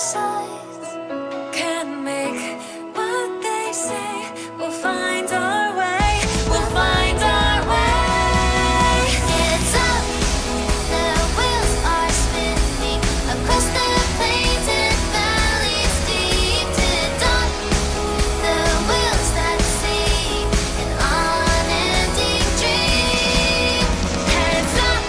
sides can make what they say. We'll find our way. We'll find our way. It's up. The wheels are spinning across the plains and valleys deep to dawn. The wheels that sing an unending dream. Heads up.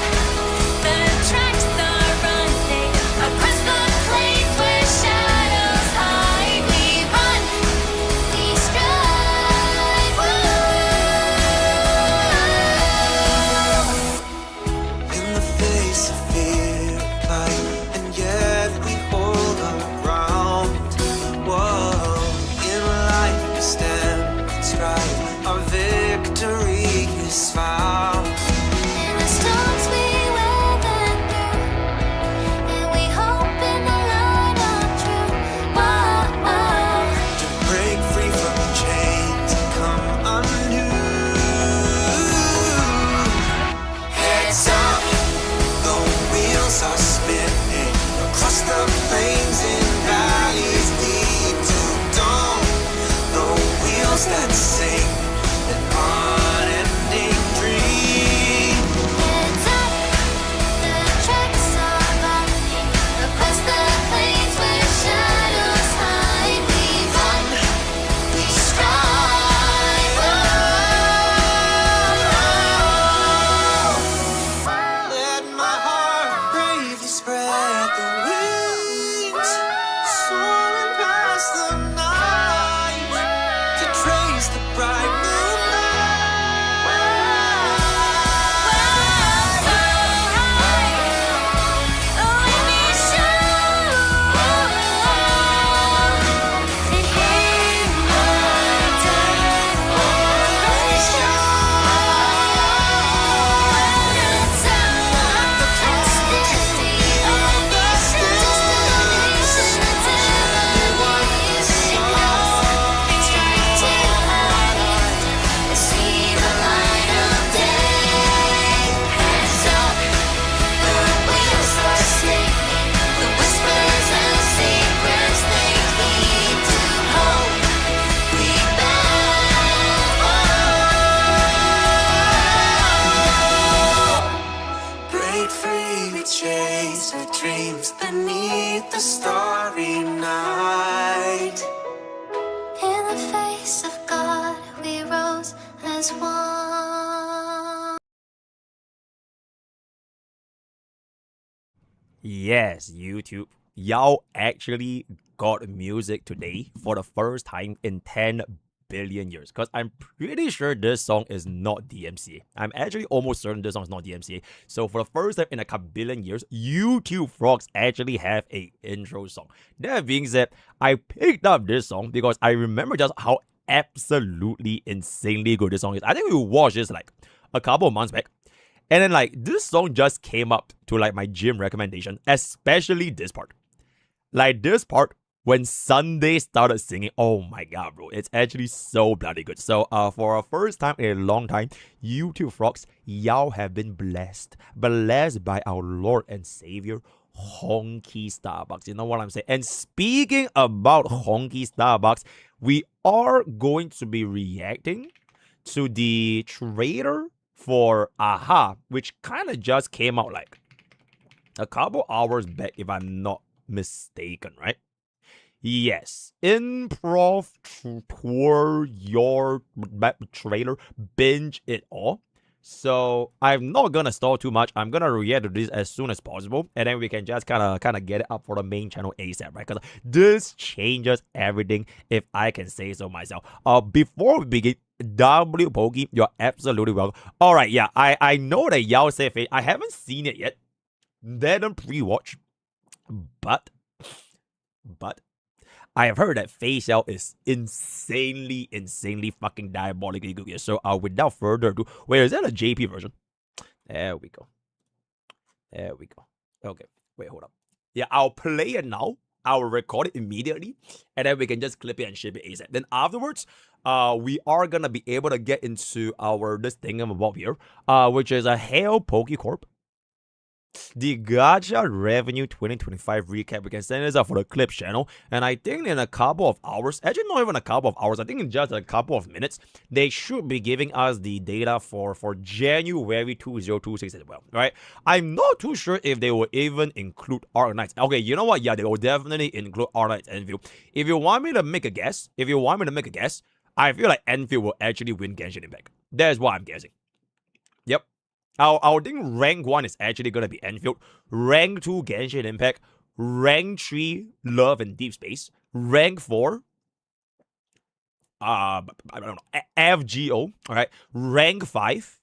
The tracks are running across the plains where shadows hide. We run, we stride. Whoa. In the face of fear, fight, and yet we hold our ground. Whoa, in life we stand and strive. Our victory is found. In the storms we weather through, and we hope in the light of truth. Whoa. To break free from chains and come anew. Heads up, the wheels are spinning across the plains and valleys deep to dawn. The wheels that sing an unending dream. Heads up, the tracks are running across the plains where shadows hide. We run, we stride. Let my heart bravely spread the wings, soaring past the night to trace the bright chase our dreams beneath the starry night. In the face of God, we rose as one. Yes, YouTube. Y'all actually got music today for the first time in 10 billion years. Because I'm pretty sure this song is not DMCA. I'm actually almost certain this song is not DMCA. So for the first time in a billion years, YouTube Frogs actually have a intro song. That being said, I picked up this song because I remember just how absolutely insanely good this song is. I think we watched this like a couple of months back. And then like this song just came up to like my gym recommendation, especially this part. Like this part when Sunday started singing, oh my god, bro, it's actually so bloody good. So for our first time in a long time, YouTube Frogs, y'all have been blessed by our Lord and Savior, Honky Starbucks. You know what I'm saying? And speaking about Honky Starbucks, we are going to be reacting to the trailer for Aha, which kind of just came out like a couple hours back, if I'm not mistaken, right? Yes, improv tour your trailer, binge it all. So I'm not gonna stall too much. I'm gonna react to this as soon as possible, and then we can just kind of get it up for the main channel ASAP, right? Because this changes everything, if I can say so myself. Before we begin, MrPokke, you're absolutely welcome. All right, yeah, I know that y'all say I haven't seen it yet. Then pre-watch, but I have heard that Facial is insanely fucking diabolically good here. So without further ado, wait, is that a JP version? There we go. Okay, wait, hold up. Yeah, I'll play it now. I'll record it immediately, and then we can just clip it and ship it ASAP. Then afterwards, we are gonna be able to get into our this thing I'm about here, which is a Hail Poke Corp. the Gacha Revenue 2025 recap. We can send this out for the Clips channel. And I think in a couple of hours, actually not even a couple of hours, I think in just a couple of minutes, they should be giving us the data for January 2026 as well, right? I'm not too sure if they will even include Arknights. Okay, you know what? Yeah, they will definitely include Arknights and Endfield. If you want me to make a guess, I feel like Endfield will actually win Genshin Impact. That's what I'm guessing. Yep. I think rank 1 is actually going to be Endfield. Rank 2, Genshin Impact. Rank 3, Love and Deep Space. Rank 4, I don't know, FGO. Alright. Rank 5.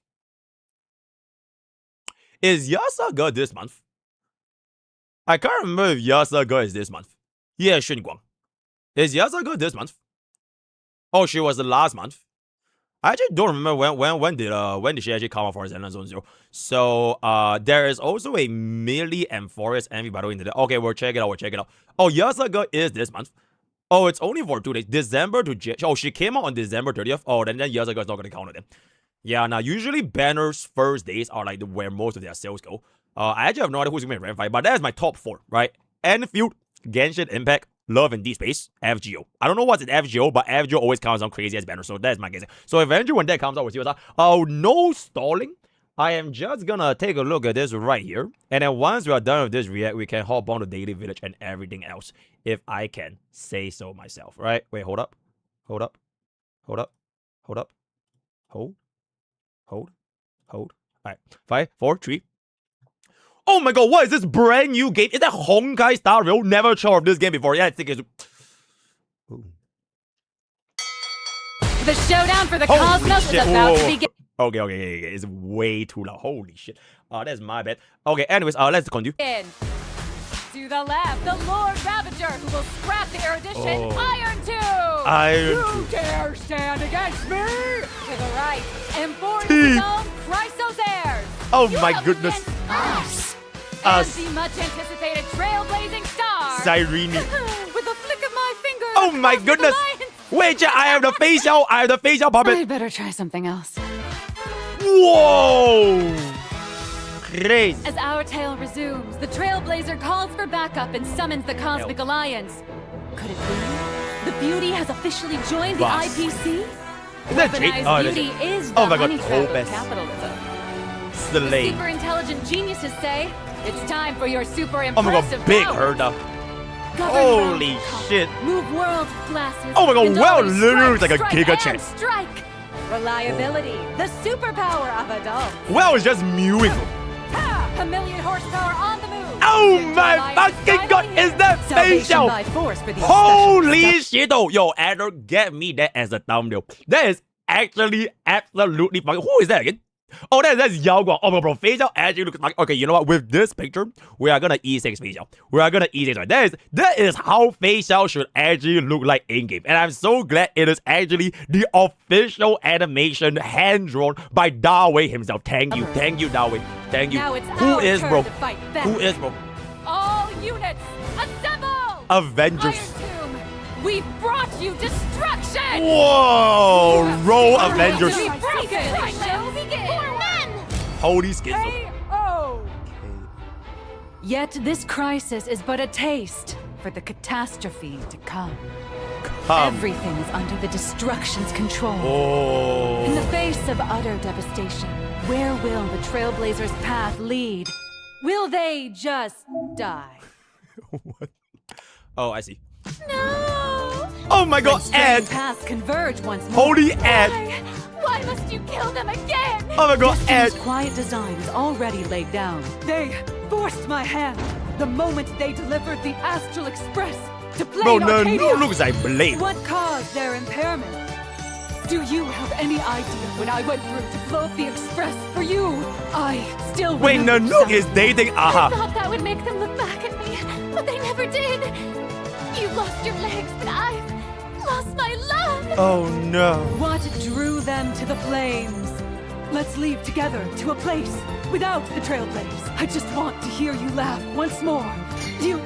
Is Yasaga this month? I can't remember if Yasaga is this month. Yeah, Xunguang. Is Yasaga this month? Oh, she was the last month. I actually don't remember when did she actually come out for Zenless Zone 0. So there is also a Melee and Forest Envy battle in the okay, we'll check it out. Oh, Yasaga is this month. Oh, it's only for 2 days. December to oh, she came out on December 30th. Oh, then Yasaga is not gonna count with them. Yeah, now usually banners first days are like where most of their sales go. I actually have no idea who's gonna be in rank 5, but that is my top 4, right? Endfield, Genshin Impact, Love and Deep Space, FGO. I don't know what's in FGO, but FGO always counts on crazy ass banners, so that's my guess. So eventually when that comes out, we'll see what's up. Oh, no stalling. I am just gonna take a look at this right here, and then once we are done with this react, we can hop on to Daily Village and everything else, if I can say so myself, right? Wait, hold up. Hold. Alright, 5, 4, 3. Oh my god, what is this brand new game? Is that Honkai Star Rail? Never heard of this game before. Yeah, I think it's... Ooh. The showdown for the Holy cosmos shit. is about to begin. Okay. It's way too loud. Holy shit. That's my bad. Okay, anyways, let's continue. To the left, the Lord Ravager, who will scrap the erudition Iron Tube. Iron Tube. Dare stand against me? To the right, Emporia Teeth. Zone, Chrysos Airs. Oh You my up goodness. against us. Us. And the much anticipated trailblazing star. Cyrene. With a flick of my finger. Oh my Cosmic goodness. Alliance. Wait, I have the facial. Puppet. I better try something else. Whoa. Crazy. As our tale resumes, the Trailblazer calls for backup and summons the Cosmic Alliance. Could it be? The Beauty has officially joined the Boss. IPC? Is that Jake? Weaponized Oh, that's beauty Jake. is the Oh my god, honey trap of best. capitalism. Slay. Super intelligent geniuses say, it's time for your super Oh my impressive god, big power. herda. Govern Holy realms, shit. Move world classes. Oh my god, and well, always literally strike, like a strike, giga and chance. Strike. Reliability, the superpower of adults. Well, it's just mewing. Ha! A million horsepower on the move. Oh Ninja my Alliance fucking god, finally is that Salvation facial? by force for these Holy special shit, oh. Yo, Adder, get me that as a thumbnail. That is actually absolutely fucking... Who is that again? Oh, that's Yao Guang. Oh, bro, facial actually looks like... Okay, you know what? With this picture, we are gonna E6 facial. That is how facial should actually look like in-game. And I'm so glad it is actually the official animation hand-drawn by Dawei himself. Thank you, Dawei. Thank you. Now it's Who our is, turn bro? to fight back. Who is, bro? All units, assemble! Avengers. Iron Tomb, we've brought you destruction! Whoa! Roll Avengers. To be broken! Show begin. For men. Holy schizo. K.O. Yet this crisis is but a taste for the catastrophe to come. Everything is under the destruction's control. In the Oh. face of utter devastation, where will the Trailblazers' path lead? Will they just die? What? Oh, I see. No. Oh my god, Strange Ed! paths converge once more. Holy Ed! Why must you kill them again? Oh my god, Ed! Destiny's quiet design is already laid down. They forced my hand the moment they delivered the Astral Express to play Bro, in no, Arcadia. looks like blade. What caused their impairment? Do you have any idea when I went through to blow up the Express for you? I still Wait, remember Nanook some- is dating I Aha. thought that would make them look back at me, but they never did. You've lost your legs, but I've lost my love. Oh no. What drew them to the flames? Let's leave together to a place without the Trailblazers. I just want to hear you laugh once more. You...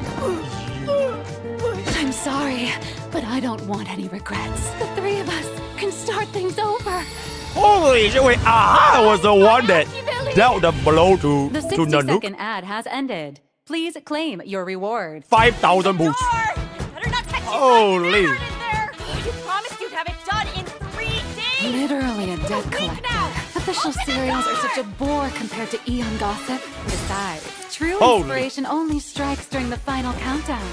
I'm sorry, but I don't want any regrets. The three of us can start things over. Holy shit, wait, Aha was the one that... dealt the blow to The Nanook. 60-second ad has ended. Please claim your reward. 5,000 boots. Better not touch Holy. in there. You promised you'd have it done in 3 days. Literally a debt collector. now. Official serials are such a bore compared to Eon gossip. Besides, true Holy. inspiration only strikes during the final countdown.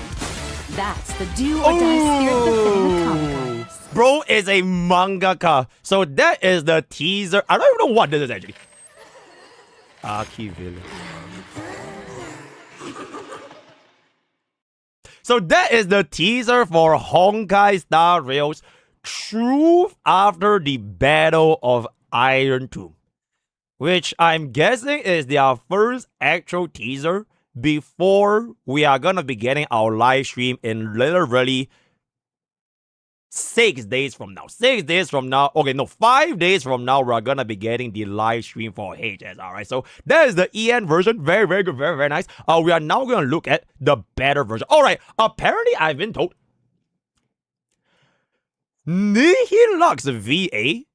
That's the do or die spirit of the fan of comic guys. Bro is a mangaka. So that is the teaser. I don't even know what this is actually. Aki Villain. So that is the teaser for Honkai Star Rail's Truth After the Battle of Iron Tomb, which I'm guessing is their first actual teaser before we are gonna be getting our live stream in literally 6 days from now. 6 days from now. Okay, no, 5 days from now, we're gonna be getting the live stream for HS. Alright, so that is the EN version. Very, very good, very, very nice. We are now gonna look at the better version. Alright, apparently I've been told Nihilux VA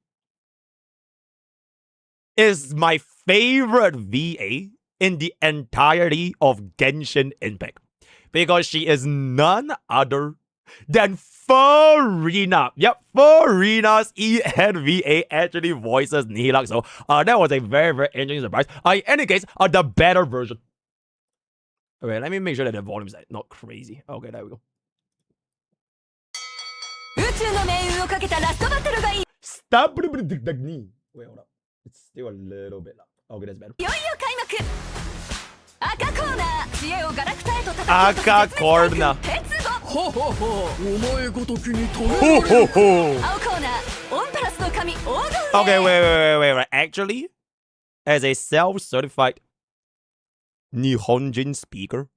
is my favorite VA in the entirety of Genshin Impact, because she is none other than Farina. Yep, Farina's ENVA actually voices Nihilux. So that was a very, very interesting surprise. In any case, the better version. Okay, let me make sure that the volume is not crazy. Okay, there we go. 宇宙の命運をかけたラストバトルがい Stop. Wait, hold up. It's still a little bit loud. Okay, that's better. よいよ開幕赤コーナー知恵をガラクタへと叩き落とす赤コーナー鉄語はははお前ごときに止 Ho, められ ho, ho. 青コーナーオンパラスの神黄金 Okay, wait. Actually, as a self-certified Nihonjin speaker,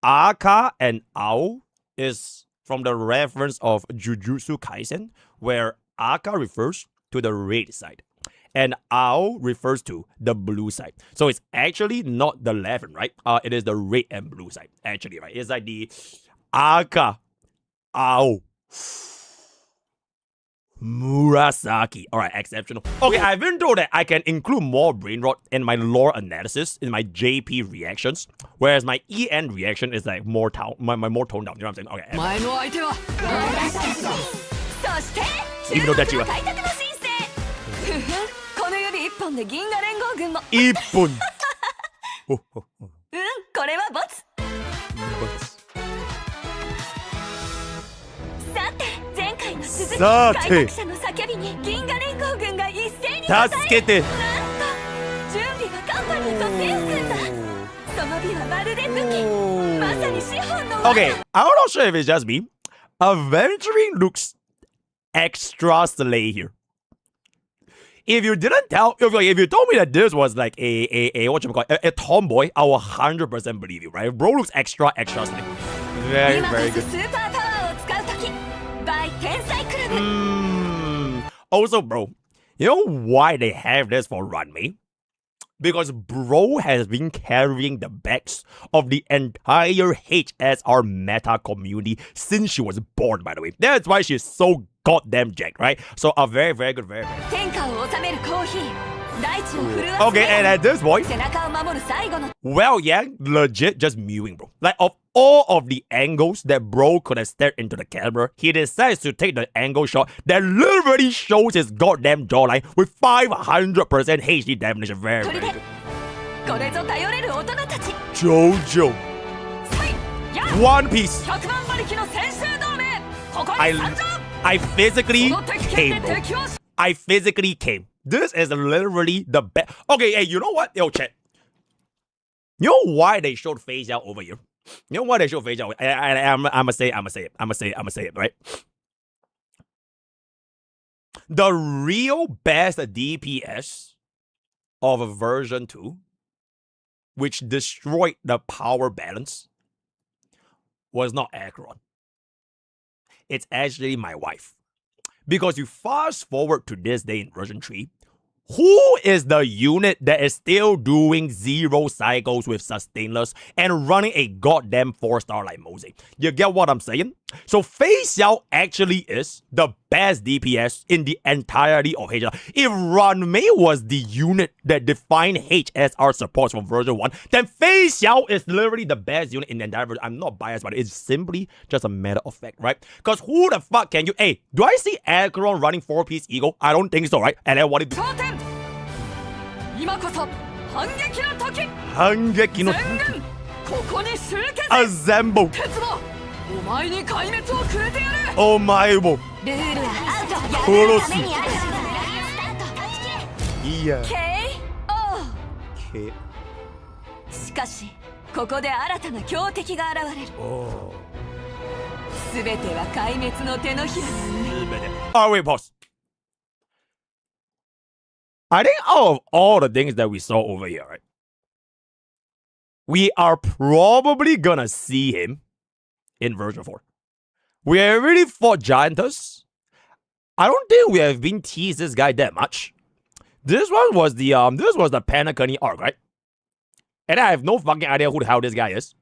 Aka and Ao is from the reference of Jujutsu Kaisen, where Aka refers to the red side and Ao refers to the blue side. So it's actually not the left and right. It is the red and blue side. Actually, right? It's like the Aka, Ao, Murasaki. Alright, exceptional. Okay, I've been told that I can include more brain rot in my lore analysis, in my JP reactions, whereas my EN reaction is like more my more toned down. You know what I'm saying? Okay. 前の相手はそして今の立ちは開拓の申請ふふんこの指一本で銀河連合軍も Ipun. これはボツさて前回の続きさて開拓者の叫びに銀河連合軍が一斉に答え助けて。なんと準備がカンパニーと手を組んだその美はまるで武器まさに資本の Okay, I'm not sure if it's just me. Adventuring looks extra slay here. If you didn't tell, if you told me that this was like a tomboy, I will 100% believe you, right? Bro looks extra slay. Very, 今こ very そ good. スーパーパワーを使う時 by 天才クラブ Also, bro, you know why they have this for Runmei? Because bro has been carrying the backs of the entire HSR meta community since she was born, by the way. That's why she's so goddamn jacked, right? So a very, very good, very, very good. 天下を治めるコーヒー大地を震わ Okay, and at this point, 背中を守る最後の well, yeah, legit just mewing, bro. Like, of all of the angles that bro could have stared into the camera, he decides to take the angle shot that literally shows his goddamn jawline with 500% HD definition. Very, 鳥 very で good. これぞ頼れる大人たち Jojo. サイヤ One Piece. 100万馬力の戦士同盟ここ I, に参上 I physically この敵 came, 権で bro. 敵をし I physically came. This is literally the best. Okay, hey, you know what? Yo, chat. You know why they showed Phase out over here? You know why they showed Phase out? I'ma say it, right? The real best DPS of version 2, which destroyed the power balance, was not Acheron. It's actually my wife. Because you fast forward to this day in version 3, who is the unit that is still doing 0 cycles with sustainless and running a goddamn 4-star like Mosaic? You get what I'm saying? So Fei Xiao actually is the best DPS in the entirety of HS. If Ranmei was the unit that defined HSR supports from version 1, then Fei Xiao is literally the best unit in the entire version. I'm not biased, but it's simply just a matter of fact, right? Because who the fuck can you... Hey, do I see Acheron running 4-piece Eagle? I don't think so, right? And then what did... 頂点今こそ反撃の時 Hangeki 全軍ここに集結 Assemble! 鉄棒お前に壊滅をくれてやる Oh my... ルールはアウトや殺すめるためにあるスタート勝ち切れ Yeah. KO しかしここで新たな強敵が現れる Oh. 全ては壊滅の手のひらに Oh, wait, pause. I think out of all the things that we saw over here, right? We are probably gonna see him in version 4. We already fought Giantess. I don't think we have been teased this guy that much. This was the Panacani arc, right? And I have no fucking idea who the hell this guy is.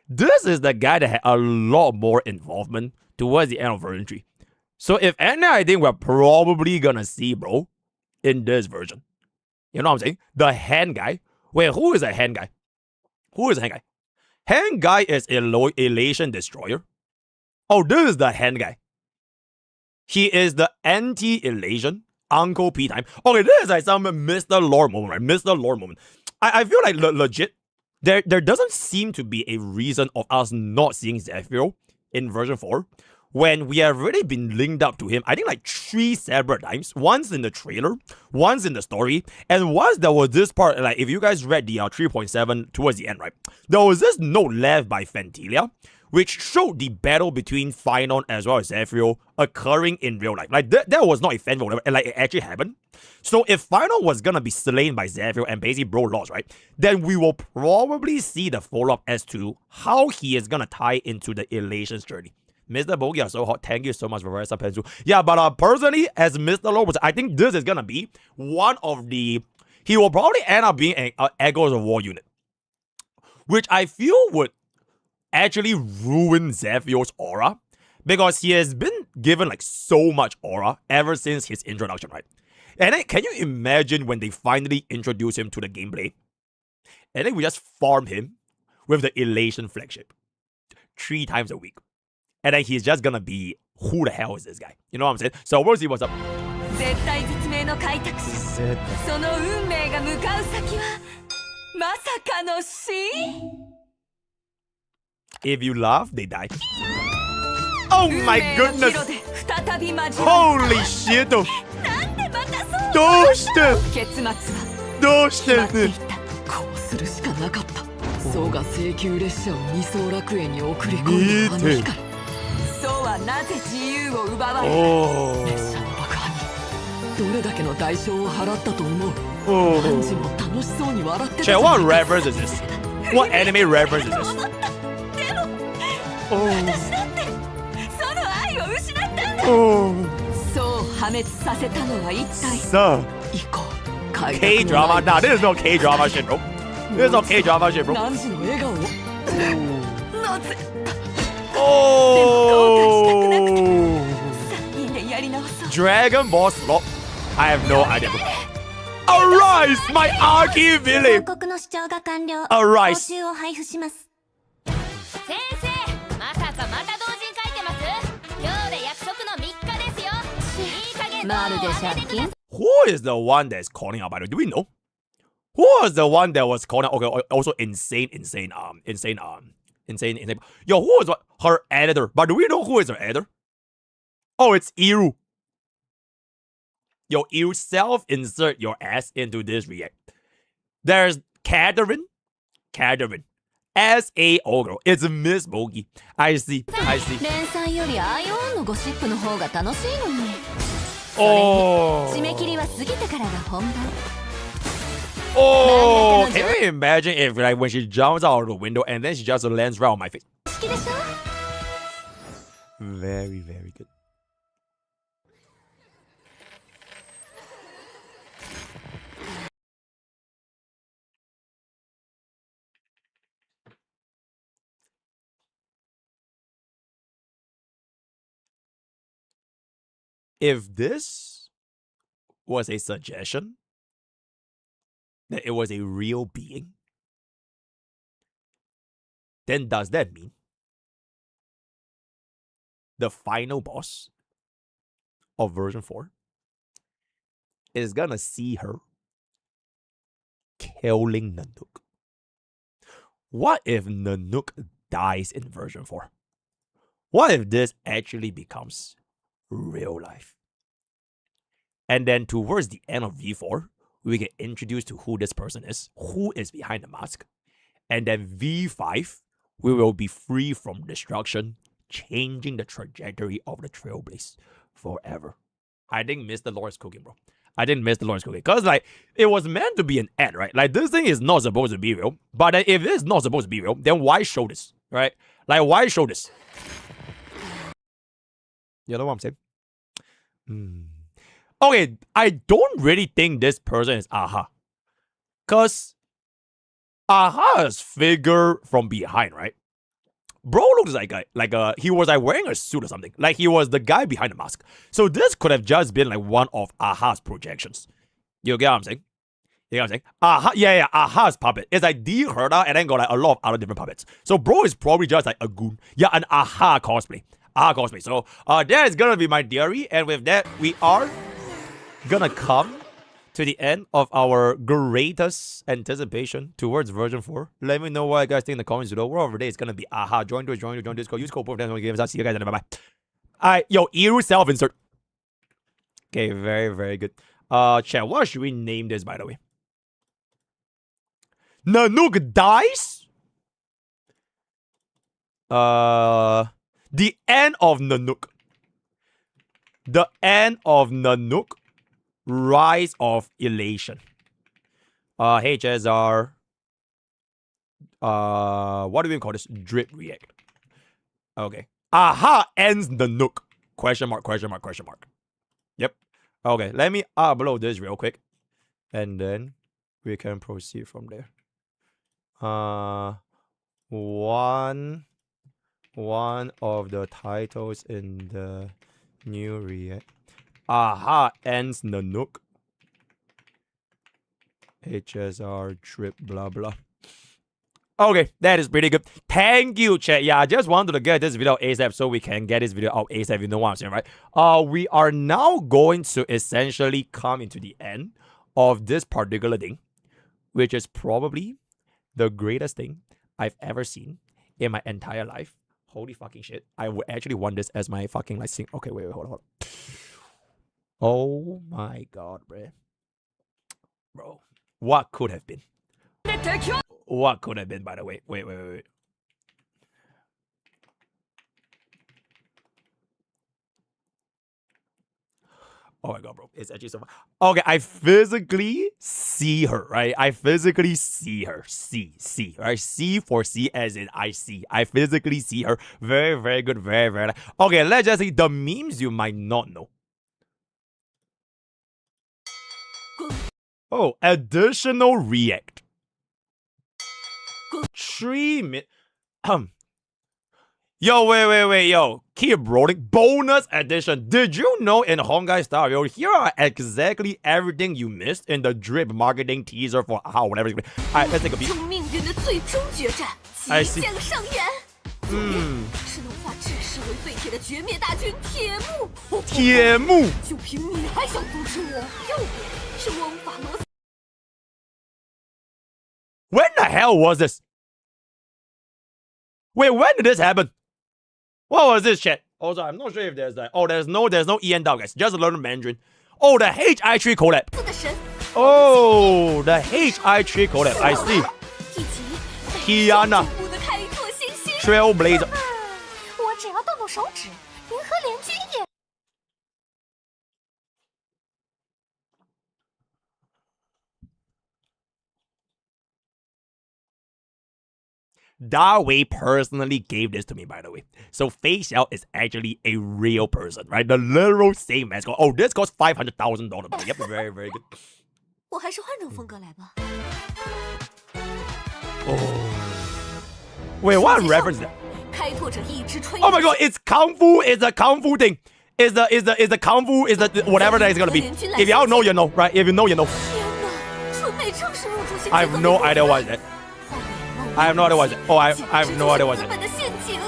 This is the guy that had a lot more involvement towards the end of version 3. So if anything, I think we're probably gonna see, bro, in this version. You know what I'm saying? The hand guy. Wait, who is a hand guy? Who is a hand guy? Hand guy is Elation Destroyer. Oh, this is the hand guy. He is the anti-Elation Uncle P time. Okay, this is like some Mr. Lore moment, right? Mr. Lore moment. I feel like legit, there doesn't seem to be a reason of us not seeing Zephyro in version 4 when we have already been linked up to him, I think like 3 separate times. Once in the trailer, once in the story, and once there was this part, like if you guys read the 3.7 towards the end, right? There was this note left by Fentilia, which showed the battle between Phynon as well as Zephyro occurring in real life. Like, that was not a fan vote, like, it actually happened. So if Phynon was gonna be slain by Zephyro and basically bro lost, right? Then we will probably see the follow-up as to how he is gonna tie into the Elation's journey. MrPokke, you're so hot. Thank you so much for very pencil. Yeah, but personally, as Mr. Lord was, I think this is gonna be one of the... He will probably end up being an Echoes of War unit, which I feel would actually ruin Zephyr's aura, because he has been given like so much aura ever since his introduction, right? And then can you imagine when they finally introduce him to the gameplay, and then we just farm him with the Elation flagship 3 times a week, and then he's just gonna be, who the hell is this guy? You know what I'm saying? So we'll see what's up. 絶対絶命の開拓者その運命が向かう先はまさかの死 If you laugh, they die. Oh my 運命の goodness! 岐路で再び交わる Holy shit! なんでまたそうどうして結末はどうして決まっていたこうするしかなかったそうが請求列車を二層楽園に送り込んだあの日からそうはなぜ自由を奪われ Oh. 列車の爆破にどれだけの代償を払ったと思う Oh. ハンジも楽しそうに笑ってたじ Chat, ゃ what ないか reference is this? What anime reference is と this? 思ったでも Oh. 私だってその愛を失ったんだ Oh. そう破滅させたのは一体 So, 行こう開拓 K の drama? ない Nah, this is no K drama shit, bro. This is no K drama shit, bro. 何時の笑顔をなぜ Oh. 3人でやり直そう Dragon Ball Slop. I have no idea, bro. Arise, my Archie 報 villain. 告の主張が完了 Arise. 報酬を配布します先生まさかまた同人書いてます今日で約束の3日ですよいい加減まるで借金 Who is the one that's calling out, by the way? Do we know? Who was the one that was calling out? Okay, also insane. Yo, who was her editor? But do we know who is her editor? Oh, it's Iru. Yo, Iru, self-insert your ass into this react. There's Catherine. As a ogre. It's MrPokke. I see. 連載より IO のゴシップの方が楽しいのに Oh. 締め切りは過ぎてからが本番 Oh. Can you imagine if, like, when she jumps out of the window and then she just lands right on my face? 好きでしょ Very, very good. if this was a suggestion, that it was a real being, then does that mean the final boss of version 4 is gonna see her killing Nanook? What if Nanook dies in version 4? What if this actually becomes real life? And then towards the end of V4, we get introduced to who this person is, who is behind the mask. And then V5, we will be free from destruction, changing the trajectory of the Trailblaze forever. I think Mr. Lord is cooking, bro. I didn't miss the Lord's cooking. Because, like, it was meant to be an ad, right? Like, this thing is not supposed to be real. But if it's not supposed to be real, then why show this, right? Like, why show this? You know what I'm saying? Okay, I don't really think this person is Aha. Because Aha is figure from behind, right? Bro looks like he was like wearing a suit or something. Like he was the guy behind the mask. So this could have just been like one of Aha's projections. You get what I'm saying? You know what I'm saying? Aha, yeah, Aha's puppet. It's like D Herda and then got like a lot of other different puppets. So bro is probably just like a goon. Yeah, an Aha cosplay. Aha cosplay. So that is gonna be my theory. And with that, we are gonna come to the end of our greatest anticipation towards version 4. Let me know what you guys think in the comments below. We're over there. It's gonna be Aha. Join Discord. Use code games. I'll see you guys then. Bye. Alright, yo, Eru self-insert. Okay, very, very good. Chat, what should we name this, by the way? Nanook dies? The end of Nanook. The end of Nanook. Rise of Elation. HSR. What do we call this? Drip react. Okay. Aha ends Nanook. Question mark. Yep. Okay, let me upload this real quick. And then we can proceed from there. One of the titles in the new react. Aha ends Nanook. HSR drip blah blah. Okay, that is pretty good. Thank you, chat. Yeah, I just wanted to get this video ASAP so we can get this video out ASAP. You know what I'm saying, right? We are now going to essentially come into the end of this particular thing, which is probably the greatest thing I've ever seen in my entire life. Holy fucking shit. I would actually want this as my fucking like sing. Okay, wait, hold on. Oh my god, bro. What could have been? What could have been, by the way? Wait. Oh my god, bro. It's actually so fun. Okay, I physically see her, right? I physically see her. See, right? C for C as in I see. I physically see her. Very, very good. Very, very nice. Okay, let's just see the memes you might not know. Oh, additional react. 3 minutes. Yo, wait, yo. Keep rolling. Bonus edition. Did you know in Hongai Star Rail, here are exactly everything you missed in the drip marketing teaser for how whatever. Alright, let's take a peek. I see. 铁幕 When the hell was this? Wait, when did this happen? What was this shit? Also, I'm not sure if there's that. Oh, there's no EN down, guys. Just learn Mandarin. Oh, the HI3 collab. Oh, the HI3 collab. I see. Tiana. Trailblazer. 我只要动动手指，银河联军也。 Dawei personally gave this to me, by the way. So Fei Xiao is actually a real person, right? The literal same mascot. Oh, this costs $500,000. Yep, very, very good. 我还是换种风格来吧。 Oh. Wait, what reference is that? 开拓者一直吹。 Oh my god, it's Kung Fu. It's a Kung Fu thing. Is the kung fu, is the whatever that is gonna be. If y'all know, you know, right? If you know, you know. 天哪，准备正式入主线 I have no idea what is that. I have no idea what is that. Oh, I have no idea what is 资 that. 本的陷阱。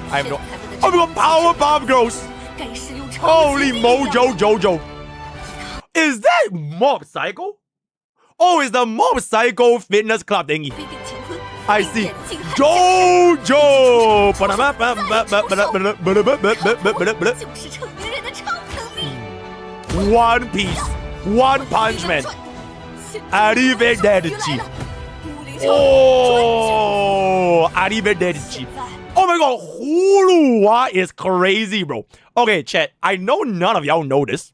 I have no. Oh, we got Powerpuff Girls. 该使用超 Holy 级力量 mojo Jojo. Is that Mob Psycho? Oh, it's the Mob Psycho Fitness Club thingy. 飞顶乾坤 I 并 see. 眼镜汉 Jojo. 就是成年人的超能力。 One Piece. One Punch Man. Arrivederci. Oh, Arrivederci. Oh my god, Hulua is crazy, bro. Okay, chat. I know none of y'all know this.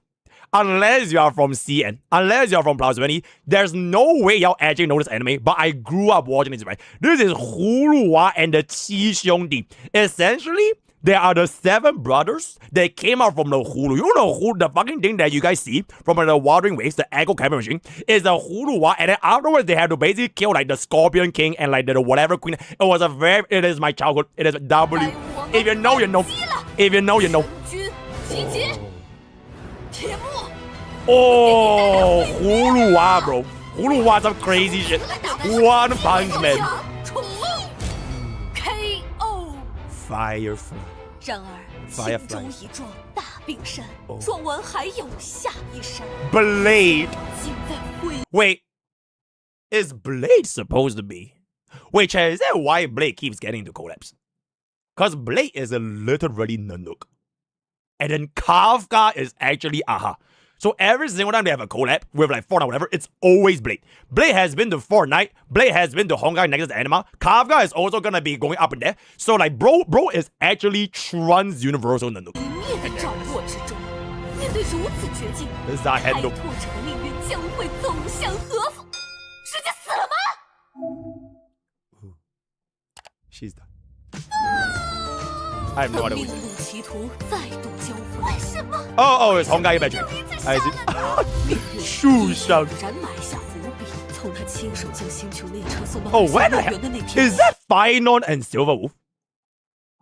Unless you are from CN, unless you are from Plus 20, there's no way y'all actually know this anime, but I grew up watching this, right? This is Hulua and the Qi Xiongdi. Essentially, they are the 7 brothers that came out from the Hulu. You know the fucking thing that you guys see from the Wuthering Waves, the Echo Camera Machine, is the Hulua, and then afterwards they had to basically kill like the Scorpion King and like the whatever queen. It is my childhood. It is W. If you know, you know. If you know, you know. 军集结，铁幕 Oh, Hulua, bro. Hulua some crazy shit. One Punch Man. 宠物 KO。 Firefly. 然而，轻舟已撞大冰山，撞完还有下一山。 Blade. 尽在挥 Wait. Is Blade supposed to be? Wait, chat, is that why Blade keeps getting into collabs? Because Blade is literally Nanook. And then Kafka is actually Aha. So every single time they have a collab with like Fortnite or whatever, it's always Blade. Blade has been to Fortnite. Blade has been to Honkai Nexus Anima. Kafka is also gonna be going up in there. So like bro is actually trans-universal Nanook. 一灭的掌握之中，面对如此绝境， This is our 开 head 拓 look. 者的命运将会走向何方？直接死了吗？ She's done. I have no 当 idea. 命运歧途再度交汇，为什么？ Oh, it's Honkai Imagery. I see. 命运树上。然埋下伏笔，从他亲手将星球列车送到 Oh, 海 where 下 the 乐 hell 园的那天 is that Finon and Silverwolf?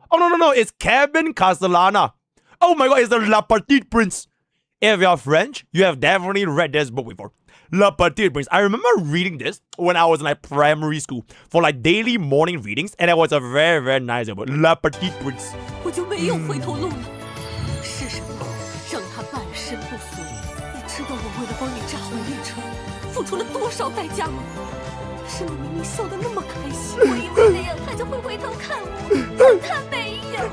Oh no, it's Kevin Castellana. Oh my god, it's the La Petite Prince. If you're French, you have definitely read this book before. La Petite Prince. I remember reading this when I was in like primary school for like daily morning readings, and it was a very, very nice book. La Petite Prince. 我就没有回头路了。是什么让他半身不遂？你知道我为了帮你炸毁列车，付出了多少代价吗？是你明明笑得那么开心，我以为那样他就会回头看我，可他没有。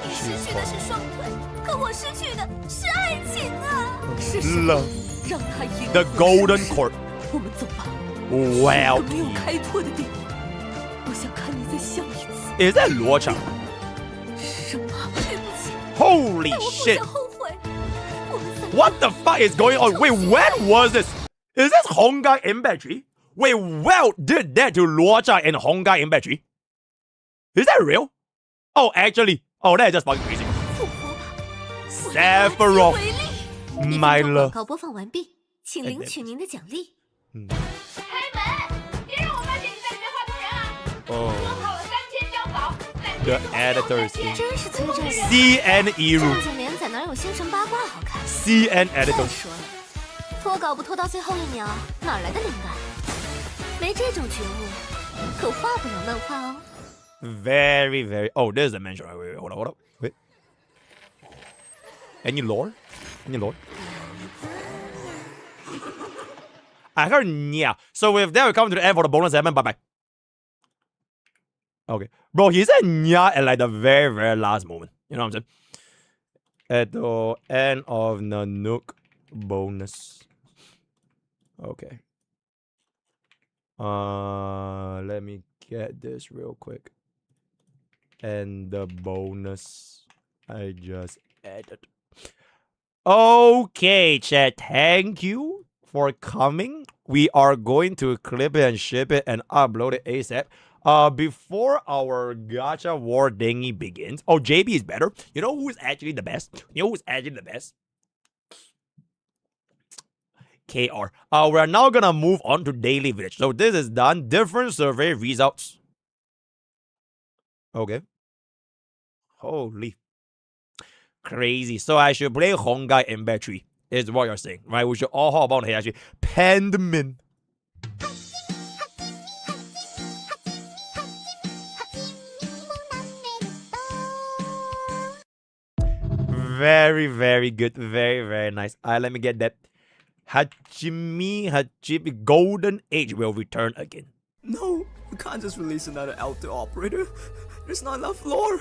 你失去的是双腿，可我失去的是爱情啊！是什么 Love. 让他赢 The Golden Court. 我们走吧， Wow. 没有开拓的地方。我想看你再笑一次。 Is that Luocha? 什么？对不起， Holy 但我不 shit. 想后悔。我们在 What the fuck is going on? Wait, when was this? Is this Honkai Imagery? Wait, Well did that to Luocha in Honkai Imagery? Is that real? Oh, actually. Oh, that's just fucking crazy. 复活吧！我以 Sephiroth. 为力。 My 广 love. 告播放完毕，请领取您的奖励。开门！别让我发现你在里面画图人啊！ Oh, 说好了3000交稿，但 the editor is in. 真是催着人。 CN Iru. 正经连载哪有星辰八卦好看？ CN 再 editor. 说了，拖稿不拖到最后一秒，哪来的灵感？没这种觉悟，可画不了漫画哦。 Very, very. Oh, there's a mention. Wait, hold on. Wait. Any lore? Any lore? I heard Nya. So with that, we come to the end for the bonus segment. Bye bye. Okay. Bro, he said Nya at like the very, very last moment. You know what I'm saying? At the end of Nanook bonus. Okay. Let me get this real quick. And the bonus I just added. Okay, chat. Thank you for coming. We are going to clip it and ship it and upload it ASAP. Before our gacha war thingy begins. Oh, JB is better. You know who's actually the best? You know who's actually the best? KR. We're now gonna move on to Daily Village. So this is done. Different survey results. Okay. Holy. crazy. So I should play Hongai in battery, is what you're saying, right? We should all hop on here actually. Pandmin. Very, very good. Very, very nice. Let me get that. Hajime, Golden Age will return again. No, we can't just release another Alto operator. There's not enough lore.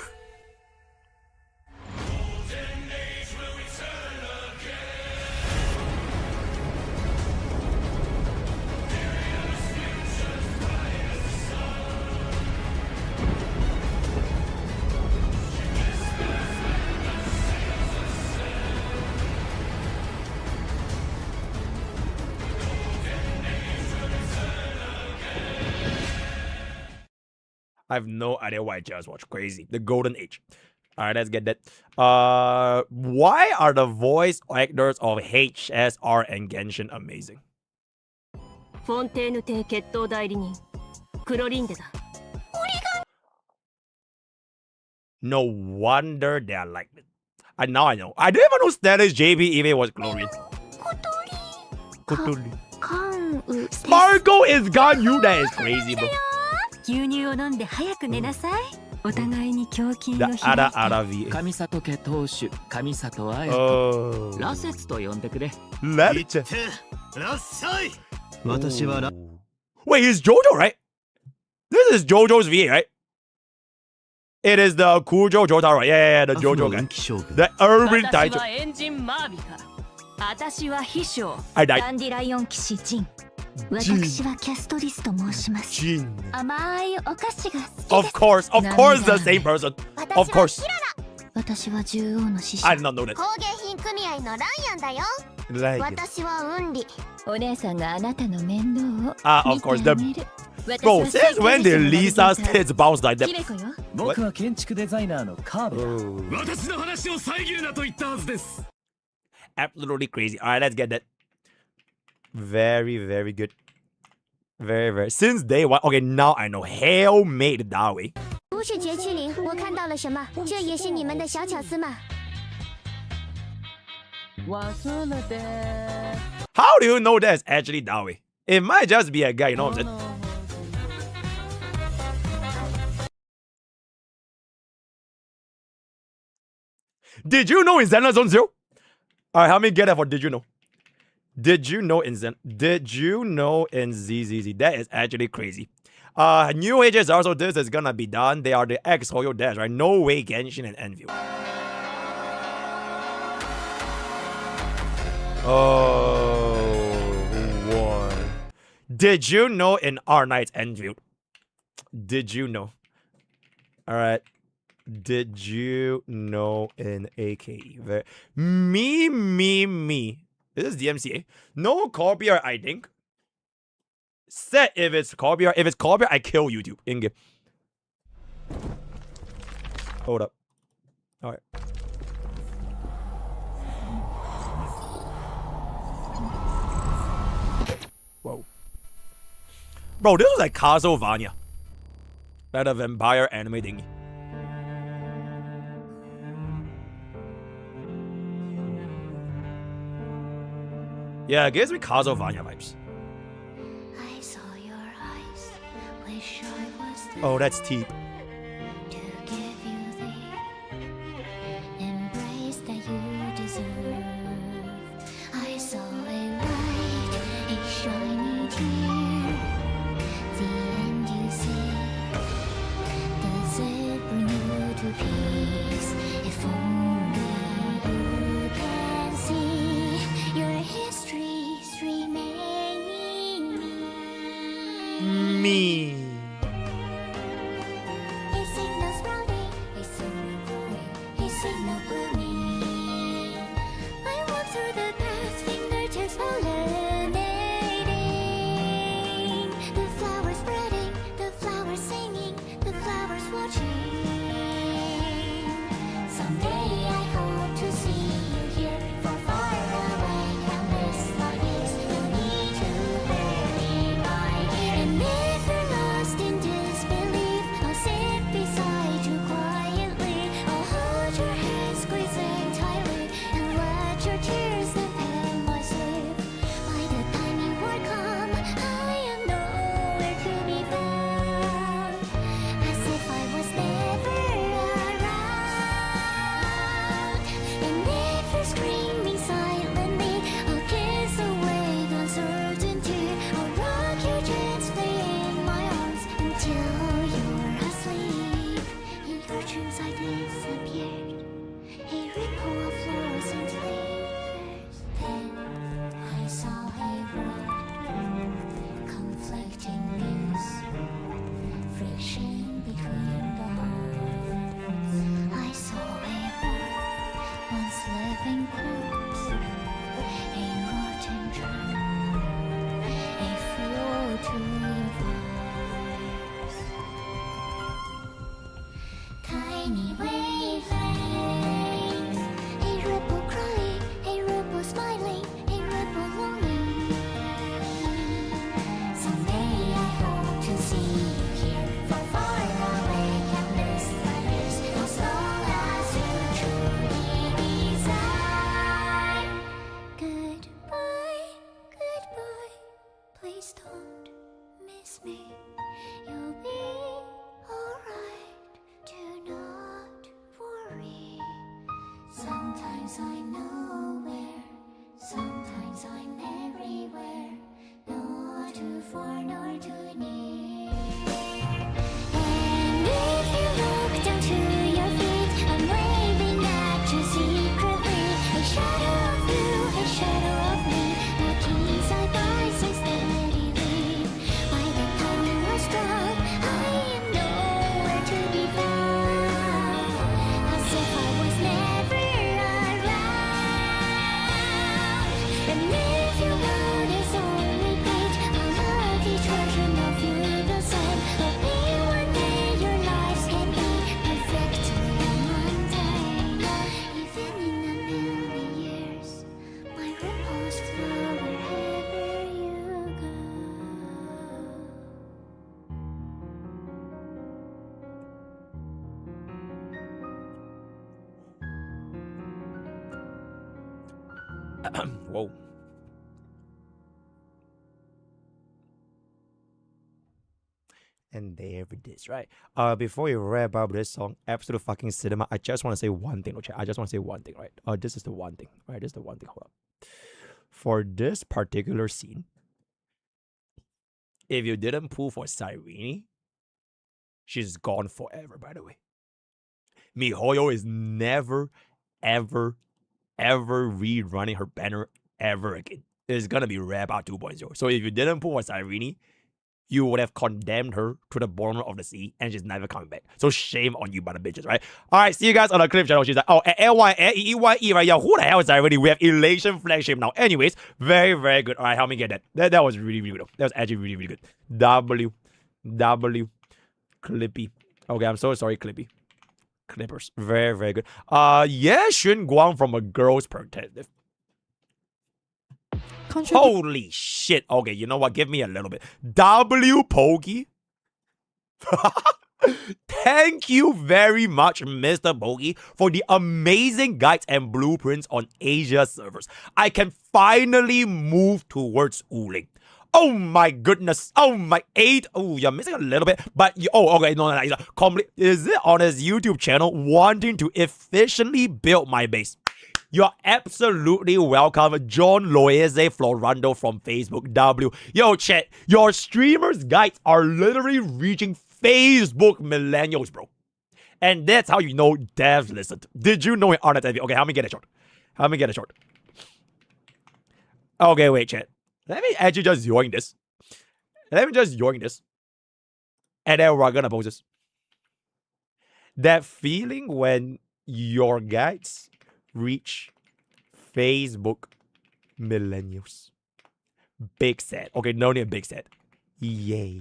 I have no idea why I just watched. Crazy. The Golden Age. Alright, let's get that. Why are the voice actors of HSR and Genshin amazing? フォンテーヌ邸決闘代理人クロリンデだ。 No wonder they are like this. Now I know. I didn't even know status JB even was glorious. Kotori. Marco is gone. You that is crazy, bro. 牛乳を飲んで早く寝なさい。お互いに胸筋を The 開いて。 Ara上里家当主上里彩 Oh. 羅刹と呼んでくれ Let's. らっしゃい。私はラ Wait, it's JoJo, right? This is JoJo's VA, right? It is the Kujo Jotaro. Yeah, the JoJo guy. 気象軍 The Urban 私 title. はエンジンマービカ。私は秘書。 I died. ダンディライオン騎士ジン。私はキャストリスと申します。 Jin. 甘いお菓子が好き Of です。 course, the same person. Of course. 私は獣王の使者。 I did not know that. 工芸品組合のライアンだよ。 Like it. 私はウンリ。お姉さんがあなたの面倒を Of course, the 見てあげる。 bro. Since when did Lisa's tits bounce like キ that? レコよ。僕は建築デザイナーのカーベだ Oh. 私の話を遮るなと言ったはずです Absolutely crazy. Alright, let's get that. Very, very good. Very, very. Since day one. Okay, now I know. Hail made that way. 不是节气里，我看到了什么？这也是你们的小巧思吗？ How do you know that's actually that way? It might just be a guy, you know what I'm saying? Did you know in Zenless Zone Zero? Alright, help me get that for did you know? Did you know in ZZZ? That is actually crazy. New ages also this is gonna be done. They are the ex-Hoyo Dash, right? No way Genshin and Endfield. Oh, one. Did you know in R9's Endfield? Did you know? Alright. Did you know in AKE? Me. This is DMCA. No copyright, I think. Set if it's copyright. If it's copyright, I kill YouTube. In-game. Hold up. Alright. Whoa. Bro, this was like Castlevania. Like a vampire anime thingy. Yeah, it gives me Castlevania vibes. I saw your eyes, wish I was there Oh, that's Teep. to give you the embrace that you deserve. I saw a light, a shiny tear. The end you see, does it bring you to peace? If only you can see your history's remaining Me. a signal sprouting, a signal growing, a signal blooming. I walk through the path, fingertips pollinating. The flowers spreading, the flowers singing, the flowers watching. Someday I hope to see you here, far, far away. Countless light years, you need to bear in mind. And if you're not nothing comes. A rotten drug, a fuel to your vibes. Tiny wavelengths, a ripple crying, a ripple smiling, a ripple longing. Someday I hope to see you here, far, far away, countless light years, as long as you truly reside. Goodbye, goodbye, please don't miss me. You'll be alright, do not worry. Sometimes I'm nowhere, sometimes I'm everywhere, not too far nor too near. And if you look down to your feet, I'm waving at you secretly. A shadow of you, a shadow of me, walking side by side steadily. By the time we're strong, I am nowhere to be found, as if I was never around. And if your world is on repeat, I'll love each version of you the same. Hoping one day your lives can be perfectly mundane. Even in a million years, my ripples flow wherever you go. Whoa. And there it is, right? Before we wrap up this song, absolute fucking cinema, I just want to say one thing, okay? I just want to say one thing, right? This is the one thing, right? This is the one thing. Hold up. For this particular scene, if you didn't pull for Cyrene, she's gone forever, by the way. MiHoYo is never, ever, ever rerunning her banner ever again. It's gonna be Rap Out 2.0. So if you didn't pull for Cyrene, you would have condemned her to the bottom of the sea, and she's never coming back. So shame on you, mother bitches, right? All right, see you guys on the clip channel. She's like, oh, LYEEYE, right? Yo, who the hell is Cyrene? We have Elation flagship now. Anyways, very, very good. All right, help me get that. That was really, really good. That was actually really, really good. W, Clippy. Okay, I'm so sorry, Clippy. Clippers. Very, very good. Yeah, Xun Guang from a girl's perspective. Holy shit. Okay, you know what? Give me a little bit. MrPokke. Thank you very much, MrPokke, for the amazing guides and blueprints on Asia servers. I can finally move towards Uling. Oh my goodness. Oh my 8. Oh, you're missing a little bit. But, okay, no. Is it on his YouTube channel wanting to efficiently build my base? You're absolutely welcome, John Loese Florando from Facebook W. Yo, chat, your streamers' guides are literally reaching Facebook millennials, bro. And that's how you know devs listened. Did you know it on the TV? Okay, help me get a shot. Okay, wait, chat. Let me actually just yoink this. And then we're gonna pose this. That feeling when your guides reach Facebook millennials. Big sad. Okay, no need big sad. Yay.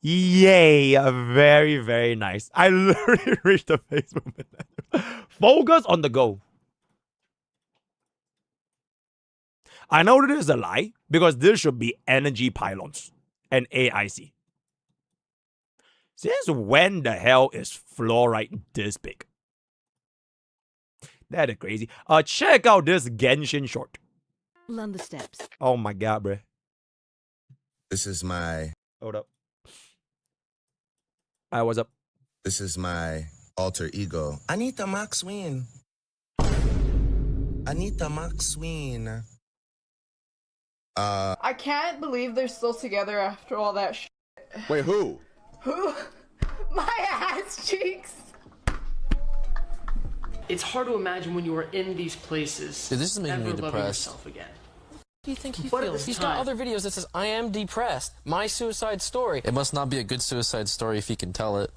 Very, very nice. I literally reached the Facebook millennials. Focus on the goal. I know this is a lie because this should be energy pylons and AIC. Since when the hell is fluorite this big? That is crazy. Check out this Genshin short. Learn the steps. Oh my god, bruh. This is my... Hold up. What's up? This is my alter ego. Anita Maxween. I can't believe they're still together after all that shit. Wait, who? Who? My ass cheeks. It's hard to imagine when you are in these places. Dude, this is making me ever loving depressed. yourself again. Do you think he But at feels? the He's time- got other videos that says, I am depressed. My suicide story. It must not be a good suicide story if he can tell it.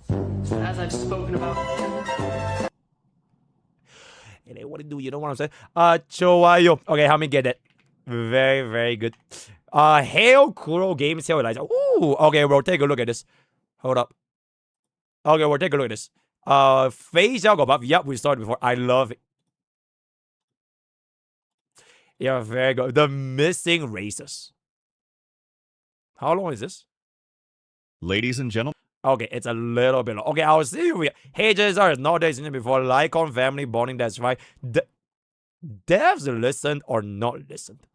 As I've spoken about. Hey, what do you do? You know what I'm saying? 좋아요. Okay, help me get it. Very, very good. Hail Kuro Games here. Ooh, okay, we'll take a look at this. Hold up. Okay, we'll take a look at this. Face go buff. Yep, we saw it before. I love it. Yeah, very good. The missing races. How long is this? Ladies and gentlemen. Okay, it's a little bit long. Okay, I'll see you. Hey, JSR is not seen it before. Like on family bonding, that's right. Devs listened or not listened.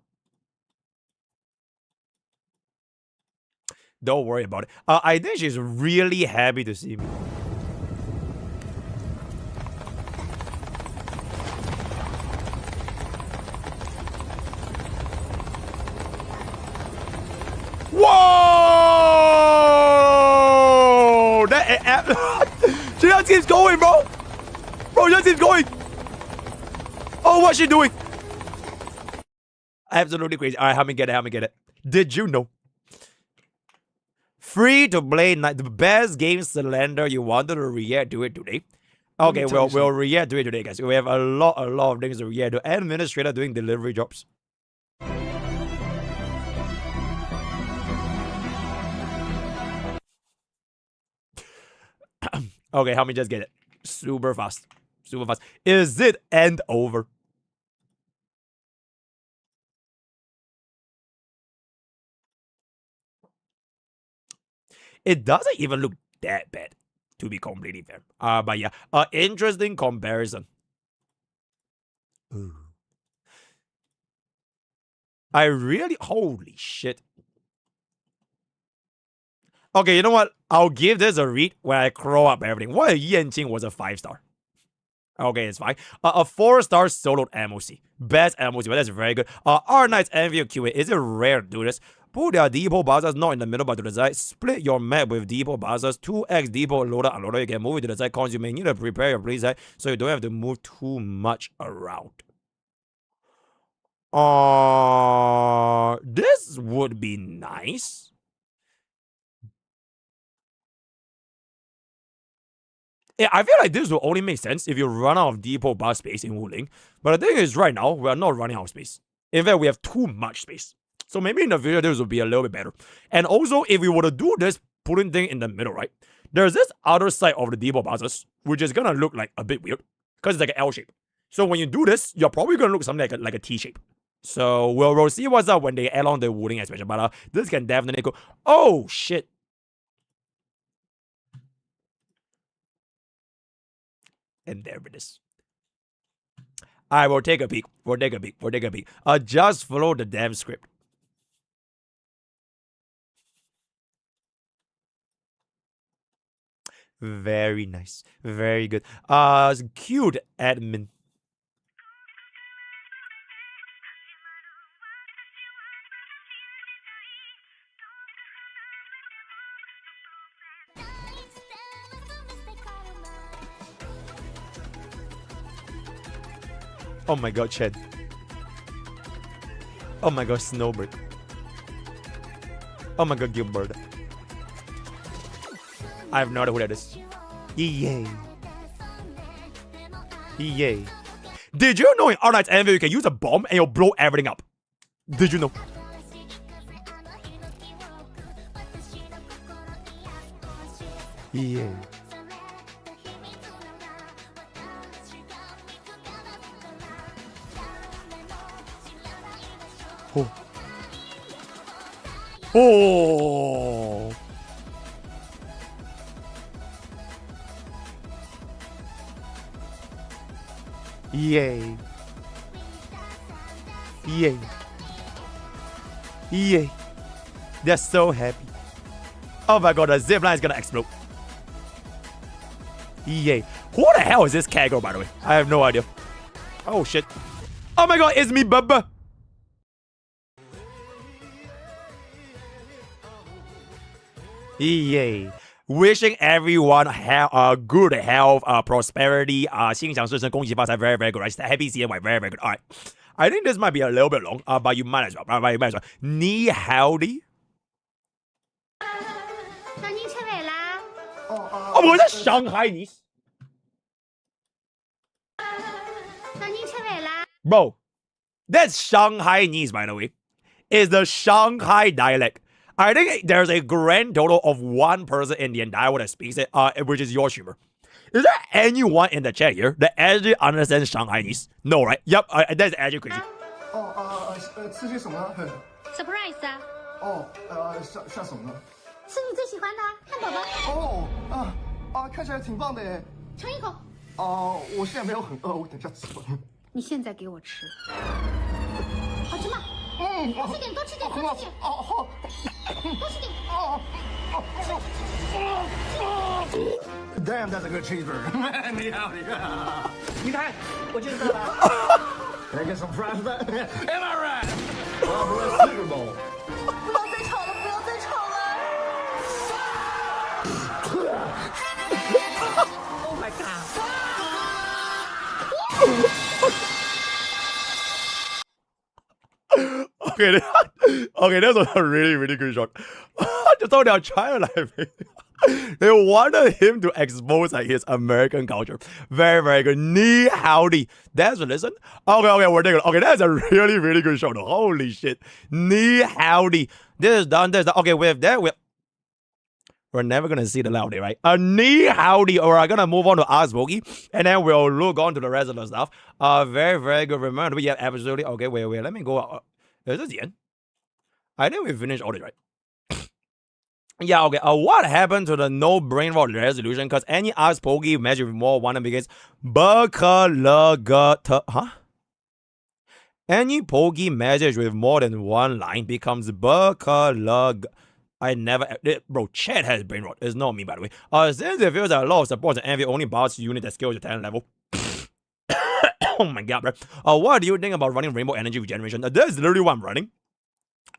Don't worry about it. I think she's really happy to see me. Whoa! She just keeps going, bro. Bro, she just keeps going. Oh, what's she doing? Absolutely crazy. All right, help me get it. Did you know? Free to play night, the best game Slender. You wanted to react to it today? Okay, we'll react to it today, guys. We have a lot of things to react to. Administrator doing delivery jobs. Okay, help me just get it. Super fast. Is it end over? It doesn't even look that bad, to be completely fair. But yeah, interesting comparison. Ooh. I really, holy shit. Okay, you know what? I'll give this a read when I crow up everything. What if Yanqing was a 5-star? Okay, it's fine. A 4-star soloed MOC. Best MOC, but that's very good. R-Knight's Endfield QA. Is it rare to do this? Put their depot buzzers not in the middle but to the side. Split your map with depot buzzers. 2x depot loader unloader. You can move it to the side. Cons you may need to prepare your playset so you don't have to move too much around. This would be nice. Yeah, I feel like this will only make sense if you run out of depot bus space in Wuling. But the thing is, right now, we are not running out of space. In fact, we have too much space. So maybe in the future, this will be a little bit better. And also, if we were to do this putting thing in the middle, right? There's this other side of the depot buses, which is going to look like a bit weird. Because it's like an L shape. So when you do this, you're probably going to look something like a T shape. So we'll see what's up when they add on the Wuling expansion. But this can definitely go... Oh, shit. And there it is. I will take a peek. We'll take a peek. Just follow the damn script. Very nice. Very good. Cute admin. Oh my god, Chad. Oh my god, Snowbird. Oh my god, Gilbert. I have no idea who that is. Yay. Yay. Did you know in R-Knight's Endfield you can use a bomb and you'll blow everything up? Did you know? Yay. Oh. Oh. Yay. Yay. Yay. They're so happy. Oh my god, the zipline is gonna explode. Yay. Who the hell is this Kaggle, by the way? I have no idea. Oh shit. Oh my god, it's me, Bubba. Yay. Wishing everyone good health, prosperity, 心想事成，恭喜发财, very, very good. Right? Happy CNY, very, very good. Alright. I think this might be a little bit long, but you might as well. Might as well. 你好的。我在伤害你。Bro, that's Shanghainese, by the way. Is the Shanghai dialect. I think there's a grand total of one person in the entire world that speaks it, which is your streamer. Is there anyone in the chat here that actually understands Shanghainese? No, right? Yep, that's actually crazy. 吃些什么？surprise 啊！像什么呢？是你最喜欢的汉堡包。看起来挺棒的耶。尝一口。我现在没有很饿，我等下吃吧。你现在给我吃，好吃吗？多吃点，多吃点，多吃点。好。多吃点。Damn, that's a good cheeseburger. 你好。你看，我就知道了。Can I get some fries back? Am I right? Super Bowl. 不要再吵了，不要再吵了。Oh my god. Okay, that's a really, really good shot. Just thought they are trying to they wanted him to expose like his American culture. Very, very good. Ni howdy. That's a listen. Okay, we're taking. Okay, that's a really, really good shot. Holy shit. Ni howdy. This is done. Okay, with that, we're never gonna see the loudy, right? Ni howdy. Or we're gonna move on to MrPokke, and then we'll look on to the rest of the stuff. Very, very good. Remember, we have absolutely. Okay, wait. Let me go. Is this the end? I think we finished all this, right? Yeah, okay. What happened to the no brain rot resolution? Because any MrPokke measure with more one begins huh? Any Pokke message with more than one line becomes I never bro, chat has brain rot. It's not me, by the way. Since it feels that a lot of supports and Endfield only boss unit that scales your talent level. Oh my god, bro. What do you think about running Rainbow Energy Regeneration? That's literally what I'm running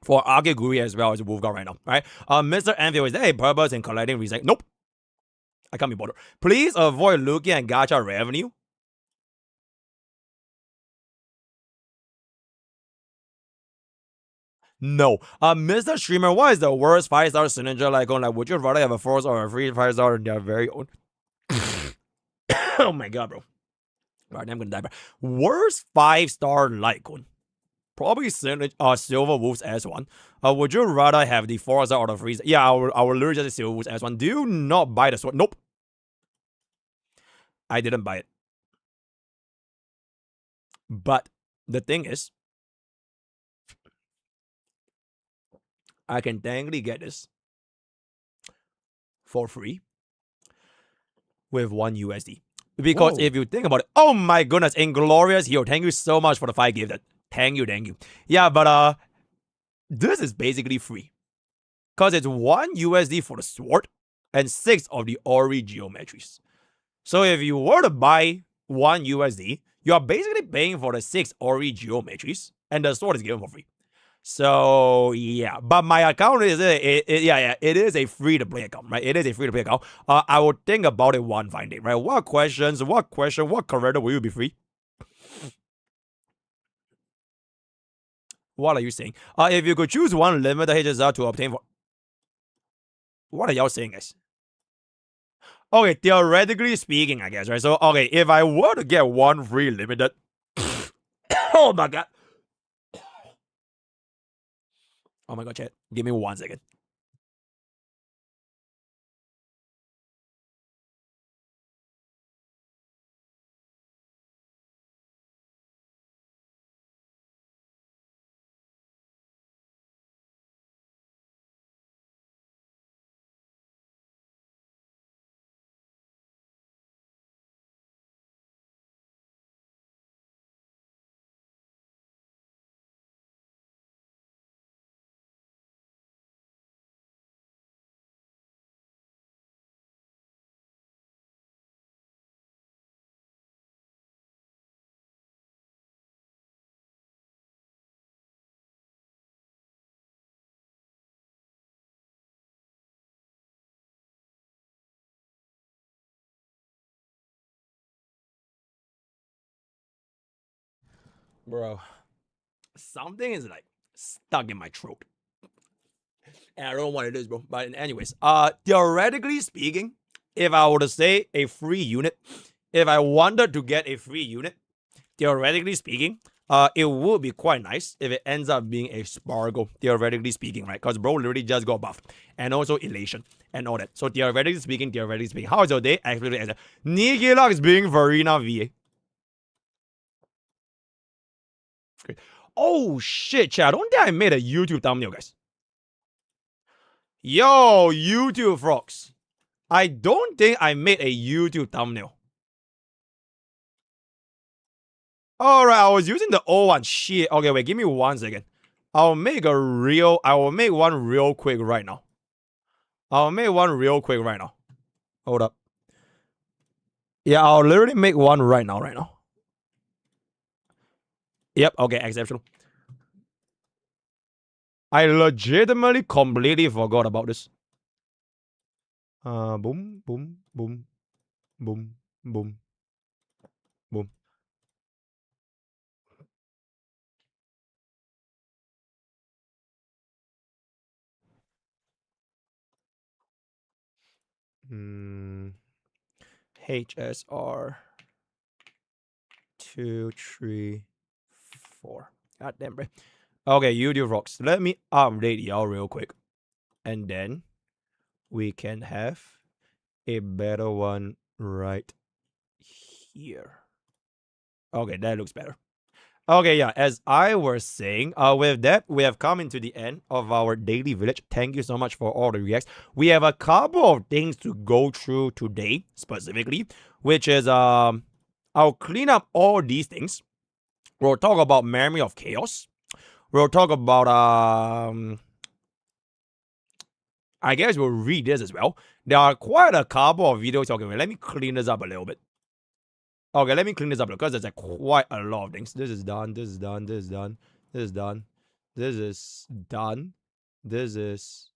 for Akeguri as well as Wolfguard right now, right? Mr. Endfield, is there a purpose in collecting recycle? Nope. I can't be bothered. Please avoid looking at Gacha revenue. No. Mr. Streamer, what is the worst 5-star signature like on? Like, would you rather have a 4-star or a free 5-star in their very own? Oh my god, bro. Right, I'm gonna die, bro. Worst 5-star Lycon. Probably Silver Wolf's S1. Would you rather have the 4-star or the 3-star? Yeah, I will literally just Silver Wolf's S1. Do you not buy the sword? Nope. I didn't buy it. But the thing is, I can technically get this for free with 1 USD. Because if you think about it, oh my goodness, Inglorious Hero, thank you so much for the 5 gifted. Thank you. Yeah, but this is basically free. Because it's 1 USD for the sword and 6 of the Ori geometries. So if you were to buy 1 USD, you are basically paying for the 6 Ori geometries and the sword is given for free. So yeah, but my account is it is a free to play account, right? It is a free to play account. I will think about it one fine day, right? What character will you be free? What are you saying? If you could choose one limited HSR to obtain for, what are y'all saying, guys? Okay, theoretically speaking, I guess, right? So okay, if I were to get one free limited, oh my god. Oh my god, chat. Give me 1 second. Bro, something is like stuck in my throat. And I don't know what it is, bro. But anyways, theoretically speaking, if I were to say a free unit, if I wanted to get a free unit, theoretically speaking, it would be quite nice if it ends up being a Spargo, theoretically speaking, right? Because bro literally just got buffed. And also elation and all that. So theoretically speaking, how is your day? Actually, as a Nikilox being Verena VA. Great. Oh shit, chat. I don't think I made a YouTube thumbnail, guys. Yo, YouTube frogs. I don't think I made a YouTube thumbnail. Alright, I was using the old one. Shit. Okay, wait, give me 1 second. I will make one real quick right now. Hold up. Yeah, I'll literally make one right now. Yep, okay, exceptional. I legitimately completely forgot about this. Boom, boom, boom, boom, boom, boom. HSR 2, 3, 4. God damn, bro. Okay, YouTube rocks. Let me update y'all real quick. And then we can have a better one right here. Okay, that looks better. Okay, yeah, as I was saying, with that, we have come into the end of our daily village. Thank you so much for all the reacts. We have a couple of things to go through today, specifically, which is, I'll clean up all these things. We'll talk about Memory of Chaos. We'll talk about, I guess we'll read this as well. There are quite a couple of videos. Okay, wait, let me clean this up a little bit. Okay, let me clean this up because there's quite a lot of things. This is done. This is done. This is done. This is done. This is done. This is...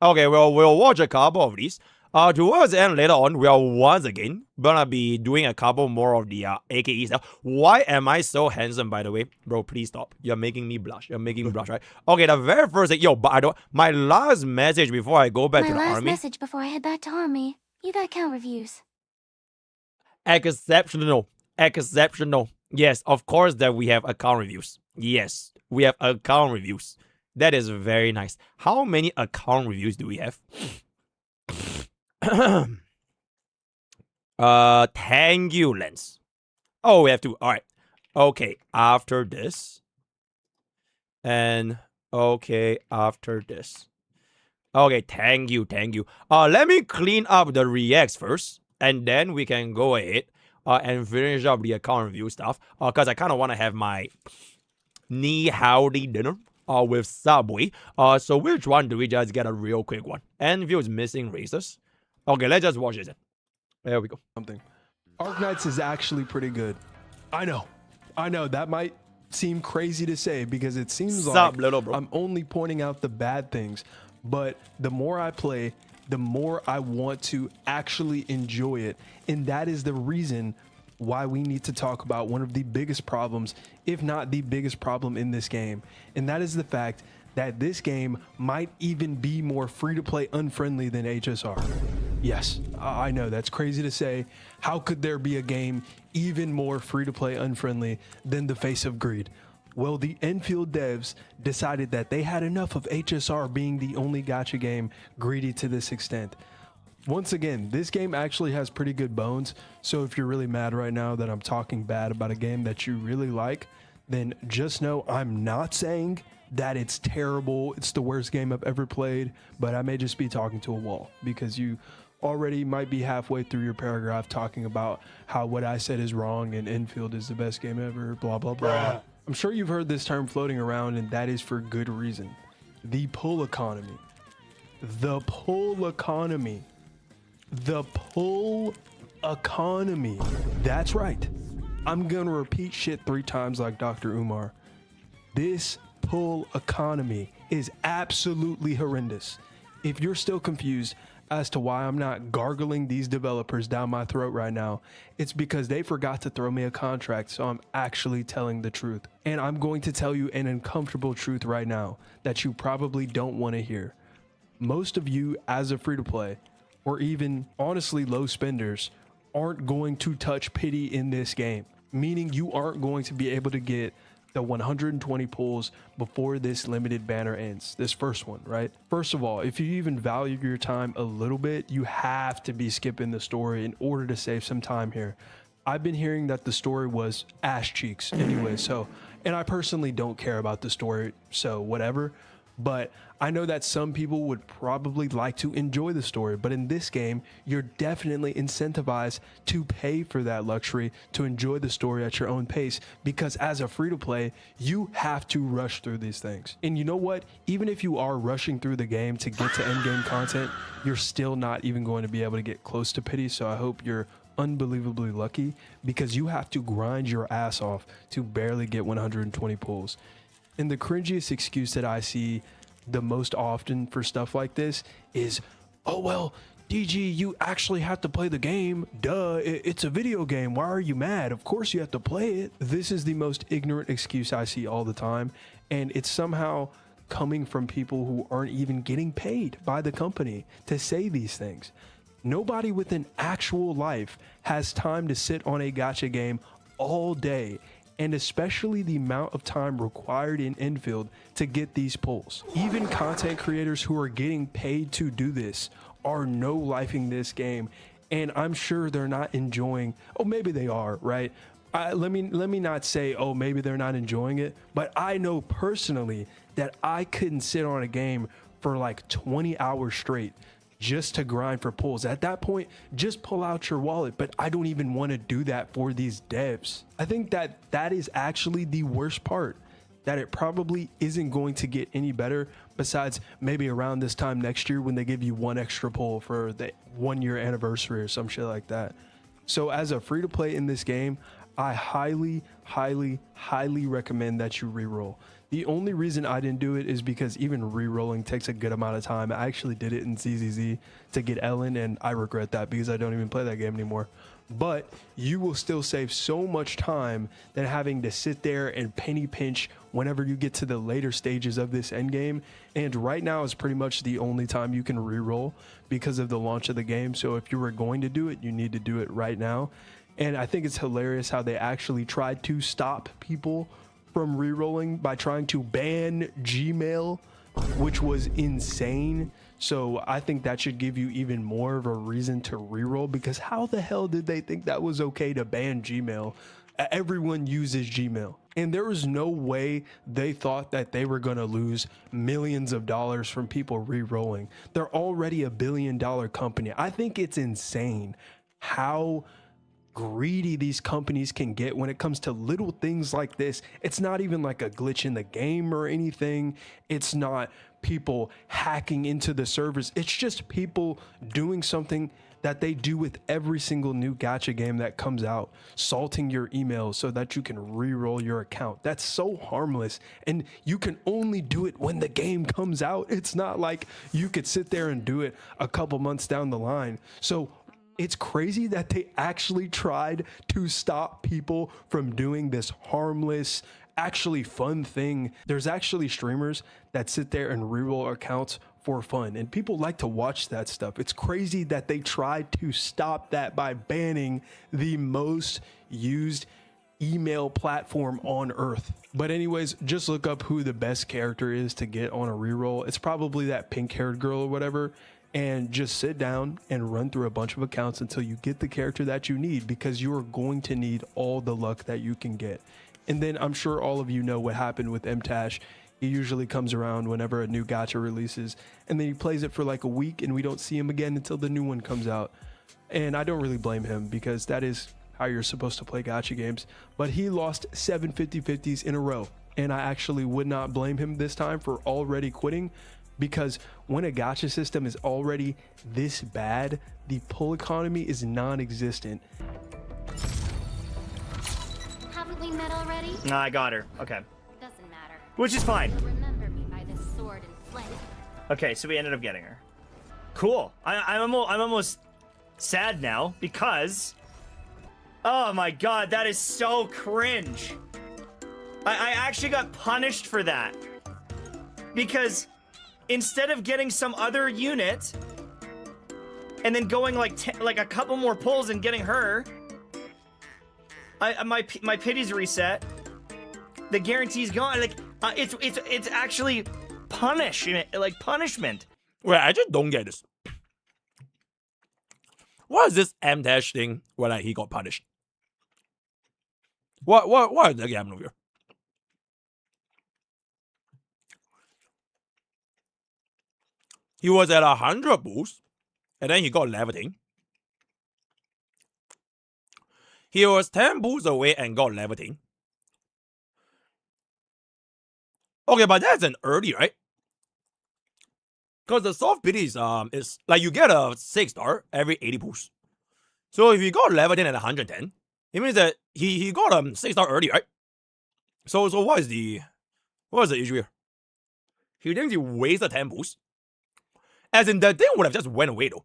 Okay, well, we'll watch a couple of these. Towards the end later on, we are once again gonna be doing a couple more of the AKE stuff. Why am I so handsome, by the way? Bro, please stop. You're making me blush. You're making me blush, right? Okay, the very first thing... Yo, but I don't... My last message before I go back to the army... My last message before I head back to army. You got account reviews. Exceptional. Yes, of course that we have account reviews. Yes, we have account reviews. That is very nice. How many account reviews do we have? Thank you, Lens. Oh, we have two. All right. Okay, after this. And okay, after this. Okay, thank you. Let me clean up the reacts first. And then we can go ahead and finish up the account review stuff. Because I kind of want to have my howdy dinner with Subway. So which one do we just get a real quick one? Enfield's missing races. Okay, let's just watch this. There we go. Arknights is actually pretty good. I know. That might seem crazy to say because it seems like little bro? I'm only pointing out the bad things. But the more I play, the more I want to actually enjoy it. And that is the reason why we need to talk about one of the biggest problems, if not the biggest problem in this game. And that is the fact that this game might even be more free-to-play unfriendly than HSR. Yes, I know that's crazy to say. How could there be a game even more free-to-play unfriendly than the Face of Greed? Well, the Endfield devs decided that they had enough of HSR being the only gacha game greedy to this extent. Once again, this game actually has pretty good bones, so if you're really mad right now that I'm talking bad about a game that you really like, then just know I'm not saying that it's terrible, it's the worst game I've ever played, but I may just be talking to a wall, because you already might be halfway through your paragraph talking about how what I said is wrong and Endfield is the best game ever, blah, blah, blah. I'm sure you've heard this term floating around, and that is for good reason. The pull economy. The pull economy. The pull economy. That's right. I'm gonna repeat shit 3 times like Dr. Umar. This pull economy is absolutely horrendous. If you're still confused as to why I'm not gargling these developers down my throat right now, it's because they forgot to throw me a contract, so I'm actually telling the truth. And I'm going to tell you an uncomfortable truth right now that you probably don't want to hear. Most of you, as a free-to-play, or even honestly low spenders, aren't going to touch pity in this game. meaning you aren't going to be able to get the 120 pulls before this limited banner ends, this first one, right? First of all, if you even value your time a little bit, you have to be skipping the story in order to save some time here. I've been hearing that the story was ass cheeks anyway, so, and I personally don't care about the story, so whatever. But I know that some people would probably like to enjoy the story, but in this game, you're definitely incentivized to pay for that luxury to enjoy the story at your own pace, because as a free-to-play, you have to rush through these things. And you know what? Even if you are rushing through the game to get to endgame content, you're still not even going to be able to get close to pity, so I hope you're unbelievably lucky, because you have to grind your ass off to barely get 120 pulls. And the cringiest excuse that I see the most often for stuff like this is, oh, well, DG, you actually have to play the game. Duh, it's a video game. Why are you mad? Of course you have to play it. This is the most ignorant excuse I see all the time. And it's somehow coming from people who aren't even getting paid by the company to say these things. Nobody with an actual life has time to sit on a gacha game all day, and especially the amount of time required in Endfield to get these pulls. Even content creators who are getting paid to do this are no-lifing this game, and I'm sure they're not enjoying, oh, maybe they are, right? Let me not say, oh, maybe they're not enjoying it, but I know personally that I couldn't sit on a game for like 20 hours straight just to grind for pulls. At that point, just pull out your wallet, but I don't even want to do that for these devs. I think that is actually the worst part, that it probably isn't going to get any better besides maybe around this time next year when they give you one extra pull for the 1 year anniversary or some shit like that. So as a free to play in this game, I highly recommend that you reroll. The only reason I didn't do it is because even re-rolling takes a good amount of time. I actually did it in ZZZ to get Ellen, and I regret that because I don't even play that game anymore. But you will still save so much time than having to sit there and penny pinch whenever you get to the later stages of this endgame. And right now is pretty much the only time you can re-roll because of the launch of the game. So if you were going to do it, you need to do it right now. And I think it's hilarious how they actually tried to stop people from re-rolling by trying to ban Gmail, which was insane. So I think that should give you even more of a reason to re-roll, because how the hell did they think that was okay to ban Gmail? Everyone uses Gmail, and there was no way they thought that they were going to lose millions of dollars from people re-rolling. They're already $1 billion company. I think it's insane how greedy these companies can get when it comes to little things like this. It's not even like a glitch in the game or anything. It's not people hacking into the servers. It's just people doing something that they do with every single new gacha game that comes out, salting your emails so that you can re-roll your account. That's so harmless, and you can only do it when the game comes out. It's not like you could sit there and do it a couple months down the line. So it's crazy that they actually tried to stop people from doing this harmless, actually fun thing. There's actually streamers that sit there and reroll accounts for fun, and people like to watch that stuff. It's crazy that they tried to stop that by banning the most used email platform on earth. But anyways, just look up who the best character is to get on a reroll. It's probably that pink-haired girl or whatever. And just sit down and run through a bunch of accounts until you get the character that you need, because you are going to need all the luck that you can get. And then I'm sure all of you know what happened with MTash. He usually comes around whenever a new gacha releases, and then he plays it for like a week and we don't see him again until the new one comes out. And I don't really blame him, because that is how you're supposed to play gacha games. But he lost 7 50-50s in a row, and I actually would not blame him this time for already quitting, because when a gacha system is already this bad, the pull economy is non-existent. Haven't we met already? Nah, I got her. Okay. Doesn't matter. Which is fine. You'll remember me by this sword and flank. Okay, so we ended up getting her. Cool. I'm almost sad now because, oh my god, that is so cringe. I actually got punished for that, because instead of getting some other unit and then going like a couple more pulls and getting her, my pity's reset. The guarantee's gone. Like it's actually punishment. Wait, I just don't get this. What is this M dash thing where like he got punished? What is that happening here? He was at 100 boosts, and then he got levitating. He was 10 boosts away and got levitating. Okay, but that's an early, right? Because the soft pity is like you get a 6-star every 80 boosts. So if he got levitating at 110, it means that he got 6-star early, right? So what is the issue here? He thinks he wasted 10 boosts. As in, the thing would have just went away though.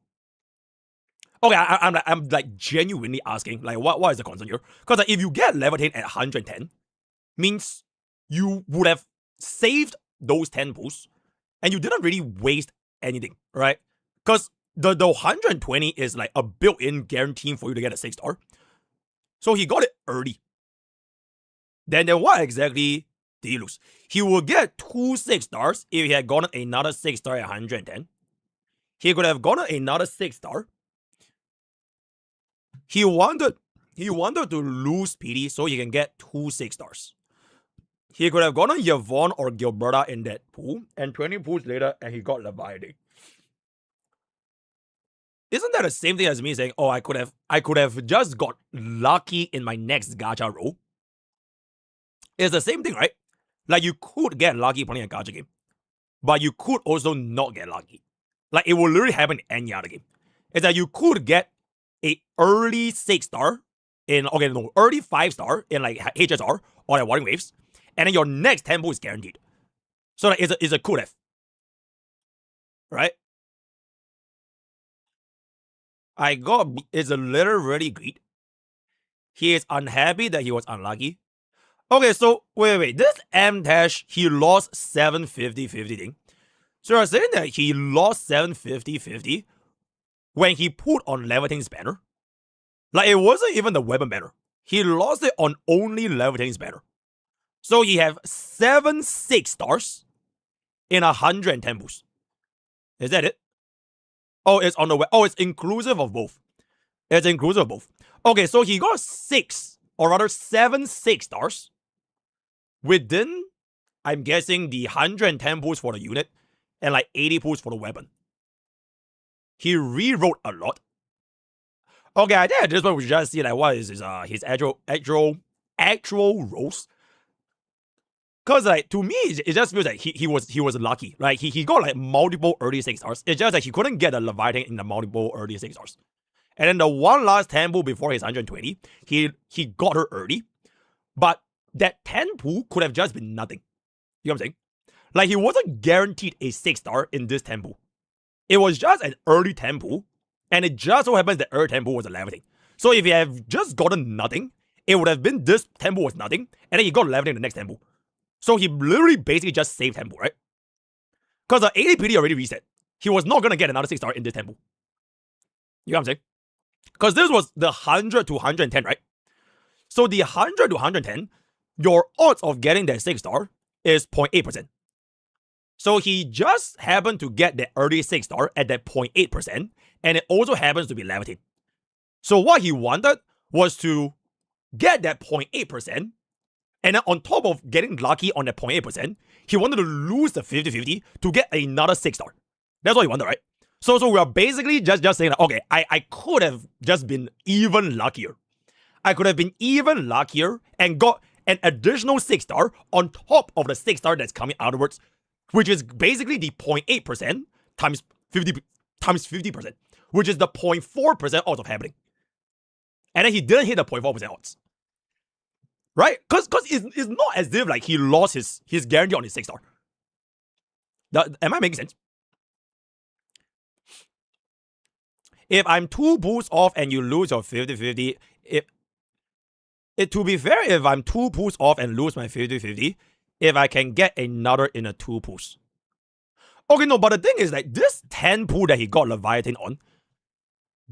Okay, I'm like genuinely asking, like, what is the concern here? Because like, if you get levitating at 110, means you would have saved those 10 boosts, and you didn't really waste anything, right? Because the 120 is like a built-in guarantee for you to get a 6-star. So he got it early. Then what exactly did he lose? He would get 2 6-stars if he had gotten another 6-star at 110. He could have gotten another 6-star. He wanted to lose PD so he can get 2 6-stars. He could have gotten Yvonne or Gilberta in that pool, and 20 pools later, and he got Leviathan. Isn't that the same thing as me saying, oh, I could have just got lucky in my next gacha roll? It's the same thing, right? Like you could get lucky playing a gacha game, but you could also not get lucky. Like it will literally happen in any other game. It's that you could get a early 6-star early 5-star in like HSR or like Warring Waves, and then your next tempo is guaranteed. So like, it's a could have. Right? It's a little really great. He is unhappy that he was unlucky. Okay, so wait. This M dash, he lost 750-50 thing. So you're saying that he lost 750-50 when he put on Levitating's banner? Like it wasn't even the weapon banner. He lost it on only Levitating's banner. So he have 7 6-stars in 110 boosts. Is that it? Oh, it's on the way. Oh, it's inclusive of both. It's inclusive of both. Okay, so he got 7 6-stars within, I'm guessing, the 110 boosts for the unit and like 80 boosts for the weapon. He rewrote a lot. Okay, I think at this point we should just see like what is his actual rolls. Cause like to me, it just feels like he was lucky. Like he got like multiple early 6-stars. It's just like he couldn't get a Leviathan in the multiple early 6-stars. And then the one last 10 pool before his 120, he got her early. But that 10 pool could have just been nothing. You know what I'm saying? Like he wasn't guaranteed a 6-star in this 10 pool. It was just an early 10 pool, and it just so happens that early 10 pool was a Leviathan. So if he had just gotten nothing, it would have been this 10 pool was nothing, and then he got Leviathan in the next 10 pool. So he literally basically just saved tempo, right? Because the 80 PD already reset. He was not going to get another 6-star in this tempo. You know what I'm saying? Because this was the 100 to 110, right? So the 100 to 110, your odds of getting that 6-star is 0.8%. So he just happened to get the early 6-star at that 0.8%, and it also happens to be Levitate. So what he wanted was to get that 0.8%, and then on top of getting lucky on that 0.8%, he wanted to lose the 50-50 to get another 6-star. That's what he wanted, right? So we are basically just saying, okay, I could have just been even luckier. I could have been even luckier and got an additional 6-star on top of the 6-star that's coming afterwards, which is basically the 0.8% times 50%, which is the 0.4% odds of happening. And then he didn't hit the 0.4% odds. Right? Because it's not as if like he lost his guarantee on his 6-star. Am I making sense? If I'm 2 boosts off and you lose your 50-50, to be fair, if I'm 2 boosts off and lose my 50-50, if I can get another in a 2 pools. Okay, no, but the thing is like this 10 pool that he got Leviathan on,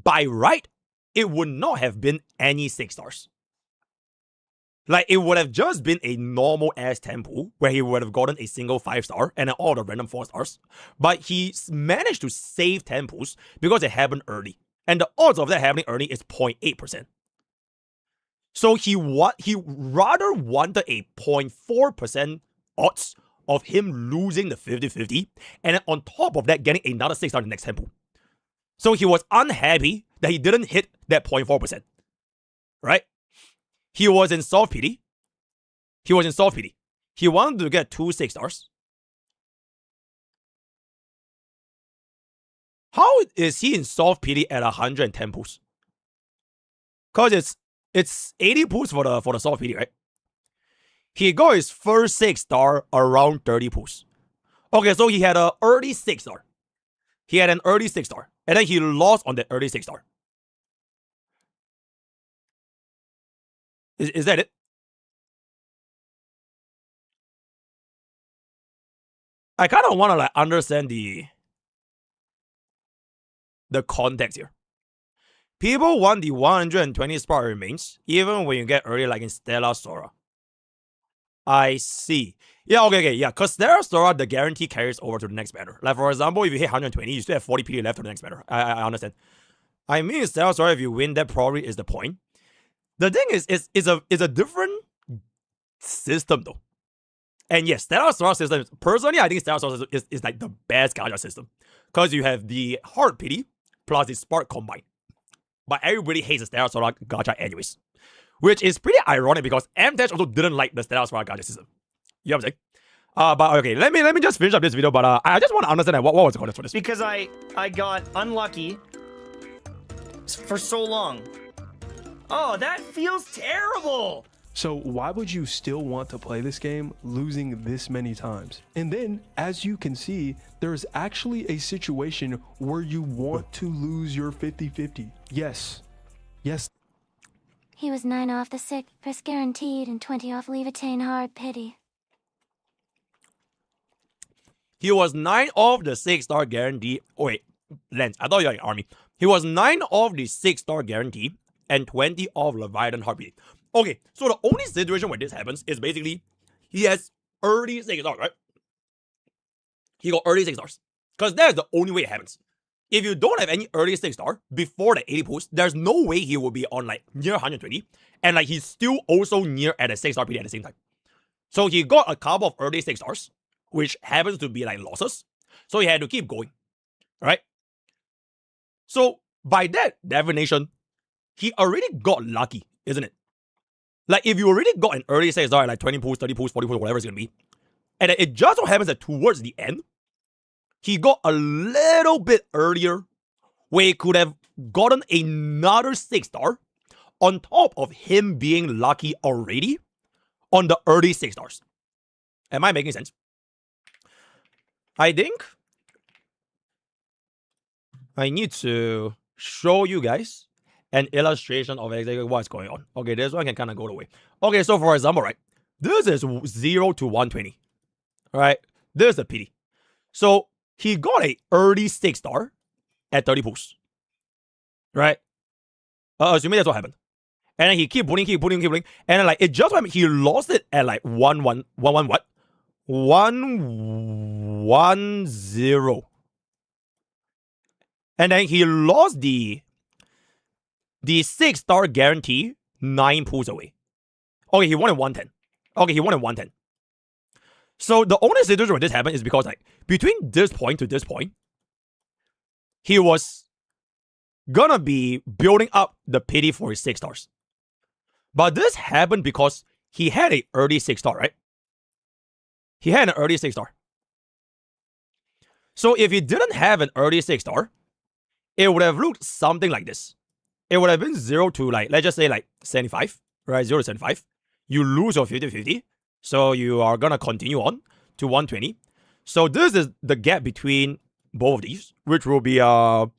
by right, it would not have been any 6-stars. Like, it would have just been a normal ass 10 pool where he would have gotten a single 5-star and then all the random 4-stars. But he managed to save 10 pools because it happened early. And the odds of that happening early is 0.8%. So he rather wanted a 0.4% odds of him losing the 50-50, and then on top of that, getting another 6-star in the next 10 pool. So he was unhappy that he didn't hit that 0.4%. Right? He was in soft pity. He wanted to get 2 6-stars. How is he in soft pity at 110 pools? Because it's 80 pools for the soft pity, right? He got his first 6-star around 30 pools. Okay, so he had an early 6-star. And then he lost on the early 6-star. Is that it? I kind of want to like understand the context here. People want the 120 spark remains even when you get early, like in Stellar Sora. I see. Yeah, okay, yeah. Because Stellar Sora, the guarantee carries over to the next banner. Like, for example, if you hit 120, you still have 40 PD left to the next banner. I understand. I mean, Stellar Sora, if you win, that probably is the point. The thing is a different system, though. And yes, Stellar Sora system, personally, I think Stellar Sora is like the best gacha system. Because you have the hard pity plus the spark combined. But everybody hates the Stellar Sora gacha anyways. Which is pretty ironic because MTech also didn't like the Stellar Sora gacha system. You know what I'm saying? But okay, let me just finish up this video. But I just want to understand what was the context for this. Because I got unlucky for so long. Oh, that feels terrible. So why would you still want to play this game losing this many times? And then, as you can see, there's actually a situation where you want to lose your 50-50. Yes. He was 9 off the 6 guaranteed and 20 off Levitain hard pity. He was 9 off the 6-star guarantee. Oh wait, Lance, I thought you were in army. He was 9 off the 6-star guarantee and 20 off Leviathan Heartbeat. Okay, so the only situation where this happens is basically he has early 6-stars, right? He got early 6-stars. Because that's the only way it happens. If you don't have any early 6-star before the 80 pools, there's no way he will be on like near 120. And like he's still also near at a 6-star PD at the same time. So he got a couple of early 6-stars, which happens to be like losses. So he had to keep going. Right? So by that definition, he already got lucky, isn't it? Like if you already got an early 6-star at like 20 pools, 30 pools, 40 pools, whatever it's gonna be, and it just so happens that towards the end, he got a little bit earlier where he could have gotten another 6-star on top of him being lucky already on the early 6-stars. Am I making sense? I think I need to show you guys an illustration of exactly what's going on. Okay, this one can kind of go away. Okay, so for example, right, this is 0 to 120. Right? This is the PD. So he got a early 6-star at 30 pools. Right? Assuming that's what happened. And then he keep pulling. And then like it just happened, he lost it at like 1-1 what? 1-1-0. And then he lost the 6-star guarantee 9 pools away. Okay, he won at 110. So the only situation where this happened is because like between this point to this point, he was gonna be building up the pity for his 6-stars. But this happened because he had an early 6-star, right? He had an early 6-star. So if he didn't have an early 6-star, it would have looked something like this. It would have been 0 to like, let's just say like 75, right? 0 to 75. You lose your 50-50. So you are going to continue on to 120. So this is the gap between both of these, which will be, 40,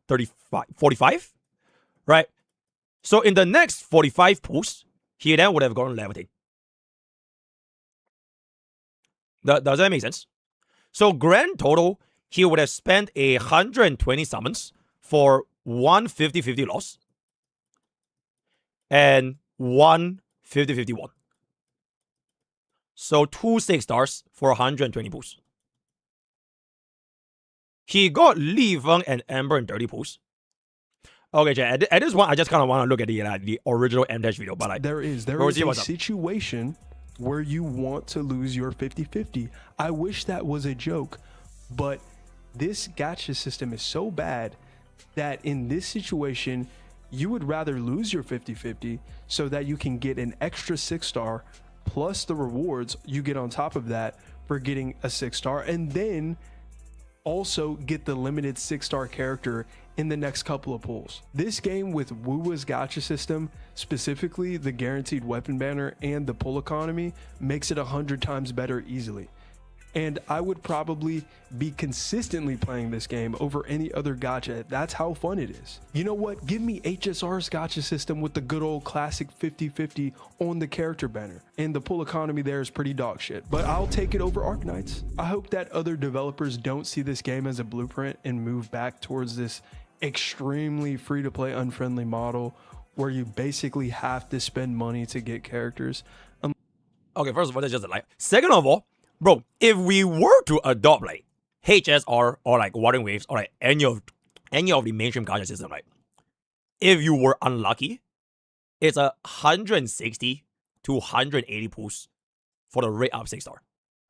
35, 45, right? So in the next 45 pools, he then would have gone levitate. Does that make sense? So grand total, he would have spent 120 summons for 150-50 loss. and one 50-51. So 2 6 stars for 120 pulls. He got Li Feng and Amber in 30 pulls. Okay, Jay, at this one, I just kind of want to look at the original M-Dash video, but like... There is a situation where you want to lose your 50-50. I wish that was a joke, but this gacha system is so bad that in this situation, you would rather lose your 50-50 so that you can get an extra 6-star plus the rewards you get on top of that for getting a 6-star, and then also get the limited 6-star character in the next couple of pulls. This game with Wuwa's gacha system, specifically the guaranteed weapon banner and the pull economy, makes it 100 times better easily. And I would probably be consistently playing this game over any other gacha. That's how fun it is. You know what? Give me HSR's gacha system with the good old classic 50-50 on the character banner. And the pull economy there is pretty dog shit. But I'll take it over Arknights. I hope that other developers don't see this game as a blueprint and move back towards this extremely free-to-play unfriendly model where you basically have to spend money to get characters. Okay, first of all, that's just a lie. Second of all, bro, if we were to adopt like HSR or like Watering Waves or like any of the mainstream gacha system, right? If you were unlucky, it's 160 to 180 pulls for the rate up 6-star,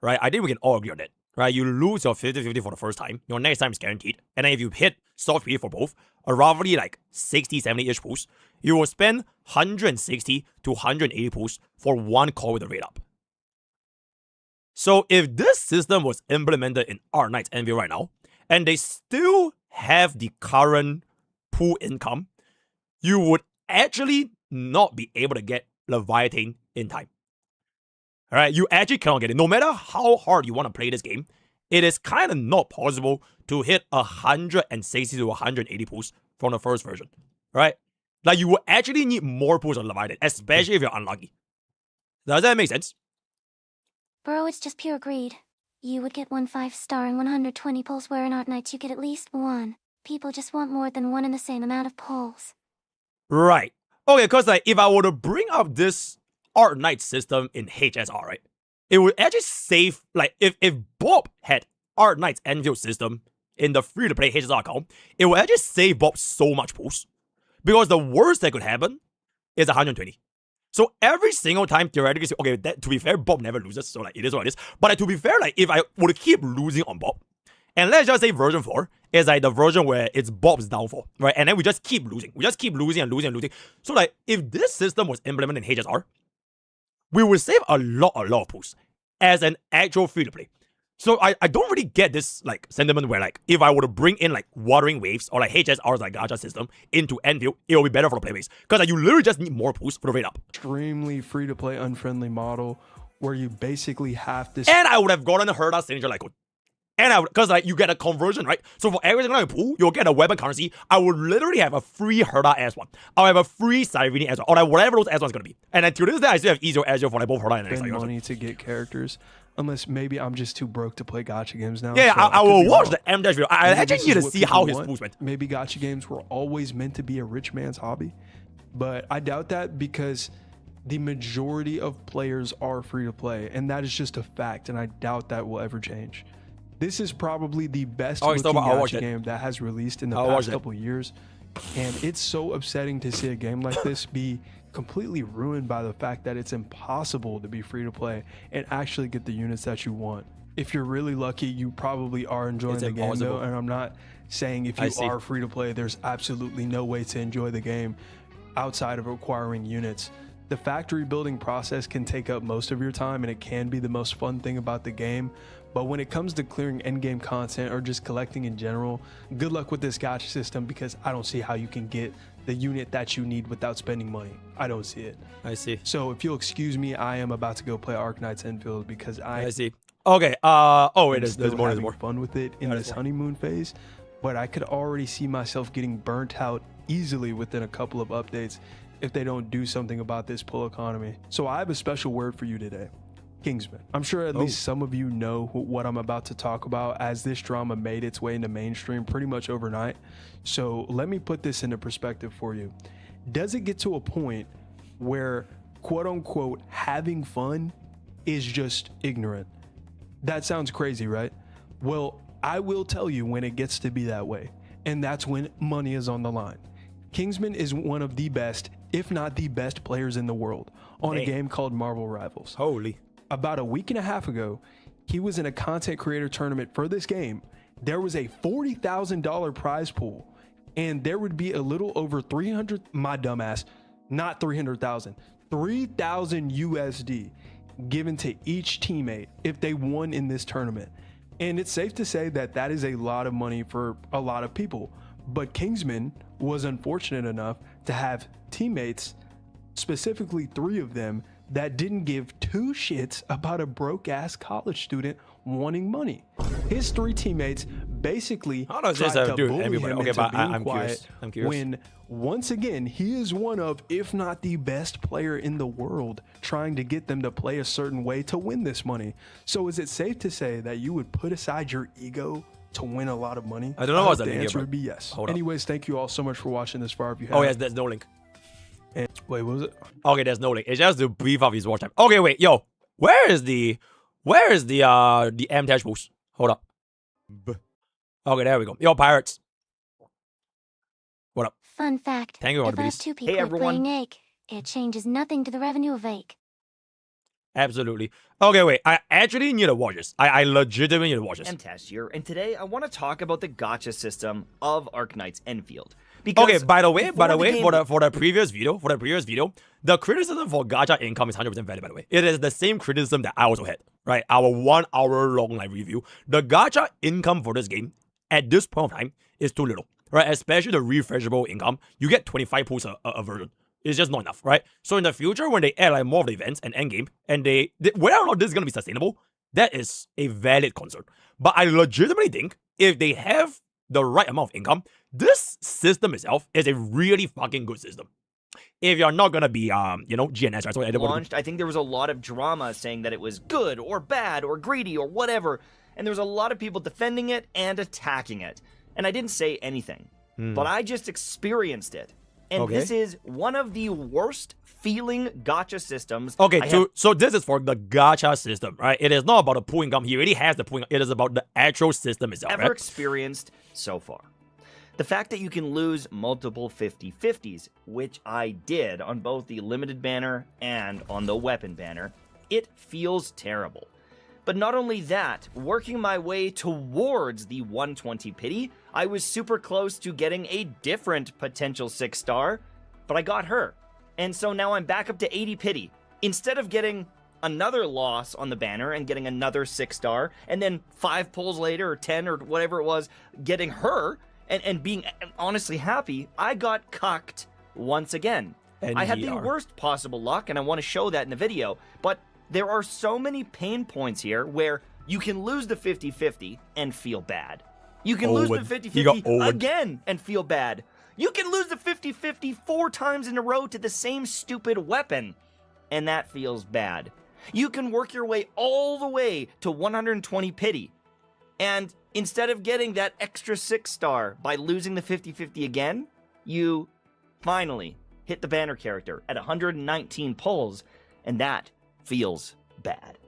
right? I think we can all agree on that, right? You lose your 50-50 for the first time, your next time is guaranteed, and then if you hit soft speed for both, roughly like 60-70-ish pulls, you will spend 160 to 180 pulls for one call with the rate up. So if this system was implemented in Arknights Endfield right now, and they still have the current pool income, you would actually not be able to get Leviathan in time. Alright, you actually cannot get it. No matter how hard you want to play this game, it is kind of not possible to hit 160 to 180 pulls from the first version. Right? Like you will actually need more pulls on Leviathan, especially if you're unlucky. Does that make sense? Bro, it's just pure greed. You would get 1 5-star and 120 pulls, where in Arknights you get at least 1. People just want more than 1 in the same amount of pulls. Right. Okay, because like if I were to bring up this Arknights system in HSR, right, it would actually save, like if Bob had Arknights Endfield system in the free-to-play HSR account, it would actually save Bob so much pulls. Because the worst that could happen is 120. So every single time, theoretically, okay, to be fair, Bob never loses, so like it is what it is. But like, to be fair, like if I were to keep losing on Bob, and let's just say version 4 is like the version where it's Bob's downfall, right? And then we just keep losing. We just keep losing and losing and losing. So like if this system was implemented in HSR, we would save a lot of pulls as an actual free-to-play. So I don't really get this like sentiment where like if I were to bring in like Watering Waves or like HSR's like gacha system into Endfield, it will be better for the playbase. Because like you literally just need more pulls for the rate up. Extremely free-to-play unfriendly model where you basically have to... And I would have gotten Herda's signature like code. And because like you get a conversion, right? So for every single pool, you'll get a weapon currency. I would literally have a free Herda S1. I'll have a free Cyrene S1. Or like whatever those S1's gonna be. And until this day, I still have easier S0 for like both Herda and spend money to get characters. Unless maybe I'm just too broke to play gacha games now. Yeah, so I will watch the M-Dash video. I actually need to see how his pools went. Maybe gacha games were always meant to be a rich man's hobby. But I doubt that because the majority of players are free to play. And that is just a fact. And I doubt that will ever change. This is probably the best looking gacha game that has released in the past couple years. And it's so upsetting to see a game like this be completely ruined by the fact that it's impossible to be free to play and actually get the units that you want. If you're really lucky, you probably are enjoying the game though, and I'm not saying if you are free to play, there's absolutely no way to enjoy the game outside of acquiring units. The factory building process can take up most of your time and it can be the most fun thing about the game. But when it comes to clearing endgame content or just collecting in general, good luck with this gacha system because I don't see how you can get the unit that you need without spending money. I don't see it. I see. So if you'll excuse me, I am about to go play Arknights Endfield because I see. Okay. Oh, wait, there's more. Fun with it in this honeymoon phase, but I could already see myself getting burnt out easily within a couple of updates if they don't do something about this pull economy. So I have a special word for you today. Kingsman. I'm sure at least some of you know what I'm about to talk about, as this drama made its way into mainstream pretty much overnight. So let me put this into perspective for you. Does it get to a point where quote unquote having fun is just ignorant. That sounds crazy, right? Well, I will tell you when it gets to be that way, and that's when money is on the line. Kingsman is one of the best, if not the best players in the world on a game called Marvel Rivals. Holy. About a week and a half ago, he was in a content creator tournament for this game. There was a $40,000 prize pool, and there would be a little over 300, my dumbass, not 300,000, 3,000 USD given to each teammate if they won in this tournament. And it's safe to say that that is a lot of money for a lot of people. But Kingsman was unfortunate enough to have teammates, specifically 3 of them, that didn't give 2 shits about a broke-ass college student wanting money. His 3 teammates basically tried to bully him into being quiet when, once again, he is one of, if not the best player in the world, trying to get them to play a certain way to win this money. So is it safe to say that you would put aside your ego to win a lot of money? I don't know what's the the link answer here, would be yes. Hold up. Anyways, thank you all so much for watching this far. If you have, Oh, yes, there's no link. And, wait, what was it? Okay, there's no link. It's just to brief up his watch time. Okay, wait, yo, where is the M-Dash boost? Hold up. Okay, there we go. Yo, pirates. What up? Fun fact. Thank you, if Orbeez. us 2 people are playing Ake, it changes nothing to the revenue of Ake. Absolutely. Okay, wait. I actually need to watch this. I legitimately need to watch this. MTash here, and today I want to talk about the gacha system of Arknight's Endfield. Okay, by the way, game- for the previous video, the criticism for gacha income is 100% valid, by the way. It is the same criticism that I also had, right? Our 1 hour long live review. The gacha income for this game at this point of time is too little, right? Especially the refreshable income. You get 25 pools a version. It's just not enough, right? So in the future, when they add like more of the events and endgame, and they whether or not this is going to be sustainable, that is a valid concern. But I legitimately think if they have the right amount of income, this system itself is a really fucking good system. If you're not gonna be, GNS, right? So launched, I think there was a lot of drama saying that it was good or bad or greedy or whatever, and there was a lot of people defending it and attacking it. And I didn't say anything, but I just experienced it. And this is one of the worst feeling gacha systems. Okay, so this is for the gacha system, right? It is not about the pool income. He already has the pool income. It is about the actual system itself, ever experienced so far. The fact that you can lose multiple 50-50s, which I did on both the limited banner and on the weapon banner, it feels terrible. But not only that, working my way towards the 120 pity, I was super close to getting a different potential 6-star, but I got her. And so now I'm back up to 80 pity. Instead of getting another loss on the banner and getting another 6-star, and then 5 pulls later, or 10, or whatever it was, getting her, and being honestly happy, I got cucked once again. I had the worst possible luck, and I want to show that in the video, but there are so many pain points here where you can lose the 50-50 and feel bad. You can lose the 50-50 again and feel bad. You can lose the 50-50 4 times in a row to the same stupid weapon, and that feels bad. You can work your way all the way to 120 pity, and instead of getting that extra 6-star by losing the 50-50 again, you finally hit the banner character at 119 pulls, and that feels bad.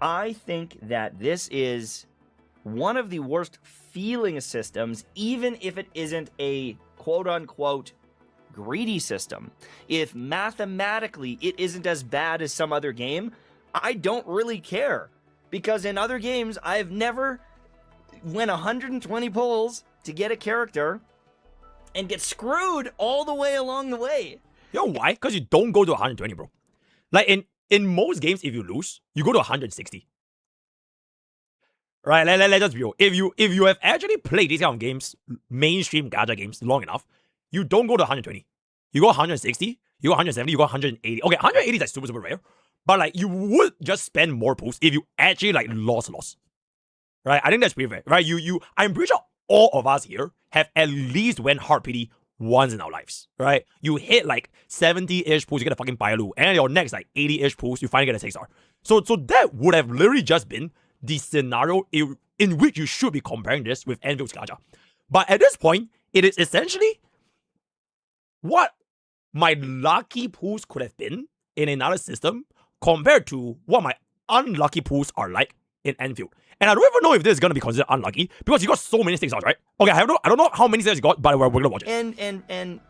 I think that this is one of the worst feeling systems, even if it isn't a quote-unquote greedy system. If mathematically it isn't as bad as some other game, I don't really care. Because in other games, I've never went 120 pulls to get a character and get screwed all the way along the way. You know why? Because you don't go to 120, bro. Like in most games, if you lose, you go to 160. Right? Let's just be real. If you have actually played these kind of games, mainstream gacha games, long enough, you don't go to 120. You go 160, you go 170, you go 180. Okay, 180 is like super, super rare. But like you would just spend more pulls if you actually like lost. Right? I think that's pretty fair. Right? I'm pretty sure all of us here have at least went hard pity once in our lives, right? You hit like 70-ish pulls, you get a fucking Bailu, and your next like 80-ish pulls, you finally get a 6-star. So that would have literally just been the scenario in which you should be comparing this with Enfield's gacha. But at this point, it is essentially what my lucky pools could have been in another system compared to what my unlucky pools are like in Endfield. And I don't even know if this is gonna be considered unlucky because you got so many stakes out, right? Okay, I don't know how many stakes you got, but we're gonna watch it. And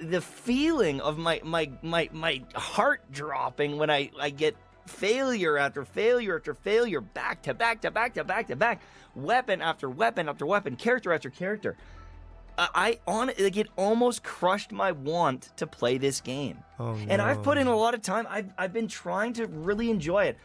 the feeling of my heart dropping when I get failure after failure after failure, back to back to back to back to back, weapon after weapon after weapon, character after character. It almost crushed my want to play this game. Oh, no. And I've put in a lot of time. I've been trying to really enjoy it.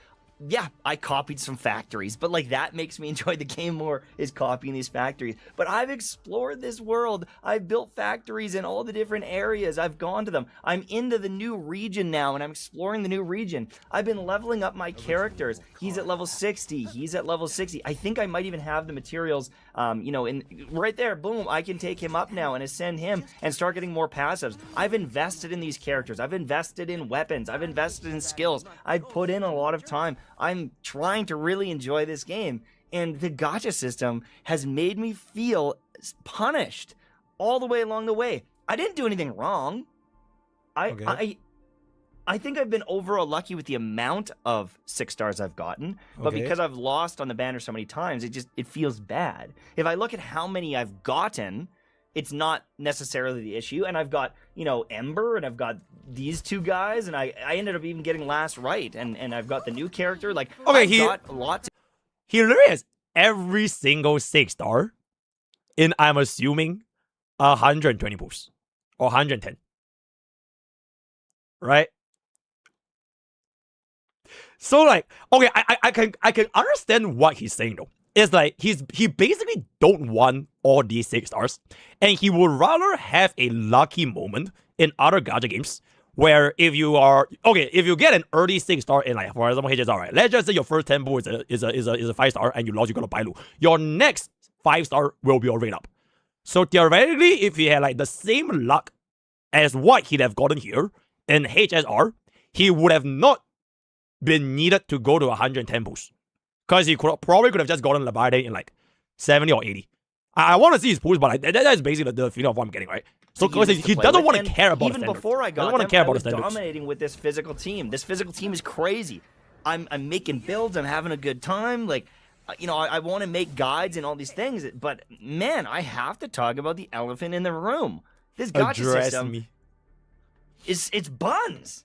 Yeah, I copied some factories, but like that makes me enjoy the game more, is copying these factories. But I've explored this world. I've built factories in all the different areas. I've gone to them. I'm into the new region now, and I'm exploring the new region. I've been leveling up my characters. He's at level 60. He's at level 60. I think I might even have the materials, in right there. Boom, I can take him up now and ascend him and start getting more passives. I've invested in these characters. I've invested in weapons. I've invested in skills. I've put in a lot of time. I'm trying to really enjoy this game, and the gacha system has made me feel punished all the way along the way. I didn't do anything wrong. I think I've been overall lucky with the amount of 6 stars I've gotten, but because I've lost on the banner so many times, it feels bad. If I look at how many I've gotten, it's not necessarily the issue. And I've got, Ember, and I've got these two guys, and I ended up even getting last right, and I've got the new character. Like, okay, got lots. He literally has every single 6 star in, I'm assuming, 120 pools or 110, right? So like, okay, I can understand what he's saying though. It's like he basically don't want all these 6 stars, and he would rather have a lucky moment in other gacha games where if you get an early 6 star in, like, for example, HSR, right? Let's just say your first tempo is a 5 star and you lost, you got a Bailu. Your next 5 star will be already up. So theoretically, if he had like the same luck as what he'd have gotten here in HSR, he would have not been needed to go to 110 pools. Because he probably could have just gotten Labarte in like 70 or 80. I want to see his pools, but that is basically the feeling of what I'm getting, right? So because he doesn't want to care about the standards. Even before I got them, I was dominating with this physical team. This physical team is crazy. I'm making builds. I'm having a good time. Like, I want to make guides and all these things. But man, I have to talk about the elephant in the room. This gacha system it's buns.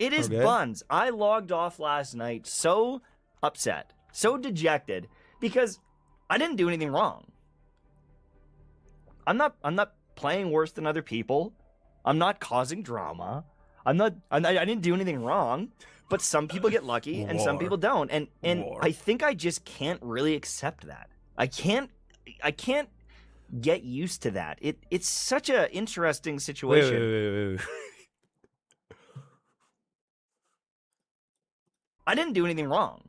It is buns. I logged off last night so upset, so dejected, because I didn't do anything wrong. I'm not playing worse than other people. I'm not causing drama. I didn't do anything wrong, but some people get lucky and some people don't. And I think I just can't really accept that. I can't get used to that. It's such an interesting situation. Wait. I didn't do anything wrong.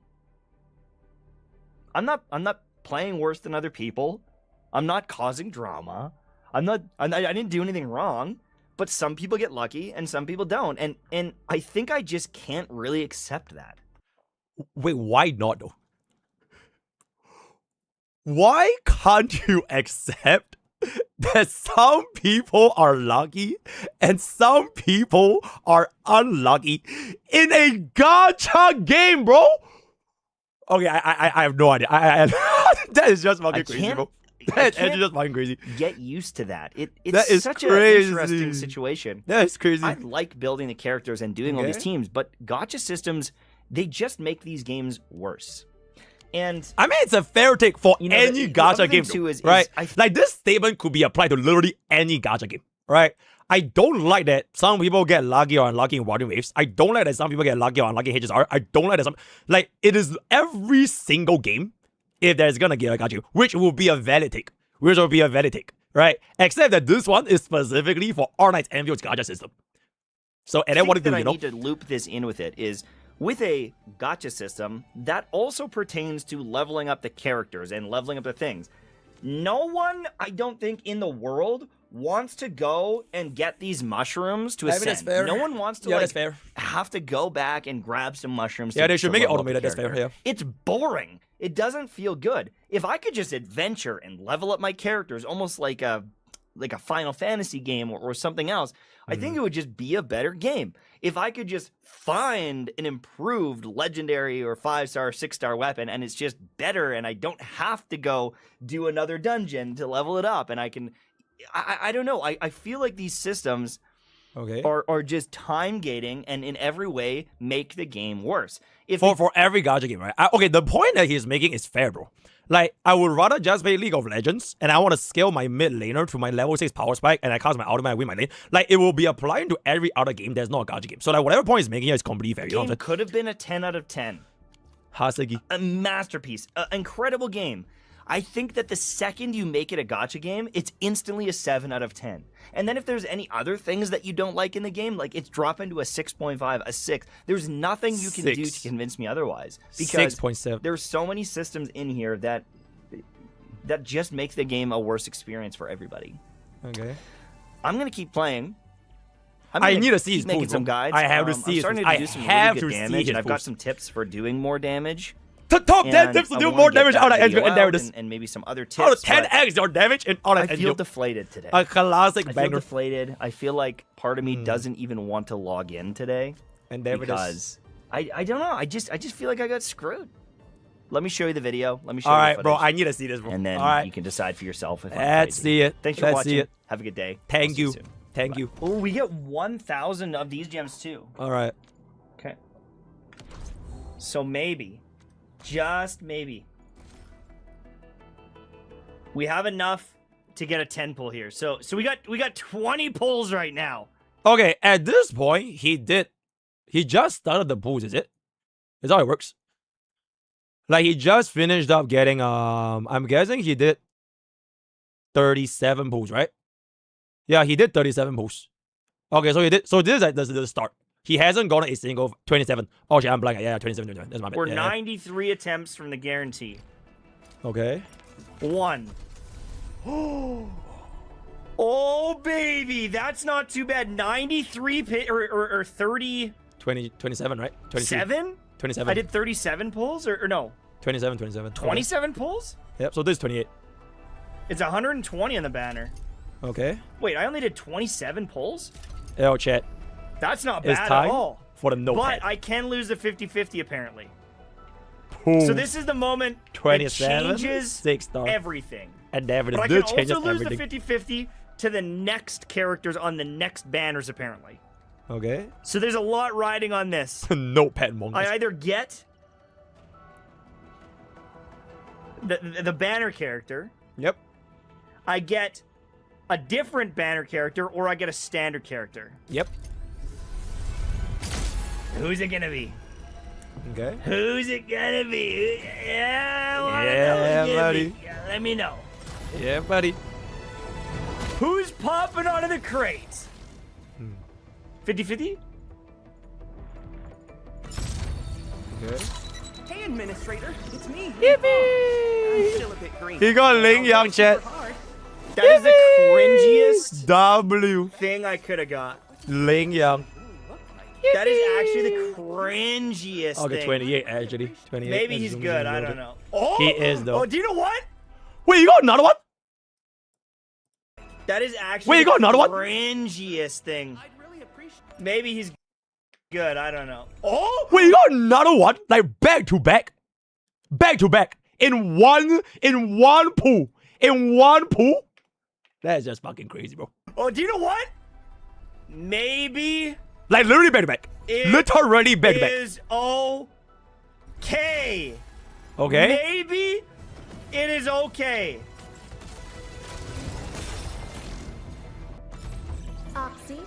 I'm not playing worse than other people. I'm not causing drama. I didn't do anything wrong, but some people get lucky and some people don't. And I think I just can't really accept that. Wait, why not though? Why can't you accept that some people are lucky and some people are unlucky in a gacha game, bro? Okay, I have no idea. That is just fucking crazy, bro. That's just fucking crazy. Get used to that. It's that is such crazy. an interesting situation. That is crazy. I like building the characters and doing all these teams, but gacha systems, they just make these games worse. And I mean, it's a fair take for any gacha game, right? Like, this statement could be applied to literally any gacha game, right? I don't like that some people get lucky or unlucky in Wild Waves. I don't like that some people get lucky or unlucky in HSR. I don't like that some... Like, it is every single game, if there's gonna get a gacha, which will be a valid take. Right? Except that this one is specifically for R9's Enfield's gacha system. So, and then what do you know? I need to loop this in with it is... With a gacha system, that also pertains to leveling up the characters and leveling up the things. No one, I don't think, in the world wants to go and get these mushrooms to ascend. No one wants to have to go back and grab some mushrooms. Yeah, they should make it automated. That's fair. Yeah. It's boring. It doesn't feel good. If I could just adventure and level up my characters, almost like a like a Final Fantasy game or something else, I think it would just be a better game. If I could just find an improved legendary or 5-star, 6-star weapon and it's just better and I don't have to go do another dungeon to level it up and I can... I don't know. I feel like these systems are just time gating and in every way make the game worse. For every gacha game, right? Okay, the point that he's making is fair, bro. Like, I would rather just play League of Legends and I want to scale my mid laner to my level 6 power spike and I cast my ultimate and win my lane. Like, it will be applying to every other game that's not a gacha game. So, like, whatever point he's making here is completely fair. You know what I'm saying? Could have been a 10 out of 10. Hasagi. A masterpiece. An incredible game. I think that the second you make it a gacha game, it's instantly a 7 out of 10. And then if there's any other things that you don't like in the game, like it's dropping to a 6.5, a 6. There's nothing you can do to convince me otherwise. Because 6.7. There's so many systems in here that just makes the game a worse experience for everybody. Okay. I'm going to keep playing. I need to see his making moves, some bro. guides. I have to I'm see his starting moves. to do I some have really good to see damage, his and I've got moves. some tips for doing more damage. Top 10 And tips to I do wanna more get damage that out of video Endfield, and there it is. and maybe some other tips. How to but 10x your damage and all that. I feel deflated today. A classic I feel banger. deflated. I feel like part of me doesn't even want to log in today. And there it is. Because I don't know. I just feel like I got screwed. Let me show you the video. Let me show All you right, the bro. footage, I need to see this, bro. and then all right. you can decide for yourself if I'm Let's crazy. see it. Thanks for Let's watching. see it. Have a good day. Thank I'll see you. soon. Thank you. Oh, we get 1,000 of these gems too. All right. Okay. So maybe, just maybe, we have enough to get a 10 pull here. So we got 20 pulls right now. Okay, at this point, he just started the pulls, is it? Is that how it works? Like, he just finished up getting, I'm guessing he did 37 pulls, right? Yeah, he did 37 pulls. Okay, so this is like the start. He hasn't gotten a single 27. Oh, shit, I'm blank. Yeah, 27. That's my bad. We're Yeah. 93 attempts from the guarantee. Okay. 1. Oh, baby. That's not too bad. 93 or 30. 27, right? 7? 27. I did 37 pulls or no? 27. 27 pulls? Yep, so this is 28. It's 120 on the banner. Okay. Wait, I only did 27 pulls? Yo, chat. That's not It's bad time at all. for the notepad. But I can lose the 50-50 apparently. Boom. So this is the moment 27, that changes 6-star. everything. And there it is. But I This can changes also lose everything. the 50-50 to the next characters on the next banners apparently. Okay. So there's a lot riding on this. Notepad mongoose. I either get the banner character. Yep. I get a different banner character, or I get a standard character. Yep. Who's it gonna be? Okay. Who's it gonna be? Yeah, I wanna know Yeah, who's it gonna buddy. be. Yeah, let me know. Yeah, buddy. Who's popping out of the crates? 50-50? Okay. Hey, Administrator, it's me. Yippee! I'm still a bit green. He got Ling Yang, chat. That is the cringiest W. thing I could have got. Ling Yang. That is actually the cringiest Okay, thing. 28 actually. 28. Maybe he's good. I don't know. Oh, He is though. Oh, do you know what? Wait, you got another one? That is actually Wait, you got another one? cringiest thing. Maybe he's good. I don't know. Oh, Wait, you got another one? Like back to back? Back to back. In one pool. In one pool? That is just fucking crazy, bro. oh, do you know what? Maybe Like literally back to back. it Literally back to back. is okay. Okay. Maybe it is okay.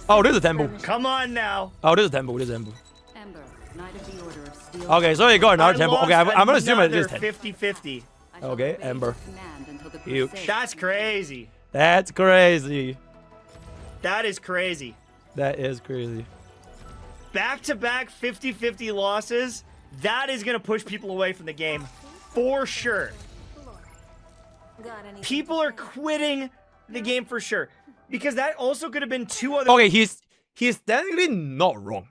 Oh, this is a temple. Come on now. Oh, this is a temple. This is a temple. Ember, Knight of the Order of Steel. Okay, so you got another temple. Okay, I'm gonna assume it is another 10. 50-50. Okay, Ember. Huge. That's crazy. That's crazy. That is crazy. That is crazy. Back-to-back 50-50 losses, that is going to push people away from the game. For sure. People are quitting the game for sure. Because that also could have been 2 other... Okay, he's technically not wrong.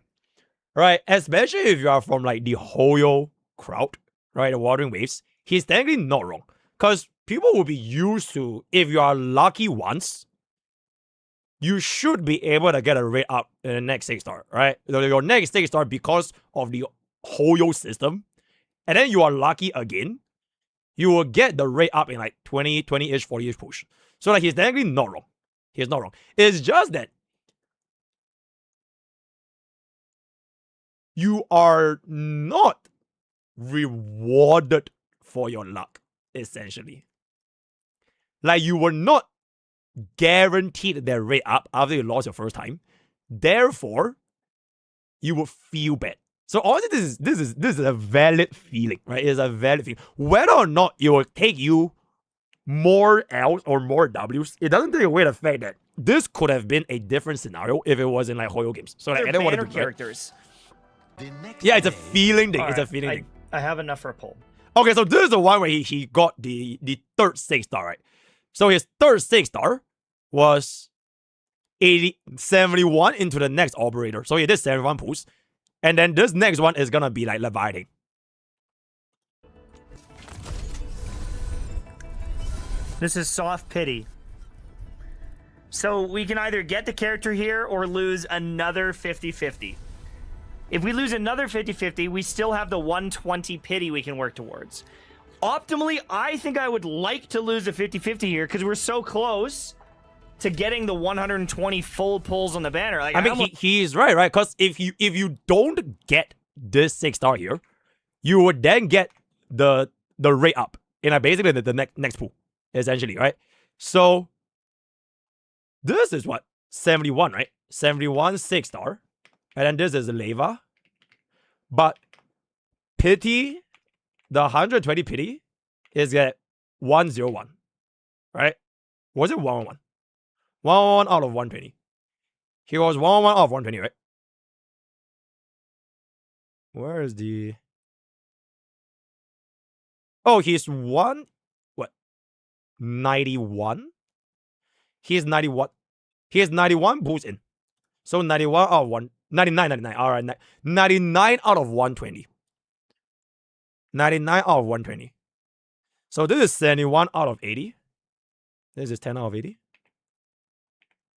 Right? Especially if you are from like the Hoyo crowd, right? The Watering Waves. He's technically not wrong. Because people will be used to, if you are lucky once, you should be able to get a rate up in the next 6-star, right? Your next 6-star because of the Hoyo system. And then you are lucky again, you will get the rate up in like 20-ish, 40-ish push. So like he's technically not wrong. He's not wrong. It's just that you are not rewarded for your luck, essentially. Like you were not guaranteed their rate up after you lost your first time. Therefore, you would feel bad. So honestly, this is a valid feeling, right? It's a valid feeling. Whether or not it will take you more L's or more W's, it doesn't take away the fact that this could have been a different scenario if it was in like Hoyo games. So like, I don't want to be characters. Yeah, it's a feeling thing. It's a feeling thing. I have enough for a poll. Okay, so this is the one where he got the third 6-star, right? So his third 6-star was 71 into the next operator. So he did 71 pulls. And then this next one is gonna be like Leviathan. This is soft pity. So we can either get the character here or lose another 50-50. If we lose another 50-50, we still have the 120 pity we can work towards. Optimally, I think I would like to lose a 50-50 here because we're so close to getting the 120 full pulls on the banner. Like, I mean, he's right? Because if you don't get this 6-star here, you would then get the rate up in basically the next pool, essentially, right? So this is what 71, right? 71 6-star, and then this is Leva, but pity, the 120 pity is at 101, right? Was it 101? 101 out of 120. He was 101 out of 120, right? Where is the... Oh, he's 91? He's 91. He has 91 boosts in. So 91 out of 99. All right, 99 out of 120. 99 out of 120. So this is 71 out of 80. This is 10 out of 80.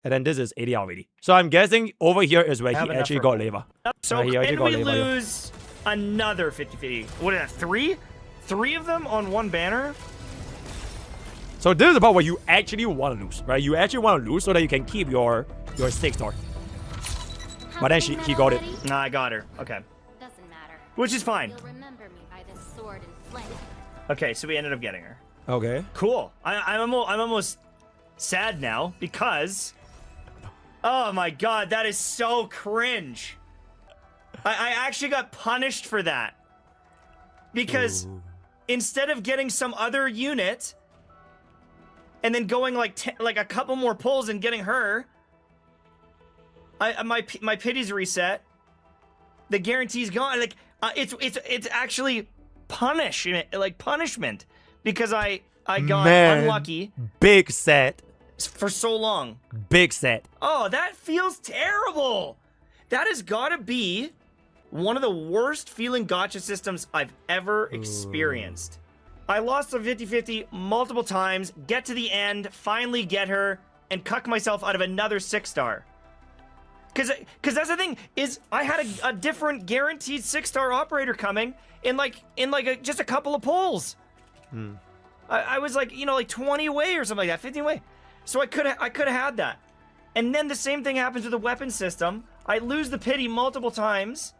And then this is 80 out of 80. So I'm guessing over here is where he actually got Leva. So can we lose another 50-50? What is that, 3? 3 of them on one banner? So this is about what you actually want to lose, right? You actually want to lose so that you can keep your 6-star. But then he got it. No, I got her. Okay. Doesn't matter. Which is fine. You'll remember me by this sword and flame. Okay, so we ended up getting her. Okay. Cool. I'm almost sad now because... Oh my god, that is so cringe. I actually got punished for that. Because instead of getting some other unit and then going like a couple more pulls and getting her, my pity's reset. The guarantee's gone. Like it's actually punishment because I got unlucky. Big set. For so long. Big set. Oh, that feels terrible. That has got to be one of the worst feeling gacha systems I've ever experienced. I lost the 50-50 multiple times, get to the end, finally get her, and cuck myself out of another 6-star. Because that's the thing, is I had a different guaranteed 6-star operator coming in just a couple of pulls. I was like, like 20 away or something like that, 15 away. So I could have had that. And then the same thing happens with the weapon system. I lose the pity multiple times.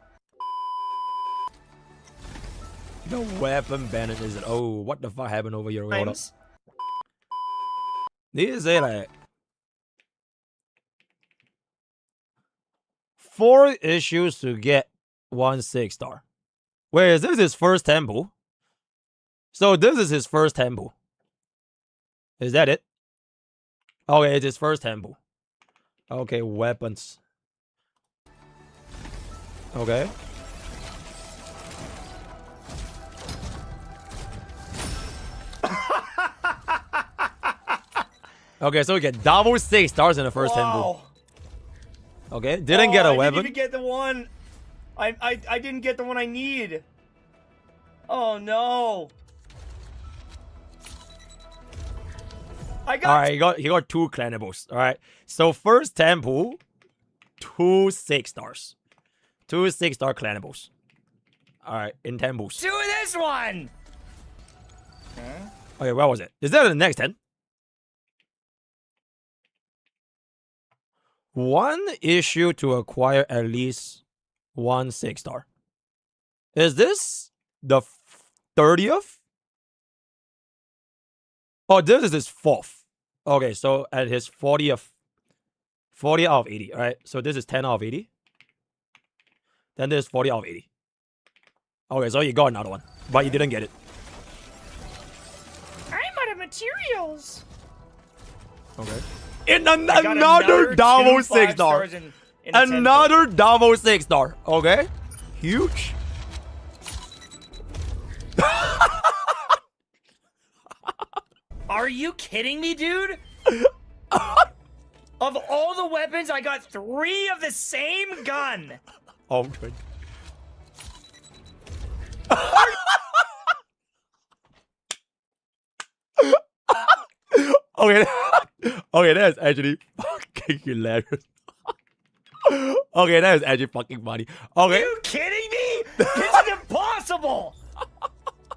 The weapon banner is... Oh, what the fuck happened over here? Hold up. These say like... 4 issues to get 1 6-star. Wait, is this his first temple? So this is his first temple. Is that it? Okay, it's his first temple. Okay, weapons. Okay. Okay, so we get double 6-stars in the first temple. Okay, didn't get a weapon. I didn't even get the one. I didn't get the one I need. Oh no. I got. All right, he got 2 clanables. All right. So first temple, 2 6-stars, 2 6-star clanables. All right, in temples. Do this one. Okay, where was it? Is that the next 10? 1 issue to acquire at least 1 6-star. Is this the 30th? Oh, this is his 4th. Okay, so at his 40th, 40 out of 80, right? So this is 10 out of 80. Then there's 40 out of 80. Okay, so you got another one, but you didn't get it. I'm out of materials. Okay. In another double 6-star. Another double 6-star. Okay. Huge. Are you kidding me, dude? Of all the weapons, I got 3 of the same gun. Oh, good. Okay, okay, that's actually fucking hilarious. Okay, that is actually fucking funny. Okay. Are you kidding me? This is impossible.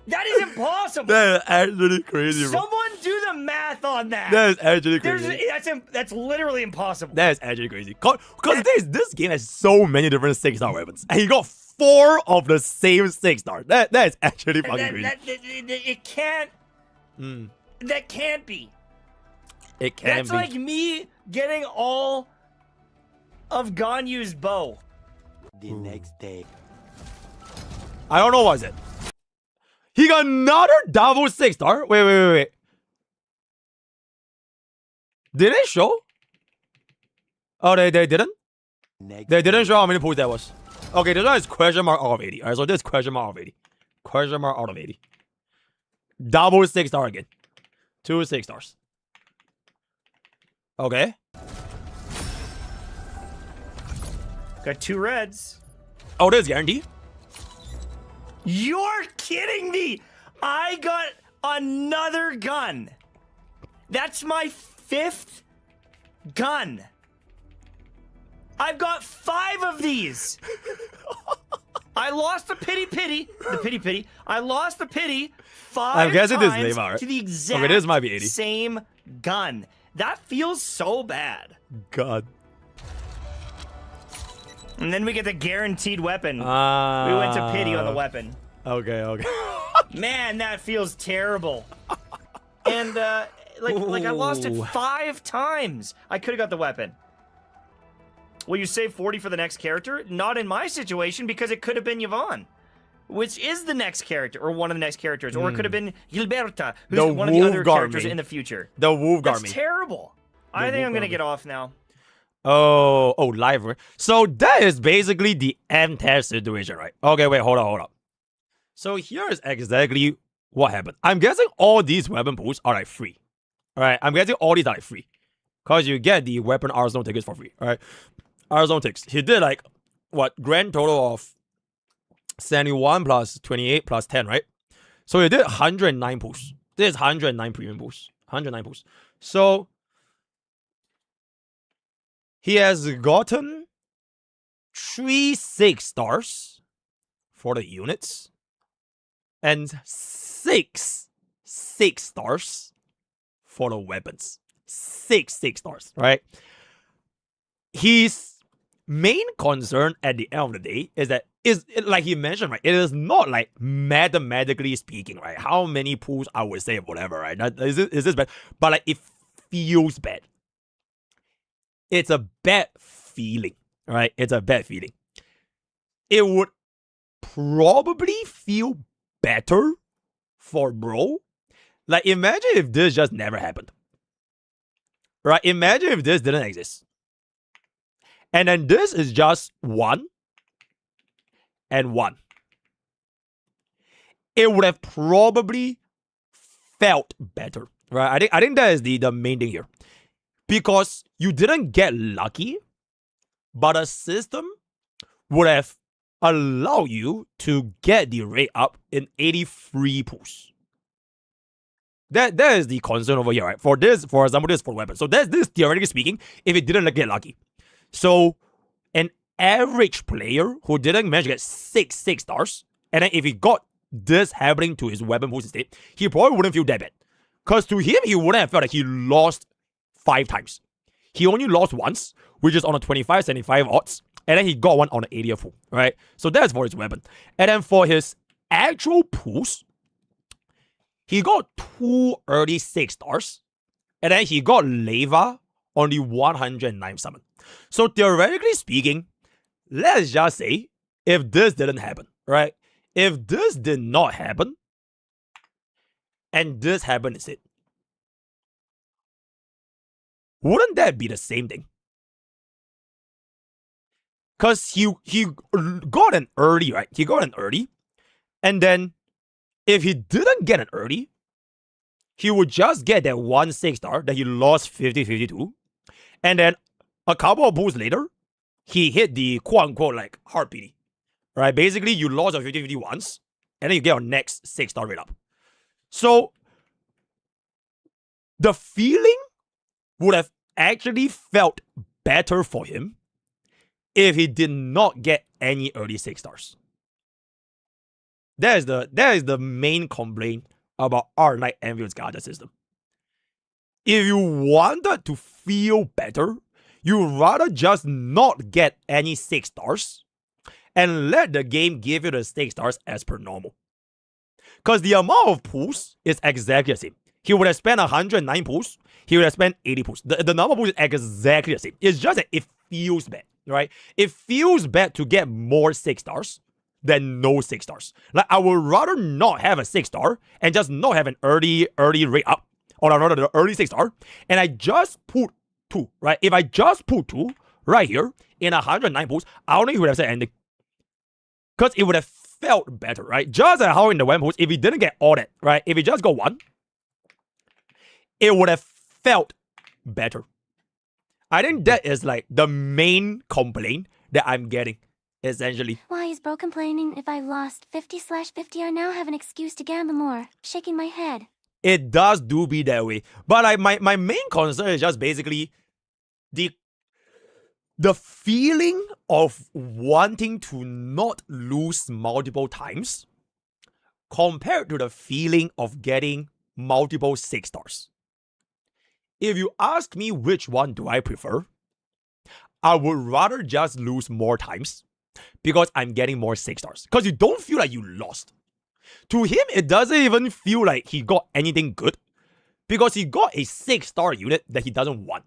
That is impossible. That is actually crazy, bro. Someone do the math on that. That is actually crazy. That's literally impossible. That is actually crazy. Because this game has so many different 6-star weapons. And he got 4 of the same 6-star. That is actually fucking crazy. It can't. That can't be. It can't That's be. like me getting all of Ganyu's bow. The next day. I don't know what is it. He got another double 6-star. Wait. Did they show? Oh, they didn't? They didn't show how many pulls that was. Okay, this one is question mark out of 80. Alright, so this is question mark out of 80. Question mark out of 80. Double 6-star again. 2 6-stars. Okay. Got 2 reds. Oh, this is guaranteed. You're kidding me! I got another gun. That's my 5th gun. I've got 5 of these. I lost the pity. I lost the pity 5 I'm guessing times this is Neymar, right? to the exact Okay, this might be 80. same gun. That feels so bad. God. And then we get the guaranteed weapon. We went to pity on the weapon. Okay. Man, that feels terrible. And like I lost it 5 times. I could have got the weapon. Will you save 40 for the next character? Not in my situation, because it could have been Yvonne, which is the next character, or one of the next characters, or it could have been Gilberta, who's one of the other characters in the future. The Wolf That's Garmy. terrible. I think I'm gonna get off now. Oh, live. So that is basically the M-test situation, right? Okay, wait, hold on. So here is exactly what happened. I'm guessing all these weapon pools are like free. Alright, I'm guessing all these are like free. Because you get the weapon arsenal tickets for free. Alright. Arsenal tickets. He did like, what, grand total of 71 plus 28 plus 10, right? So he did 109 pools. This is 109 premium pools. 109 pools. So he has gotten 3 6-stars for the units and 6 6-stars for the weapons. 6 6-stars, right? His main concern at the end of the day is that, like he mentioned, right? It is not like mathematically speaking, right? How many pools I would say, whatever, right? Is this bad? But like it feels bad. It's a bad feeling, right? It's a bad feeling. It would probably feel better for bro. Like imagine if this just never happened. Right? Imagine if this didn't exist. And then this is just 1 and 1. It would have probably felt better. Right? I think that is the main thing here. Because you didn't get lucky, but a system would have allowed you to get the rate up in 83 pools. That is the concern over here, right? For example, this for weapon. So this theoretically speaking, if it didn't get lucky. So an average player who didn't manage to get 6 stars, and then if he got this happening to his weapon boost instead, he probably wouldn't feel that bad. Because to him, he wouldn't have felt like he lost 5 times. He only lost once, which is on a 25-75 odds, and then he got one on an 80th pool, right? So that's for his weapon. And then for his actual pools, he got 2 early 6 stars, and then he got Leva on the 109 summon. So theoretically speaking, let's just say if this didn't happen, right? If this did not happen, and this happened instead, wouldn't that be the same thing? Because he got an early, right? He got an early, and then if he didn't get an early, he would just get that 1 6-star that he lost 50-52. And then a couple of pulls later, he hit the quote-unquote like hard PD. Right? Basically, you lost your 50-50 once, and then you get your next 6-star rate up. So the feeling would have actually felt better for him if he did not get any early 6 stars. That is the main complaint about R9 Enfield's Gacha system. If you wanted to feel better, you'd rather just not get any 6 stars and let the game give you the 6 stars as per normal. Because the amount of pools is exactly the same. He would have spent 109 pools, he would have spent 80 pools. The number of pools is exactly the same. It's just that it feels bad, right? It feels bad to get more 6 stars than no 6 stars. Like, I would rather not have a 6-star and just not have an early rate up, or rather the early 6-star, and I just put 2, right? If I just put 2 right here in 109 pools, I don't think he would have said anything. Because it would have felt better, right? Just like how in the one pools, if he didn't get all that, right? If he just got 1, it would have felt better. I think that is like the main complaint that I'm getting, essentially. Why is bro complaining if I lost 50/50 I now have an excuse to gamble more? Shaking my head. It does do be that way. But like my main concern is just basically the feeling of wanting to not lose multiple times compared to the feeling of getting multiple 6 stars. If you ask me which one do I prefer, I would rather just lose more times because I'm getting more 6 stars. Because you don't feel like you lost. To him, it doesn't even feel like he got anything good because he got a 6-star unit that he doesn't want.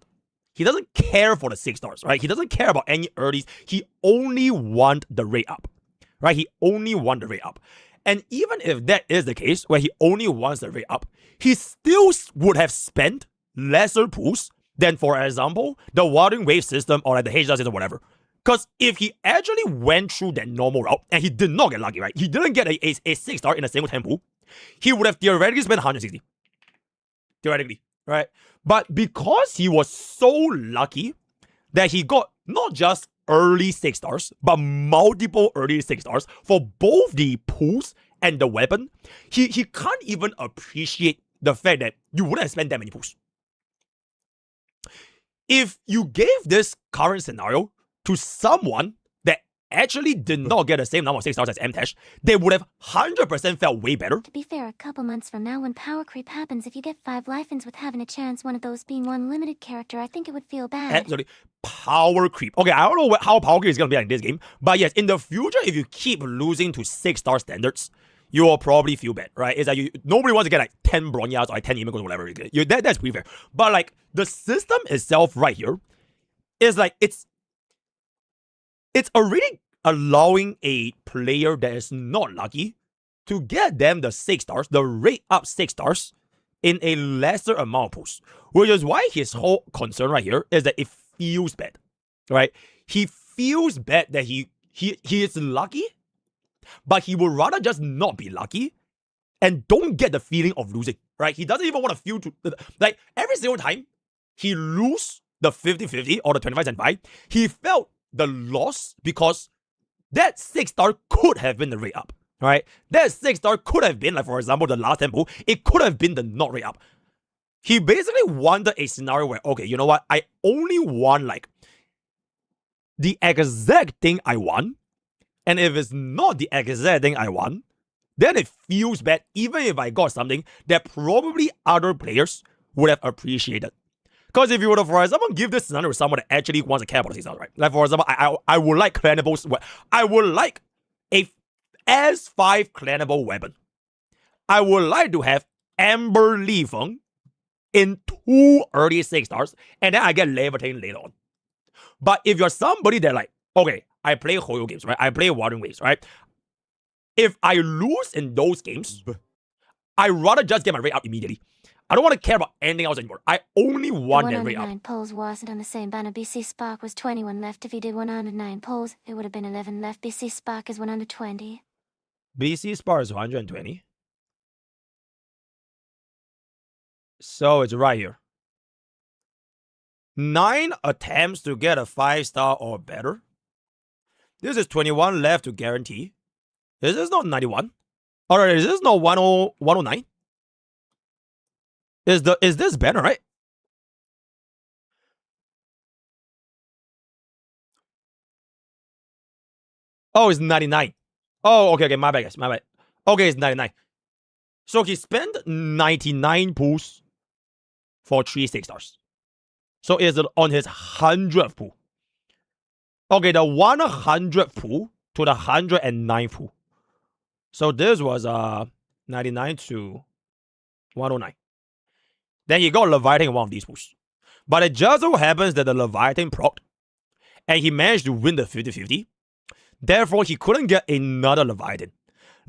He doesn't care for the 6 stars, right? He doesn't care about any earlies. He only wants the rate up, right? He only wants the rate up. And even if that is the case, where he only wants the rate up, he still would have spent lesser pools than, for example, the Wandering Wave system or like the HR system or whatever. Because if he actually went through that normal route and he did not get lucky, right? He didn't get a 6-star in a single 10 pool, he would have theoretically spent 160. Theoretically, right? But because he was so lucky that he got not just early 6 stars, but multiple early 6 stars for both the pools and the weapon, he can't even appreciate the fact that you wouldn't have spent that many pools. If you gave this current scenario to someone that actually did not get the same number of 6 stars as MTash, they would have 100% felt way better. To be fair, a couple months from now when power creep happens, if you get 5 life-ins with having a chance one of those being one limited character, I think it would feel bad. Absolutely. Power creep. Okay, I don't know how power creep is going to be like in this game, but yes, in the future, if you keep losing to 6-star standards, you will probably feel bad, right? It's like nobody wants to get like 10 Bronyas or like 10 Imigos or whatever. That's pretty fair. But like the system itself right here is like it's already allowing a player that is not lucky to get them the 6 stars, the rate up 6 stars in a lesser amount of pools. Which is why his whole concern right here is that it feels bad, right? He feels bad that he is lucky, but he would rather just not be lucky and don't get the feeling of losing, right? He doesn't even want to feel like every single time he lose the 50-50 or the 25-5, he felt the loss because that 6-star could have been the rate up, Right? That 6-star could have been, like, for example, the last tempo. It could have been the not rate up. He basically wanted a scenario where, okay, you know what? I only want, like, the exact thing I want. And if it's not the exact thing I want, then it feels bad, even if I got something that probably other players would have appreciated. Because if you were to, for example, give this scenario to someone that actually wants to care about the 6-star, right? Like, for example, I would like clanables. I would like a S5 clannable weapon. I would like to have Amber Li Feng in 2 early 6-stars, and then I get Levitating later on. But if you're somebody that, like, okay, I play Hoyo games, right? I play Wuthering Waves, right? If I lose in those games, I rather just get my rate up immediately. I don't want to care about anything else anymore. I only want that rate up. 109 polls wasn't on the same banner. BC Spark was 21 left. If he did 109 polls, it would have been 11 left. BC Spark is 120. BC Spark is 120. So it's right here. 9 attempts to get a 5-star or better. This is 21 left to guarantee. Is this not 91? Alright, is this not 109? Is this better, right? Oh, it's 99. Oh, okay, my bad, guys, my bad. Okay, it's 99. So he spent 99 pools for 3 6-stars. So is it on his 100th pool? Okay, the 100th pool to the 109th pool. So this was 99 to 109. Then he got Leviathan in one of these pools. But it just so happens that the Leviathan procced, and he managed to win the 50-50. Therefore, he couldn't get another Leviathan.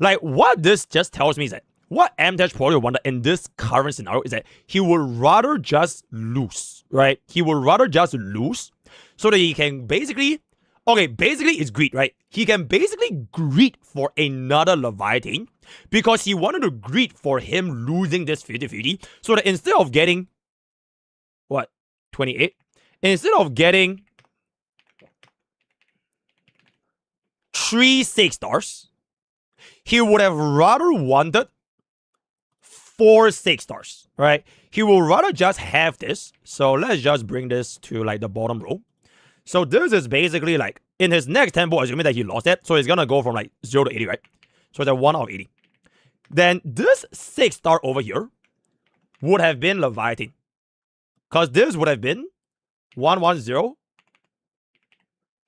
Like, what this just tells me is that what MTech probably wanted in this current scenario is that he would rather just lose, right? He would rather just lose so that he can basically, okay, basically it's greed, right? He can basically greed for another Leviathan because he wanted to greed for him losing this 50-50 so that instead of getting, what, 28? Instead of getting 3 6-stars, he would have rather wanted 4 6-stars, right? He will rather just have this. So let's just bring this to, like, the bottom row. So this is basically, like, in his next tempo, assuming that he lost it, so it's gonna go from, like, 0 to 80, right? So it's a 1 out of 80. Then this 6-star over here would have been Leviathan. Because this would have been 110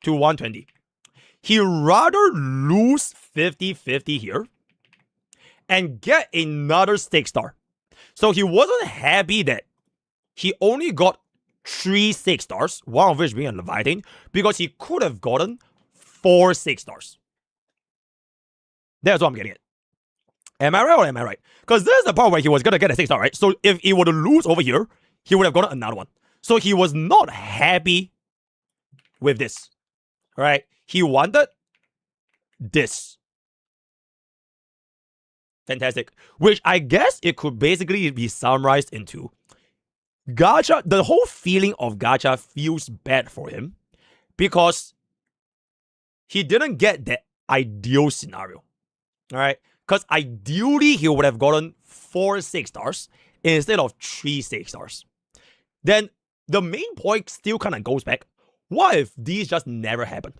to 120. He rather lose 50-50 here and get another 6-star. So he wasn't happy that he only got 3 6-stars, one of which being a Leviathan, because he could have gotten 4 6-stars. That's what I'm getting at. Am I right or am I right? Because this is the part where he was going to get a 6-star, right? So if he were to lose over here, he would have gotten another one. So he was not happy with this, right? He wanted this. Fantastic. Which I guess it could basically be summarized into Gacha. The whole feeling of Gacha feels bad for him because he didn't get the ideal scenario. Alright? Because ideally he would have gotten 4 6-stars instead of 3 6-stars. Then the main point still kind of goes back. What if these just never happened?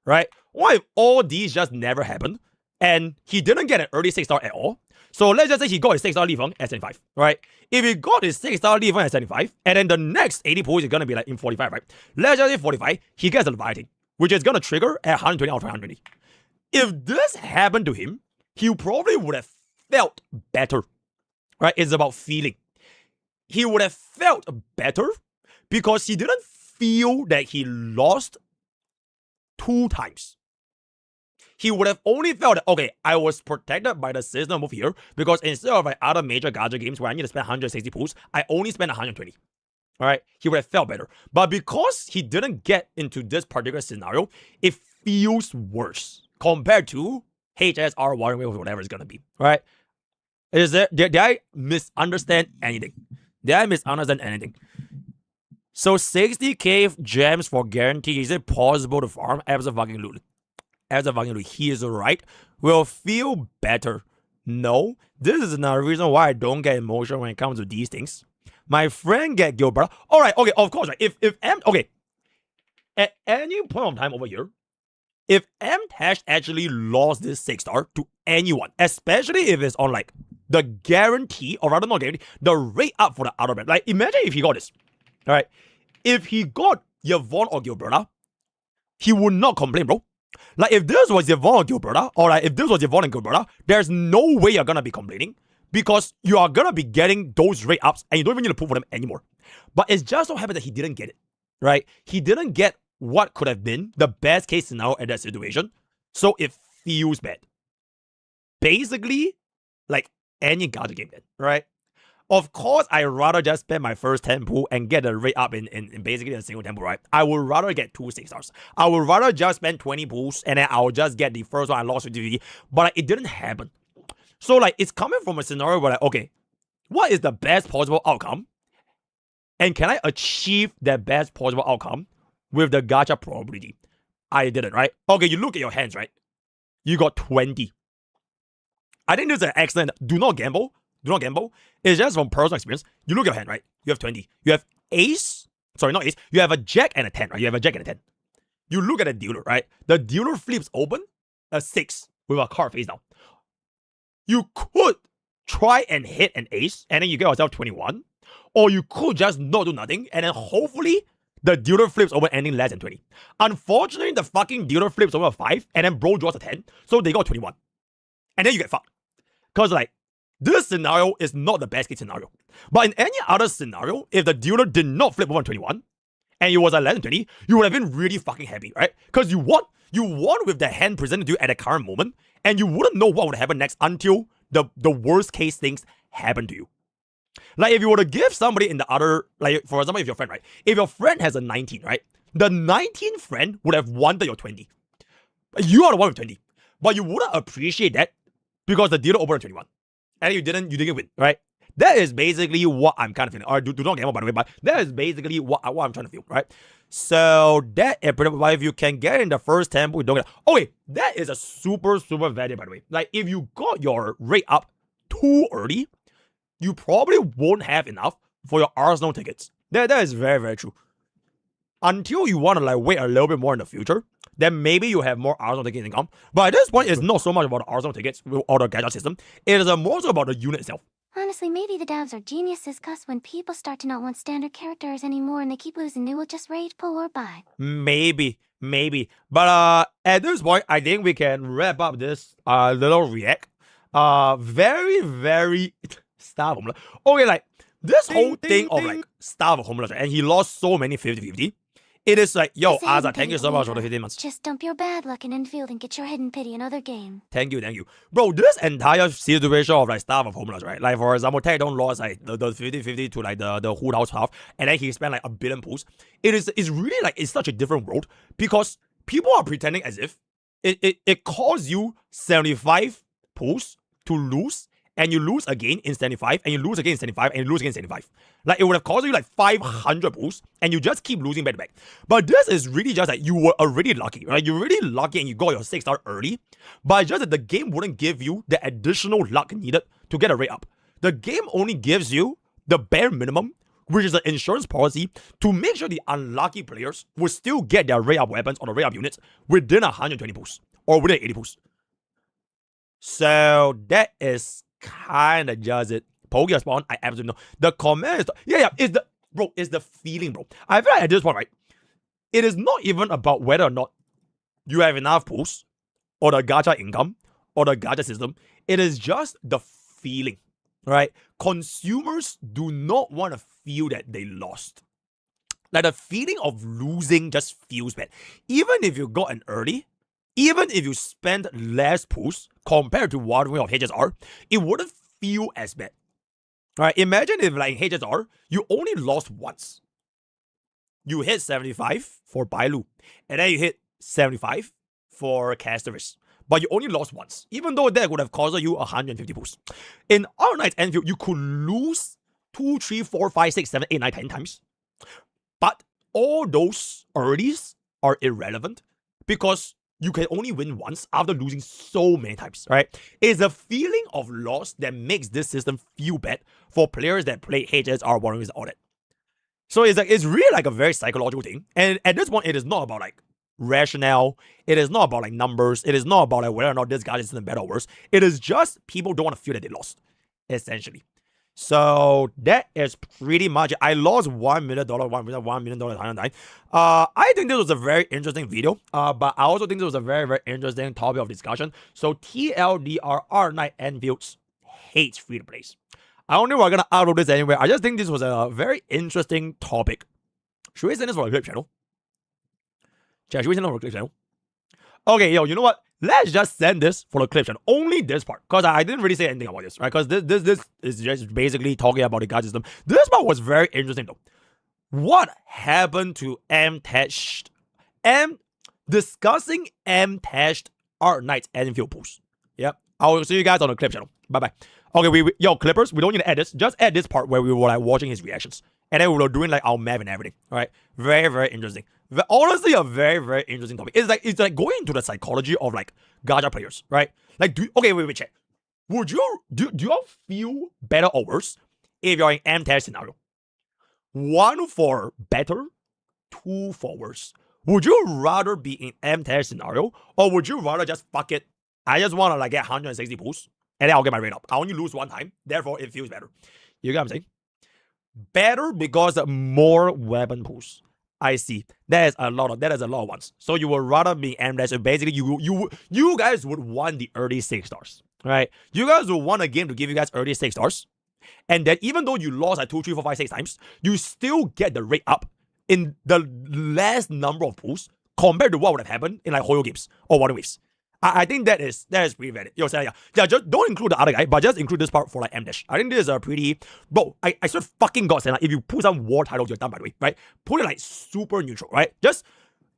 Right? What if all these just never happened and he didn't get an early 6-star at all? So let's just say he got his 6-star Li Feng at 75, right? If he got his 6-star Li Feng at 75, and then the next 80 pools is going to be like in 45, right? Let's just say 45, he gets the Leviathan, which is going to trigger at 120 out of 120. If this happened to him, he probably would have felt better, right? It's about feeling. He would have felt better because he didn't feel that he lost 2 times. He would have only felt that, okay, I was protected by the system over here because instead of like other major Gacha games where I need to spend 160 pools, I only spent 120. Alright? He would have felt better. But because he didn't get into this particular scenario, it feels worse compared to HSR, Wuthering Waves, whatever it's gonna be. Alright? Did I misunderstand anything? Did I misunderstand anything? So 60k gems for guarantee, is it possible to farm? Absolutely. as a fucking he is right, will feel better. No, this is another reason why I don't get emotional when it comes to these things. My friend get Gilbert. All right, okay, of course, right. If okay, at any point of time over here, if M-Tash actually lost this 6-star to anyone, especially if it's on like the guarantee, or rather not guarantee, the rate up for the other brand. Like imagine if he got this, all right? If he got Yvonne or Gilberta, he would not complain, bro. Like if this was Yvonne or Gilberta, or like if this was Yvonne and Gilberta, there's no way you're gonna be complaining because you are gonna be getting those rate ups and you don't even need to put for them anymore. But it's just so happened that he didn't get it, right? He didn't get what could have been the best case scenario at that situation, so it feels bad. Basically, like any Gacha game then, right? Of course, I'd rather just spend my first 10 pool and get a rate up in basically a single temple, right? I would rather get 2 6-stars. I would rather just spend 20 pools and then I'll just get the first one I lost 50. But like, it didn't happen. So like, it's coming from a scenario where like, okay, what is the best possible outcome? And can I achieve that best possible outcome with the gacha probability? I didn't, right? Okay, you look at your hands, right? You got 20. I think this is an excellent. Do not gamble. Do not gamble. It's just from personal experience. You look at your hand, right? You have 20. You have ace. Sorry, not ace. You have a jack and a 10, right? You have a jack and a 10. You look at the dealer, right? The dealer flips open a 6 with a card face down. You could try and hit an ace and then you get yourself 21. Or you could just not do nothing and then hopefully the dealer flips over ending less than 20. Unfortunately, the fucking dealer flips over a 5 and then bro draws a 10. So they got 21. And then you get fucked. Because like, this scenario is not the best case scenario. But in any other scenario, if the dealer did not flip over 21 and it was a less than 20, you would have been really fucking happy, right? Because you won. You won with the hand presented to you at the current moment, and you wouldn't know what would happen next until the worst case things happen to you. Like if you were to give somebody in the other, like for example, if your friend, right? If your friend has a 19, right? The 19 friend would have wanted your 20. You are the one with 20. But you wouldn't appreciate that because the dealer opened 21. And you didn't win, right? That is basically what I'm kind of feeling. Or do not gamble, by the way, but that is basically what I'm trying to feel, right? So that is pretty much if you can get in the first temple, you don't get. Okay, that is a super value, by the way. Like if you got your rate up too early, you probably won't have enough for your Arsenal tickets. That is very true. Until you want to like wait a little bit more in the future, then maybe you have more Arsenal tickets income. But at this point, it's not so much about the Arsenal tickets or the Gacha system. It is more so about the unit itself. Honestly, maybe the devs are geniuses, cause when people start to not want standard characters anymore and they keep losing, they will just rage pull or buy. Maybe. But at this point, I think we can wrap up this little react. Very Star of Homeless. Okay, like this whole thing of like Star of Homeless, and he lost so many 50-50. It is like, yo, Aza, thank you so much for the 15 months. Just dump your bad luck in Endfield and get your hidden pity another game. Thank you. Bro, this entire situation of like Star of Homeless, right? Like for example, Taedong lost like the 50-50 to like the Hood House half, and then he spent like 1 billion pools. It's really like, it's such a different world because people are pretending as if it costs you 75 pools to lose, and you lose again in 75, and you lose again in 75, and you lose again in 75. Like, it would have cost you like 500 pools, and you just keep losing back to back. But this is really just like, you were already lucky, right? You're really lucky and you got your 6-star early, but it's just that the game wouldn't give you the additional luck needed to get a rate up. The game only gives you the bare minimum, which is an insurance policy to make sure the unlucky players will still get their rate up weapons or the rate up units within 120 pools, or within 80 pools. So that is kind of just it. Poke spawn, I absolutely know. The comment is, it's the feeling, bro. I feel like at this point, right, it is not even about whether or not you have enough pools, or the gacha income, or the gacha system. It is just the feeling, right? Consumers do not want to feel that they lost. Like the feeling of losing just feels bad. Even if you got an early, even if you spend less pools compared to what way of HSR, it wouldn't feel as bad. Right? Imagine if like in HSR, you only lost once. You hit 75 for Bailu, and then you hit 75 for Casteris. But you only lost once, even though that would have cost you 150 pools. In our Knight's Endfield, you could lose 2, 3, 4, 5, 6, 7, 8, 9, 10 times. But all those earlies are irrelevant because you can only win once after losing so many times, right? It's a feeling of loss that makes this system feel bad for players that play HSR, Warriors, all that. So it's really like a very psychological thing. And at this point, it is not about like rationale. It is not about like numbers. It is not about like whether or not this guy is better or worse. It is just people don't want to feel that they lost, essentially. So that is pretty much it. I lost $1 million, $1 million. I think this was a very interesting video, but I also think this was a very, very interesting topic of discussion. So TLDR R9 Endfields hates free-to-plays. I don't know if we're gonna upload this anywhere. I just think this was a very interesting topic. Should we send this for a clip channel? Should we send it for a clip channel? Okay, yo, you know what? Let's just send this for the clip channel. Only this part. Because I didn't really say anything about this, right? Because this is just basically talking about the gacha system. This part was very interesting though. What happened to M-Tashed? Discussing M-Tashed Art Knights Endfield pools. Yep. I will see you guys on the clip channel. Bye-bye. Okay, yo, clippers, we don't need to add this. Just add this part where we were like watching his reactions. And then we were doing like our math and everything. All right. Very, very interesting. Honestly, a very, very interesting topic. It's like going into the psychology of like gacha players, right? Like, wait, check. Would you do you feel better or worse if you're in M-Tash scenario? 1 for better, 2 for worse. Would you rather be in M-Tash scenario, or would you rather just fuck it? I just want to like get 160 pulls, and then I'll get my rate up. I only lose 1 time, therefore it feels better. You get what I'm saying? Better because more weapon pulls. I see. That is a lot of ones. So you would rather be M-Dash. So basically, you guys would want the early 6 stars, right? You guys would want a game to give you guys early 6 stars, and then even though you lost like 2, 3, 4, 5, 6 times, you still get the rate up in the less number of pulls compared to what would have happened in like Hoyo games or Water Waves. I think that is pretty valid. Yo, yeah, just don't include the other guy, but just include this part for like M-Dash. I think this is a pretty, bro, I swear fucking God, if you put some war titles, you're done, by the way, right? Put it like super neutral, right? Just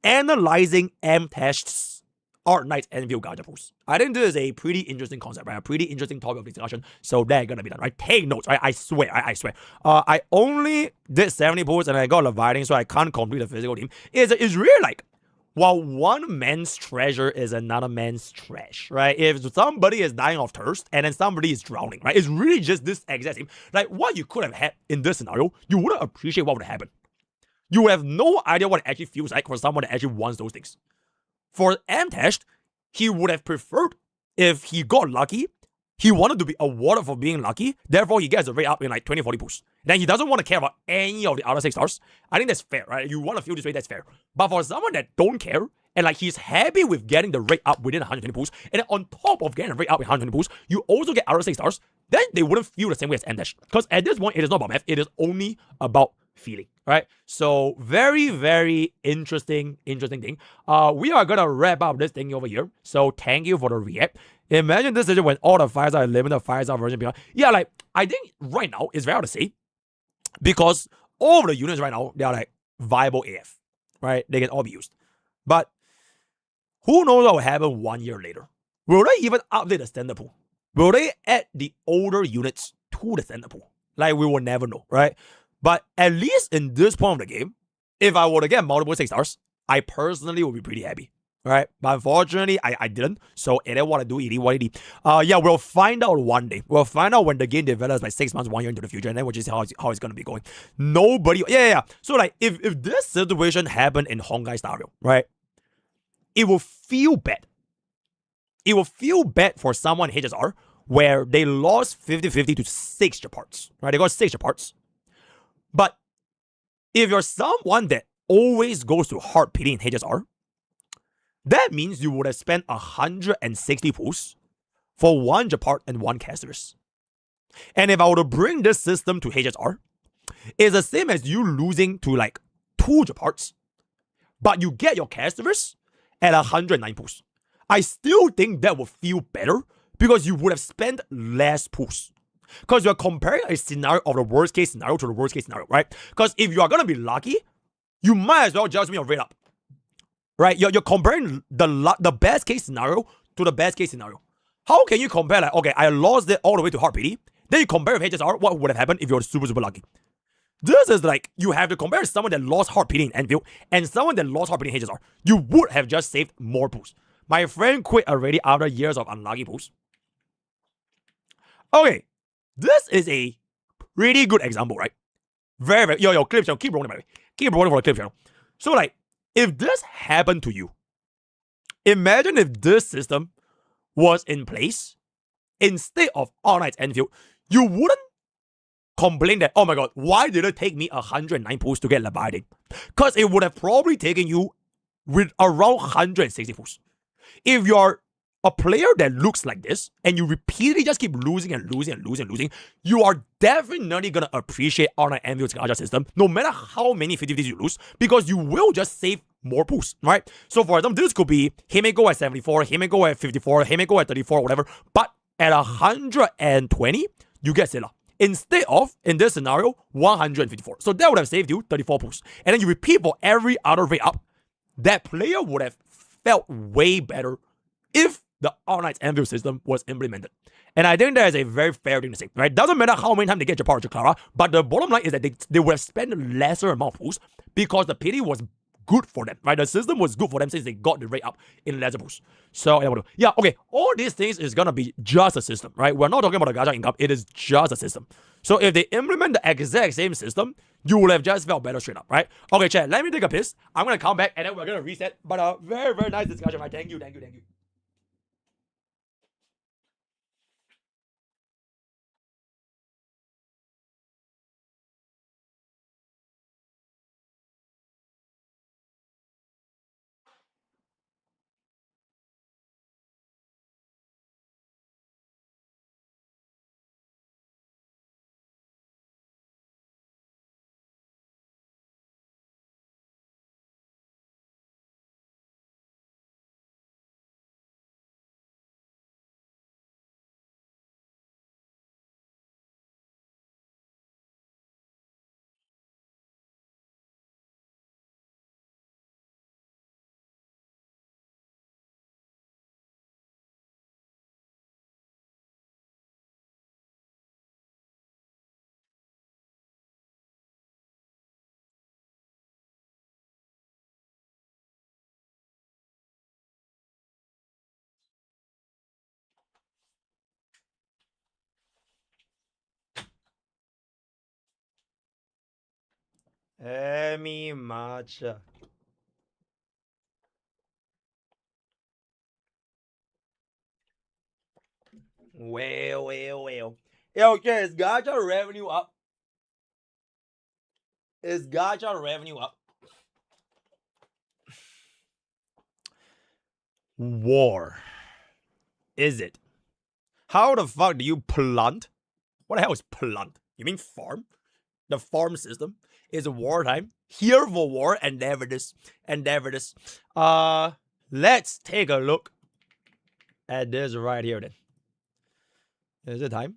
analyzing M-Dash's Art Knights Endfield gacha pools. I think this is a pretty interesting concept, right? A pretty interesting topic of discussion. So that's gonna be done, right? Take notes, right? I swear. I only did 70 pools and I got Leviathan, so I can't complete the physical team. It's really like, while one man's treasure is another man's trash, right? If somebody is dying of thirst and then somebody is drowning, right? It's really just this exact same. Like what you could have had in this scenario, you wouldn't appreciate what would happen. You would have no idea what it actually feels like for someone that actually wants those things. For M-Tash, he would have preferred if he got lucky, he wanted to be awarded for being lucky, therefore he gets a rate up in like 20, 40 pools. Then he doesn't want to care about any of the other 6 stars. I think that's fair, right? You want to feel this way, that's fair. But for someone that don't care, and like he's happy with getting the rate up within 120 pools, and then on top of getting the rate up in 120 pools, you also get other 6 stars, then they wouldn't feel the same way as M-Dash. Because at this point, it is not about math, it is only about feeling, right? So very, very interesting thing. We are gonna wrap up this thing over here. So thank you for the react. Imagine this situation when all the fires are limited fires are version beyond. Yeah, like I think right now it's very hard to say because all of the units right now they are like viable AF, right? They can all be used. But who knows what will happen 1 year later? Will they even update the standard pool? Will they add the older units to the standard pool? Like we will never know, right? But at least in this point of the game, if I were to get multiple 6 stars, I personally would be pretty happy. Right, but unfortunately, I didn't. So it ain't what I do, it what it is. Yeah, we'll find out one day. We'll find out when the game develops by 6 months, 1 year into the future, and then we'll just see how it's gonna be going. Nobody, yeah. So like, if this situation happened in Honkai Star Rail, right, it will feel bad. It will feel bad for someone in HSR where they lost 50-50 to 6 parts, right? They got 6 parts. But if you're someone that always goes to hard pity in HSR, that means you would have spent 160 pools for 1 part and 1 casters. And if I were to bring this system to HSR, it's the same as you losing to like 2 parts, but you get your casters at 109 pools. I still think that would feel better because you would have spent less pools. Because you're comparing a scenario of the worst case scenario to the worst case scenario, right? Because if you are going to be lucky, you might as well just be a rate up. Right, you're comparing the best case scenario to the best case scenario. How can you compare like, okay, I lost it all the way to hard pity, then you compare with HSR, what would have happened if you were super, super lucky? This is like, you have to compare someone that lost hard pity in Endfield and someone that lost hard pity in HSR. You would have just saved more pools. My friend quit already after years of unlucky pulls. Okay, this is a pretty good example, right? Very, very, yo, clip channel, keep rolling, by the way. Keep rolling for the clip channel. So, like, if this happened to you, imagine if this system was in place instead of All Knights Endfield, you wouldn't complain that, oh my god, why did it take me 109 pulls to get Leviathan? Because it would have probably taken you with around 160 pulls. If you're a player that looks like this, and you repeatedly just keep losing and losing and losing and losing, you are definitely gonna appreciate All Knight Endfield's Gacha system, no matter how many 50-50s you lose, because you will just save more pulls, right? So for example, this could be, he may go at 74, he may go at 54, he may go at 34, whatever, but at 120, you get Scylla. Instead of, in this scenario, 154. So that would have saved you 34 pulls. And then you repeat for every other rate up. That player would have felt way better if the All Knights Endfield system was implemented. And I think that is a very fair thing to say, right? Doesn't matter how many times they get Japar or Chikara, but the bottom line is that they would have spent lesser amount of pulls because the pity was good for them, right? The system was good for them since they got the rate up in lesser pulls. So, yeah, okay, all these things is gonna be just a system, right? We're not talking about the Gacha income, it is just a system. So if they implement the exact same system, you will have just felt better straight up, right? Okay, chat, let me take a piss. I'm gonna come back and then we're gonna reset. But very, very nice discussion, right? Thank you. Emi Matcha. Well. Yo, okay, is Gacha revenue up? Is Gacha revenue up? War. Is it? How the fuck do you plant? What the hell is plant? You mean farm? The farm system is wartime. Here for war, endeavor this. Let's take a look at this right here then. Is it time?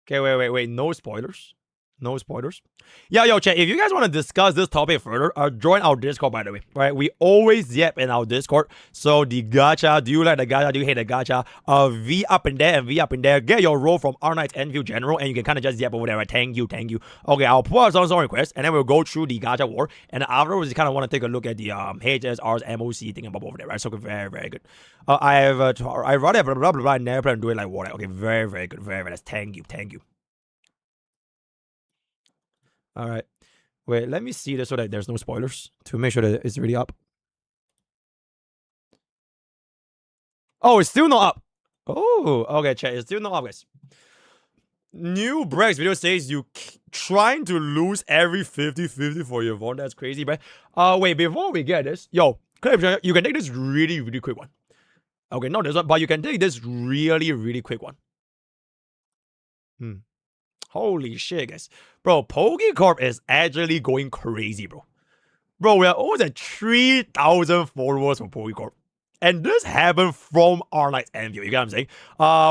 Okay, wait. No spoilers. Yeah, yo, chat, if you guys want to discuss this topic further, join our Discord, by the way, right? We always yap in our Discord. So the gacha, do you like the gacha? Do you hate the gacha? V up in there and V up in there. Get your role from All Knights Endfield General, and you can kind of just yap over there, right? Thank you. Okay, I'll pull out some song requests, and then we'll go through the gacha war. And afterwards, you kind of want to take a look at the HSR's MOC thing above over there, right? So very, very good. I rather blah, blah, blah, blah. I never plan to do it like war. Okay, very, very good. Very, very nice. Thank you. All right. Wait, let me see this so that there's no spoilers to make sure that it's really up. Oh, it's still not up. Oh, okay, chat. It's still not up, guys. New Brex video says you trying to lose every 50-50 for your Yvonne. That's crazy, bro. Wait, before we get this, yo, you can take this really, really quick one. Okay, not this one, but you can take this really, really quick one. Holy shit, guys. Bro, PokeCorp is actually going crazy, bro. Bro, we are almost at 3,000 followers for PokeCorp. And this happened from All Knights Endfield, you get what I'm saying?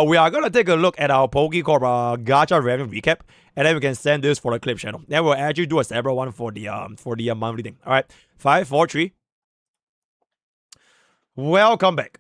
We are going to take a look at our PokeCorp Gacha revenue recap. And then we can send this for the clip channel. Then we'll actually do a separate one for the monthly thing. Alright, 5, 4, 3. Welcome back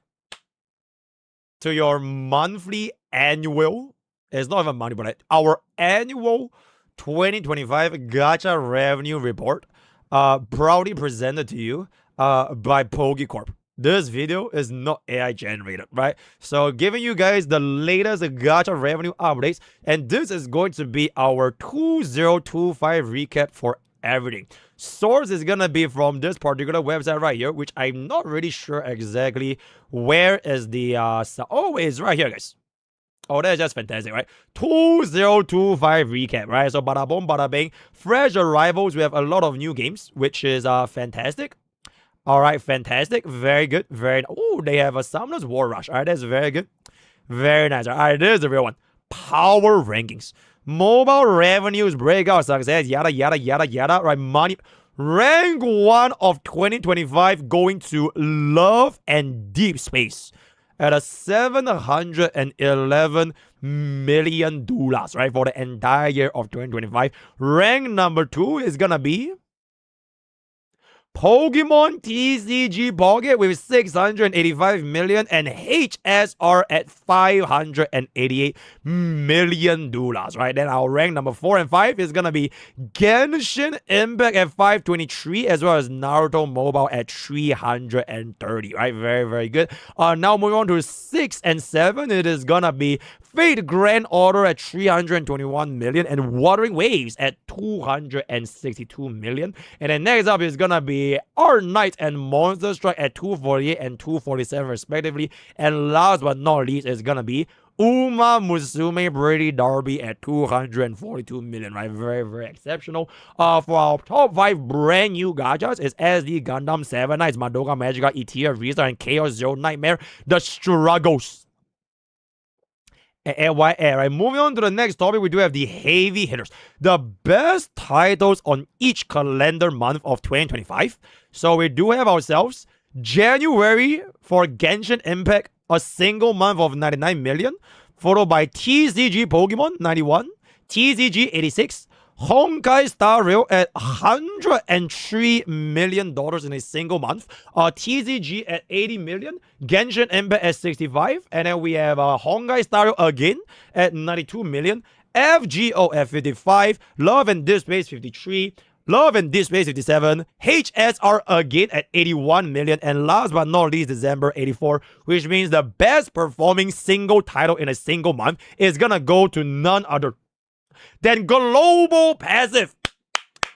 to your monthly annual. It's not even money, but our annual 2025 Gacha revenue report, proudly presented to you by PokeCorp. this video is not AI generated, right? So giving you guys the latest gacha revenue updates, and this is going to be our 2025 recap for everything. Source is gonna be from this particular website right here, which I'm not really sure exactly where is the oh, it's right here, guys. Oh, that's just fantastic, right? 2025 recap, right? So bada boom, bada bing. Fresh arrivals. We have a lot of new games, which is fantastic. All right, fantastic. Very good. Very. Oh, they have a Summoner's War Rush. All right, that's very good. Very nice. All right, this is the real one. Power rankings. Mobile revenues, breakout success, yada, yada, yada, yada. Right, money. Rank 1 of 2025 going to Love and Deep Space at a $711 million, right, for the entire year of 2025. Rank number 2 is gonna be Pokemon TCG Pocket with 685 million and HSR at $588 million, right? Then our rank number 4 and 5 is gonna be Genshin Impact at 523, as well as Naruto Mobile at 330, right? Very, very good. Now moving on to 6 and 7, it is gonna be Fate Grand Order at 321 million and Wuthering Waves at 262 million. And then next up is gonna be Our Knight and Monster Strike at 248 and 247 respectively. And last but not least is gonna be Uma Musume Brady Derby at 242 million, right? Very, very exceptional. For our top 5 brand new gachas is SD Gundam 7 Knights, Madoka Magica, Etia, Risa, and Chaos Zero Nightmare. The struggles. AYA, right? Moving on to the next topic, we do have the heavy hitters. The best titles on each calendar month of 2025. So we do have ourselves January for Genshin Impact, a single month of 99 million, followed by TCG Pokemon 91, TCG 86, Honkai Star Rail at $103 million in a single month, TCG at 80 million, Genshin Impact at 65, and then we have Honkai Star Rail again at 92 million, FGO at 55, Love and Deep Space 53, Love and Deep Space 57, HSR again at 81 million, and last but not least, December 84, which means the best performing single title in a single month is gonna go to none other than Global Passive.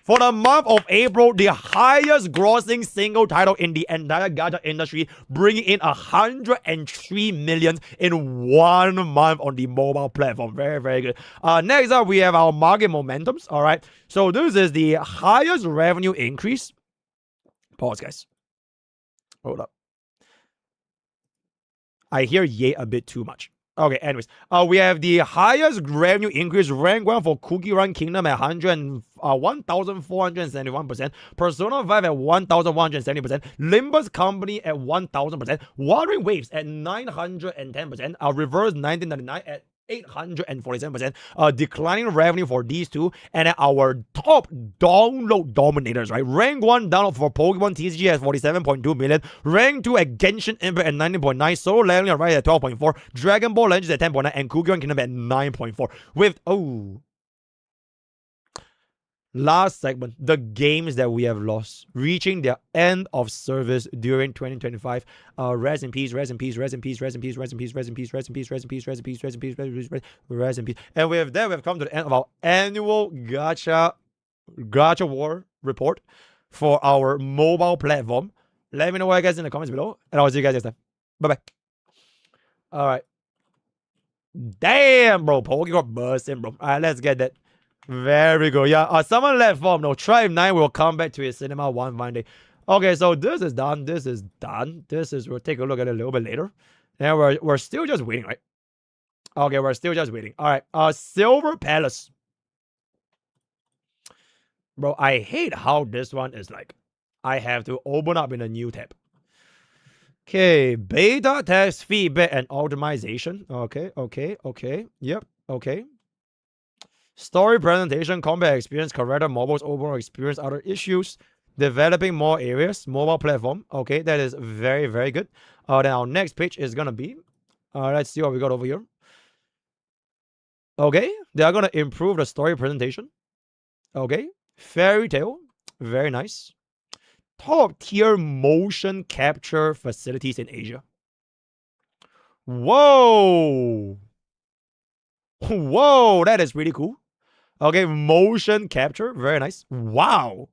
For the month of April, the highest grossing single title in the entire gacha industry, bringing in 103 million in 1 month on the mobile platform. Very, very good. Next up, we have our market momentums. All right. So this is the highest revenue increase. Pause, guys. Hold up. I hear yay a bit too much. Okay, anyways, we have the highest revenue increase, rank 1 for Cookie Run Kingdom at 1,471%, Persona 5 at 1,170%, Limbus Company at 1,000%, Wuthering Waves at 910%, Reverse 1999 at 847%, declining revenue for these two, and our top download dominators, right? Rank 1 download for Pokemon TCG at 47.2 million, rank 2 at Genshin Impact at 19.9, Solo Leveling right at 12.4, Dragon Ball Legends at 10.9, and Cookie Run Kingdom at 9.4. With last segment, the games that we have lost, reaching their end of service during 2025. Rest in peace, rest in peace, rest in peace, rest in peace, rest in peace, rest in peace, rest in peace, rest in peace, rest in peace, rest in peace, rest in peace. And with that, we've come to the end of our annual Gacha War report for our mobile platform. Let me know what you guys in the comments below, and I'll see you guys next time. Bye-bye. All right. Damn, bro. Poke got bursting, bro. All right, let's get that. Very good. Yeah, someone left form. No, Tribe 9 will come back to his cinema one fine day. Okay, so this is done. This is done. We'll take a look at it a little bit later. And we're still just waiting, right? Okay, we're still just waiting. All right, Silver Palace. Bro, I hate how this one is like. I have to open up in a new tab. Okay, beta test feedback and optimization. Okay. Yep, okay. Story presentation, combat experience, character, mobile's overall experience, other issues, developing more areas, mobile platform. Okay, that is very, very good. Then our next page is gonna be, let's see what we got over here. Okay, they are gonna improve the story presentation. Okay, Fairy Tale, very nice. top tier motion capture facilities in Asia. Whoa. Whoa, that is pretty cool. Okay, motion capture, very nice. Wow.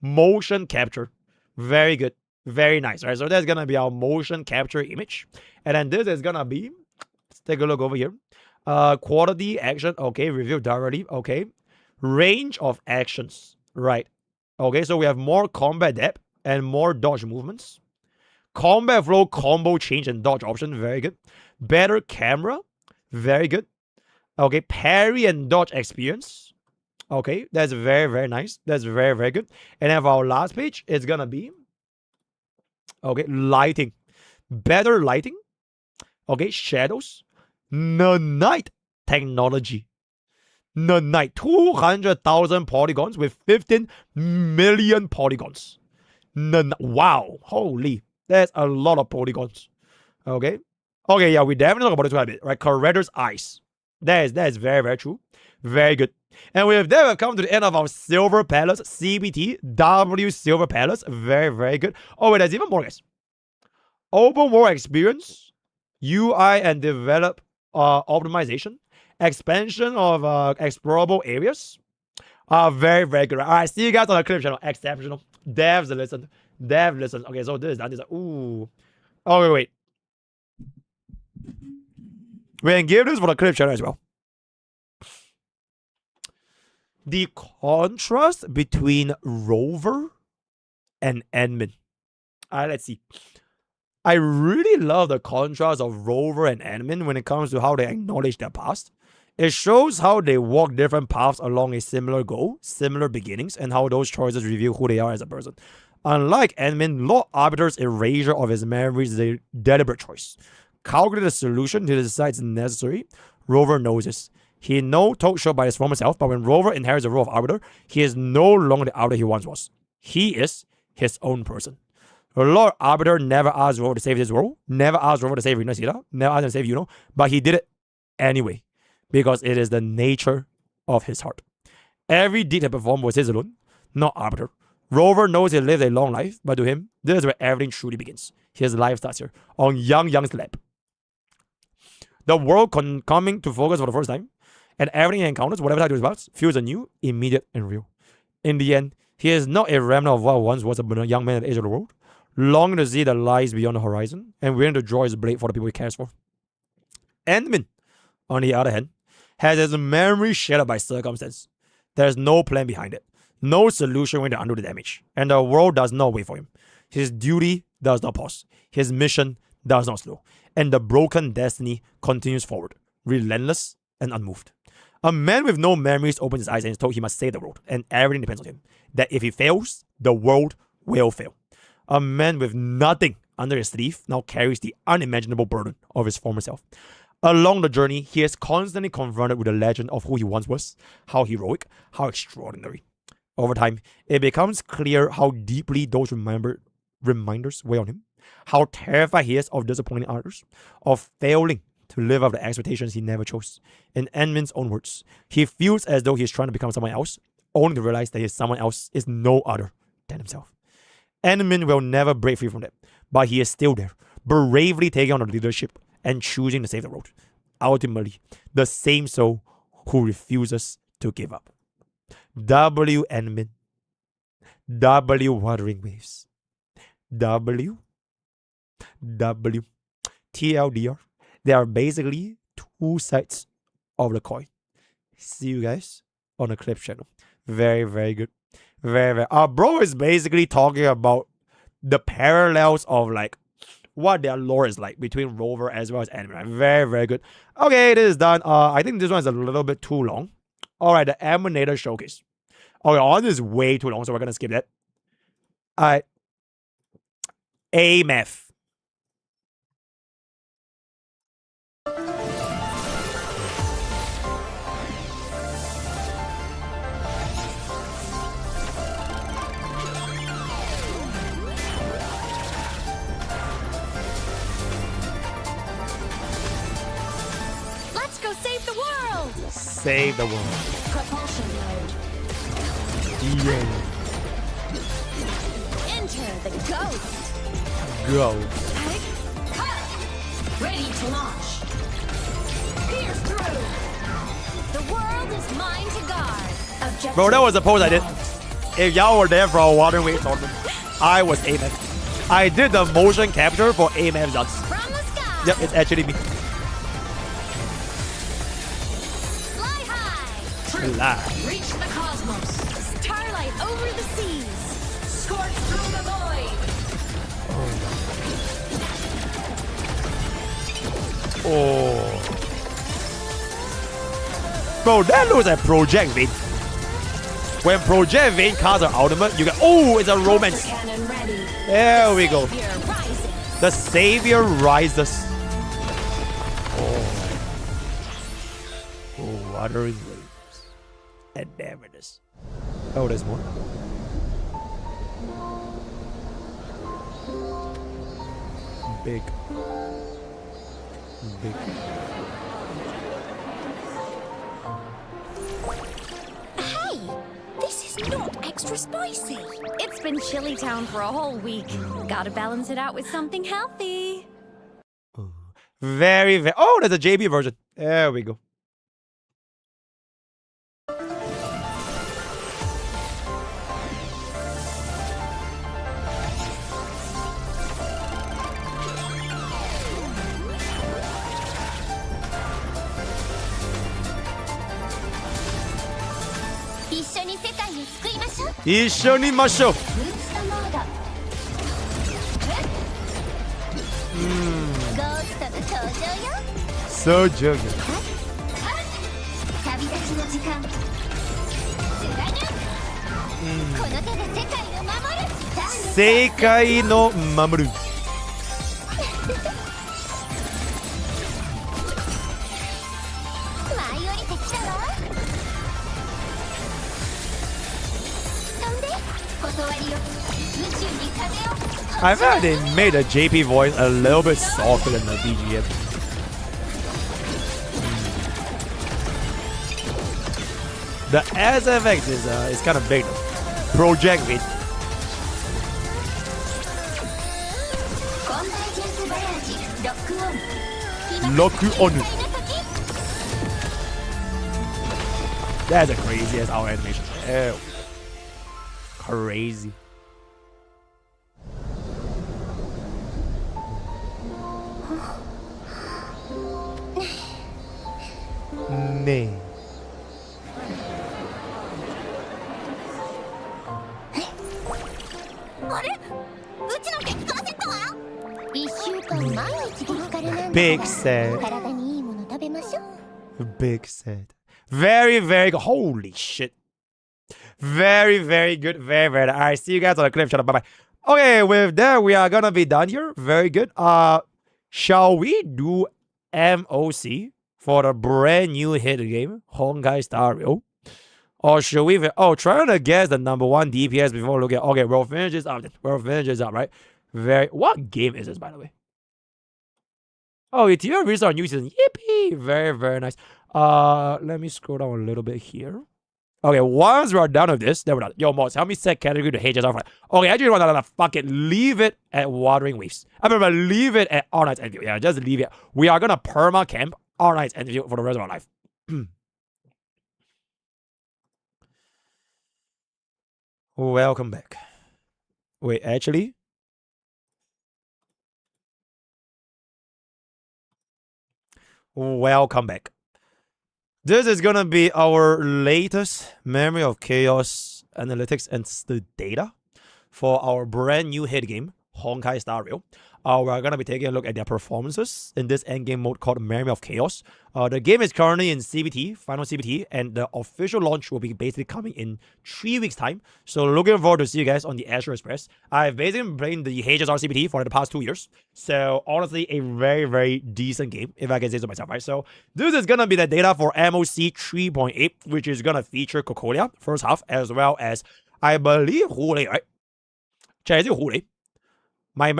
Motion capture. Very good. Very nice. All right, so that's gonna be our motion capture image. And then this is gonna be, let's take a look over here. Quality action, okay, review directly, okay. Range of actions, right. Okay, so we have more combat depth and more dodge movements. Combat flow, combo change, and dodge option, very good. Better camera, very good. Okay, parry and dodge experience. Okay, that's very, very nice. That's very, very good. And then for our last page, it's gonna be, okay, lighting. Better lighting. Okay, shadows. Night technology. Night. 200,000 polygons with 15 million polygons. Wow. Holy. That's a lot of polygons. Okay. Okay, yeah, we definitely talk about this quite a bit. Right? Corrector's eyes. That is very, very true. Very good. And with that, we've come to the end of our Silver Palace CBT W Silver Palace. Very, very good. Oh, wait, there's even more, guys. Open world experience, UI and develop optimization, expansion of explorable areas. Very, very good. All right, see you guys on the clip channel. Exceptional. Devs listen. Dev listen. Okay, so this is done. This is, ooh. Oh, wait. We can give this for the clip channel as well. The contrast between Rover and Admin. Let's see. I really love the contrast of Rover and Admin when it comes to how they acknowledge their past. It shows how they walk different paths along a similar goal, similar beginnings, and how those choices reveal who they are as a person. Unlike Admin, Lord Arbiter's erasure of his memories is a deliberate choice. Calculated solution to decides necessary. Rover knows this. He no told show by his former self, but when Rover inherits the role of Arbiter, he is no longer the Arbiter he once was. He is his own person. The Lord Arbiter never asked Rover to save his world, never asked Rover to save Renasida, never asked him to save Yuno, but he did it anyway, because it is the nature of his heart. Every deed he performed was his alone, not Arbiter. Rover knows he lived a long life, but to him, this is where everything truly begins. His life starts here, on Young's lap. The world coming to focus for the first time, and everything he encounters, whatever title is about, feels anew, immediate, and real. In the end, he is not a remnant of what once was a young man at the edge of the world, longing to see the lies beyond the horizon, and willing to draw his blade for the people he cares for. Endmin, on the other hand, has his memory shattered by circumstance. There is no plan behind it, no solution when to undo the damage, and the world does not wait for him. His duty does not pause. His mission does not slow, and the broken destiny continues forward, relentless and unmoved. A man with no memories opens his eyes and is told he must save the world, and everything depends on him. That if he fails, the world will fail. A man with nothing under his sleeve now carries the unimaginable burden of his former self. Along the journey, he is constantly confronted with the legend of who he once was, how heroic, how extraordinary. Over time, it becomes clear how deeply those reminders weigh on him, how terrified he is of disappointing others, of failing to live up to the expectations he never chose. In Endmin's own words, he feels as though he is trying to become someone else, only to realize that his someone else is no other than himself. Endmin will never break free from that, but he is still there, bravely taking on the leadership and choosing to save the world. Ultimately, the same soul who refuses to give up. W Endmin. W Wuthering Waves. W TLDR. They are basically two sides of the coin. See you guys on the clip channel. Very, very good. Very, very. Our bro is basically talking about the parallels of like what their lore is like between Rover as well as Admin. Very, very good. Okay, this is done. I think this one is a little bit too long. Alright, the Emanator Showcase. Okay, on this is way too long, so we're gonna skip that. Alright. AMF. Let's go save the world! Save the world. Propulsion mode. Yeah. Into enter the ghost. Go. Ready to launch. Pierce through. The world is mine to guard. Objective. Bro, that was a pose I did. If y'all were there for a Water Wave tournament, I was AMF. I did the motion capture for AMF shots. From the sky. Yep, it's actually me. Fly high. Fly. Reach the cosmos. Starlight over the seas. Scorch through the void. Oh. Bro, that looks like Project Vein. When Project Vein casts an ultimate, you get, oh, it's a romance. Cannon ready. There we go. Savior rising. The Savior rises. Oh. Oh, watering waves. And damage. Oh, there's more. Big. Big. Hey, this is not extra spicy. It's been Chili Town for a whole week. Gotta balance it out with something healthy. Very, very. Oh, there's a JB version. There we go.一緒にいましょう。そうじゃが。旅立ちの時間。この手で世界を守る。世界の守る。舞い降りてきたわ。飛んで。断りよ。宇宙に風を。I feel like they made the JP voice a little bit softer than the BGM. The SFX is kind of big though. Project Vein. Lock on. That's a crazy as our animation. Ew. Crazy. Nee. Big sad. Big sad. Very, very good. Holy shit. Very, very good. Very, very. Alright, see you guys on the clip. Shut up. Bye bye. Okay, with that, we are gonna be done here. Very good. Shall we do MOC for the brand new hit game, Honkai Star Rail? Or should we? Oh, trying to guess the #1 DPS before looking at. Okay, World Finish is up. World Finish is up, right? Very. What game is this, by the way? Oh, it's your restart new season. Yippee! Very, very nice. Let me scroll down a little bit here. Okay, once we're done with this, then we're done. Yo, Moss, help me set category to HSR. Okay, I just want to fucking leave it at Watering Waves. I'm gonna leave it at All Night's Endfield. Yeah, just leave it. We are gonna perma camp All Night's Endfield for the rest of our life. Welcome back. Wait, actually. Welcome back. This is gonna be our latest Memory of Chaos analytics and the data for our brand new hit game, Honkai Star Rail. We're gonna be taking a look at their performances in this endgame mode called Memory of Chaos. The game is currently in CBT, final CBT, and the official launch will be basically coming in 3 weeks' time. So looking forward to see you guys on the Astro Express. I've basically been playing the HSR CBT for the past 2 years. So honestly, a very, very decent game, if I can say so myself, right? So this is gonna be the data for MOC 3.8, which is gonna feature Cocolia first half, as well as, I believe, Hule, right? Check, is it Hule?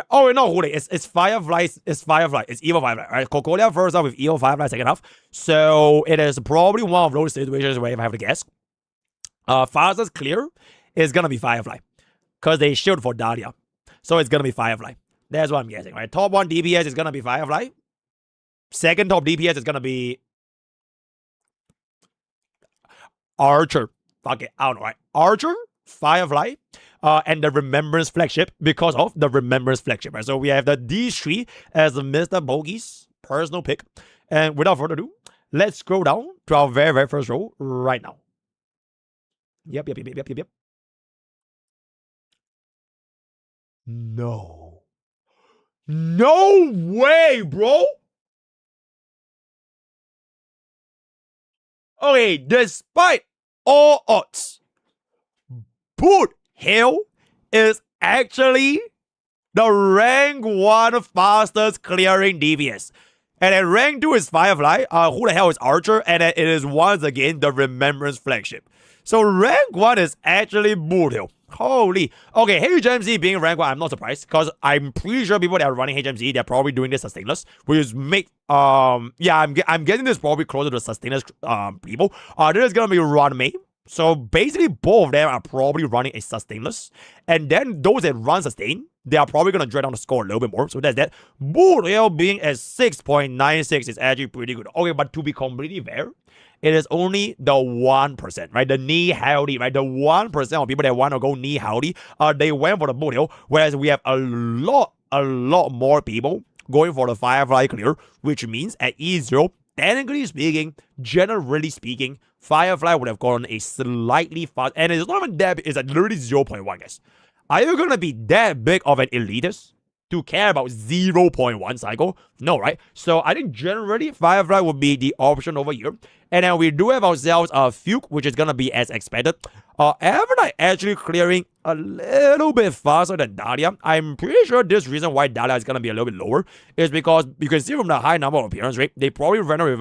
Oh no, it's Firefly. It's Firefly. It's Evil Firefly. Right? Cocolia first half with Evil Firefly second half. So it is probably one of those situations where if I have to guess, fastest clear is gonna be Firefly, because they shield for Dahlia. So it's gonna be Firefly. That's what I'm guessing, right? Top 1 DPS is gonna be Firefly. Second top DPS is gonna be Archer. Fuck it, I don't know, right? Archer, Firefly, and the Remembrance Flagship because of the Remembrance Flagship, right? So we have the D3 as MrPokke's personal pick. And without further ado, let's scroll down to our very, very first row right now. Yep. No. No way, bro. Okay, despite all odds, Boot Hill is actually the rank 1 fastest clearing DPS. And then rank 2 is Firefly. Who the hell is Archer? And then it is once again the Remembrance Flagship. So rank 1 is actually Boot Hill. Holy. Okay, HMZ being rank 1, I'm not surprised. Because I'm pretty sure people that are running HMZ, they're probably doing this sustainless. Which is make, yeah, I'm getting this probably closer to sustainless people. This is going to be run main. So basically, both of them are probably running a sustainless. And then those that run sustain, they are probably going to drag down the score a little bit more. So that's that. Boot Hill being at 6.96 is actually pretty good. Okay, but to be completely fair, it is only the 1%, right? The knee healthy, right? The 1% of people that want to go knee healthy, they went for the Boot Hill. Whereas we have a lot more people going for the Firefly clear, which means at E0, technically speaking, generally speaking, Firefly would have gotten a slightly fast, and it's not even that big, it's at literally 0.1, guys. Are you gonna be that big of an elitist to care about 0.1 cycle? No, right? So I think generally Firefly would be the option over here. And then we do have ourselves a Fuke, which is gonna be as expected. Evernight actually clearing a little bit faster than Dahlia. I'm pretty sure this reason why Dahlia is gonna be a little bit lower is because you can see from the high number of appearance rate, they probably ran with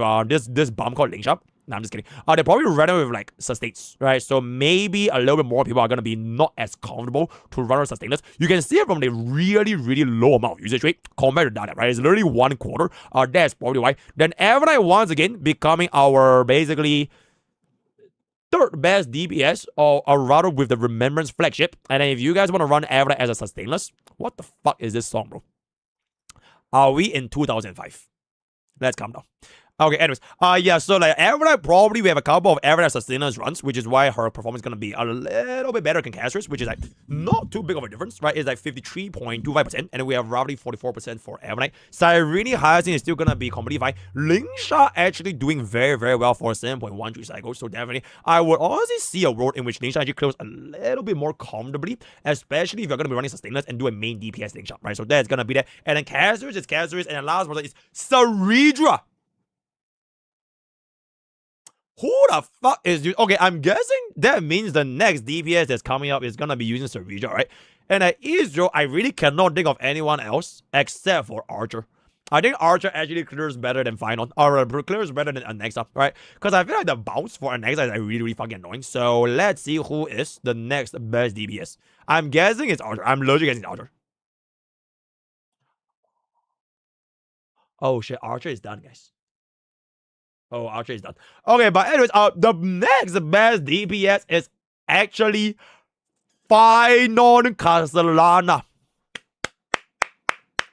this bomb called Link Shop. No, I'm just kidding. They probably run with like sustains, right? So maybe a little bit more people are gonna be not as comfortable to run with sustainers. You can see it from the really low amount of usage rate compared to Dahlia, right? It's literally 1/4. That's probably why. Then Evernight once again becoming our basically third best DPS, or rather with the Remembrance Flagship. And then if you guys want to run Evernight as a sustainless, what the fuck is this song, bro? Are we in 2005? Let's calm down. Okay, anyways, yeah, so like Evernight, probably we have a couple of Evernight sustainers runs, which is why her performance is gonna be a little bit better than Caster's, which is like not too big of a difference, right? It's like 53.25%, and then we have roughly 44% for Evernight. Cyrene Hyacinth is still gonna be completely fine. Lingsha actually doing very well for 7.13 cycles, so definitely I would honestly see a world in which Lingsha actually clears a little bit more comfortably, especially if you're gonna be running sustainers and do a main DPS Lingsha, right? So that's gonna be that. And then Caster's is Caster's, and then last one is Saridra. Who the fuck is you? Okay, I'm guessing that means the next DPS that's coming up is gonna be using Saridra, right? And at Israel, I really cannot think of anyone else except for Archer. I think Archer actually clears better than Final, or clears better than Anexa, right? Because I feel like the bounce for Anexa is like really fucking annoying. So let's see who is the next best DPS. I'm guessing it's Archer. I'm literally guessing Archer. Oh shit, Archer is done, guys. Oh, Archer is done. Okay, but anyways, the next best DPS is actually Finon Castellana.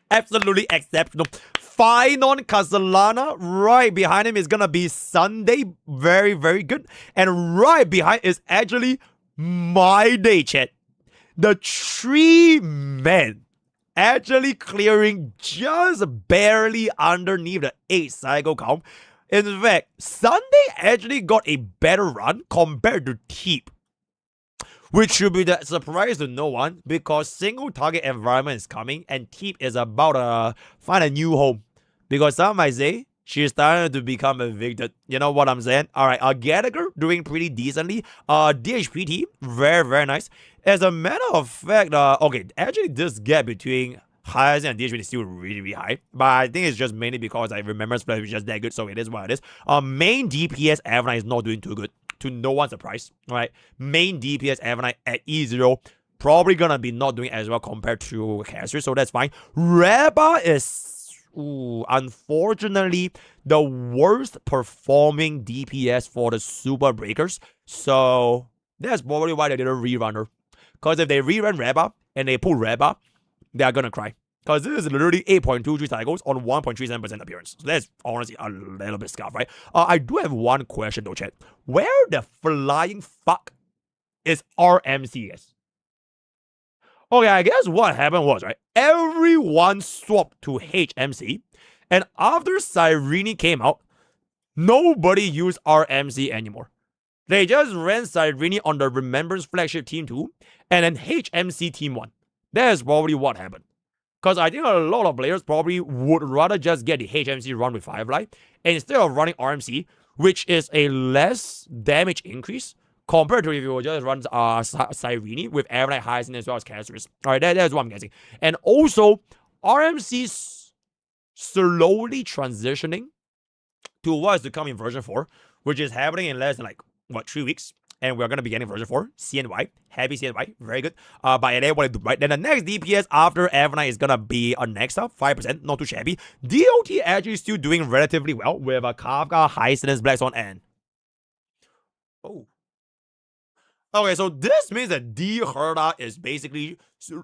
Absolutely exceptional. Finon Castellana. Right behind him is gonna be Sunday. Very good. And right behind is actually My Day, chat. The 3 men actually clearing just barely underneath the 8 cycle count. In fact, Sunday actually got a better run compared to Teep, which should be the surprise to no one because single target environment is coming and Teep is about to find a new home. Because some might say she's starting to become evicted. You know what I'm saying? Alright, Gallagher doing pretty decently. DHPT, very nice. As a matter of fact, okay, actually this gap between Hyacinth and DHP is still really high, but I think it's just mainly because I remember Splash is just that good, so it is what it is. Main DPS Evernight is not doing too good, to no one's surprise, right? Main DPS Evernight at E0 probably gonna be not doing as well compared to Caster, so that's fine. Reba is, unfortunately, the worst performing DPS for the Super Breakers, so that's probably why they didn't rerun her. Because if they rerun Reba and they pull Reba, they are gonna cry. Because this is literally 8.23 cycles on 1.37% appearance. So that's honestly a little bit scuffed, right? I do have one question though, chat. Where the flying fuck is RMC, guys? Okay, I guess what happened was, right, everyone swapped to HMC, and after Cyrene came out, nobody used RMC anymore. They just ran Cyrene on the Remembrance flagship team 2, and then HMC team 1. That is probably what happened. Because I think a lot of players probably would rather just get the HMC run with Firefly instead of running RMC, which is a less damage increase compared to if you just run Cyrene with Everlight Hyacinth as well as Castris. Alright, that's what I'm guessing. And also, RMC slowly transitioning to what is to come in version 4, which is happening in less than 3 weeks. And we're going to be getting version 4, CNY. Happy CNY. Very good. But then what I do, right? Then the next DPS after Evernight is going to be a next up, 5%. Not too shabby. DOT actually still doing relatively well with a Kafka, Hyacinth, Black Swan, and... Oh. Okay, so this means that D Herda is basically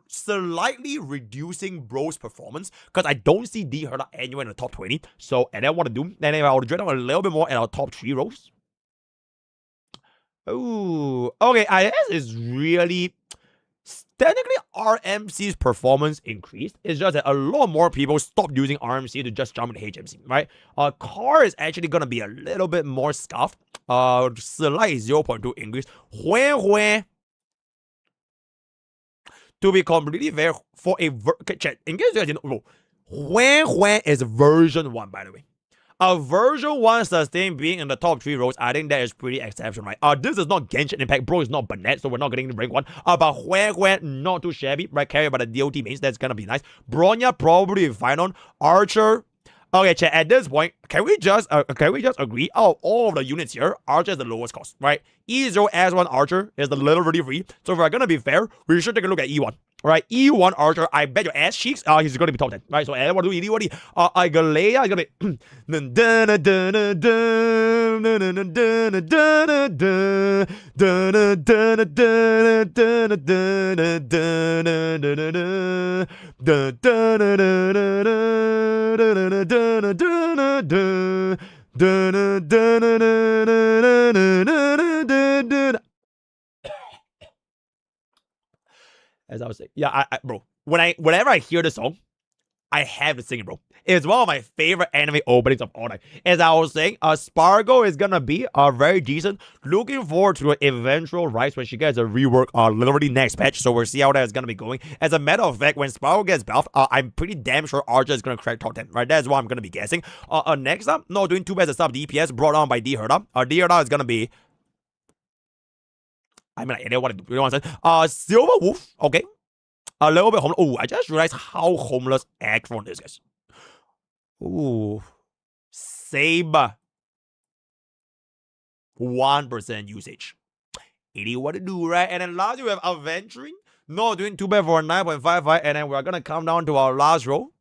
slightly reducing Bro's performance because I don't see D Herda anywhere in the top 20. So, and then what to do? Then I'll dread out a little bit more in our top 3 rows. Oh, okay. IS is really technically RMC's performance increased. It's just that a lot more people stopped using RMC to just jump into HMC, right? Car is actually gonna be a little bit more scuffed. Slight 0.2 increase. To be completely fair, for a chat, in case you guys didn't know, Huen is version 1, by the way. A version 1 sustain being in the top 3 rows, I think that is pretty exceptional, right? This is not Genshin Impact, bro, it's not Burnett, so we're not getting the rank 1. But Huen, not too shabby, right? Carried by the DOT mains, that's gonna be nice. Bronya probably fine on. Archer. Okay, chat, at this point, can we just agree? Out of all of the units here, Archer is the lowest cost, right? E0 S1 Archer is the literally free. So if we're gonna be fair, we should take a look at E1. Right, E1 Archer, I bet your ass cheeks, he's gonna be top 10. Right, so what do E1? Galea is gonna be as I was saying, yeah, bro, whenever I hear the song, I have to sing it, bro. It's one of my favorite anime openings of all time. As I was saying, Spargo is gonna be very decent. Looking forward to an eventual rise when she gets a rework literally next patch. So we'll see how that is gonna be going. As a matter of fact, when Spargo gets buffed, I'm pretty damn sure Archer is gonna crack top 10. Right, that's what I'm gonna be guessing. Next up, not doing too bad as sub DPS brought on by D Herda. D Herda is gonna be. I mean, I don't want to do. Silver Wolf, okay. A little bit homeless. Oh, I just realized how homeless Aggron is, guys. Ooh. Saber. 1% usage. It is what to do, right? And then last we have Adventuring. Not doing too bad for a 9.55. And then we're going to come down to our last row.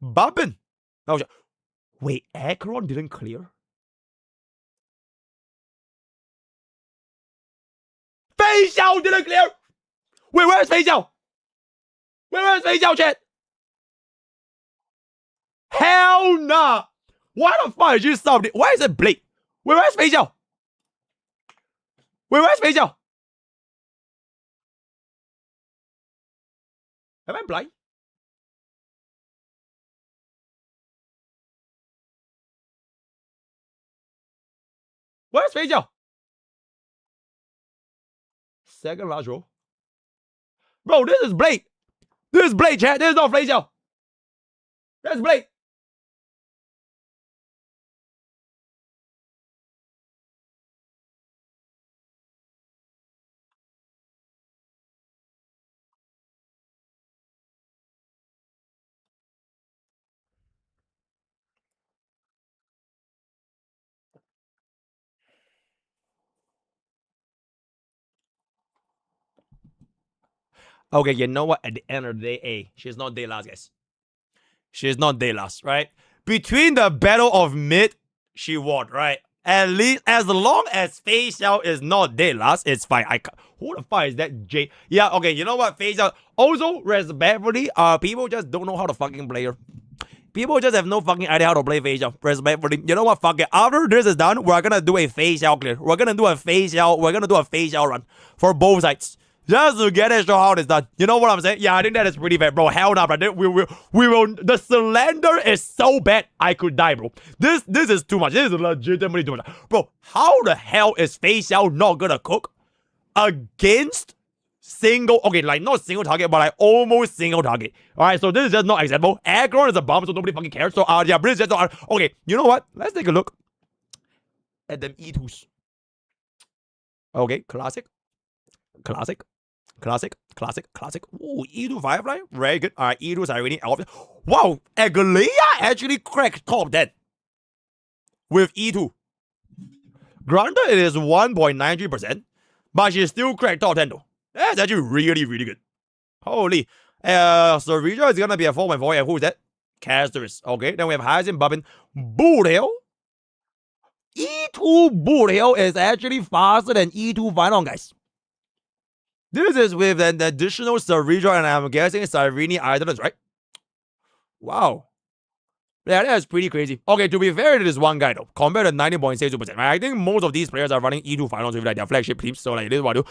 Bumpin. Oh, wait, Aggron didn't clear? Fei Xiao didn't clear! Wait, where's Fei Xiao? Where's Fei Xiao, chat? Hell nah! Why the fuck did you stop it? Where is it Blake? Where's Fei Xiao? Where's Fei Xiao? Am I blind? Where's Fei Xiao? Second last row. Bro, this is Blake. This is Blake, chat. This is not Fei Xiao. That's Blake. Okay, you know what? At the end of the day, she's not day last, guys. She's not day last, right? Between the battle of mid, she won, right? At least as long as Face Out is not dead last, it's fine. Who the fuck is that J? Yeah, okay, you know what? Face Out. Also, respectfully, people just don't know how to fucking play her. People just have no fucking idea how to play Face Out. Respectfully. You know what? Fuck it. After this is done, we're gonna do a Face Out clear. We're gonna do a Face Out run for both sides. Just to get it, show how it's done. You know what I'm saying? Yeah, I think that is pretty bad, bro. Hell no, bro. We will. The slender is so bad, I could die, bro. This is too much. This is legitimately too much, bro. How the hell is Face Out not gonna cook against single? Okay, like not single target, but like almost single target. All right, so this is just not acceptable. Aggron is a bomb, so nobody fucking cares. So yeah, but this is just okay. You know what? Let's take a look at them E2s. Okay, classic. Ooh, E2 Firefly, very good. Alright, E2 Irene. Wow, Agalea actually cracked top 10 with E2. Granted, it is 1.93%, but she still cracked top 10 though. That's actually really, really good. Holy. Serija is gonna be a 4.4. And who is that? Casterus. Okay, then we have Hyacinth Bubbin. Boothill. E2 Boothill is actually faster than E2 Final, guys. This is with an additional Serija, and I'm guessing Cyrene Idolins, right? Wow. Yeah, that's pretty crazy. Okay, to be fair to this one guy though, compared to 90.62%, right? I think most of these players are running E2 finals with like their flagship teams, so like this is what I do.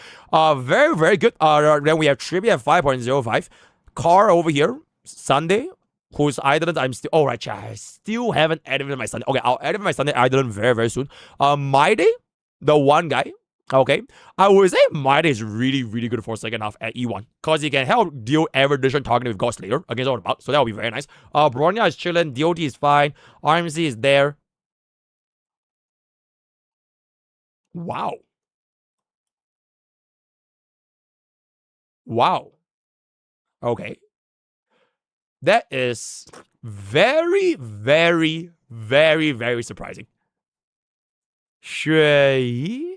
Very, very good. Then we have Trippy at 5.05. Car over here, Sunday, whose Idolins I'm still. Oh, right, I still haven't added my Sunday. Okay, I'll add my Sunday Idolin very, very soon. My Day, the one guy. Okay, I would say Might is really, really good for second half at E1 because he can help deal every addition targeting with God Slayer against all the bugs, so that will be very nice. Bronya is chilling, DOT is fine, RMC is there. Wow. Okay. That is very, very, very, very surprising. Shui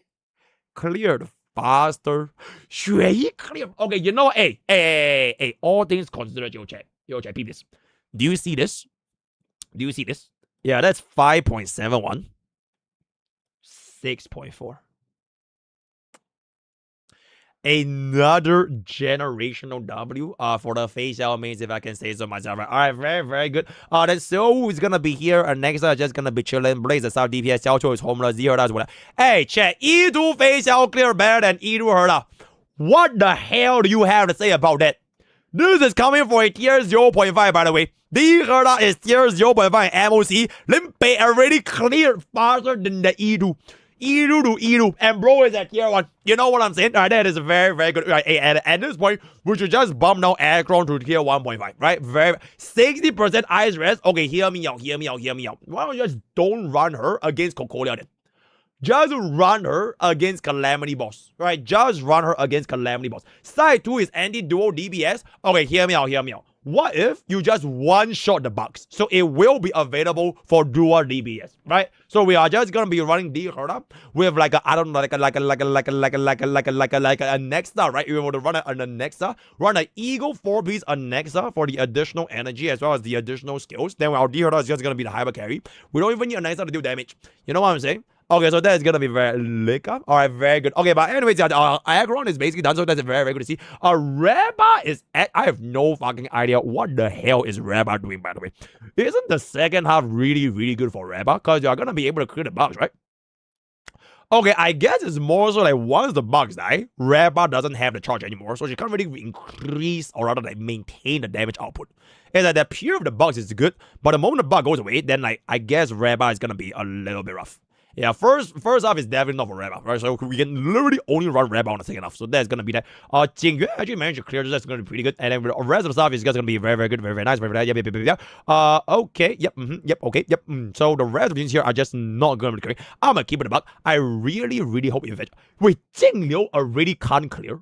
cleared faster. Shui cleared. Okay, you know what? Hey. All things considered, yo, chat, peep this. Do you see this? Yeah, that's 5.71. 6.4. Another generational W for the face out mains, if I can say so myself. Right? All right, very, very good. Then So is gonna be here, and next are just gonna be chilling. Blaze the South DPS. Xiaocho is homeless. Zero as well. Hey, chat. E2 face out clear better than E2 Herda. What the hell do you have to say about that? This is coming for a tier 0.5, by the way. The Herda is tier 0.5 MOC. Limpe already cleared faster than the E2. E2 to E2, and bro is at tier 1. You know what I'm saying? Alright, that is very, very good. Right, at this point, we should just bump down Aggron to tier 1.5, right? Very 60% ice rest. Okay, hear me out. Why don't you just don't run her against Cocolia then? Just run her against Calamity Boss, right? Just run her against Calamity Boss. Side 2 is anti-duo DBS. Okay, hear me out. What if you just one-shot the bugs? So it will be available for dual DBS, right? So we are just gonna be running the Herda with like a, I don't know, like a Nexa, right? You want to run a Nexa, run an Eagle 4-piece Nexa for the additional energy as well as the additional skills. Then our D Herda is just gonna be the hyper carry. We don't even need a Nexa to do damage. You know what I'm saying? Okay, so that is gonna be very liquor. Alright, very good. Okay, but anyways, Aggron is basically done, so that's very, very good to see. Reba is at, I have no fucking idea what the hell is Reba doing, by the way. Isn't the second half really, really good for Reba? Because you're gonna be able to clear the bugs, right? Okay, I guess it's more so like once the bugs die, Reba doesn't have the charge anymore, so she can't really increase or rather like maintain the damage output. It's like the pure of the bugs is good, but the moment the bug goes away, then like I guess Reba is gonna be a little bit rough. Yeah, first half is definitely not for Reba, right? So we can literally only run Reba on the second half. So that's gonna be that. Jingyue actually managed to clear this. That's gonna be pretty good. And then the rest of the stuff is just gonna be very, very good, very, very nice, very, very nice. Yep. Okay, yep. So the rest of these here are just not gonna be clear. I'm gonna keep it a buck. I really, really hope eventually. Wait, Jingliu already can't clear.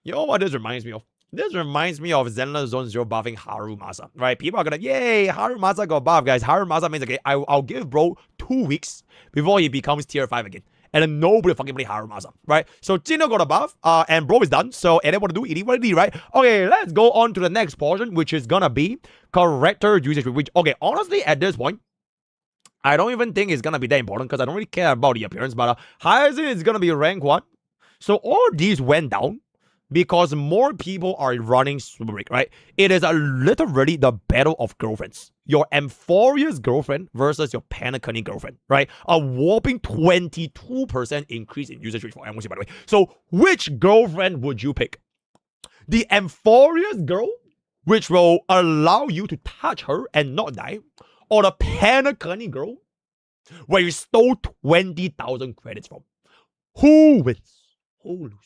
You know what this reminds me of? This reminds me of Zenless Zone 0 buffing Harumasa, right? People are gonna, yay, Harumasa got buff, guys. Harumasa means, okay, I'll give bro 2 weeks before he becomes tier 5 again. and then nobody fucking play Harumasa, right? So Jino got a buff, and bro is done. So and what to do, it is what it is, right? Okay, let's go on to the next portion, which is gonna be character usage. Which, okay, honestly, at this point, I don't even think it's gonna be that important because I don't really care about the appearance. But Hyacinth is gonna be rank 1. So all these went down because more people are running Super Break, right? It is literally the battle of girlfriends. Your Amphoria's girlfriend versus your Panacony girlfriend, right? A whopping 22% increase in usage rate for MOC, by the way. So which girlfriend would you pick? The Amphoria's girl, which will allow you to touch her and not die, or the Panacony girl, where you stole 20,000 credits from? Who wins? Who loses?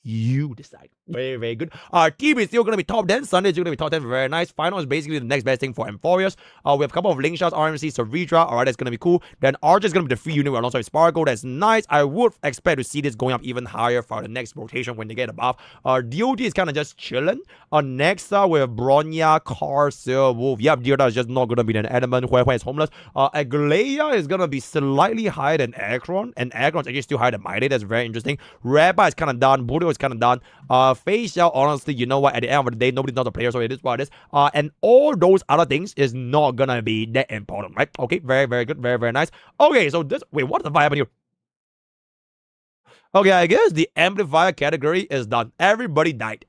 You decide. Very, very good. Our team is still going to be top 10. Sunday is going to be top 10. Very nice. Final is basically the next best thing for Amphorius. We have a couple of Link Shots, RMC, Savridra. Alright, that's going to be cool. Then Archer is going to be the free unit alongside Sparkle. That's nice. I would expect to see this going up even higher for the next rotation when they get a buff. DOT is kind of just chilling. Next up, we have Bronya, Carcel, Wolf. Yep, Deoda is just not going to be an element. Where is homeless. Aglaya is going to be slightly higher than Akron. And Akron's actually still higher than Mighty. That's very interesting. Rabba is kind of done. Budo is kind of done. Facial, honestly, you know what? At the end of the day, nobody's not a player, so it is what it is. And all those other things is not gonna be that important, right? Okay, very, very good. Very, very nice. Okay, so this... Wait, what the fuck happened here? Okay, I guess the amplifier category is done. Everybody died.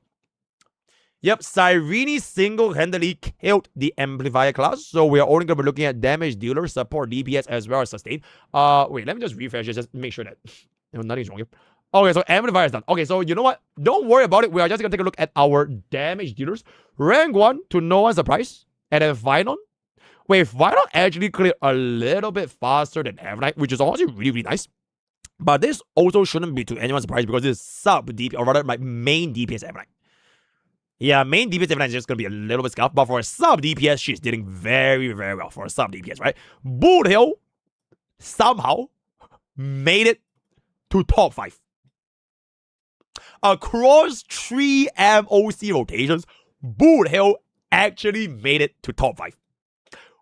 Yep, Cyrene single-handedly killed the amplifier class, so we are only going to be looking at damage dealer, support, DPS, as well as sustain. Wait, let me just refresh it, just make sure that nothing's wrong here. Okay, so amplifier is done. Okay, so you know what? Don't worry about it. We are just going to take a look at our damage dealers. Rank 1, to no one's surprise. And then Vinon. Wait, Vinon actually cleared a little bit faster than Evernight, which is honestly really, really nice. But this also shouldn't be to anyone's surprise because this is sub DPS, or rather my main DPS Evernight. Yeah, main DPS Evernight is just going to be a little bit scuffed, but for a sub DPS, she's doing very, very well for a sub DPS, right? Boot Hill somehow made it to top 5. Across 3 MOC rotations, Boot Hill actually made it to top 5.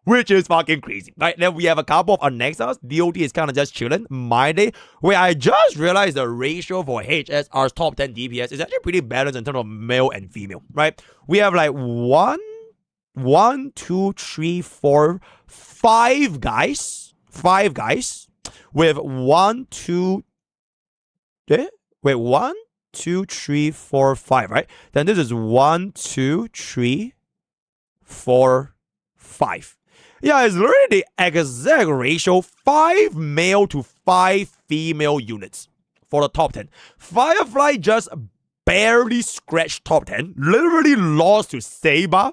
Which is fucking crazy, right? Then we have a couple of Annexas. DOT is kind of just chilling. My day, where I just realized the ratio for HSR's top 10 DPS is actually pretty balanced in terms of male and female, right? We have like 1, 2, 3, 4, 5 guys. 5 guys with 1, 2, wait, 1, 2, 3, 4, 5, right? Then this is 1, 2, 3, 4, 5. Yeah, it's literally the exact ratio, 5 male to 5 female units for the top 10. Firefly just barely scratched top 10, literally lost to Saber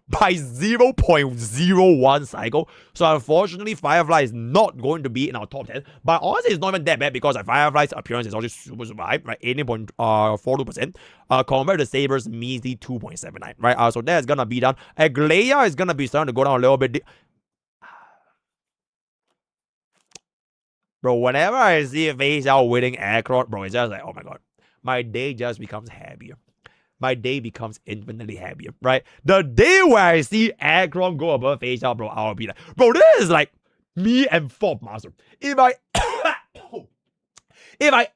by 0.01 cycle. So unfortunately, Firefly is not going to be in our top 10. But honestly, it's not even that bad because Firefly's appearance is also super high, right? 18.42%. Compared to Saber's measly 2.79, right? So that's gonna be done. Aglaya is gonna be starting to go down a little bit. Bro, whenever I see a face out winning Akron, bro, it's just like, oh my god. My day just becomes happier. My day becomes infinitely happier, right? The day where I see Akron go above face out, bro, I'll be like, bro, this is like me and Fob Master. If I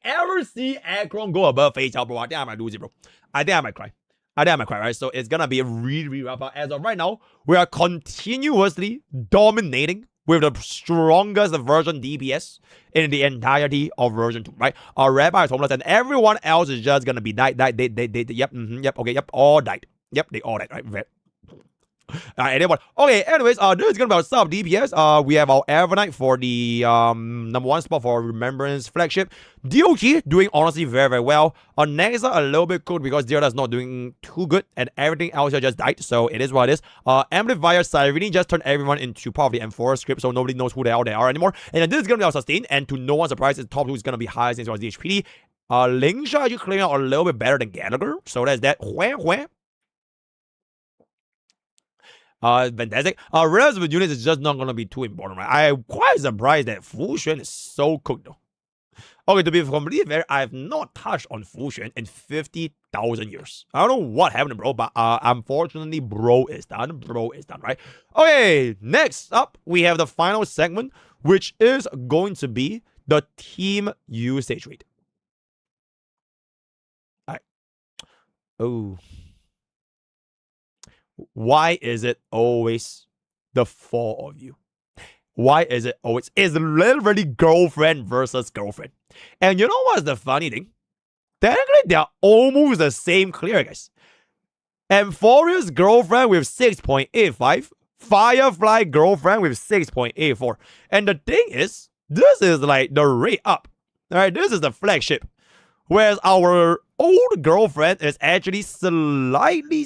ever see Akron go above face out, bro, I think I might lose it, bro. I think I might cry. Right? So it's gonna be a really, really rough. But as of right now, we are continuously dominating with the strongest version DPS in the entirety of version 2, right? Our Rabbi is homeless and everyone else is just gonna be died, all died. Yep, they all died, right? Anyone. Okay, anyways, this is gonna be our sub DPS. We have our Evernight for the number 1 spot for Remembrance flagship. DOT doing honestly very, very well. Nexa a little bit cooked because Deoda's not doing too good and everything else here just died, so it is what it is. Amplifier Cyrene just turned everyone into probably M4 script, so nobody knows who the hell they are anymore. And then this is gonna be our sustain, and to no one's surprise, the top 2 is gonna be higher since it was DHPD. Lingsha actually clearing out a little bit better than Gallagher, so that's that. Fantastic. Relative units is just not gonna be too important, right? I'm quite surprised that Fu Xuan is so cooked though. Okay, to be completely fair, I have not touched on Fu Xuan in 50,000 years. I don't know what happened, bro, but unfortunately, bro is done, right? Okay, next up, we have the final segment, which is going to be the team usage rate. Alright. Oh. Why is it always the four of you? Why is it always? It's literally girlfriend versus girlfriend. And you know what's the funny thing? Technically, they're almost the same clear, guys. Amphoria's girlfriend with 6.85. Firefly girlfriend with 6.84. And the thing is, this is like the rate up. Alright, this is the flagship. Whereas our old girlfriend is actually slightly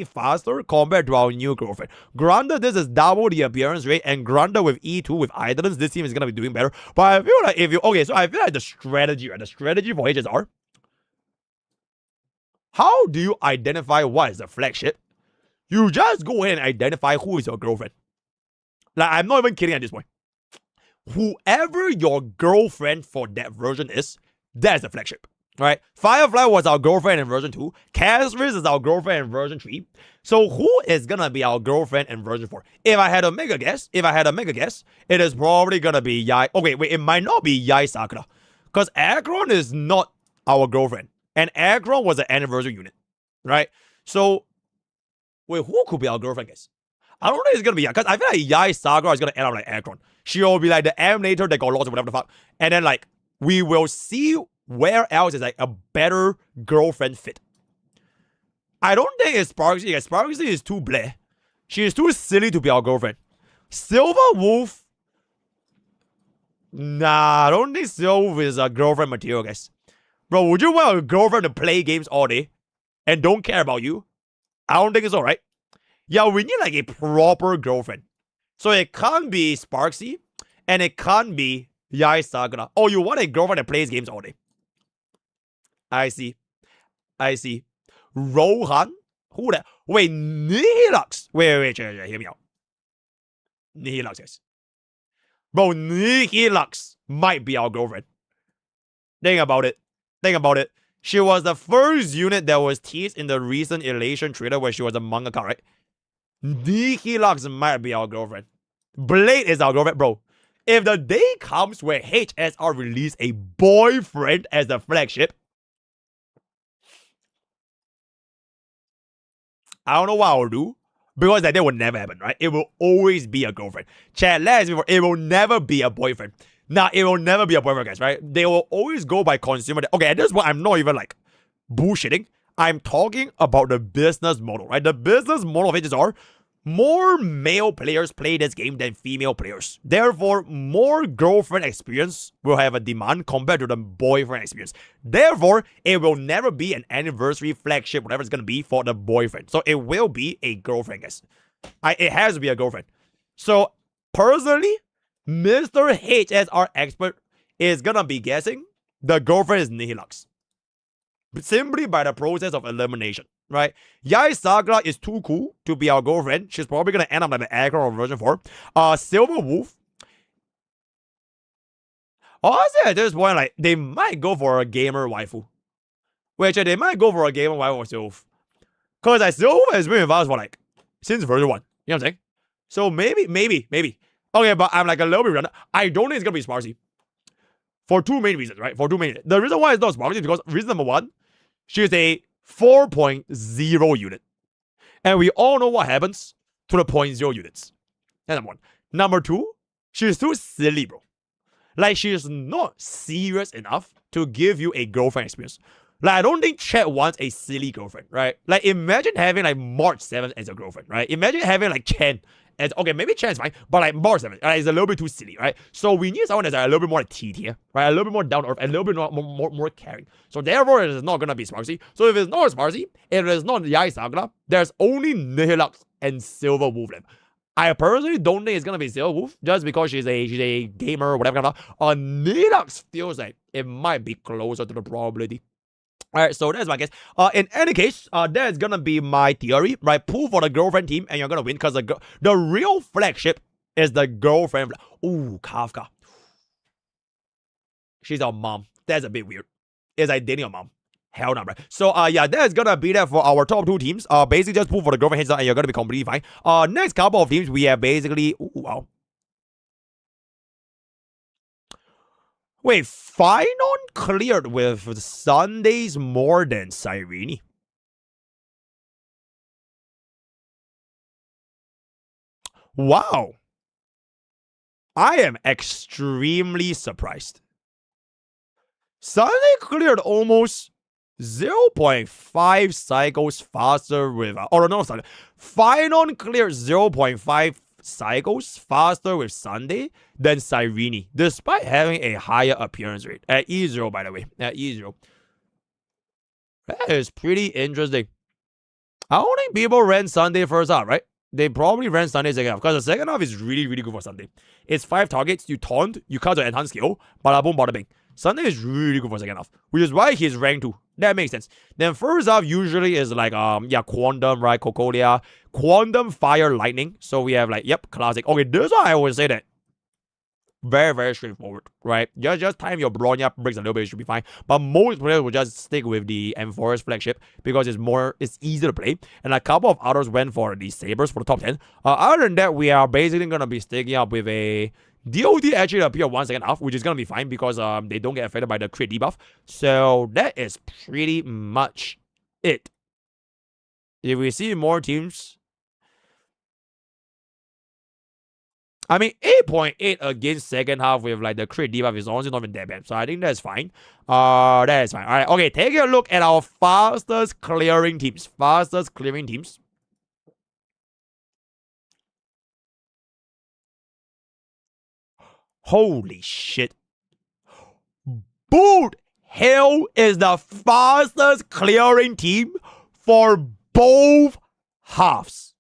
faster compared to our new girlfriend. Granted, this is double the appearance rate, and granted with E2 with Idolins, this team is gonna be doing better. But I feel like if you so I feel like the strategy, right? The strategy for HSR. How do you identify what is the flagship? You just go ahead and identify who is your girlfriend. Like, I'm not even kidding at this point. Whoever your girlfriend for that version is, that's the flagship. Right? Firefly was our girlfriend in version 2. Casris is our girlfriend in version 3. So who is gonna be our girlfriend in version 4? If I had to make a guess, it is probably gonna be Yai. Okay, wait, it might not be Yai Sakura. Because Akron is not our girlfriend. And Akron was an anniversary unit. Right? So, wait, who could be our girlfriend, guys? I don't think it's gonna be Yai. Because I feel like Yai Sakura is gonna end up like Akron. She'll be like the animator that got lost or whatever the fuck. And then like, we will see where else is like a better girlfriend fit. I don't think it's Sparksy. Yeah, Sparksy is too bleh. She is too silly to be our girlfriend. Silver Wolf. Nah, I don't think Silver Wolf is a girlfriend material, guys. Bro, would you want a girlfriend to play games all day and don't care about you? I don't think it's alright. Yeah, we need like a proper girlfriend. So it can't be Sparksy and it can't be Yai Sakura. Oh, you want a girlfriend that plays games all day. I see. Rohan? Who that? Wait, Nihilux. Wait, hear me out. Nihilux, guys. Bro, Nihilux might be our girlfriend. Think about it. She was the first unit that was teased in the recent Elation trailer where she was a mangaka, right? Nihilux might be our girlfriend. Blade is our girlfriend, bro. If the day comes where HSR release a boyfriend as the flagship, I don't know what I'll do. Because that will never happen, right? It will always be a girlfriend. Chat, it will never be a boyfriend. Nah, it will never be a boyfriend, guys, right? They will always go by consumer. Okay, at this point, I'm not even like bullshitting. I'm talking about the business model, right? The business model of HSR. More male players play this game than female players. Therefore, more girlfriend experience will have a demand compared to the boyfriend experience. Therefore, it will never be an anniversary flagship, whatever it's going to be for the boyfriend. So it will be a girlfriend, guys. It has to be a girlfriend. So, personally, Mr. HSR expert is going to be guessing the girlfriend is Nihilux. Simply by the process of elimination. Right? Yai Sakura is too cool to be our girlfriend. She's probably gonna end up like an Akron or version 4. Silver Wolf. Honestly, at this point, like, they might go for a gamer waifu. Which they might go for a gamer waifu or Silver Wolf. Because like, Silver Wolf has been with us for like, since version 1. You know what I'm saying? So maybe. Okay, but I'm like a little bit random. I don't think it's gonna be Sparksy. For two main reasons, right? The reason why it's not Sparksy is because reason number 1, she's a 4.0 unit. And we all know what happens to the 0.0 units. That's number 1. Number 2, she's too silly, bro. Like, she is not serious enough to give you a girlfriend experience. Like, I don't think Chat wants a silly girlfriend, right? Like, imagine having, like, March 7th as a girlfriend, right? Imagine having, like, Chen as... Okay, maybe Chen's fine, but, like, March 7th is a little bit too silly, right? So, we need someone that's like, a little bit more like T tier, right? A little bit more down to earth, a little bit more caring. So, therefore, it is not gonna be Sparksy. So, if it's not Sparksy, if it is not Yai Sakura, there's only Nihilux and Silver Wolf left. I personally don't think it's gonna be Silver Wolf, just because she's a gamer or whatever. Nihilux feels like it might be closer to the probability. Alright, so that's my guess. In any case, that's gonna be my theory, right? Pull for the girlfriend team, and you're gonna win because the real flagship is the girlfriend. Ooh, Kafka. She's our mom. That's a bit weird. Is I dating your mom? Hell no, right? So, yeah, that's gonna be that for our top 2 teams. Basically, just pull for the girlfriend heads up, and you're gonna be completely fine. Next couple of teams, we have basically. Ooh, wow. Wait, Finon cleared with Sundays more than Cyrene. Wow. I am extremely surprised. Sunday cleared almost 0.5 cycles faster with... oh, no, sorry. Finon cleared 0.5 cycles faster with Sunday than Cyrene, despite having a higher appearance rate. At E0, by the way. At E0. That is pretty interesting. I don't think people ran Sunday first half, right? They probably ran Sunday second half, because the second half is really, really good for Sunday. It's 5 targets, you taunt, you cut the enhanced skill, bada boom, bada bing. Sunday is really good for second half, which is why he's ranked 2. That makes sense. Then first half usually is like, Quantum, right? Cocolia, Quantum, Fire, Lightning. So we have like, yep, classic. Okay, this one I would say that very, very straightforward, right? Just time your Bronya breaks a little bit, it should be fine. But most players will just stick with the Enforced flagship because it's easy to play. And a couple of others went for the Sabers for the top 10. Other than that, we are basically going to be sticking up with a DOD actually appear 1 second half, which is going to be fine because they don't get affected by the crit debuff. So that is pretty much it. If we see more teams... I mean, 8.8 against second half with like the crit debuff is honestly not even that bad. So I think that's fine. That is fine. Alright, okay, take a look at our fastest clearing teams. Holy shit. Boot Hill is the fastest clearing team for both halves.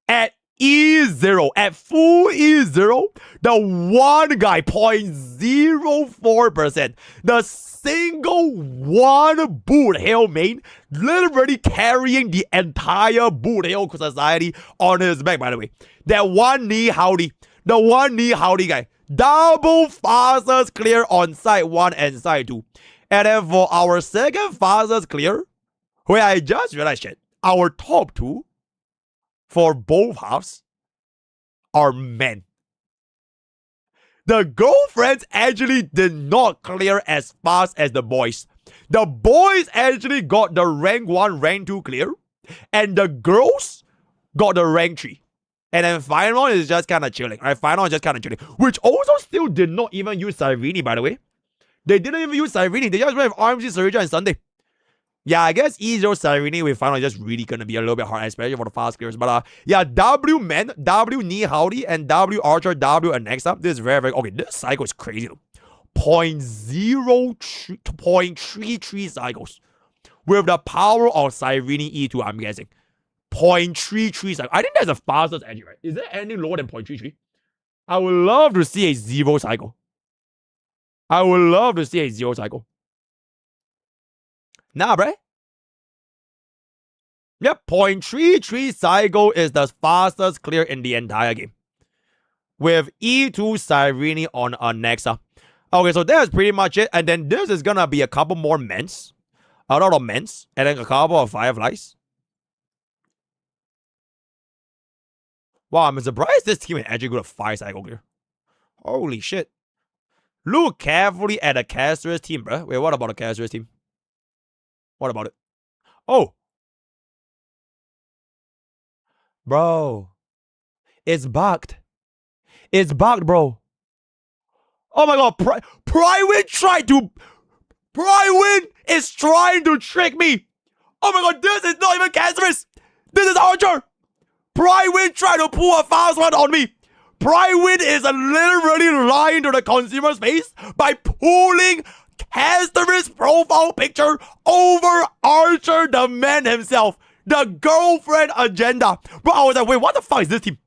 At E0, at full E0, the one guy, 0.04%, the single one Boot Hill main, literally carrying the entire Boot Hill society on his back, by the way. That one knee howdy. The one knee howdy guy. Double fastest clear on side 1 and side 2. And then for our second fastest clear, where I just realized shit, our top 2 for both halves are men. The girlfriends actually did not clear as fast as the boys. The boys actually got the rank 1, rank 2 clear, and the girls got the rank 3. And then final is just kind of chilling. Right? Final is just kind of chilling. Which also still did not even use Cyrene, by the way. They didn't even use Cyrene. They just went with RMC, Sarija, and Sunday. Yeah, I guess E0 Cyrene with final is just really going to be a little bit hard, especially for the fast clears. But yeah, W men, W knee howdy, and W archer, W and next up. This is very, very... Okay, this cycle is crazy though. 0.33 cycles. With the power of Cyrene E2, I'm guessing. 0.33 cycle. I think that's the fastest edge, right? Is there anything lower than 0.33? I would love to see a 0 cycle. I would love to see a 0 cycle. Nah, bruh. Yep, 0.33 cycle is the fastest clear in the entire game. With E2 Cyrene on our Nexa. Okay, so that's pretty much it. And then this is gonna be a couple more mens. A lot of mens. And then a couple of fireflies. Wow, I'm surprised this team is actually good at 5 cycle clear. Holy shit. Look carefully at the Caster's team, bruh. Wait, what about the Caster's team? What about it? Oh. Bro. It's bugged. It's bugged, bro. Oh my god. Prywin is trying to trick me. Oh my god, this is not even Caster's. This is Archer. Prywin tried to pull a fast one on me. Prywin is literally lying to the consumer's face by pulling Caster's profile picture over Archer, the man himself. The girlfriend agenda. Bro, I was like, wait, what the fuck is this team?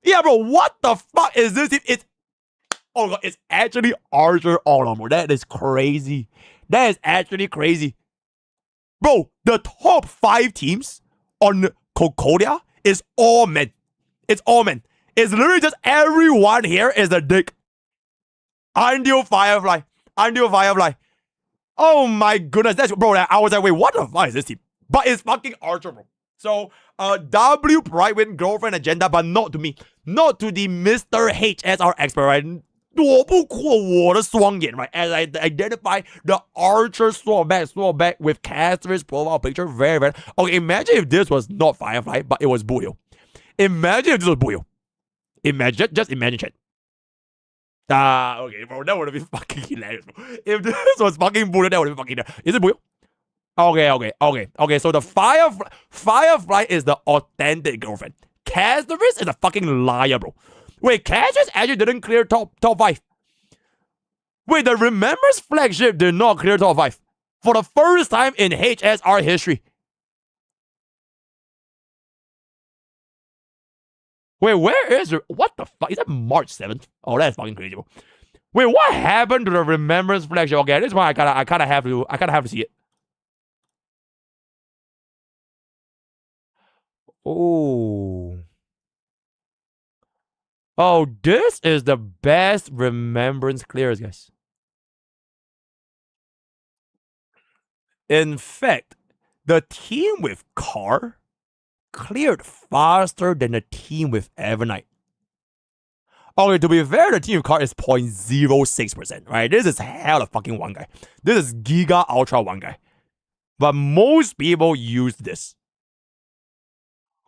Yeah, bro, what the fuck is this team? Oh god, it's actually Archer all on board. That is crazy. That is actually crazy. Bro, the top 5 teams on Cocolia is all men. It's all men. It's literally just everyone here is a dick. Until Firefly. Oh my goodness. That's, bro, I was like, wait, what the fuck is this team? But it's fucking Archer, bro. So, W Prywin girlfriend agenda, but not to me. Not to the Mr. HSR expert, right? 多不过我的双眼, right? As I identify the archer sword back with Caster's profile picture. Very, very. Okay, imagine if this was not Firefly, but it was Buyo. Imagine if this was Buyo. Imagine, just imagine, chat. Okay, bro, that would have been fucking hilarious, bro. If this was fucking Buyo, that would have been fucking hilarious. Is it Buyo? Okay. So the Firefly is the authentic girlfriend. Castorus is a fucking liar, bro. Wait, Castorus actually didn't clear top 5. Wait, the Remembrance flagship did not clear top 5 for the first time in HSR history. Wait, where is it? What the fuck? Is that March 7th? Oh, that's fucking crazy, bro. Wait, what happened to the Remembrance flagship? Okay, this one I kinda have to see it. Oh, this is the best Remembrance clears, guys. In fact, the team with Car cleared faster than the team with Evernight. Okay, to be fair, the team with Car is 0.06%, right? This is hell of fucking one guy. This is Giga Ultra one guy. But most people use this.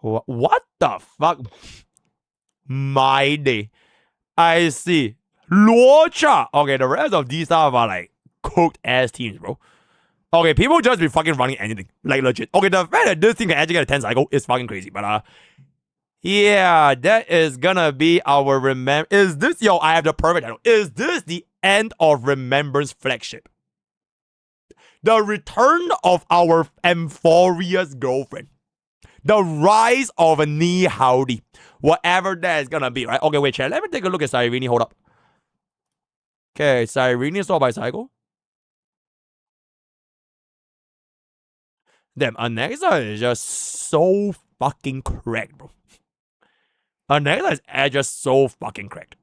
What the fuck? My day. I see. Luocha. Okay, the rest of these stuff are like cooked ass teams, bro. Okay, people just be fucking running anything. Like legit. Okay, the fact that this thing can actually get a 10 cycle is fucking crazy. But yeah, that is gonna be our Is this, yo, I have the perfect title. Is this the end of Remembrance flagship? The return of our Amphoria's girlfriend. The rise of a Ni Howdy. Whatever that is gonna be, right? Okay, wait, chat. Let me take a look at Cyrene. Hold up. Okay, Cyrene is all by cycle. Damn, Anexa is just so fucking cracked, bro. Anexa is just so fucking cracked.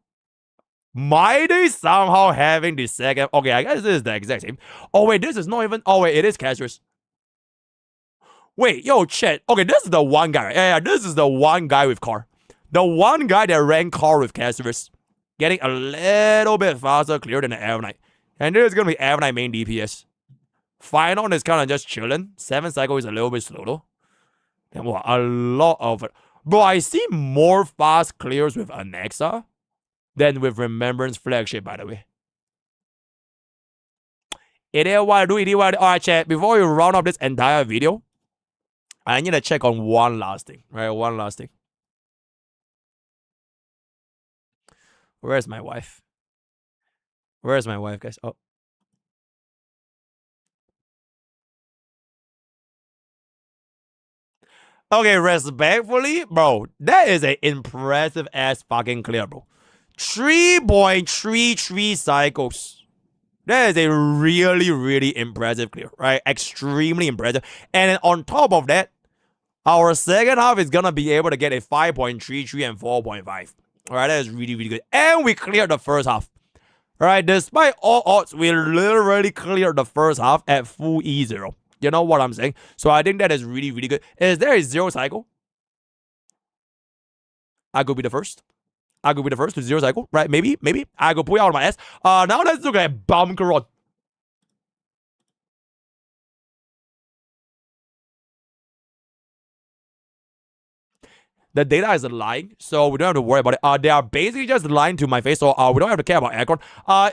Mighty somehow having the second. Okay, I guess this is the exact same. Oh, wait, this is not even. Oh, wait, it is Casterus. Wait, yo, chat. Okay, this is the one guy. Yeah, this is the one guy with Car. The one guy that ran Car with Casterus. Getting a little bit faster, clear than the Evernight. And this is going to be Evernight main DPS. Final is kind of just chilling. 7 cycle is a little bit slow though. Then what? A lot of it. Bro, I see more fast clears with Anexa than with Remembrance flagship, by the way. It is what I do, it is what I do. Alright, chat. Before we round up this entire video, I need to check on one last thing. Right? One last thing. Where's my wife? Where's my wife, guys? Oh. Okay, respectfully, bro, that is an impressive ass fucking clear, bro. 3.33 cycles. That is a really, really impressive clear, right? Extremely impressive. And then on top of that, our second half is gonna be able to get a 5.33 and 4.5. Alright, that is really, really good. And we cleared the first half. Alright, despite all odds, we literally cleared the first half at full E0. You know what I'm saying? So I think that is really, really good. Is there a 0 cycle? I could be the first. I could be the first to 0 cycle, right? Maybe. I could pull out my ass. Now let's look at Bumkeron. The data is lying, so we don't have to worry about it. They are basically just lying to my face, so we don't have to care about Aircon.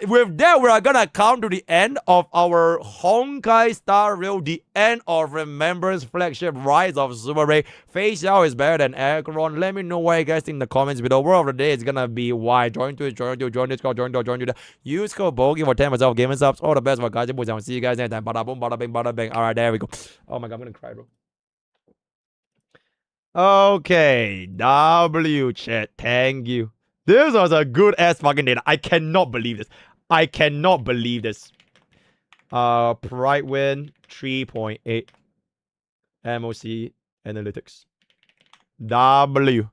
With that, we are gonna come to the end of our Honkai Star Rail, the end of Remembrance flagship Rise of Super Ray. Face Xiao is better than Aircon. Let me know what you guys think in the comments below. Word of the day is gonna be why. Join Discord, join the use code BOGI for 10% off gaming subs. All the best for guys. I'll see you guys next time. Bada boom, bada bing, bada bang. Alright, there we go. Oh my god, I'm gonna cry, bro. Okay, W chat, thank you. This was a good ass fucking data. I cannot believe this. I cannot believe this. Pride win 3.8 MOC analytics. W.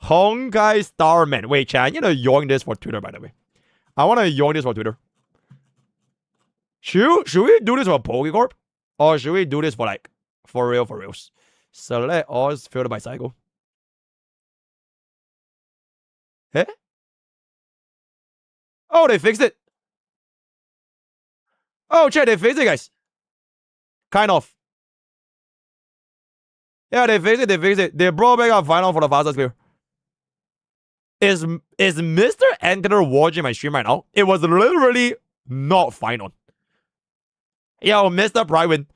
Honkai Starman. Wait, chat, I need to yoink this for Twitter, by the way. I want to yoink this for Twitter. Should we do this for PokeCorp? Or should we do this for like, for reals? Select all is filtered by cycle. Eh? Oh, they fixed it. Oh, check, they fixed it, guys. Kind of. Yeah, they fixed it. They brought back up final for the fastest clear. Is Mr. Enter watching my stream right now? It was literally not final. Yo, Mr. Private,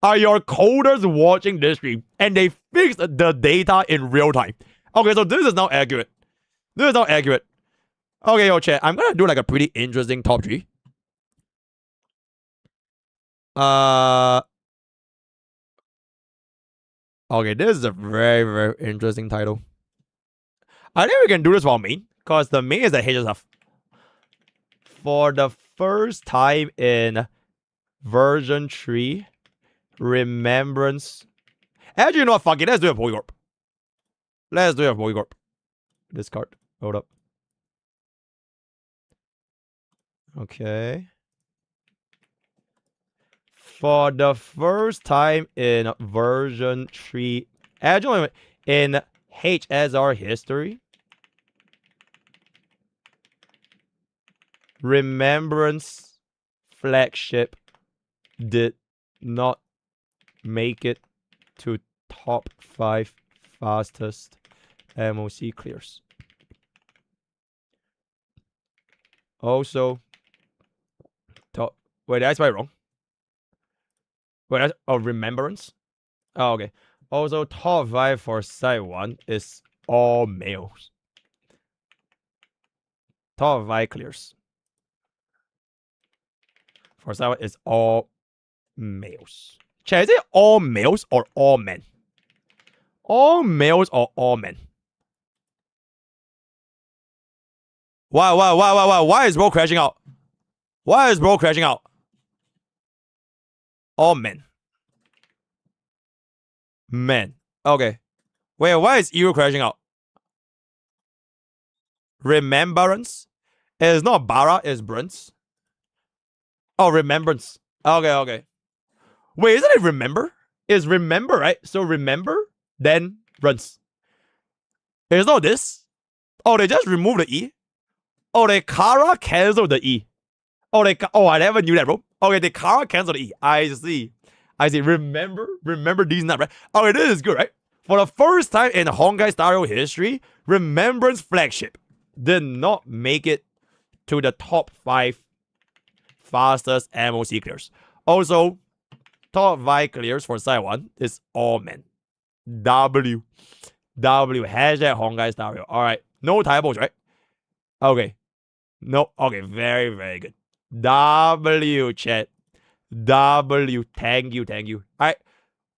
are your coders watching this stream and they fixed the data in real time? Okay, so this is now accurate. Okay, yo, chat. I'm gonna do like a pretty interesting top 3. Okay, this is a very, very interesting title. I think we can do this for main, because the main is the H stuff. For the first time in version 3, Remembrance. Actually, you know what? Fuck it. Let's do a Polycorp. This card. Hold up. Okay. For the first time in version 3, actually in HSR history, Remembrance flagship did not make it to top 5 fastest MOC clears. Also, wait, did I spell it wrong? Wait, Remembrance? Oh, okay. Also, top 5 for side 1 is all males. Top 5 clears. For side 1 is all males. Chat, is it all males or all men? All males or all men? Why is bro crashing out? All men. Men. Okay. Wait, why is Euro crashing out? Remembrance? It's not Bara, it's Brunts. Oh, Remembrance. Okay. Wait, isn't it Remember? It's Remember, right? So Remember, then Runs. It's not this. Oh, they just removed the E. Oh, they Kara canceled the E. Oh, I never knew that, bro. Okay, they Kara canceled the E. I see. Remember these not right. Okay, this is good, right? For the first time in Honkai Star Rail history, Remembrance flagship did not make it to the top 5 fastest MOC clears. Also, top 5 clears for side 1 is all men. W. Hashtag Honkai Star Rail. Alright. No typos, right? Okay. No. Okay, very, very good. W, chat. W. Thank you. Alright.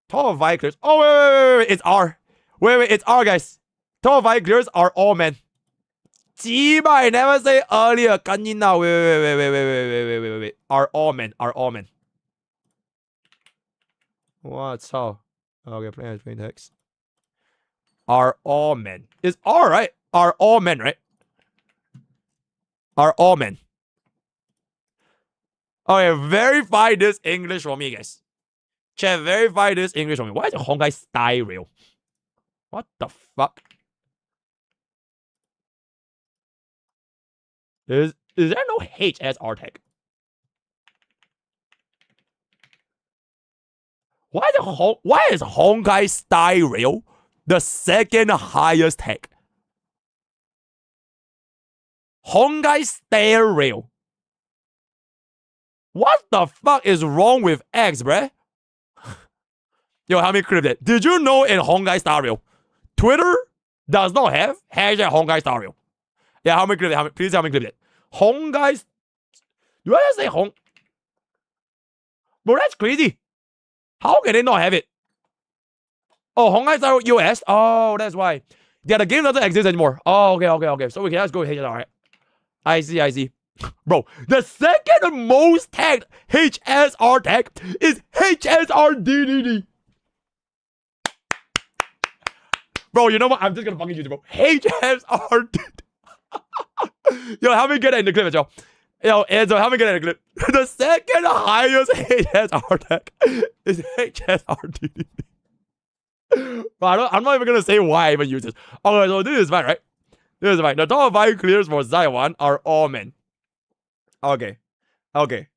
Top 5 clears. Oh, wait. It's R. Wait. It's R, guys. Top 5 clears are all men. Jiba, I never say earlier. Kanina. Wait. Are all men. What's up? Okay, playing text. Are all men. It's R, right? Are all men, right? Are all men. Okay, verify this English for me, guys. Chat, verify this English for me. Why is it Honkai Star Rail? What the fuck? Is there no HSR tag? Why is Honkai Star Rail the second highest tag? Honkai Star Rail. What the fuck is wrong with X, bruh? Yo, help me clip that. Did you know in Honkai Star Rail, Twitter does not have hashtag Honkai Star Rail? Yeah, help me clip that. Please help me clip that. Honkai. Do I just say Hong? Bro, that's crazy. How can they not have it? Oh, Honkai Star Rail US? Oh, that's why. Yeah, the game doesn't exist anymore. Oh, okay. So we can just go with HSR, right? I see. Bro, the second most tagged HSR tag is HSR DDD. Bro, you know what? I'm just gonna fucking use it, bro. HSR DDD. Yo, help me get that in the clip, yo. Yo, Enzo, help me get that in the clip. The second highest HSR tag is HSR DDD. But I'm not even gonna say why I even use this. Okay, so this is fine, right? This is fine. The top 5 clears for Taiwan are all men. Okay. Okay.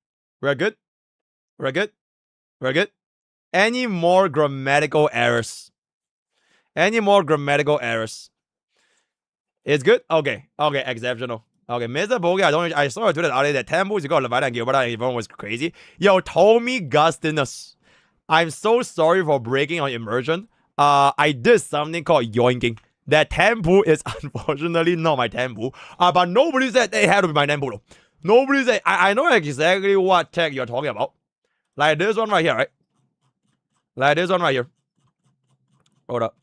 We're good? We're good? We're good? Any more grammatical errors? Any more grammatical errors? It's good? Okay. Okay, exceptional. Okay, MrPokke, I saw a tweet out that Temples got Leviathan and Gilbert and everyone was crazy. Yo, Tommy Gustinus. I'm so sorry for breaking on immersion. I did something called yoinking. That temple is unfortunately not my temple. But nobody said they had to be my temple though. Nobody said I know exactly what tag you're talking about. Like this one right here, right? Like this one right here. Hold up.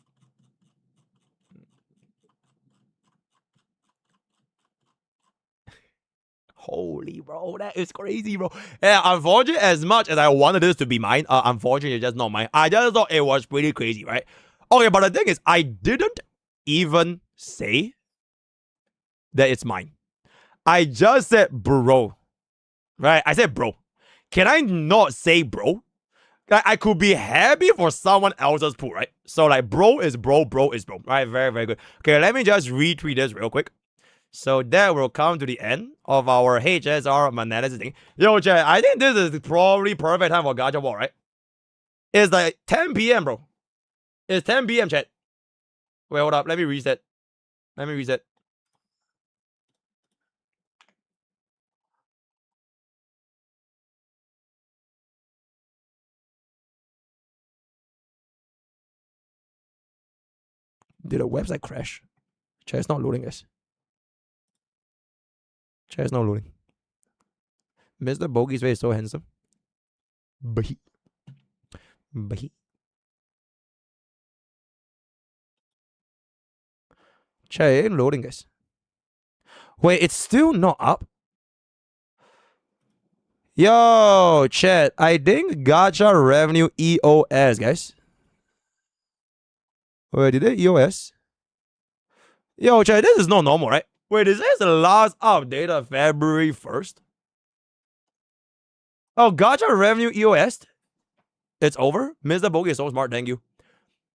Holy bro, that is crazy, bro. Yeah, unfortunately, as much as I wanted this to be mine, unfortunately, it's just not mine. I just thought it was pretty crazy, right? Okay, but the thing is, I didn't even say that it's mine. I just said bro, right? I said bro. Can I not say bro? Like, I could be happy for someone else's pool, right? So like bro is bro, bro is bro, right? Very, very good. Okay, let me just retweet this real quick. So that will come to the end of our HSR analysis thing. Yo, chat, I think this is probably perfect time for Gacha War, right? It's like 10 p.m., bro. It's 10 p.m., chat. Wait, hold up. Let me reset. Let me reset. Did the website crash? Chat, it's not loading, guys. Chat, it's not loading. MrPokke's face is so handsome. But he. Chat, it ain't loading, guys. Wait, it's still not up? Yo, chat, I think Gacha revenue EOS, guys. Wait, did it EOS? Yo, chat, this is not normal, right? Wait, is this the last update of February 1st? Oh, Gacha revenue EOS? It's over? MrPokke is so smart, thank you.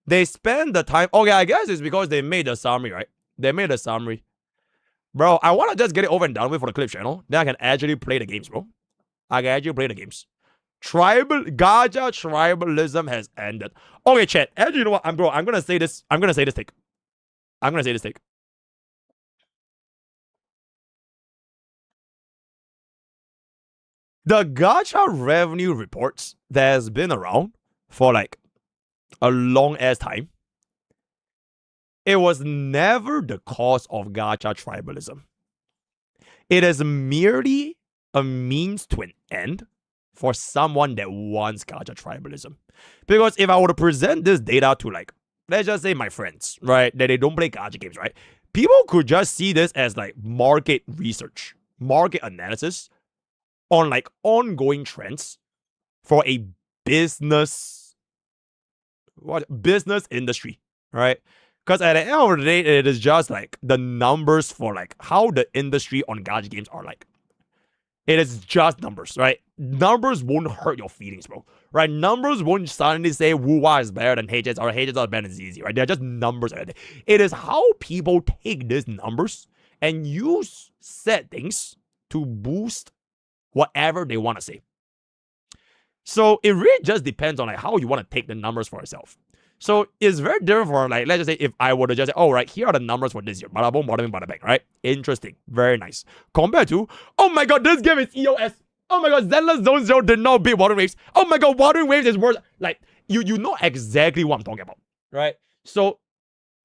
They spend the time... Okay, I guess it's because they made the summary, right? They made the summary. Bro, I want to just get it over and done with for the clip channel. Then I can actually play the games, bro. I can actually play the games. Gacha tribalism has ended. Okay, chat. Actually, you know what? I'm gonna say this. I'm gonna say this take. The Gacha revenue reports that has been around for like a long ass time. It was never the cause of Gacha tribalism. It is merely a means to an end for someone that wants Gacha tribalism. Because if I were to present this data to like, let's just say my friends, right, that they don't play Gacha games, right, people could just see this as like market research, market analysis on like ongoing trends for a business industry, right? Because at the end of the day, it is just like the numbers for like how the industry on Gacha games are like. It is just numbers, right? Numbers won't hurt your feelings, bro. Right? Numbers won't suddenly say Wuwa is better than HS or HS is better than ZZ, right? They're just numbers. It is how people take these numbers and use said things to boost whatever they want to say. So it really just depends on like how you want to take the numbers for yourself. So it's very different for like, let's just say if I were to just say, oh, right, here are the numbers for this year. Bada boom, bada bing, bada bang, right? Interesting. Very nice. Compared to, oh my god, this game is EOS. Oh my god, Zenless Zone Zero did not beat Wuthering Waves. Oh my god, Wuthering Waves is worse. Like, you know exactly what I'm talking about, right? So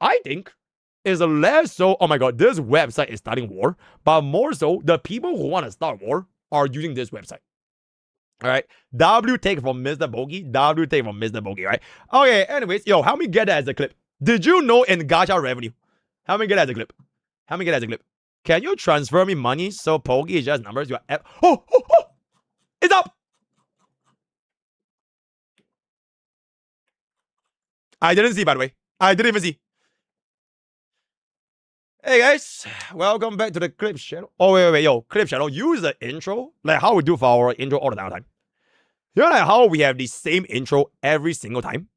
I think it's less so, oh my god, this website is starting war, but more so the people who want to start war are using this website. All right, W take from MrPokke, W take from MrPokke, right? Okay, anyways, yo, help me get that as a clip. Did you know in Gacha revenue? Help me get that as a clip. Help me get that as a clip. Can you transfer me money so Pokke is just numbers? Oh, it's up! I didn't see, by the way. I didn't even see. Hey guys, welcome back to the Clips channel. Oh, wait, yo, Clips channel, use the intro, like how we do for our intro all the time. You know like how we have the same intro every single time?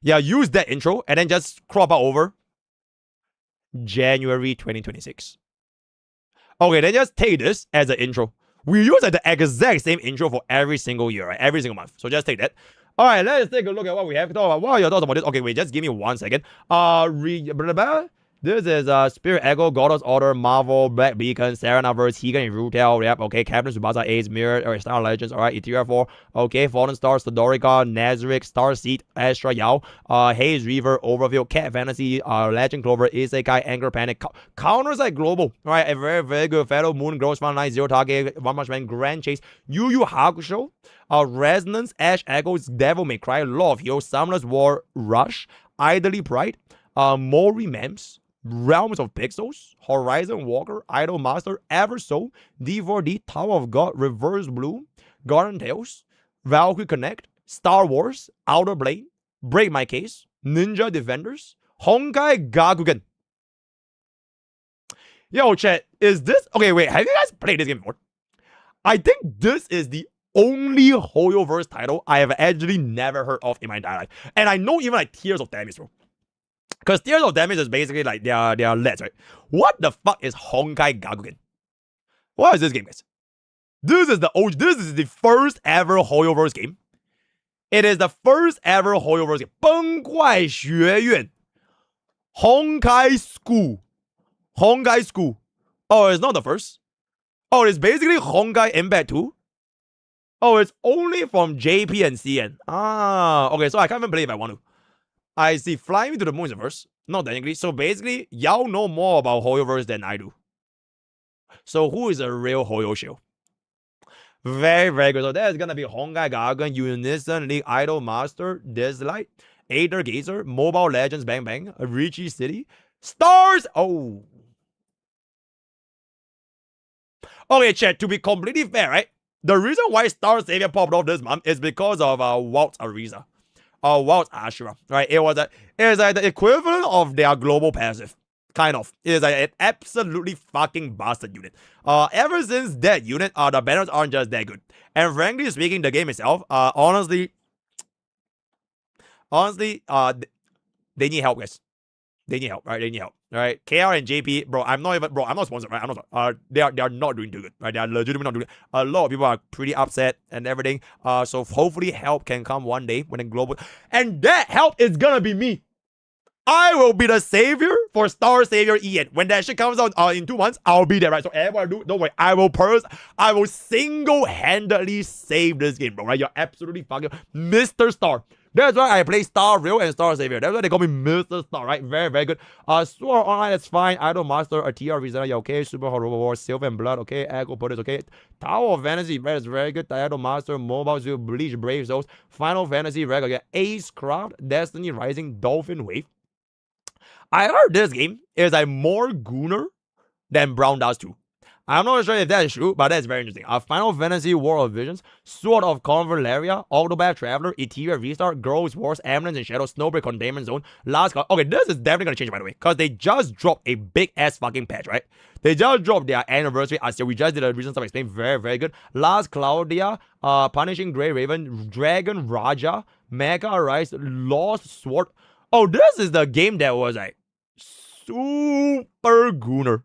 Yeah, use that intro and then just crop out over January 2026. Okay, then just take this as an intro. We use like the exact same intro for every single year, right? Every single month. So just take that. All right, let's take a look at what we have to talk about. What are your thoughts about this? Okay, wait, just give me 1 second. This is Spirit Echo, Goddess Order, Marvel, Black Beacon, Seranaverse, Higan, Rutel, yep, okay, Captain Tsubasa, Ace, Mirror, Star Legends, alright, Etheria 4, okay, Fallen Stars, Todorica, Nazarick, Starseed, Astra Yao, Haze Reaver, Overview, Cat Fantasy, Legend Clover, Isekai, Anger Panic, Counters like Global, alright, a very, very good Fellow, Moon, Gross Fun 9, Zero Target, One Punch Man, Grand Chase, Yu Yu Hakusho, Resonance, Ash Echoes, Devil May Cry, Law of Heroes, Summoner's War, Rush, Idly Pride, Mori Mems, Realms of Pixels, Horizon Walker, Idol Master, Eversoul, D4D, Tower of God, Reverse Blue, Garden Tales, Valkyrie Connect, Star Wars, Outer Blade, Break My Case, Ninja Defenders, Honkai Gakugan. Yo, chat, is this... Okay, wait, have you guys played this game before? I think this is the only Hoyoverse title I have actually never heard of in my entire life. And I know even like Tears of Damage, bro. Because Tears of Damage is basically like their LEDs, right? What the fuck is Honkai Gakugan? What is this game, guys? This is the first ever Hoyoverse game. It is the first ever Hoyoverse game. 崩坏学院 Honkai School. Honkai School. Oh, it's not the first. Oh, it's basically Honkai Impact 2. Oh, it's only from JP and CN. Ah, okay, so I can't even play if I want to. I see. Fly Me to the Moon is the first. Not technically. So basically, y'all know more about Hoyoverse than I do. So who is a real Hoyo show? Very, very good. So that's gonna be Honkai Gakugan, Unison, League Idol Master, Dislight, Aether Gazer, Mobile Legends, Bang Bang, Richie City, Stars. Oh. Okay, chat, to be completely fair, right? The reason why Star Savior popped off this month is because of Walt's Ariza. Walt's Ashura, right? It was like the equivalent of their global passive. Kind of. It is like an absolutely fucking bastard unit. Ever since that unit, the banners aren't just that good. And frankly speaking, the game itself, honestly, they need help, guys. They need help, right? They need help, right? KR and JP, bro, I'm not sponsored, right? I'm not. They are not doing too good, right? They are legitimately not doing. A lot of people are pretty upset and everything. So hopefully help can come one day when the global, and that help is gonna be me. I will be the savior for Star Savior Ian. When that shit comes out in 2 months, I'll be there, right? So everyone don't worry. I will single-handedly save this game, bro, right? You're absolutely fucking Mr. Star. That's why I play Star Real and Star Savior. That's why they call me Mr. Star, right? Very, very good. Sword Online, that's fine. Idol Master, Atia, Rizana, okay. Super Horror War, Silver and Blood, okay. Echo Put okay. Tower of Fantasy, Red is very good. Idol Master, Mobile Zoo, Bleach, Brave Souls, Final Fantasy, Red, okay. Ace Craft, Destiny Rising, Dolphin Wave. I heard this game is like more Gooner than Brown Dust 2. I'm not sure if that is true, but that's very interesting. Final Fantasy War of Visions, Sword of Converlaria, Autobot Traveler, Etheria Restart, Girls Wars, Eminence and Shadow, Snowbreak Containment Zone, Last Call. Okay, this is definitely gonna change, by the way, because they just dropped a big ass fucking patch, right? They just dropped their anniversary. We just did a recent stuff explained. Very, very good. Last Claudia, Punishing Grey Raven, Dragon Raja, Mega Rise, Lost Sword. Oh, this is the game that was like super Gooner.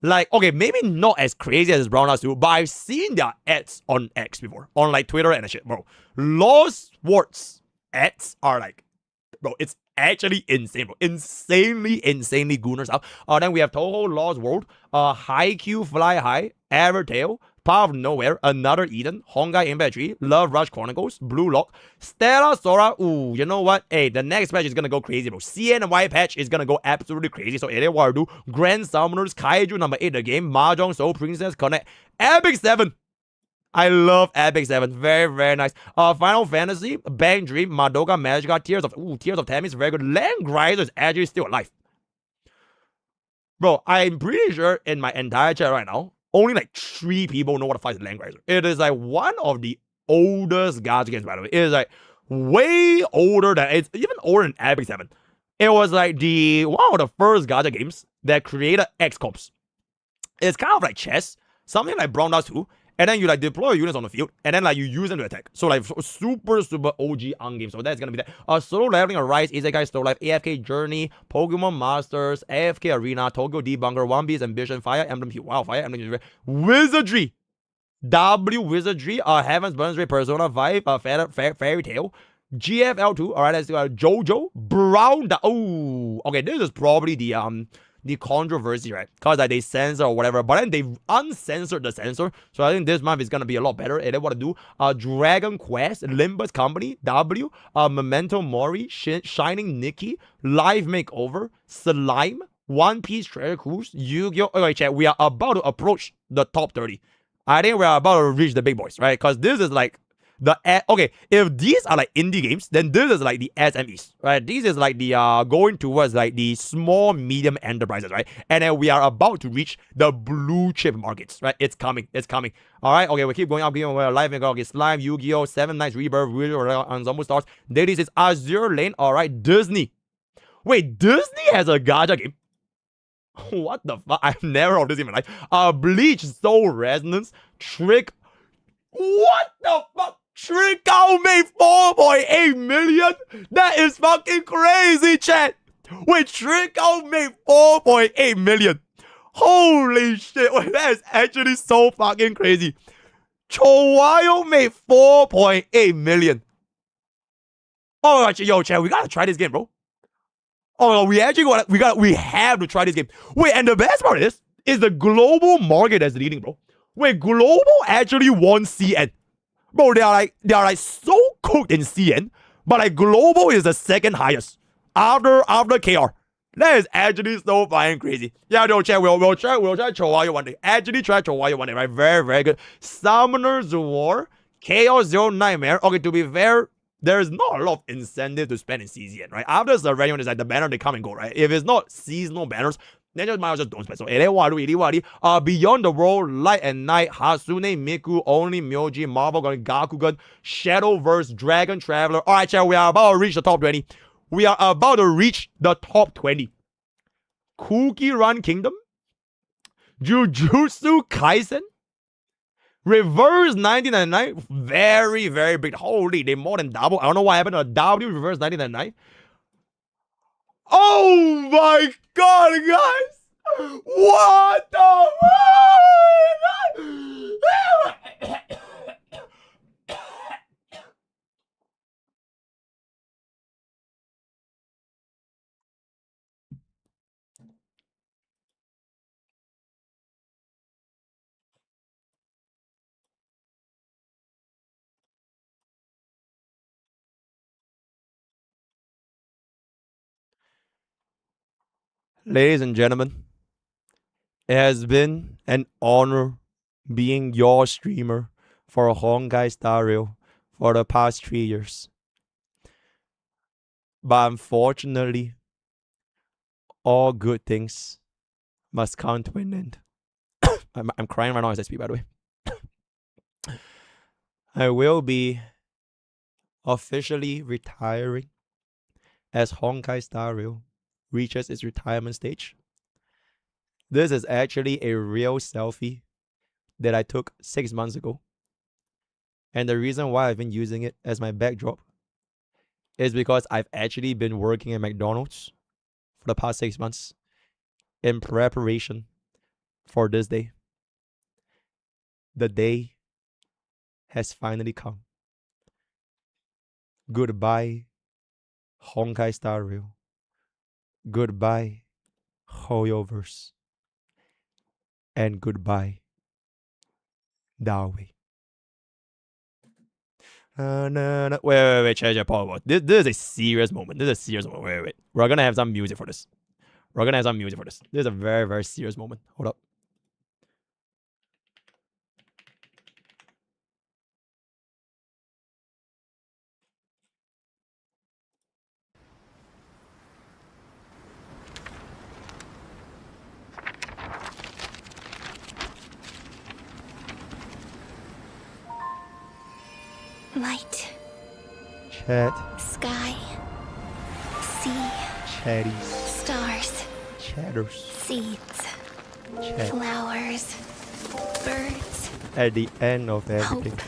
Like, okay, maybe not as crazy as Brown Dust 2, but I've seen their ads on X before. On like Twitter and shit, bro. Lost Swords ads are like, bro, it's actually insane, bro. Insanely Gooner stuff. Then we have Toho Lost World, Haikyuu Fly High, Evertail, Power of Nowhere, Another Eden, Honkai Impact 3, Love Rush Chronicles, Blue Lock, Stella Sora. Ooh, you know what? Hey, the next patch is gonna go crazy, bro. CNY patch is gonna go absolutely crazy. So, it what I do. Grand Summoners, Kaiju number 8, the game, Mahjong Soul, Princess Connect, Epic 7. I love Epic 7. Very, very nice. Final Fantasy, Bang Dream, Madoka Magica, Tears of Tammy is very good. Land Grinder is actually still alive. Bro, I'm pretty sure in my entire chat right now, only like 3 people know what the fuck is Land Grinder. It is like one of the oldest gacha games, by the way. It is like way older than, it's even older than Epic 7. It was like one of the first gacha games that created XCOMs. It's kind of like chess, something like Brown Dust 2. and then you like deploy units on the field, and then like you use them to attack. So like super OG on game. So that's gonna be that. Solo leveling, Arise, Isekai, Slow Life, AFK Journey, Pokemon Masters, AFK Arena, Tokyo Debunker, One Piece Ambition, Fire Emblem, wow, Fire Emblem, Wizardry, W Wizardry, Heaven's Burns Ray, Persona 5, Fairy Tail, GFL2. All right, let's go. JoJo, Brown. Oh, okay, this is probably the controversy, right? Because like they censor or whatever, but then they uncensored the censor. So I think this month is gonna be a lot better. And then what to do? Dragon Quest, Limbus Company, W, Memento Mori, Shining Nikki, Live Makeover, Slime, One Piece Treasure Cruise, Yu-Gi-Oh! Okay, chat, we are about to approach the top 30. I think we are about to reach the big boys, right? Because this is like okay, if these are like indie games, then this is like the SMEs, right? This is like the going towards like the small, medium enterprises, right? And then we are about to reach the blue chip markets, right? It's coming, it's coming. All right, okay, we keep going up here. We're live and okay, Slime, Yu-Gi-Oh, Seven Nights Rebirth, Ensemble Stars. This is Azure Lane. All right, Disney. Wait, Disney has a gacha game. What the fuck? I've never heard of this in my life. Bleach, Soul Resonance, Trick. What the fuck? Trick Out made 4.8 million? That is fucking crazy, chat. Wait, Trick Out made 4.8 million. Holy shit. Wait, that is actually so fucking crazy. Chowayo made 4.8 million. Oh, actually, yo, chat, we gotta try this game, bro. Oh, we actually we have to try this game. Wait, and the best part is the global market that's leading, bro. Wait, global actually won CN. Bro, they are like so cooked in CN, but like global is the second highest after KR. That is actually so fucking crazy. Yeah, no, chat, we'll try Chowayo one day. Actually try Chowayo one day, right? Very, very good. Summoner's War, Chaos Zero Nightmare. Okay, to be fair, there's not a lot of incentive to spend in CZN, right? After the revenue is like the banner, they come and go, right? If it's not seasonal banners, then just might as well just don't spend. So, Beyond the World, Light and Night, Hasune, Miku, Only, Myoji, Marvel Gun, Gakugan, Shadowverse, Dragon Traveler. Alright, chat, we are about to reach the top 20. We are about to reach the top 20. Cookie Run Kingdom, Jujutsu Kaisen, Reverse 1999, very, very big. Holy, they more than double. I don't know what happened to W Reverse 1999. Oh my god, guys! What the fuck? Ladies and gentlemen, it has been an honor being your streamer for Honkai Star Rail for the past 3 years. But unfortunately, all good things must come to an end. I'm crying right now as I speak, by the way. I will be officially retiring as Honkai Star Rail reaches its retirement stage. This is actually a real selfie that I took 6 months ago. And the reason why I've been using it as my backdrop is because I've actually been working at McDonald's for the past 6 months in preparation for this day. The day has finally come. Goodbye, Honkai Star Rail. Goodbye, Hoyoverse. And goodbye, Darway. Wait, change Paul. This is a serious moment. Wait. We're gonna have some music for this. This is a very, very serious moment. Hold up. Light. Chat. Sky. Sea. Chatties. Stars. Chatters. Seeds. Chat. Flowers. Birds. At the end of everything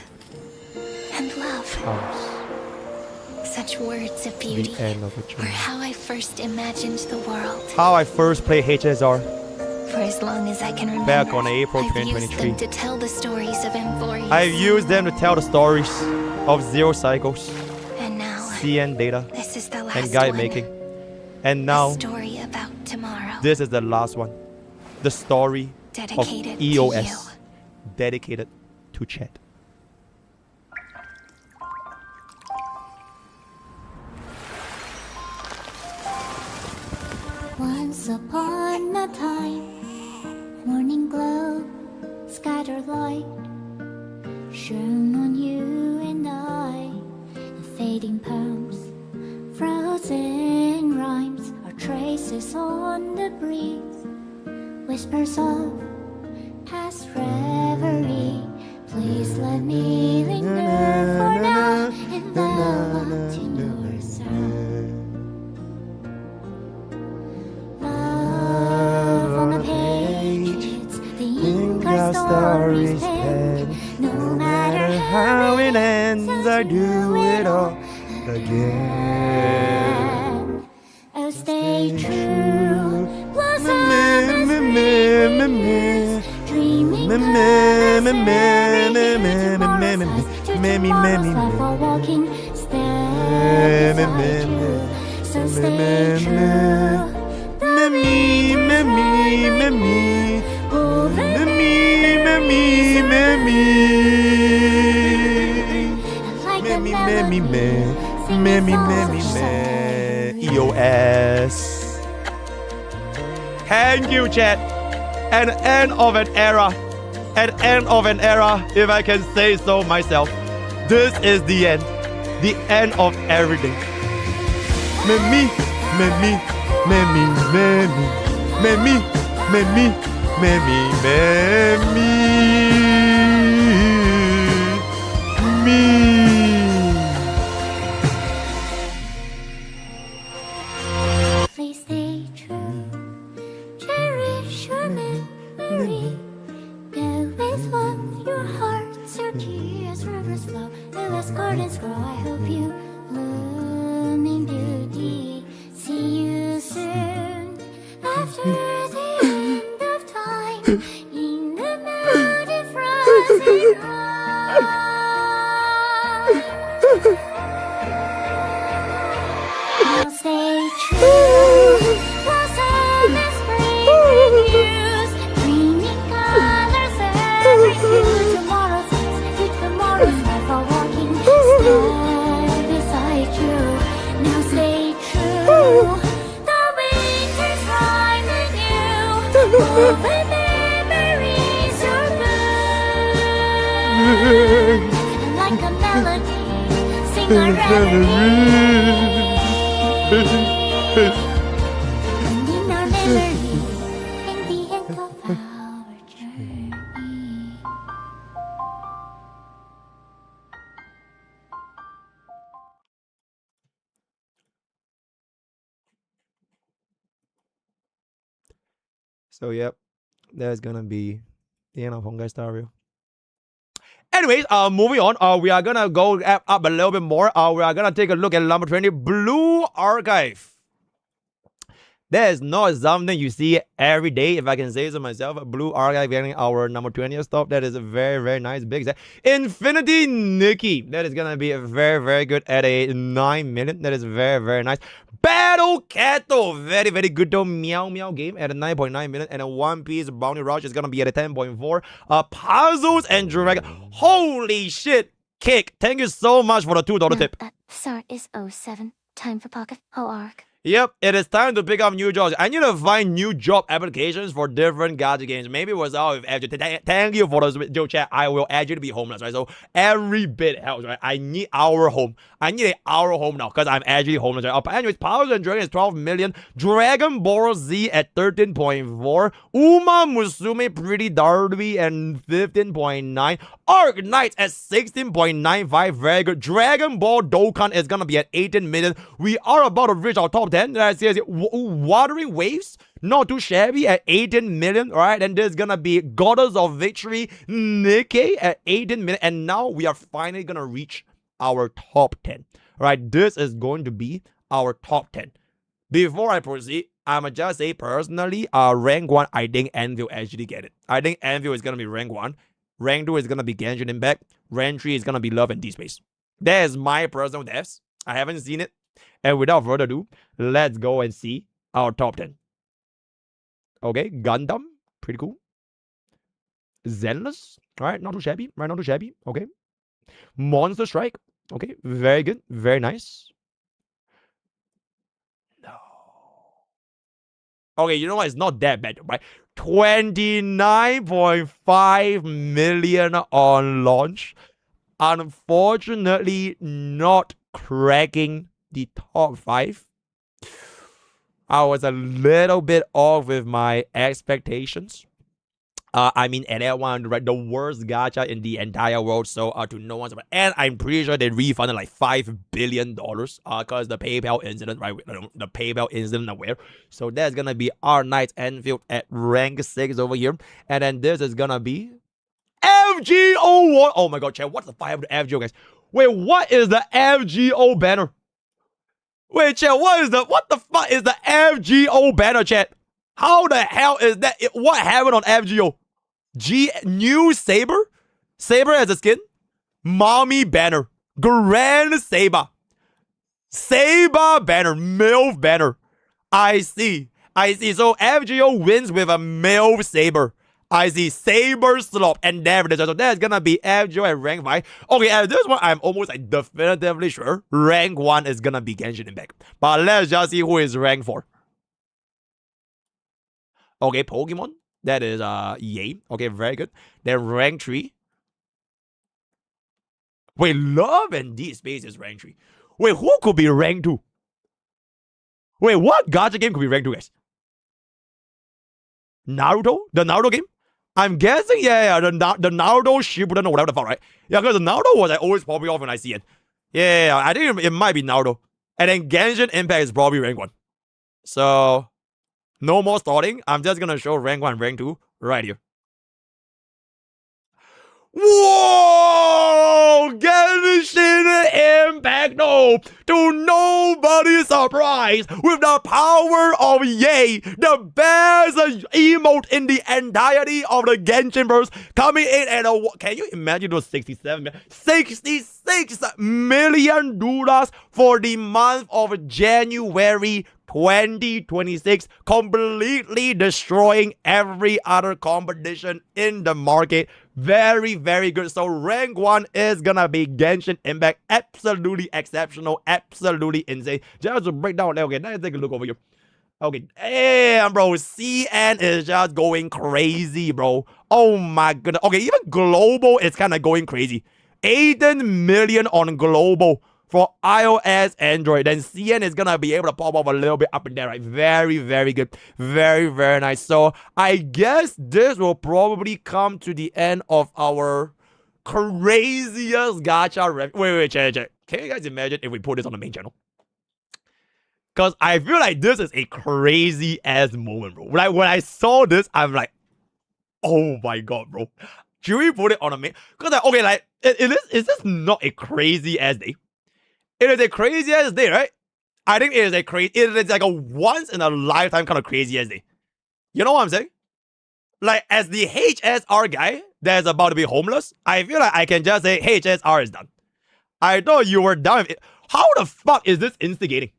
and love. comes Such words of beauty the end of a were journey. how I first imagined the world. How I first played HSR For as long as I can remember, back on April I've used 2023. them to tell the stories of M4. I've used them to tell the stories of Zero Cycles, And now, CN data, this is the and last guide one. making. And now, A story about tomorrow. this is the last one. The story Dedicated of to EOS. you. Dedicated to Chet. Once upon a time, morning glow, scattered light, shone on you and I. Fading poems, frozen rhymes, or traces on the breeze. Whispers of past reverie. Please let me linger for now in the locked indoor sound. Love on the page, it's the ink our stories pen. No matter how it ends, I do it all again. Oh, stay true, blossom as breezes, dreaming colors and every tomorrow's to tomorrow's life while walking step beside you. So stay true. EOS. Thank you, chat. An end of an era. An end of an era, if I can say so myself. This is the end. The end of everything. Me, me, me, me, me, me, me, me, me, me, me, me, me, Please stay true. Cherish your memory. Go with love, your hearts, your tears, rivers flow, and as gardens grow. I hope you bloom in beauty. See you soon after the end of time in the mountain frozen I'll stay true. Blossom and spring renews, dreaming colors every hue. Tomorrow's things, to tomorrow's life, while walking step beside you. Now stay true. The winter's rhyme with you. Woven memories are blue. Like a melody, sing a reverie. And in our memory, in the end of our journey. So yep, that's gonna be the end of Honkai Star Rail. Anyways, moving on. We are gonna go up a little bit more. We are gonna take a look at number 20, Blue Archive. That is not something you see every day, if I can say so myself. Blue Archive getting our number 20th stop. That is a very, very nice big set. Infinity Nikki. That is gonna be very, very good at a 9 minute. That is very, very nice. Battle Cattle. Very, very good though. Meow Meow game at a 9.9 minute. And a One Piece Bounty Rush is gonna be at a 10.4. Puzzles and Dragon. Holy shit. Kick. Thank you so much for the $2 tip. Start is 07. Time for pocket. Oh, arc. Yep, it is time to pick up new jobs. I need to find new job applications for different gacha games. Maybe it was out with Edge. Thank you for those Joe chat. I will actually be homeless, right? So every bit helps, right? I need our home. I need our home now because I'm actually homeless. Right? Anyways, Powers and Dragons is 12 million. Dragon Ball Z at 13.4. Uma Musume Pretty Derby and 15.9. Arc Knights at 16.95. Very good. Dragon Ball Dokkan is gonna be at 18 million. We are about to reach our top 10. That says Wuthering Waves. Not too shabby at 18 million. All right, and there's gonna be Goddess of Victory, Nikkei at 18 million. And now we are finally gonna reach our top 10. All right, this is going to be our top 10. Before I proceed, I'ma just say personally, rank 1, I think Endfield actually get it. I think Endfield is gonna be rank 1. Rank 2 is gonna be Genshin Impact. Rank 3 is gonna be Love and Deep Space. That is my personal devs. I haven't seen it. And without further ado, let's go and see our top 10. Okay, Gundam, pretty cool. Zenless, all right, not too shabby, right? Not too shabby. Okay, Monster Strike, okay, very good, very nice. No. Okay, you know what? It's not that bad, right? 29.5 million on launch. Unfortunately, not cracking the top 5. I was a little bit off with my expectations. I mean, and that one, right, the worst gacha in the entire world. So, to no one's surprise. And I'm pretty sure they refunded like $5 billion. Because the PayPal incident, right? The PayPal incident aware. So that's gonna be our Knights Endfield at rank 6 over here. And then this is gonna be FGO1. Oh my god, chat. What's the 5 of the FGO, guys? Wait, what is the FGO banner? Wait, chat, what the fuck is the FGO banner, chat? How the hell is that? What happened on FGO? New Saber? Saber as a skin? Mommy banner. Grand Saber. Saber banner. MILF banner. I see. So FGO wins with a MILF Saber. I see. Saber Slop. And there it is. So that's gonna be FGO at rank 5. Okay, at this one, I'm almost like definitively sure rank 1 is gonna be Genshin Impact. But let's just see who is rank 4. Okay, Pokemon. That is Yay. Okay, very good. Then rank 3. Wait, Love and Deep Space is rank 3. Wait, who could be rank 2? Wait, what gacha game could be rank 2, guys? Naruto? The Naruto game? I'm guessing, yeah, the Naruto Shippuden or whatever the fuck, right? Yeah, because the Naruto was like, always popping off when I see it. Yeah, I think it might be Naruto. And then Genshin Impact is probably rank 1. So, no more starting. I'm just gonna show rank 1, rank 2 right here. Whoa! Genshin Impact, no! To nobody's surprise, with the power of Yay, the best emote in the entirety of the Genshinverse, coming in at a... Can you imagine those 66 million dollars for the month of January 2026, completely destroying every other competition in the market. Very, very good. So rank 1 is gonna be Genshin Impact. Absolutely exceptional. Absolutely insane. Just to break down, okay, let's take a look over here. Okay, damn, bro. CN is just going crazy, bro. Oh my goodness. Okay, even global is kind of going crazy. 18 million on global for iOS, Android. Then CN is gonna be able to pop up a little bit up and down, right? Very, very good. Very, very nice. So I guess this will probably come to the end of our craziest gacha. Wait, check. Can you guys imagine if we put this on the main channel? Because I feel like this is a crazy ass moment, bro. Like when I saw this, I'm like, oh my god, bro. Should we put it on the main? Because like, okay, like, is this not a crazy ass day? It is a crazy ass day, right? I think it is like a once in a lifetime kind of crazy ass day. You know what I'm saying? Like, as the HSR guy that's about to be homeless, I feel like I can just say HSR is done. I thought you were done with it. How the fuck is this instigating?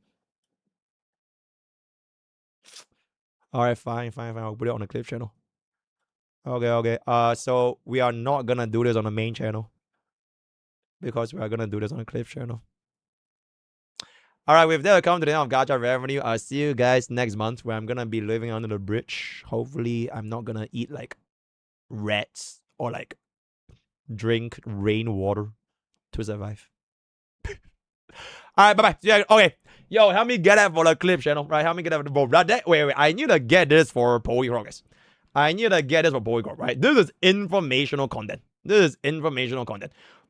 Alright, fine. I'll put it on the clip channel. Okay. So we are not gonna do this on the main channel, because we are gonna do this on the clip channel. Alright, with that, we come to the end of Gacha Revenue. I'll see you guys next month, where I'm gonna be living under the bridge. Hopefully, I'm not gonna eat like rats or like drink rainwater to survive. Alright, bye-bye. Yeah, okay. Yo, help me get that for the clip channel, right? Help me get that for the bro. Wait, I need to get this for Poke, guys. I need to get this for Poke, right? This is informational content.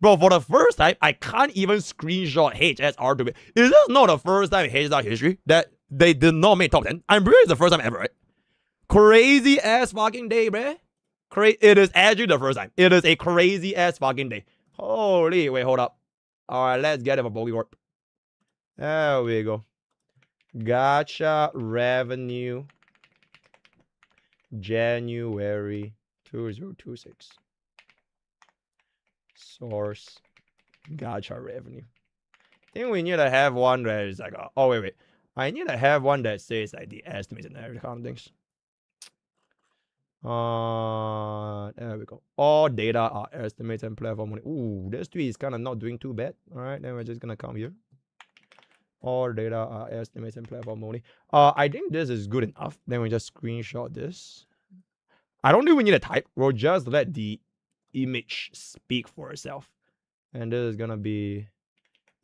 Bro, for the first time, I can't even screenshot HSR to it. Is this not the first time in HSR history that they did not make top 10? I'm pretty sure it's the first time ever, right? Crazy ass fucking day, bruh. It is actually the first time. It is a crazy ass fucking day. Holy, wait, hold up. All right, let's get it for Pokecorp. There we go. Gacha revenue January 2026. Source Gacha revenue. I think we need to have one that is like, oh wait. I need to have one that says like the estimates and every kind of things. There we go. All data are estimates and platform money. Ooh, this tweet is kind of not doing too bad. All right, then we're just gonna come here. All data are estimates and platform money. I think this is good enough. Then we just screenshot this. I don't think we need to type. We'll just let the image speak for itself. And this is gonna be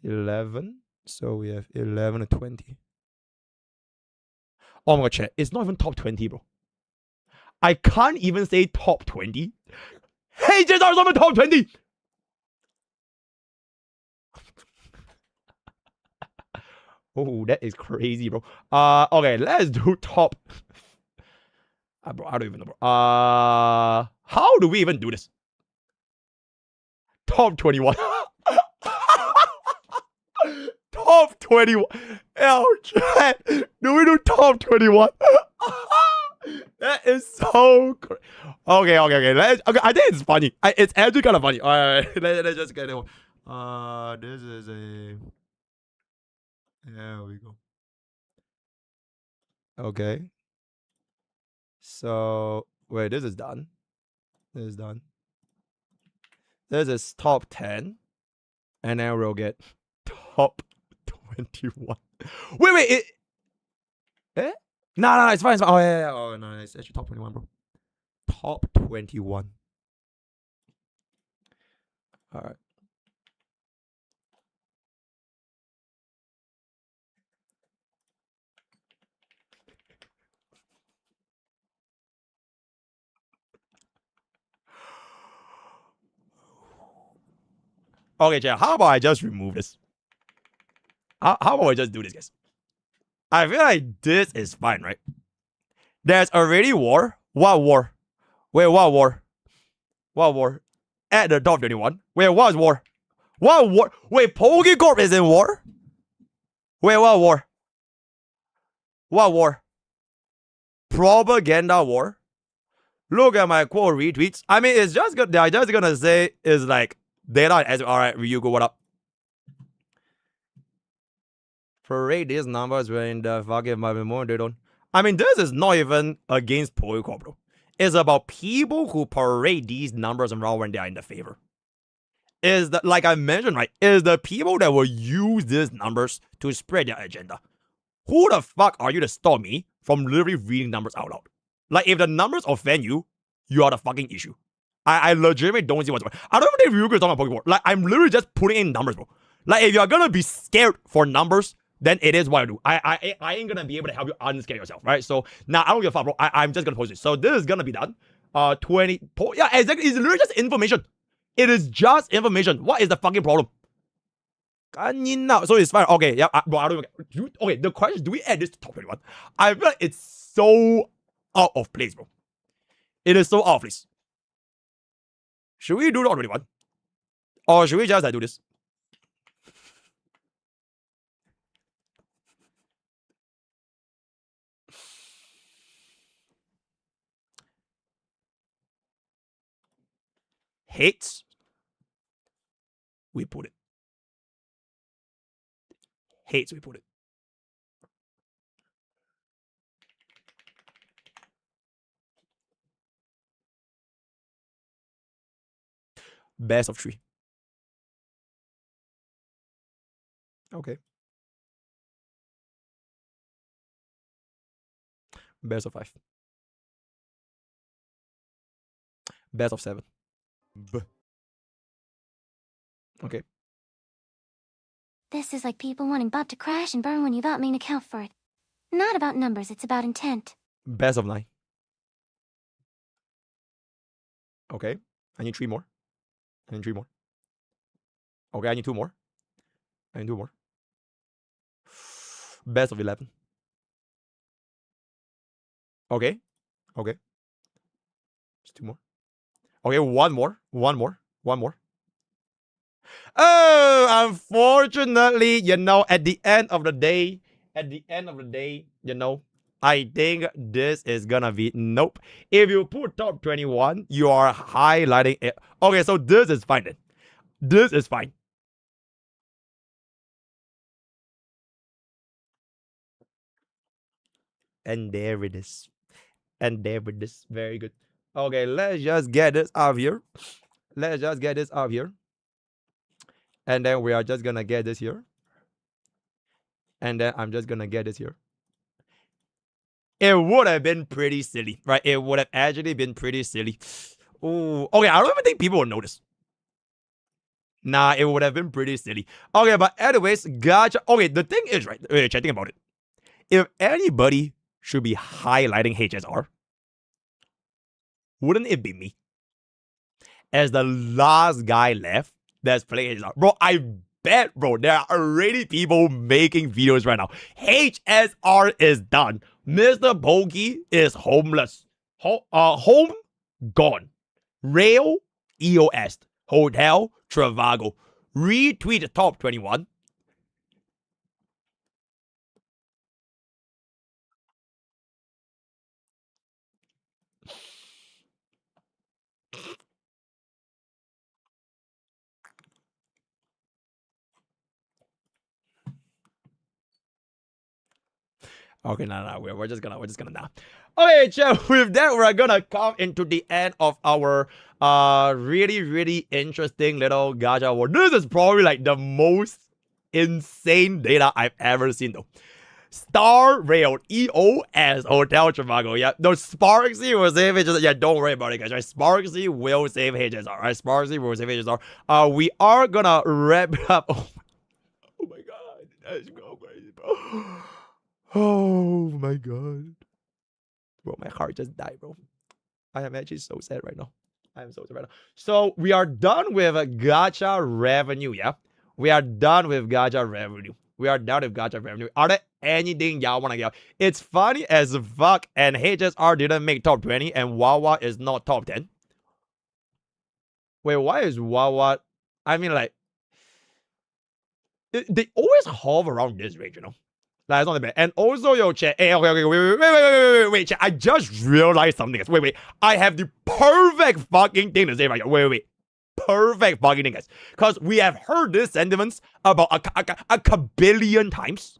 11. So we have 11 to 20. Oh my god, chat. It's not even top 20, bro. I can't even say top 20. Hey, just are on the top 20. Oh, that is crazy, bro. Okay, let's do top. Bro, I don't even know, bro. How do we even do this? Top 21. Top 21. Oh, chat. Do we do top 21? That is so crazy. Okay. I think it's funny. It's actually kind of funny. All right, let's just get it. This is a. There we go. Okay. So wait, this is done. This is done. This is top 10, and then we'll get top 21. Wait. Eh? No, it's fine. Oh yeah. Oh no, it's actually top 21, bro. Top 21. All right. Okay, chat. How about I just remove this? How about I just do this, guys? I feel like this is fine, right? There's already war. What war? Wait, what war? What war? At the top 21. Wait, what is war? What war? Wait, Pokecorp is in war? Wait, what war? What war? Propaganda war? Look at my quote retweets. I mean, it's just good. They're just gonna say is like data as alright, Ryugo, what up? Parade these numbers when the fucking my more they don't. I mean, this is not even against Pokecorp, bro. It's about people who parade these numbers around when they are in the favor. Is the like I mentioned, right? Is the people that will use these numbers to spread their agenda. Who the fuck are you to stop me from literally reading numbers out loud? Like, if the numbers offend you, you are the fucking issue. I legitimately don't see what's going on. I don't even think Ryugo is talking about Pokemon. Like, I'm literally just putting in numbers, bro. Like, if you're gonna be scared for numbers, then it is what I do. I ain't gonna be able to help you unscare yourself, right? So now I don't give a fuck, bro. I'm just gonna post it. So this is gonna be done. 20. Yeah, exactly. It's literally just information. It is just information. What is the fucking problem? So it's fine. Okay, yeah, bro. I don't even. Okay, the question is, do we add this to top 21? I feel like it's so out of place, bro. It is so out of place. Should we do top 21? Or should we just do this? Hates, we put it. Hates, we put it. Best of 3. Okay. Best of 5. Best of 7. Okay. This is like people wanting Bob to crash and burn when you don't mean account for it. Not about numbers, it's about intent. Best of 9. Okay. I need 3 more. I need 3 more. Okay, I need 2 more. I need 2 more. Best of 11. Okay. Okay. Just 2 more. Okay, one more. Oh, unfortunately, at the end of the day, I think this is gonna be nope. If you put top 21, you are highlighting it. Okay, so this is fine then. This is fine. And there it is. Very good. Okay, let's just get this out here. And then we are just gonna get this here. And then I'm just gonna get this here. It would have been pretty silly, right? It would have actually been pretty silly. Ooh, okay, I don't even think people will notice. Nah, it would have been pretty silly. Okay, but anyways, Gacha. Okay, the thing is, right? Wait, think about it. If anybody should be highlighting HSR, wouldn't it be me? As the last guy left that's playing HSR. Bro, I bet, bro, there are already people making videos right now. HSR is done. MrPokke is homeless. Home gone. Rail EOS. Hotel Travago. Retweet top 21. Okay, no, we're just gonna now. Okay, chat. With that, we're gonna come into the end of our really interesting little gacha war. This is probably like the most insane data I've ever seen though. Star Rail EOS Hotel Trivago. Yeah, no, Sparksy will save HSR. Yeah, don't worry about it, guys. Right? Sparksy will save HSR. Right? Sparksy will save HSR. We are gonna wrap it up. Oh my god, that's so crazy, bro. Oh my god. Bro, my heart just died, bro. I am actually so sad right now. I am so sad right now. So we are done with gacha revenue, yeah? We are done with gacha revenue. Are there anything y'all want to get? It's funny as fuck, and HSR didn't make top 20, and Wawa is not top 10. Wait, why is Wawa? I mean, like, they always hover around this range, you know? Like, it's not that bad. And also, yo, chat. Hey, okay, wait, chat. I just realized something. Wait. I have the perfect fucking thing to say right here. Wait. Perfect fucking thing, guys. Because we have heard this sentiments about a kabillion times.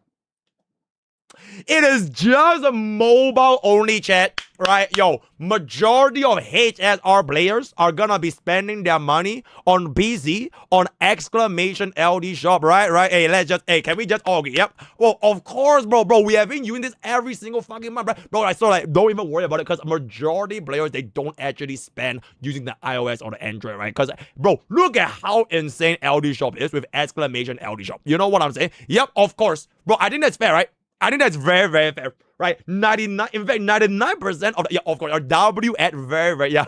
It is just a mobile only chat, right? Yo, majority of HSR players are gonna be spending their money on PC, on exclamation LD shop, right? Hey, can we just okay? Yep. Well, of course, bro. We have been using this every single fucking month, bro. I saw like, don't even worry about it, because majority players, they don't actually spend using the iOS or the Android, right? Because, bro, look at how insane LD shop is with exclamation LD shop. You know what I'm saying? Yep, of course, bro. I think that's fair, right? I think that's very, very fair, right? 99% of the, yeah, of course, our W at very, yeah.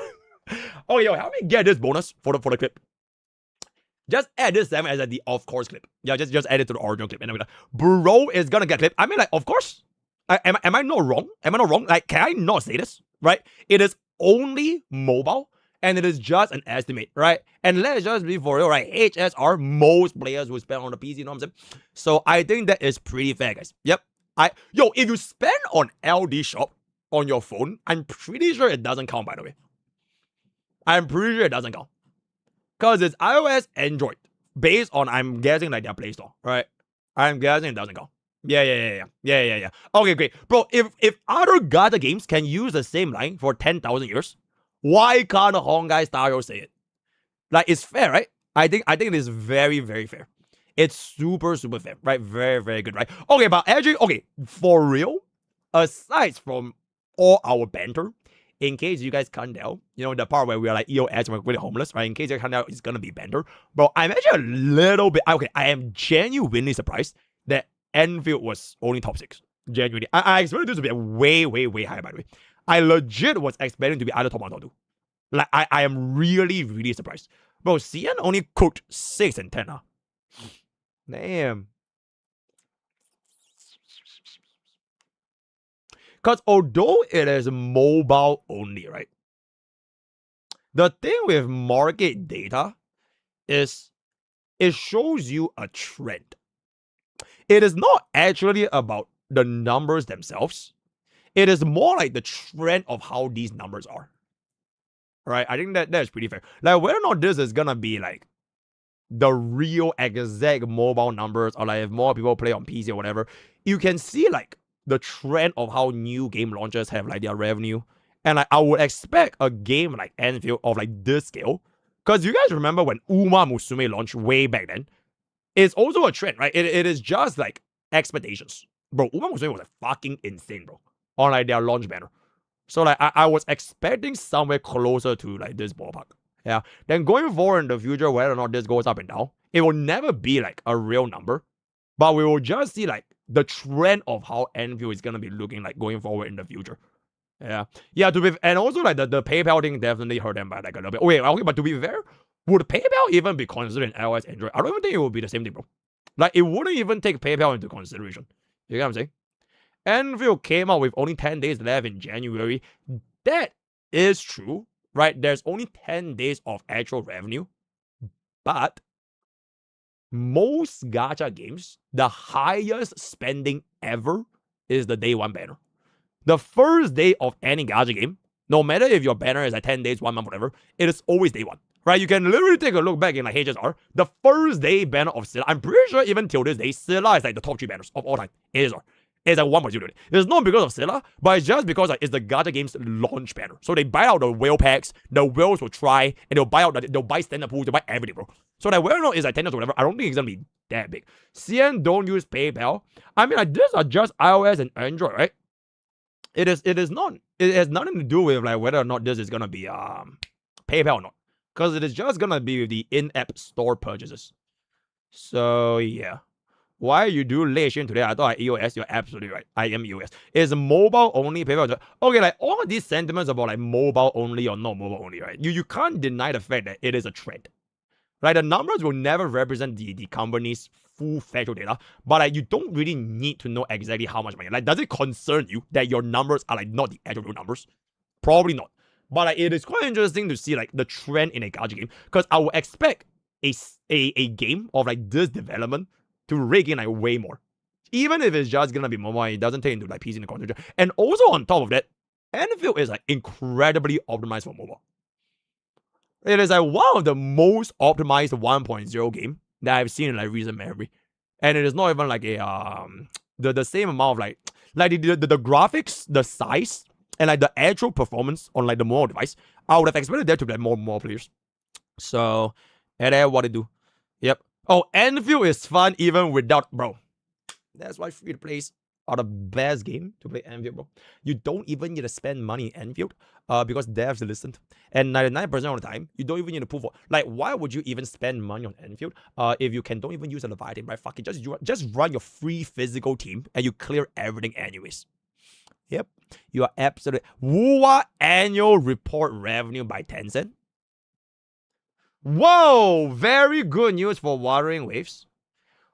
Oh, yo, help me get this bonus for the clip. Just add this segment as the of course clip. Yeah, just add it to the original clip. And then bro is gonna get clip. I mean, like, of course. Am I not wrong? Like, can I not say this? Right? It is only mobile, and it is just an estimate, right? And let's just be for real, right? HSR, most players will spend on the PC, you know what I'm saying? So I think that is pretty fair, guys. Yep. If you spend on LD shop on your phone, I'm pretty sure it doesn't count, by the way. I'm pretty sure it doesn't count. Because it's iOS, Android. Based on, I'm guessing, like, their Play Store, right? I'm guessing it doesn't count. Yeah. Okay, great. Bro, if other gacha games can use the same line for 10,000 years, why can't Hongai Star Rail say it? Like, it's fair, right? I think it is very, very fair. It's super fair, right? Very, very good, right? Okay, but actually, okay, for real, aside from all our banter, in case you guys can't tell, you know, the part where we are like EOS and we're really homeless, right? In case you can't tell, it's gonna be banter. Bro, I'm actually a little bit, okay, I am genuinely surprised that Endfield was only top 6. Genuinely. I expected this to be way higher, by the way. I legit was expecting to be either top 1 or 2. Like, I am really surprised. Bro, CN only cooked 6 and 10, huh? Damn. Because although it is mobile only, right? The thing with market data is it shows you a trend. It is not actually about the numbers themselves. It is more like the trend of how these numbers are. Right? I think that's pretty fair. Like whether or not this is gonna be like the real exact mobile numbers, or like if more people play on PC or whatever, you can see like the trend of how new game launches have like their revenue. And like I would expect a game like Endfield of like this scale, because you guys remember when Uma Musume launched way back then, it's also a trend, right? It is just like expectations. Bro, Uma Musume was like fucking insane, bro, on like their launch banner. So like I was expecting somewhere closer to like this ballpark. Yeah. Then going forward in the future, whether or not this goes up and down, it will never be like a real number. But we will just see like the trend of how Endfield is gonna be looking like going forward in the future. Yeah. Yeah, and also like the PayPal thing definitely hurt them by like a little bit. Okay, but to be fair, would PayPal even be considered in iOS Android? I don't even think it would be the same thing, bro. Like it wouldn't even take PayPal into consideration. You get what I'm saying? Endfield came out with only 10 days left in January. That is true, right? There's only 10 days of actual revenue. But most gacha games, the highest spending ever is the day one banner. The first day of any gacha game, no matter if your banner is like 10 days, 1 month, whatever, it is always day one. Right? You can literally take a look back in like HSR. The first day banner of Scylla, I'm pretty sure even till this day, Scylla is like the top 3 banners of all time. HSR. It's like 1.0. It's not because of Scylla, but it's just because like, it's the gacha game's launch banner. So they buy out the whale packs, the whales will try, and they'll buy out they'll buy standard pools, they'll buy everything, bro. So like whether or not it's like 10 or whatever, I don't think it's gonna be that big. CN don't use PayPal. I mean like these are just iOS and Android, right? It has nothing to do with like whether or not this is gonna be PayPal or not. Because it is just gonna be with the in-app store purchases. So yeah. Why you do Leishin today? I thought I EOS. You're absolutely right. I am EOS. It's mobile only PayPal. Okay, like all of these sentiments about like mobile only or not mobile only, right? You can't deny the fact that it is a trend. Right? The numbers will never represent the company's full factual data, but like you don't really need to know exactly how much money. Like, does it concern you that your numbers are like not the actual real numbers? Probably not. But like, it is quite interesting to see like the trend in a gacha game, because I would expect a game of like this development to rake in like way more. Even if it's just gonna be mobile, it doesn't take into like PC and controller. And also on top of that, Endfield is like incredibly optimized for mobile. It is like one of the most optimized 1.0 game that I've seen in like recent memory. And it is not even like a the same amount of like the graphics, the size, and like the actual performance on like the mobile device. I would have expected there to be like more players. So, and then what they do. Yep. Oh, Endfield is fun even without, bro. That's why free to plays are the best game to play Endfield, bro. You don't even need to spend money in Endfield because devs listened. And 99% of the time, you don't even need to pull for. Like, why would you even spend money on Endfield if you don't even use a Leviathan, right? Fuck it, just run your free physical team and you clear everything anyways. Yep, you are absolutely. WUWA annual report revenue by Tencent. Whoa, very good news for Wuthering Waves.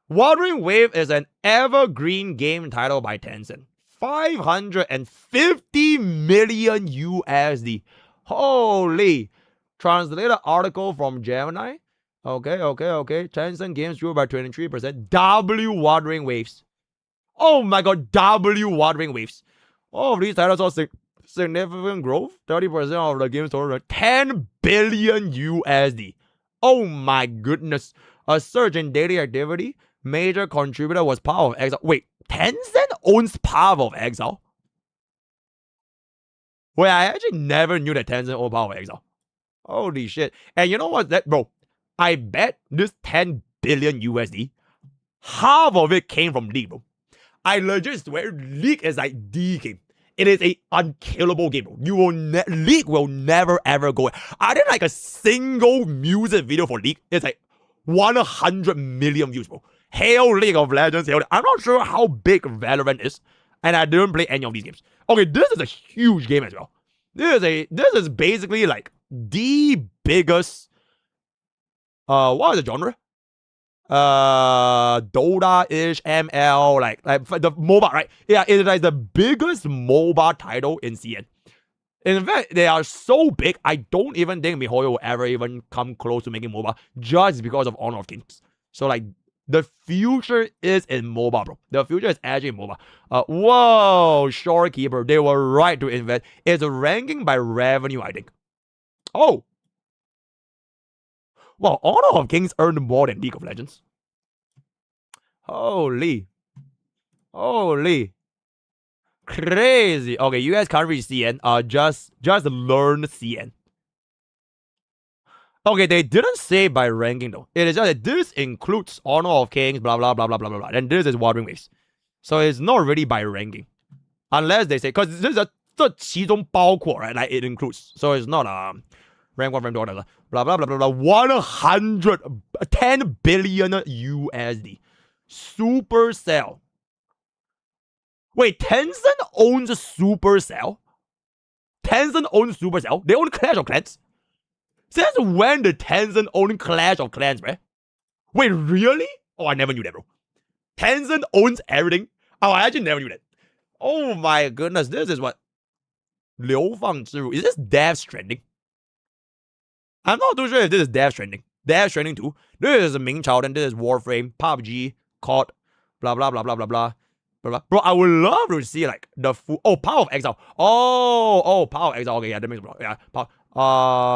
Wuthering Wave is an evergreen game title by Tencent. 550 million USD. Holy. Translated article from Gemini. Okay. Tencent games grew by 23%. W Wuthering Waves. Oh my god, W Wuthering Waves. All of these titles saw significant growth. 30% of the game's total 10 billion USD. Oh my goodness. A surge in daily activity. Major contributor was Power of Exile. Wait, Tencent owns Power of Exile? Wait, I actually never knew that Tencent owned Power of Exile. Holy shit. And you know what, bro? I bet this 10 billion USD, half of it came from League, bro. I legit swear League is like the game. It is a unkillable game, bro. League will never ever go. I did like a single music video for League. It's like 100 million views, bro. Hail League of Legends. Hail. I'm not sure how big Valorant is, and I didn't play any of these games. Okay, this is a huge game as well. This is basically like the biggest. What is the genre? Dota-ish, ML, like the MOBA, right? Yeah, it is like the biggest MOBA title in CN. In fact, they are so big, I don't even think MiHoYo will ever even come close to making MOBA just because of Honor of Kings. So like, the future is in MOBA, bro. The future is actually in MOBA. Whoa, Shorekeeper, they were right to invest. It's ranking by revenue, I think. Oh. Well, Honor of Kings earned more than League of Legends. Holy. Crazy. Okay, you guys can't read CN. Just learn CN. Okay, they didn't say by ranking though. It is just that this includes Honor of Kings, blah blah blah blah blah blah blah. And this is Wuthering Waves. So it's not really by ranking. Unless they say, because this is the 其中包括, right? Like it includes. So it's not rank 1, rank 2, blah blah blah blah blah. 110 billion USD. Supercell. Wait, Tencent owns Supercell? Tencent owns Supercell? They own Clash of Clans? Since when did Tencent own Clash of Clans, bro? Wait, really? Oh, I never knew that, bro. Tencent owns everything? Oh, I actually never knew that. Oh my goodness, this is what? Liu Fang Zhiru. Is this Death Stranding? I'm not too sure if this is Death Stranding. Death Stranding 2. This is Ming Chao, and this is Warframe, PUBG, COD, blah blah blah blah blah blah. Bro, I would love to see like the full. Oh, Power of Exile. Oh, Power of Exile. Okay, yeah, that makes sense. Yeah,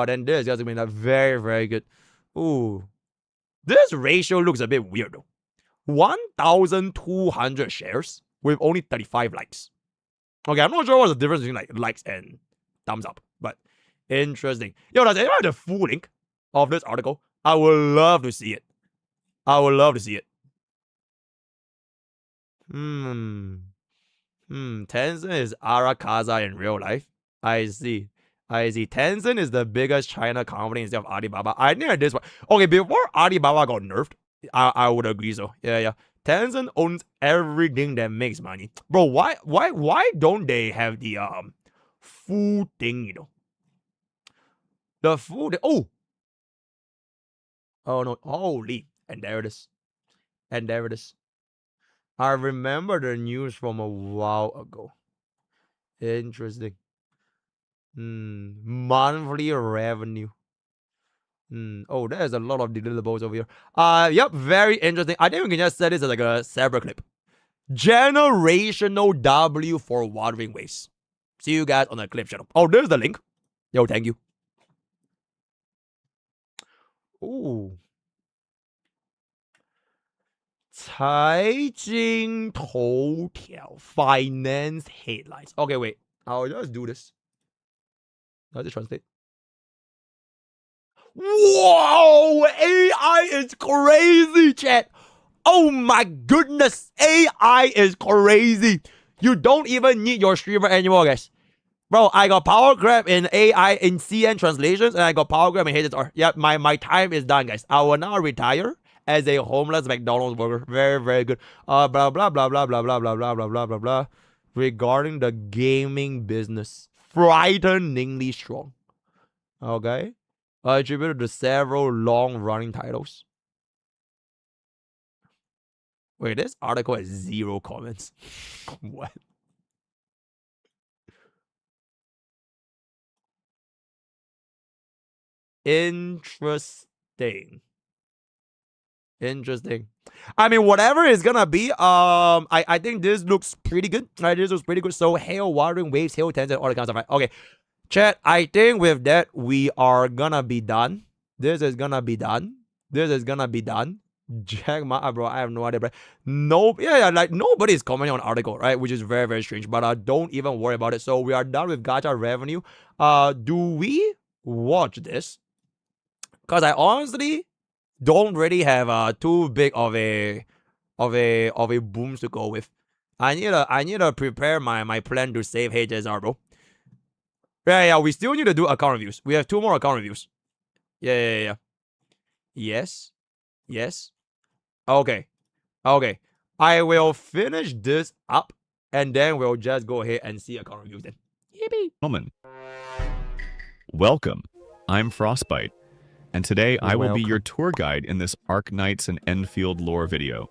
then this is going to be very, very good. Ooh, this ratio looks a bit weird though. 1,200 shares with only 35 likes. Okay, I'm not sure what's the difference between like likes and thumbs up, but interesting. Yo, does anyone have the full link of this article? I would love to see it. Tencent is Arakaza in real life. I see. Tencent is the biggest China company instead of Alibaba. I knew this one. Okay, before Alibaba got nerfed, I would agree so. Yeah. Tencent owns everything that makes money. Bro, why don't they have the full thing, you know? The full thing. Oh no, holy. And there it is. I remember the news from a while ago. Interesting. Monthly revenue. Oh, there's a lot of deliverables over here. Yep, very interesting. I think we can just set this as like a separate clip. Generational W for Wuthering Waves. See you guys on the clip channel. Oh, there's the link. Yo, thank you. Ooh. 财经头条 finance headlines. Okay, wait. I'll just do this. Does it translate? Whoa! AI is crazy, chat. Oh my goodness. AI is crazy. You don't even need your streamer anymore, guys. Bro, I got power grab in AI in CN translations, and I got power grab in HDR. Yep, my time is done, guys. I will now retire as a homeless McDonald's worker. Very, very good. Blah blah blah blah blah blah blah blah blah blah blah blah. Regarding the gaming business, frighteningly strong. Okay, attributed to several long-running titles. Wait, this article has 0 comments. What? Interesting. I mean, whatever it's gonna be, I think this looks pretty good. Right, this looks pretty good. So, hail Wuthering Waves, hail Tencent, all the kinds of stuff. Right? Okay, chat. I think with that we are gonna be done. This is gonna be done. Jack Ma, bro, I have no idea, bro. No, yeah, like nobody is commenting on article, right? Which is very, very strange. But don't even worry about it. So we are done with Gacha revenue. Do we watch this? Because I honestly don't really have too big of a booms to go with. I need to prepare my plan to save HSR, bro. Yeah, we still need to do account reviews. We have 2 more account reviews. Yeah. Yes. Okay. I will finish this up, and then we'll just go ahead and see account reviews then. Yippee. Gentlemen, welcome. I'm Frostbite. and today I will be your tour guide in this Arknights and Endfield lore video.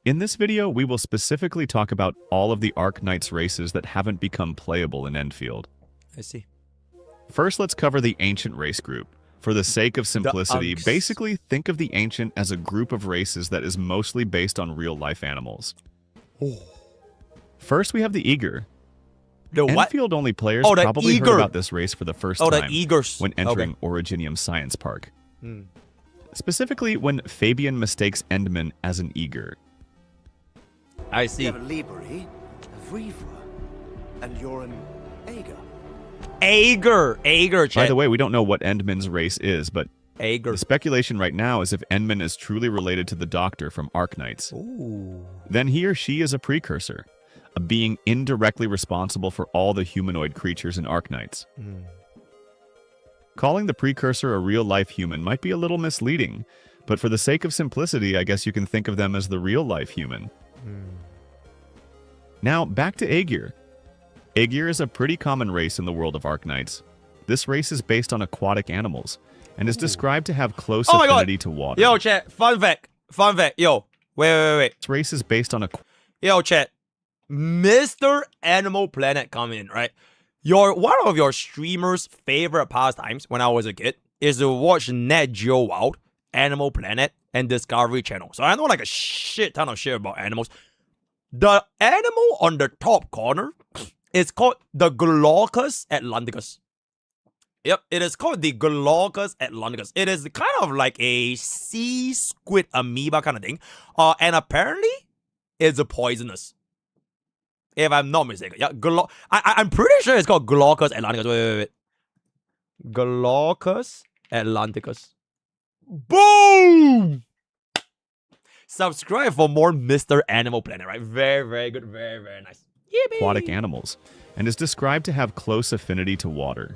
In this video, we will specifically talk about all of the Arknights races that haven't become playable in Endfield. I see. First, let's cover the Ancient race group. For the sake of simplicity, basically think of the Ancient as a group of races that is mostly based on real-life animals. First, we have the Eager. Enfield-only players probably heard about this race for the first time when entering Originium Science Park. Specifically, when Fabian mistakes Endman as an Eager. I see. You have a Libri, a Vrivra, and you're an Ager. Ager, By the way, we don't know what Endman's race is, but the speculation right now is if Endman is truly related to the Doctor from Arknights. Then he or she is a precursor, a being indirectly responsible for all the humanoid creatures in Arknights. Calling the precursor a real-life human might be a little misleading, but for the sake of simplicity, I guess you can think of them as the real-life human. Now, back to Aegir. Aegir is a pretty common race in the world of Arknights. This race is based on aquatic animals, and is described to have close affinity to water. Yo, chat, fun fact. Yo, wait. This race is based on Yo, chat. Mr. Animal Planet coming in, right? One of your streamers' favorite pastimes when I was a kid is to watch Nat Geo Wild, Animal Planet, and Discovery Channel. So I know like a shit ton of shit about animals. The animal on the top corner is called the Glaucus atlanticus. Yep, it is called the Glaucus atlanticus. It is kind of like a sea squid amoeba kind of thing. And apparently, it's poisonous. If I'm not mistaken. Yeah, I'm pretty sure it's called Glaucus atlanticus. Wait. Glaucus atlanticus. Boom! Subscribe for more Mr. Animal Planet, right? Very, very good. Very, very nice. Aquatic animals, and is described to have close affinity to water.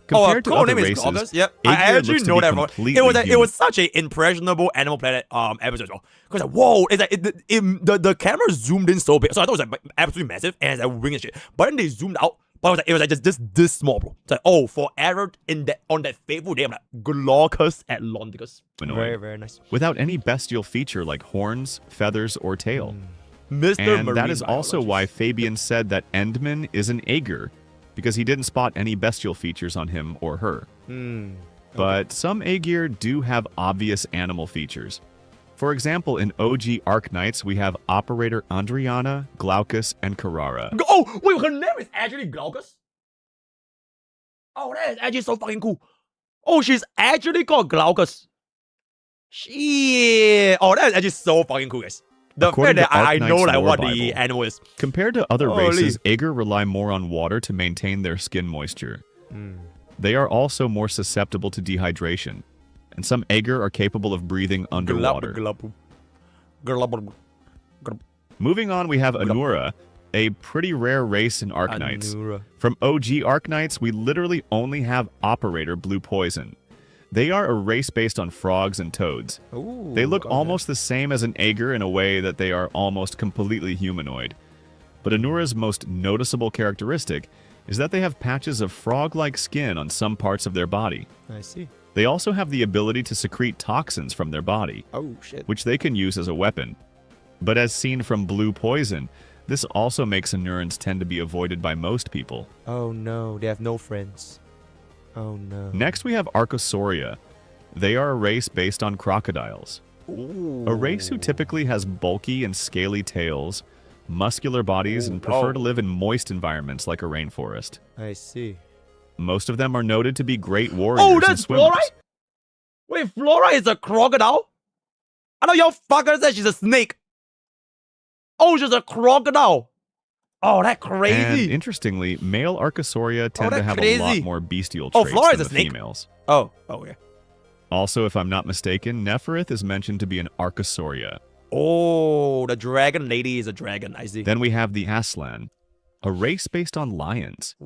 Compared to other races, yep. I actually know that. It was such an impressionable Animal Planet episode as well. Because like, whoa, it's like the camera zoomed in so big, so I thought it was like absolutely massive and it's like wing and shit. But then they zoomed out, but it was like just this small, bro. It's like, oh, for error on that fateful day, I'm like Glaucus atlanticus. Very, very nice. Without any bestial feature like horns, feathers, or tail. Mr. And that is also why Fabian said that Endman is an Aegir, because he didn't spot any bestial features on him or her. But some Aegir do have obvious animal features. For example, in OG Arknights, we have Operator Andriana, Glaucus, and Carrara. Oh, wait, her name is actually Glaucus? Oh, that is actually so fucking cool. Oh, she's actually called Glaucus. Shit. Oh, that is actually so fucking cool, guys. The fact that I know like what the animal is. Compared to other races, Aegir rely more on water to maintain their skin moisture. They are also more susceptible to dehydration, and some Aegir are capable of breathing underwater. Moving on, we have Anura, a pretty rare race in Arknights. From OG Arknights, we literally only have Operator Blue Poison. They are a race based on frogs and toads. They look almost the same as an Aegir in a way that they are almost completely humanoid. But Anura's most noticeable characteristic is that they have patches of frog-like skin on some parts of their body. I see. They also have the ability to secrete toxins from their body, which they can use as a weapon. But as seen from Blue Poison, this also makes Anurans tend to be avoided by most people. Oh no, they have no friends. Oh no. Next we have Archosauria. They are a race based on crocodiles. A race who typically has bulky and scaly tails, muscular bodies, and prefer to live in moist environments like a rainforest. I see. Most of them are noted to be great warriors Oh, and that's swimmers. Flora? Wait, Flora is a crocodile? I know y'all fuckers said she's a snake. Oh, she's a crocodile. Oh, that's crazy. And interestingly, male Archosauria tend to have a lot more bestial Oh, traits Flora than is a the snake? females. Oh, yeah. Also, if I'm not mistaken, Neferith is mentioned to be an Archosauria. Oh, the dragon lady is a dragon. I see. Then we have the Aslan, a race based on lions.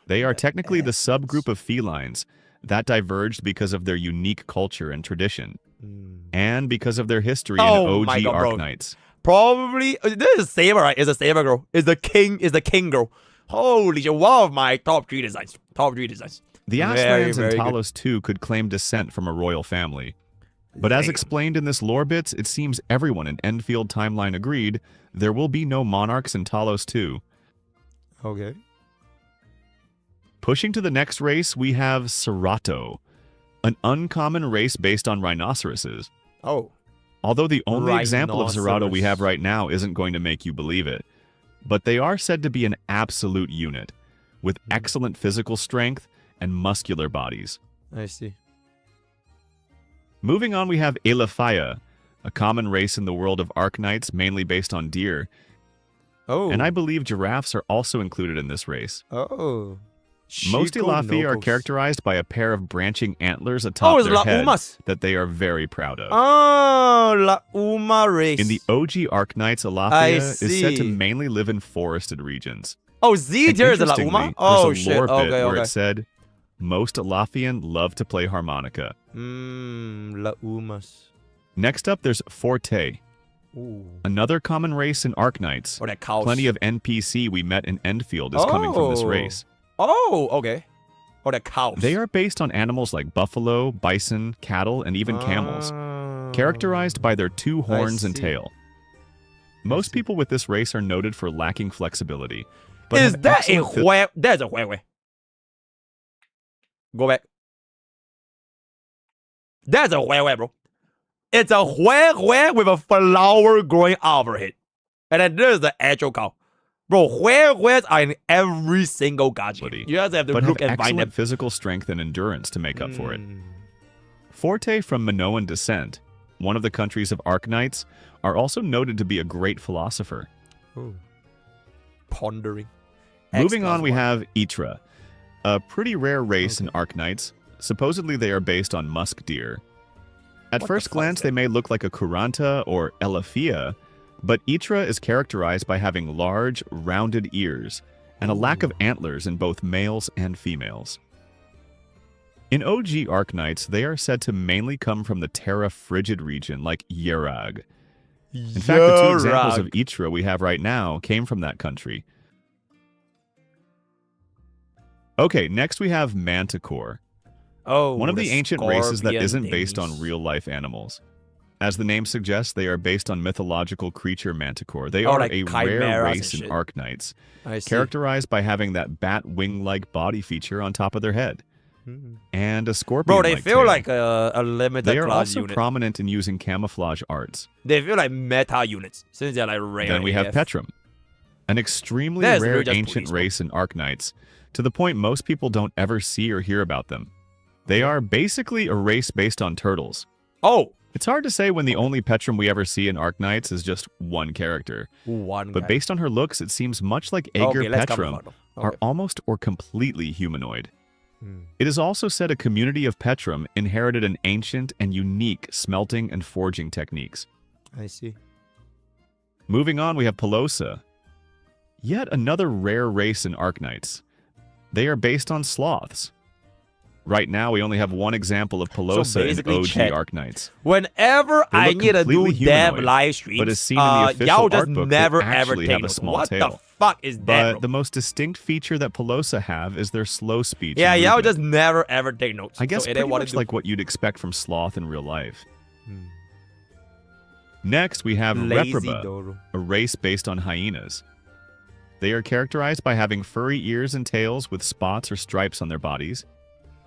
They are technically the subgroup of felines that diverged because of their unique culture and tradition, and because of their history in OG Arknights. Probably this is Saber, right? It's a Saber girl. Is the king girl. Holy shit! One of my top 3 designs. The Very, Aslands in very good. Talos 2 could claim descent from a royal family. But as explained in this lore bits, it seems everyone in Endfield timeline agreed there will be no monarchs in Talos 2. Okay. Pushing to the next race, we have Serato, an uncommon race based on rhinoceroses. Oh. Although the only example of Serato we Rhinoceros. have right now isn't going to make you believe it. But they are said to be an absolute unit, with excellent physical strength and muscular bodies. I see. Moving on, we have Alephia, a common race in the world of Arknights, mainly based on deer. Oh. And I believe giraffes are also included in this race. Oh. Most Alephia are Chiconocos. characterized by a pair of branching antlers atop it's their La head Umas. that they are very proud of. Oh, La Uma race. In the OG Arknights, I Alephia is said to see. mainly live in forested regions. Oh, Z And tier is La interestingly, Uma? Oh, there's a shit. lore bit Okay, where okay. it said, most Alephian love to play harmonica. La Umas. Next up, there's Forte, Ooh. another common race in Arknights. Oh, that cows. Plenty of NPC we met in Endfield is coming from this Oh. race. Oh, okay. Oh, the cows. They are based on animals like buffalo, bison, cattle, and even camels, characterized by their two horns and see. tail. Most people with this race are noted for lacking flexibility. But Is have that a excellent phy- where? There's a where. Go back. That's a where, bro. It's a where with a flower growing over it. And then there's the actual cow. Bro, where's are in every single gacha. You guys have to but look have and find excellent them. physical strength and endurance to make up for it. Mm. Forte from Minoan descent, one of the countries of Arknights, are also noted to be a great philosopher. Ooh. Pondering. Moving on, we have Itra, a pretty rare race in Arknights. Supposedly they are based on musk deer. At first glance, they may look like a Kuranta or Alephia, but Itra is characterized by having large, rounded ears and a lack of antlers in both males and females. In OG Arknights, they are said to mainly come from the Terra Frigid region, like Yerag. In fact, the two examples of Itra we have right now came from that country. Okay, next we have Manticore. Oh, one of the ancient races that scorpion isn't based on thingies. real-life animals. As the name suggests, they are based on mythological creature Manticore. They Oh, are like a chimeras rare and race in shit. Arknights, I see. characterized by having that bat wing-like body feature on top of their head, and a Bro, scorpion-like they feel tail. like a limited They are class also unit. prominent in using camouflage arts. They feel like meta units since they're like rare. Then we have AF. Petrum, an extremely That's rare really just ancient police, race in Arknights, to the point most people don't ever see or hear about them. They are basically a race based on turtles. Oh! It's hard to say when the only Petrum we ever see in Arknights is just one character. But guy. based on her looks, it seems much like Aegir Okay, let's come Petrum to photo. are almost or completely humanoid. It is also said a community of Petrum inherited an ancient and unique smelting and forging techniques. I see. Moving on, we have Pelosa, yet another rare race in Arknights. They are based on sloths. Right now, we only have one example of Pelosa in basically, OG chat, Arknights. Whenever They I look need to do completely dev humanoid, live streams, but as seen in the official y'all just art book, never they ever actually take have a notes. small What tail. the fuck is that, But bro? the most distinct feature that Pelosa have is their slow speech. Yeah, and y'all movement. just never ever take notes. I guess so it pretty ain't what much it do. like what you'd expect from sloth in real life. Next, we have Lazy Reproba, Doro. a race based on hyenas. They are characterized by having furry ears and tails with spots or stripes on their bodies.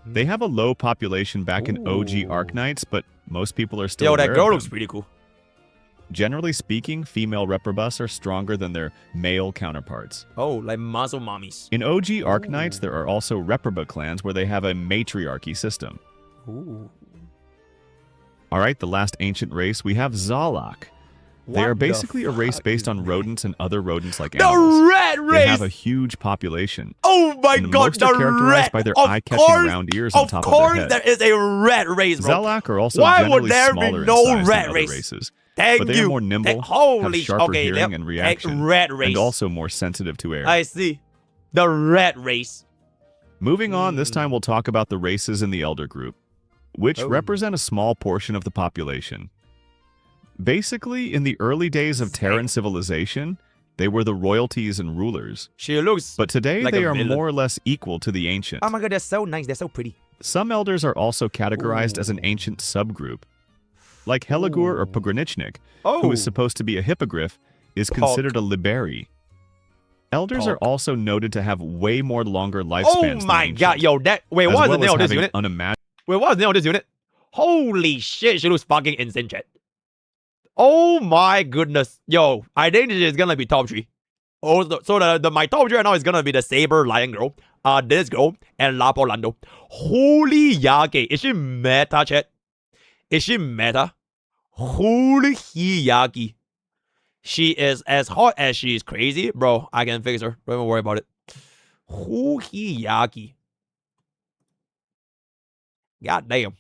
They have a low population back in OG Arknights, but most people are still Yo, aware that of girl them. looks pretty cool. Generally speaking, female Reprobus are stronger than their male counterparts. Oh, like muscle mommies. In OG Arknights, there are also Reproba clans where they have a matriarchy system. Ooh. All right, the last ancient race, we have Zalak. They What are the basically a race based on rodents and other rodents like The animals. rat They race! have a huge population. Oh my and god, most the are characterized rat! by their Of eye-catching course- round ears on top of course their head. there is a rat race, bro. Zalak are also Why generally would there smaller be no in size rat than other race? races. Thank but they you. are more nimble, Holy have sharper okay, hearing yep. and reaction, Rat race. and also more sensitive to air. I see. The rat race. Moving on, this time we'll talk about the races in the Elder group, which represent a small portion of the population. Basically, in the early days of Terran civilization, They were the royalties and rulers. She looks But today like they a are villain. more or less equal to the ancient. Oh my god, they're so nice. They're so pretty. Some elders are also categorized as an ancient subgroup. Like Heligur or Pogranichnik, who is supposed to be a hippogriff, is considered a liberi. Elders are also noted to have way more longer lifespans Oh my than god, yo, that wait, what was the name of this unit? Wait, what was the name of this unit? Holy shit, she looks fucking insane, chat. Oh my goodness. Yo, I think this is gonna be top 3. Oh, so my top 3 right now is gonna be the Saber Lion Girl, this girl, and Lapo Lando. Holy yake. Is she meta, chat? Is she meta? Holy yake. She is as hot as she is crazy. Bro, I can fix her. Don't even worry about it. Holy yake. God damn.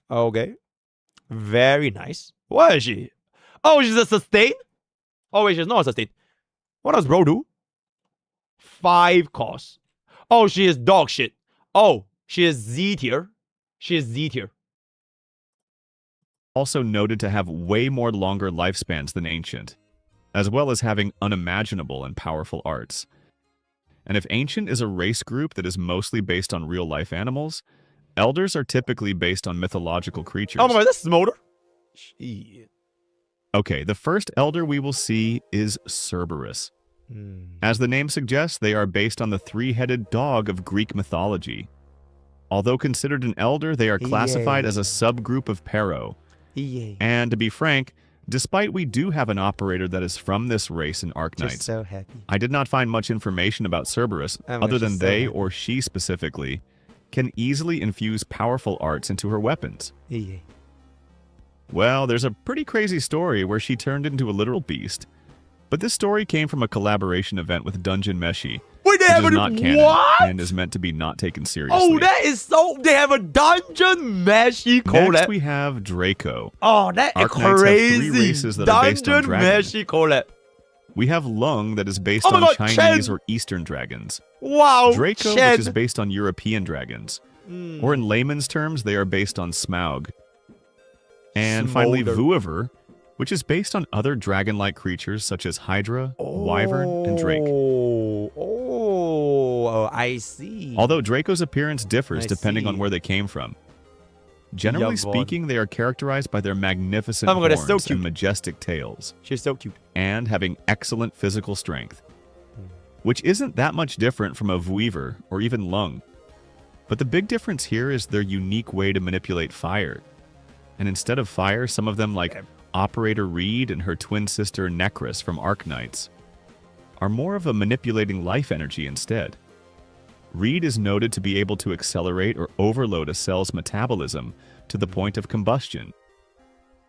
Okay. Very nice. What is she? Oh, she's a sustain? Oh, wait, she's not a sustain. What does bro do? 5 costs. Oh, she is dog shit. Oh, she is Z tier. She is Z tier. Also noted to have way more longer lifespans than ancient, as well as having unimaginable and powerful arts. And if ancient is a race group that is mostly based on real-life animals, elders are typically based on mythological creatures. Oh my god, that's Smolder. Shit. Okay, the first elder we will see is Cerberus. As the name suggests, they are based on the 3-headed dog of Greek mythology. Although considered an elder, they are classified as a subgroup of Pero. And to be frank, despite we do have an operator that is from this race in Arknights, so happy. I did not find much information about Cerberus, other than they, or she specifically, can easily infuse powerful arts into her weapons. Well, there's a pretty crazy story where she turned into a literal beast. But this story came from a collaboration event with Dungeon Meshi, which is not canon and is meant to be not taken seriously. Oh, that is so... They have a Dungeon Meshi collab. Next, we have Draco. Oh, that is Arknights crazy. have 3 races that are based on Dungeon dragons. Meshi collab. We have Lung, that is based Oh my on god, Chinese Chen. or Eastern dragons. Wow, Draco, Chen. which is based on European dragons. Or in layman's terms, they are based on Smaug. And finally, Smolder. Vuiver, which is based on other dragon-like creatures such as Hydra, Wyvern, and Drake. Oh, I see. Although Draco's appearance differs I depending see. on where they came from. Generally Yeah, Vaughn. speaking, they are characterized by their magnificent Oh my god, that's horns so cute. and majestic tails. She's so cute. And having excellent physical strength. Which isn't that much different from a Vuiver or even Lung. But the big difference here is their unique way to manipulate fire. And instead of fire, some of them, like Operator Reed and her twin sister Necris from Arknights, are more of a manipulating life energy instead. Reed is noted to be able to accelerate or overload a cell's metabolism to the point of combustion.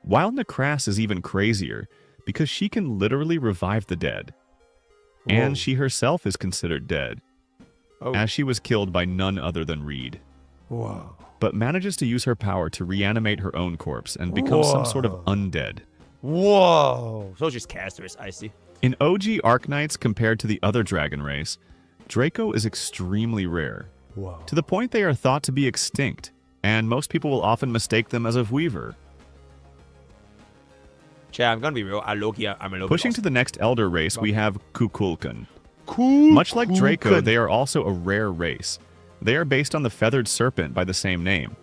While Necras is even crazier, because she can literally revive the dead. And she herself is considered dead, as she was killed by none other than Reed. Whoa. But manages to use her power to reanimate her own corpse and become some sort of undead. Whoa. So she's castress, I see. In OG Arknights compared to the other dragon race, Draco is extremely rare. Whoa. To the point they are thought to be extinct, and most people will often mistake them as a Weaver. Chat, I'm gonna be real. I'm a little Pushing bit to the next elder race, we have Kukulkan. Much like Draco, they are also a rare race. They are based on the feathered serpent by the same name.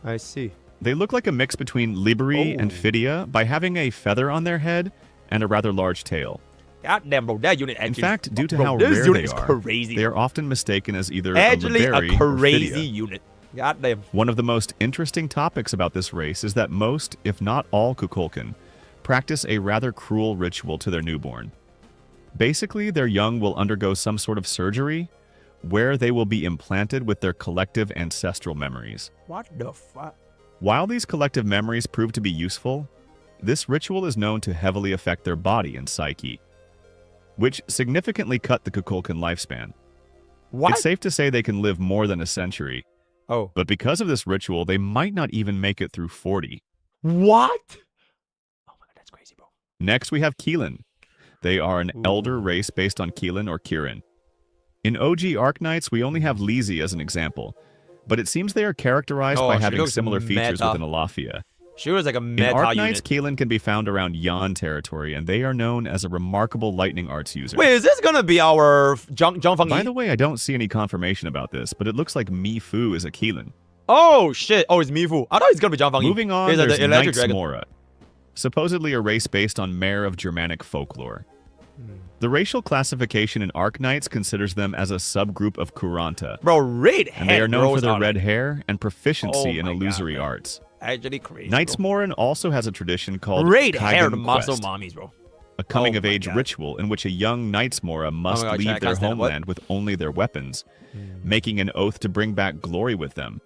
I see. They look like a mix between Liberi and Phidia by having a feather on their head and a rather large tail. God damn, bro, that unit actually... In fact, due to bro, how this rare unit they is are, crazy. they are often mistaken as either Actually, a Liberi a or crazy Phidia. unit. God damn. One of the most interesting topics about this race is that most, if not all, Kukulkan practice a rather cruel ritual to their newborn. Basically, their young will undergo some sort of surgery where they will be implanted with their collective ancestral memories. What the fuck? While these collective memories prove to be useful, this ritual is known to heavily affect their body and psyche, which significantly cut the Kukulkan lifespan. What? It's safe to say they can live more than a century. Oh. But because of this ritual, they might not even make it through 40. What? Oh my god, that's crazy, bro. Next, we have Keelan. They are an elder race based on Keelan or Kirin. In OG Arknights, we only have Lizzie as an example, but it seems they are characterized by she having looks similar features meta. within Alafia. She was like a In meta Arknights, unit. Caitlyn can be found around Yan territory, and they are known as a remarkable lightning arts user. Wait, is this gonna be our Zhang Feng By Yi? the way, I don't see any confirmation about this, but it looks like Mi Fu is a Caitlyn. Oh shit! Oh, it's Mifu. I thought it's gonna be Zhang Feng Yi. Moving on, Here's there's the electric Knights dragon. Mora, supposedly a race based on mare of Germanic folklore. The racial classification in Arknights considers them as a subgroup of Kuranta. Bro, red And they are known for bros their are red like- hair and proficiency Oh in my illusory God, man. arts. Actually crazy. Knights Moran also has a tradition called Red-haired Kaigen muscle Quest, mommies, bro. a coming-of-age ritual in which a young Knights Mora must God, leave chat, their can't stand it. What? homeland with only their weapons, making an oath to bring back glory with them.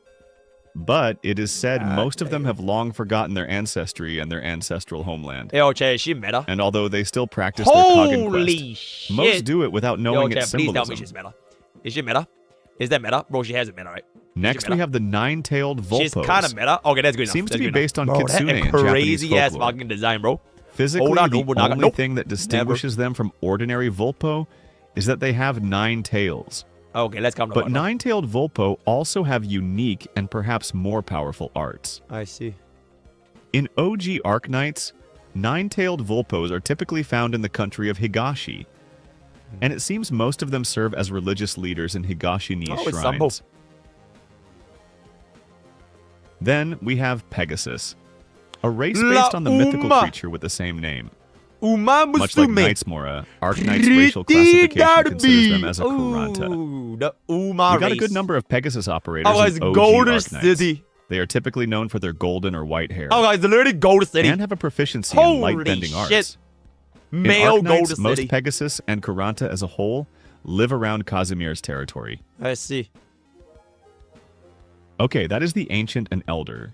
But it is said most of them have long forgotten their ancestry and their ancestral homeland. Yo, Che, is she meta? And although they still practice their Kaigen Holy Quest, shit. most do it without knowing Yo, its Che, please tell me symbolism. she's meta. Is she meta? Is that meta? Bro, she has it meta, right? Next, we have the nine-tailed Volpos. She's kind of meta. Okay, that's good enough. Seems to That's be good based on enough. Bro, Kitsune that in Japanese crazy ass folklore. fucking design, bro. Physically, Hold on, the Nobunaga. only Nope. thing that distinguishes them from ordinary Volpo is that they have 9 tails. Okay, let's come to But nine-tailed Volpo also have unique and perhaps more powerful arts. I see. In OG Arknights, nine-tailed Volpos are typically found in the country of Higashi, and it seems most of them serve as religious leaders in Higashi-ni Oh, it's Sambo. shrines. Then we have Pegasus, a race La based on the mythical Uma. creature with the same name. Uma Much like Musume. Knights Mora, Arknights' racial classification considers them as a Kuranta. Ooh, the Uma We got a race. good number of Pegasus operators Oh, guys, in OG Golden Arknights. City. They are typically known for their golden or white hair. Oh, guys, literally Gold City. And have a proficiency in Holy light-bending shit. arts. In Male Arknights, Gold most City. Pegasus and Kuranta as a whole live around Casimir's territory. I see. Okay, that is the Ancient and Elder.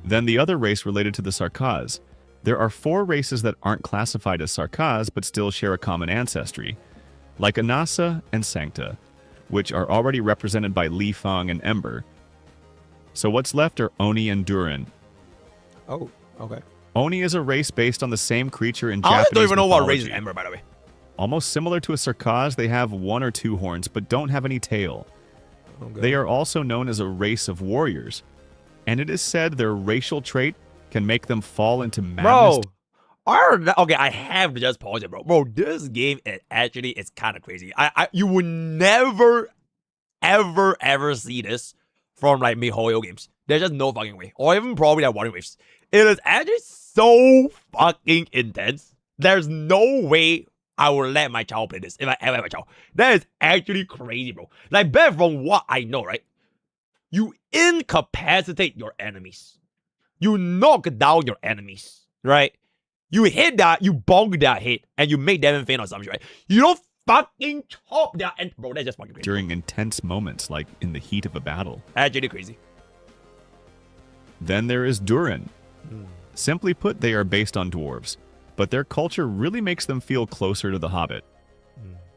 Then the other race related to the Sarkaz. There are 4 races that aren't classified as Sarkaz but still share a common ancestry, like Anasa and Sancta, which are already represented by Li Fang and Ember. So what's left are Oni and Durin. Oh, okay. Oni is a race based on the same creature in I Japanese don't even know what race is mythology. Ember, by the way. Almost similar to a Sarkaz, they have 1 or 2 horns but don't have any tail. Okay. They are also known as a race of warriors, and it is said their racial trait can make them fall into madness. Bro, okay, I have to just pause it, bro. Bro, this game is kind of crazy. You would never, ever see this from like MiHoYo games. There's just no fucking way, or even probably like Warring Waves. It is actually so fucking intense. There's no way I will let my child play this if I ever have a child. That is actually crazy, bro. Like, back from what I know, right? You incapacitate your enemies. You knock down your enemies, right? You hit that, you bonk that hit, and you make them faint or something, right? You don't fucking chop that, and bro, that's just fucking crazy. During intense moments, like in the heat of a battle. Actually crazy. Then there is Durin. Simply put, they are based on dwarves, but their culture really makes them feel closer to the Hobbit.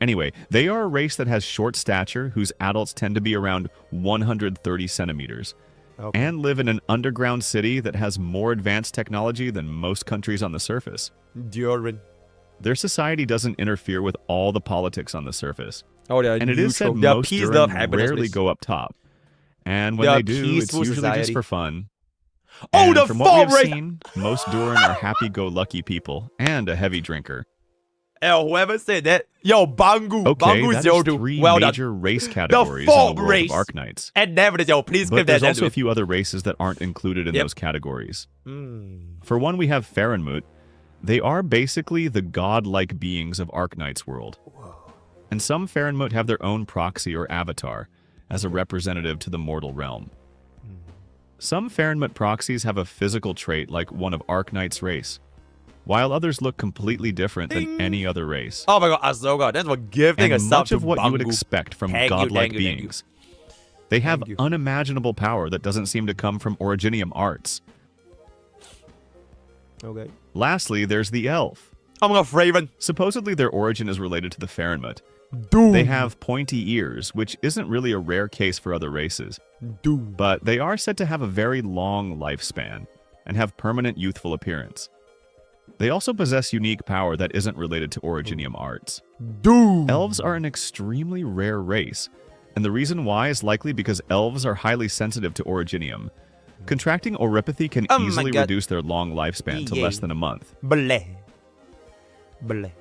Anyway, they are a race that has short stature, whose adults tend to be around 130 centimeters, and live in an underground city that has more advanced technology than most countries on the surface. Durin. Their society doesn't interfere with all the politics on the surface. Oh, they're and it is said neutral. They're most peace, Durin love, happiness, rarely please. go up top. And when They're they do, it's peaceful usually society. just for fun. Oh, And the from what we have fall race. seen, most Durin are happy-go-lucky people and a heavy drinker. Yo, whoever said that, yo, Bangu. Okay, Bangu that is 02. 3 Well done. major race categories the in the fall world race. of Arknights. And never yo, please But give that there's down also to a me. few other races that aren't included in Yep. those categories. Mm. For one, we have Farenmut. They are basically the godlike beings of Arknight's world. And some Farenmut have their own proxy or avatar as a representative to the mortal realm. Some Farenmut proxies have a physical trait like one of Arknight's race, while others look completely different than any other race. Oh my god, Ahsoka, that's what giving And a sub much to of what you would Bangu. expect from Thank you, godlike thank you, thank you. beings. They have Thank you. unimaginable power that doesn't seem to come from Originium arts. Okay. Lastly, there's the elf. I'm gonna Fraven. Supposedly their origin is related to the Farenmut. Doom. They have pointy ears, which isn't really a rare case for other races. Doom. But they are said to have a very long lifespan and have permanent youthful appearance. They also possess unique power that isn't related to Originium arts. Doom. Elves are an extremely rare race, and the reason why is likely because elves are highly sensitive to Originium, Contracting oropathy can Oh my easily God. reduce their long lifespan to Yay. less than a month. Bleh. Bleh.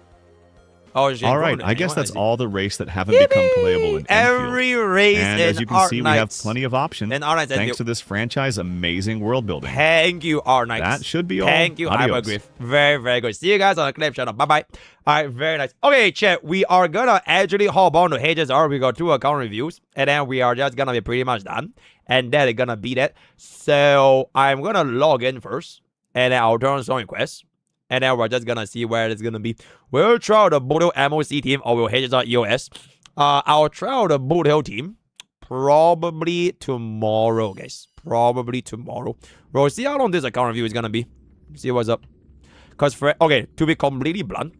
Oh, shit. All right, I guess that's all the race that haven't become playable in Endfield. Every race and in as you can see, we have Arknights. plenty of options In Arknights, thanks to this franchise amazing world building. Thank you, Arknights. That should be all. Thank you, Adios. Hypergriff. Very, very good. See you guys on the clip channel. Bye-bye. All right, very nice. Okay, chat, we are gonna actually hop on to HSR. We got 2 account reviews, and then we are just gonna be pretty much done. And that is gonna be that. So I'm gonna log in first, and then I'll turn on some requests. And then we're just gonna see where it's gonna be. We'll try out the Boot Hill MOC team, or we'll HSR EOS. I'll try out the Boot Hill team probably tomorrow, guys. Probably tomorrow. We'll see how long this account review is gonna be. See what's up. Because, okay, to be completely blunt,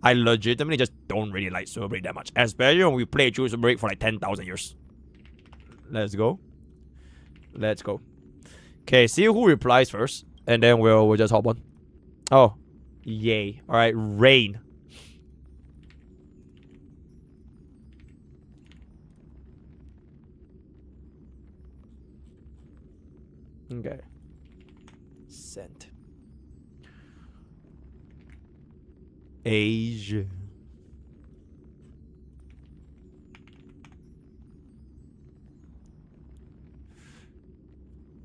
I legitimately just don't really like Super Break that much. Especially when we play through Super Break for like 10,000 years. Let's go. Let's go. Okay, see who replies first. And then we'll just hop on. Oh, yay. All right, rain. Okay. Sent. Asia.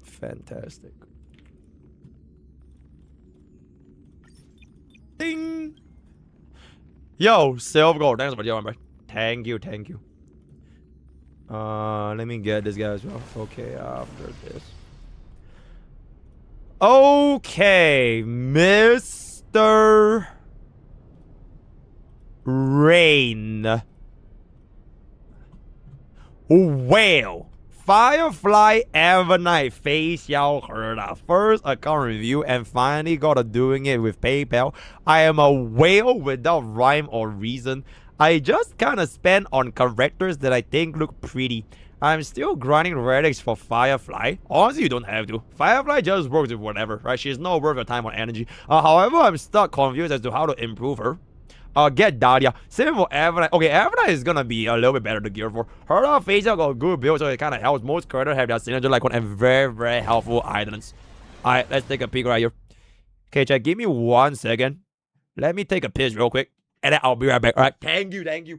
Fantastic. Ding. Yo, Silver Gold. Thanks for the bro. Thank you, thank you. Let me get this guy as well. Okay, after this. Okay, Mr. Rain. Well, Firefly Evernight face y'all heard our first account review and finally got to doing it with PayPal. I am a whale without rhyme or reason. I just kind of spent on characters that I think look pretty. I'm still grinding relics for Firefly. Honestly, you don't have to. Firefly just works with whatever, right? She's not worth your time or energy. However, I'm stuck confused as to how to improve her. Get Dahlia. Same for Evernight. Okay, Evernight is gonna be a little bit better to gear for. Her face out got good build, so it kind of helps. Most characters have their signature icon and very, very helpful items. Alright, let's take a peek right here. Okay, chat, give me 1 second. Let me take a piss real quick, and then I'll be right back. Alright, thank you, thank you.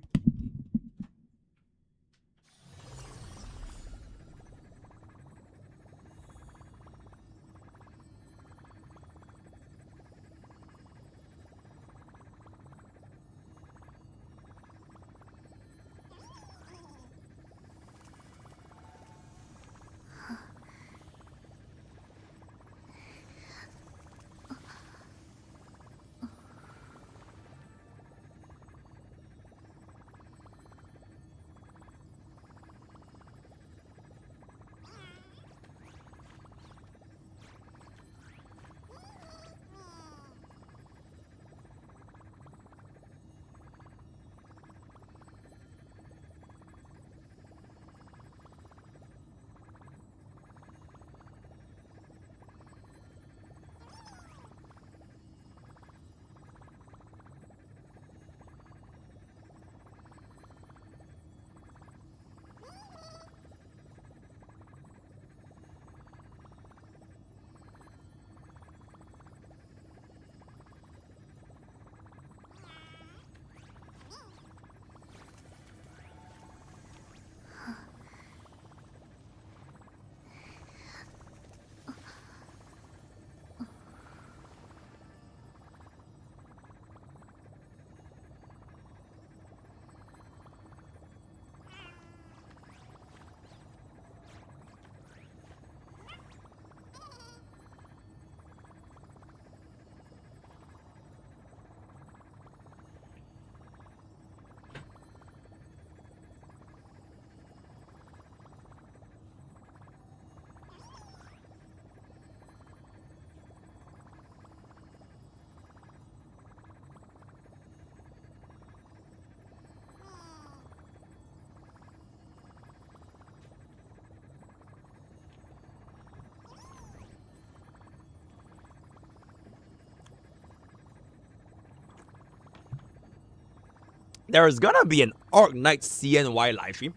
There's gonna be an Arknight CNY livestream.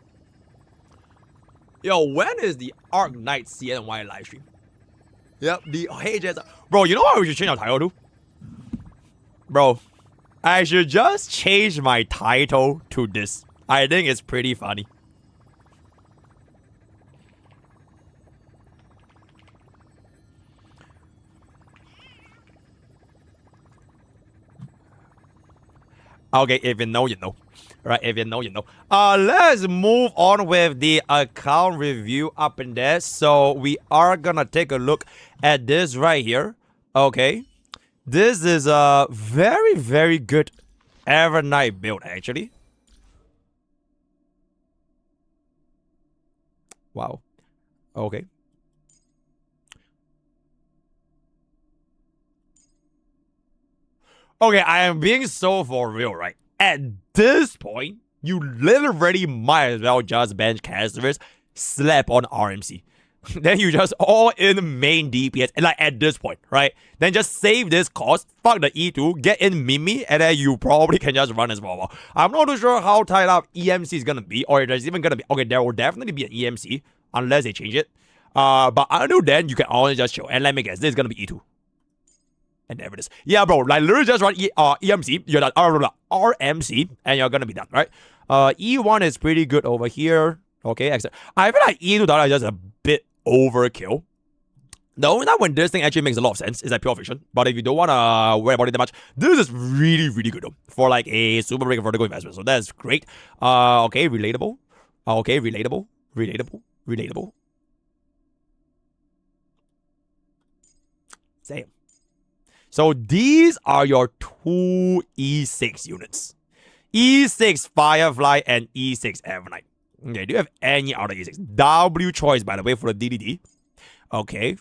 Yo, when is the Arknight CNY livestream? Yep, the Ages. Bro, you know what we should change our title to? Bro, I should just change my title to this. I think it's pretty funny. Okay, if you know, you know. Right, if you know, you know. Let's move on with the account review up in there. So we are gonna take a look at this right here. Okay. This is a very, very good Evernight build, actually. Wow. Okay. Okay, I am being so for real, right? At this point, you literally might as well just bench casters, slap on RMC. Then you just all in main DPS, and like at this point, right? Then just save this cost, fuck the E2, get in Mimi, and then you probably can just run as well. I'm not too sure how tied up EMC is gonna be, or there's even gonna be. Okay, there will definitely be an EMC, unless they change it. But until then, you can always just chill. And let me guess, this is gonna be E2. And there it is. Yeah, bro, like literally just run EMC, you're done. RMC, and you're gonna be done, right? E1 is pretty good over here. Okay, except I feel like E2 is just a bit overkill. The only time when this thing actually makes a lot of sense is like pure fiction. But if you don't wanna worry about it that much, this is really, really good though. For like a super big vertical investment. So that's great. Okay, relatable. Okay, relatable. Relatable. Same. So these are your two E6 units. E6 Firefly and E6 Evernight. Okay, do you have any other E6? W choice, by the way, for the DDD. Okay.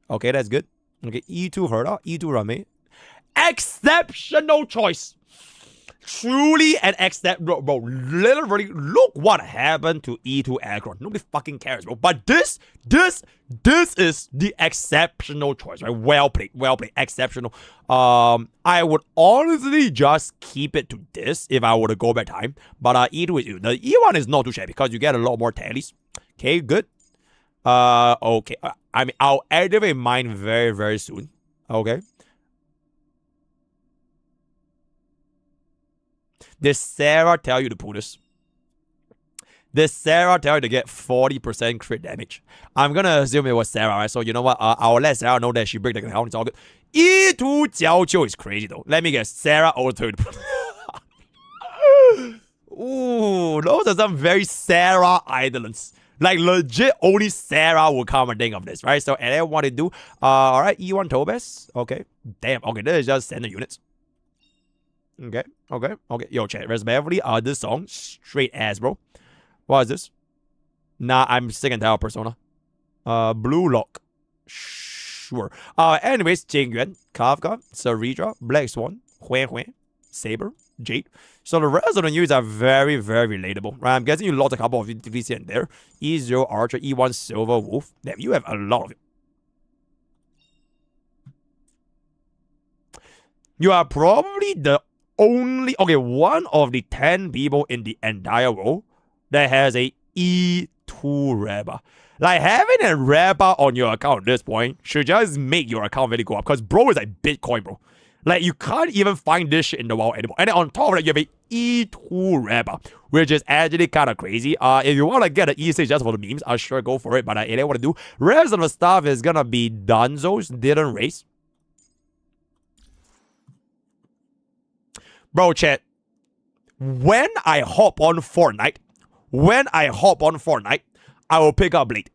Okay, that's good. Okay, E2 Herda, E2 Rame. Exceptional choice. Truly an bro, literally, look what happened to E2 Aggron. Nobody fucking cares, bro. But this is the exceptional choice, right? Well played, exceptional. I would honestly just keep it to this if I were to go back time. But E2 is the E1 is not too shabby because you get a lot more tallies. Okay, good. Okay. I mean, I'll activate mine very, very soon. Okay. Did Sarah tell you to pull this? Did Sarah tell you to get 40% crit damage? I'm gonna assume it was Sarah, right? So you know what? I'll let Sarah know that she break the account. It's all good. E2 Jiao is crazy though. Let me guess. Sarah also. Ooh, those are some very Sarah idolants. Like legit, only Sarah will come and think of this, right? So and then what to do? All right, E1 Tobes. Okay, damn. Okay, this is just standard units. Okay. Yo, chat, respectfully, this song, straight ass, bro. What is this? Nah, I'm sick and tired of Persona. Blue Lock. Sure. Anyways, Jingyuan, Kafka, Saridra, Black Swan, Huan, Saber, Jade. So the rest of the news are very, very relatable, right? I'm guessing you lost a couple of VC in there. E0 Archer, E1 Silver Wolf. Damn, you have a lot of it. You are probably the only, one of the 10 people in the entire world that has a E2 Rabba. Like, having a Rabba on your account at this point should just make your account really go up. Because, bro, is like Bitcoin, bro. Like, you can't even find this shit in the wild anymore. And then on top of that, you have a E2 Rabba, which is actually kind of crazy. If you want to get an E6 just for the memes, I'll sure go for it. But it ain't what to do. Rest of the stuff is gonna be Dunzos, didn't race. Bro, chat, when I hop on Fortnite, I will pick up Blade.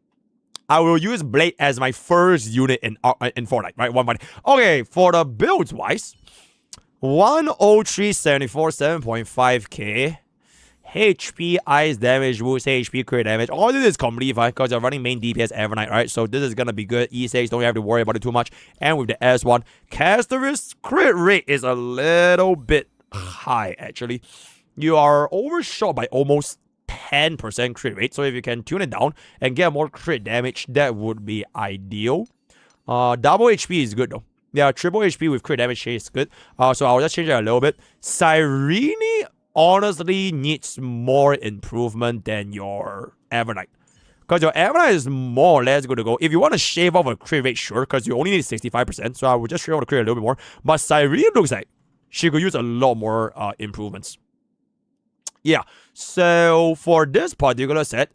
I will use Blade as my first unit in Fortnite, right? 1 Okay, for the builds wise, 103, 74, 7.5k. HP, ice damage, boost, HP, crit damage. All this is completely fine because you're running main DPS every night, right? So this is gonna be good. E6, don't have to worry about it too much. And with the S1, Caster's crit rate is a little bit high, actually. You are overshot by almost 10% crit rate. So if you can tune it down and get more crit damage, that would be ideal. Double HP is good though. Yeah, triple HP with crit damage is good. So I'll just change it a little bit. Cyrene honestly needs more improvement than your Evernight. Because your Ammonite is more or less good to go. If you want to shave off a crit rate, sure, because you only need 65%. So I would just shave off the crit a little bit more. But Cyrene looks like she could use a lot more improvements. Yeah. So for this particular set,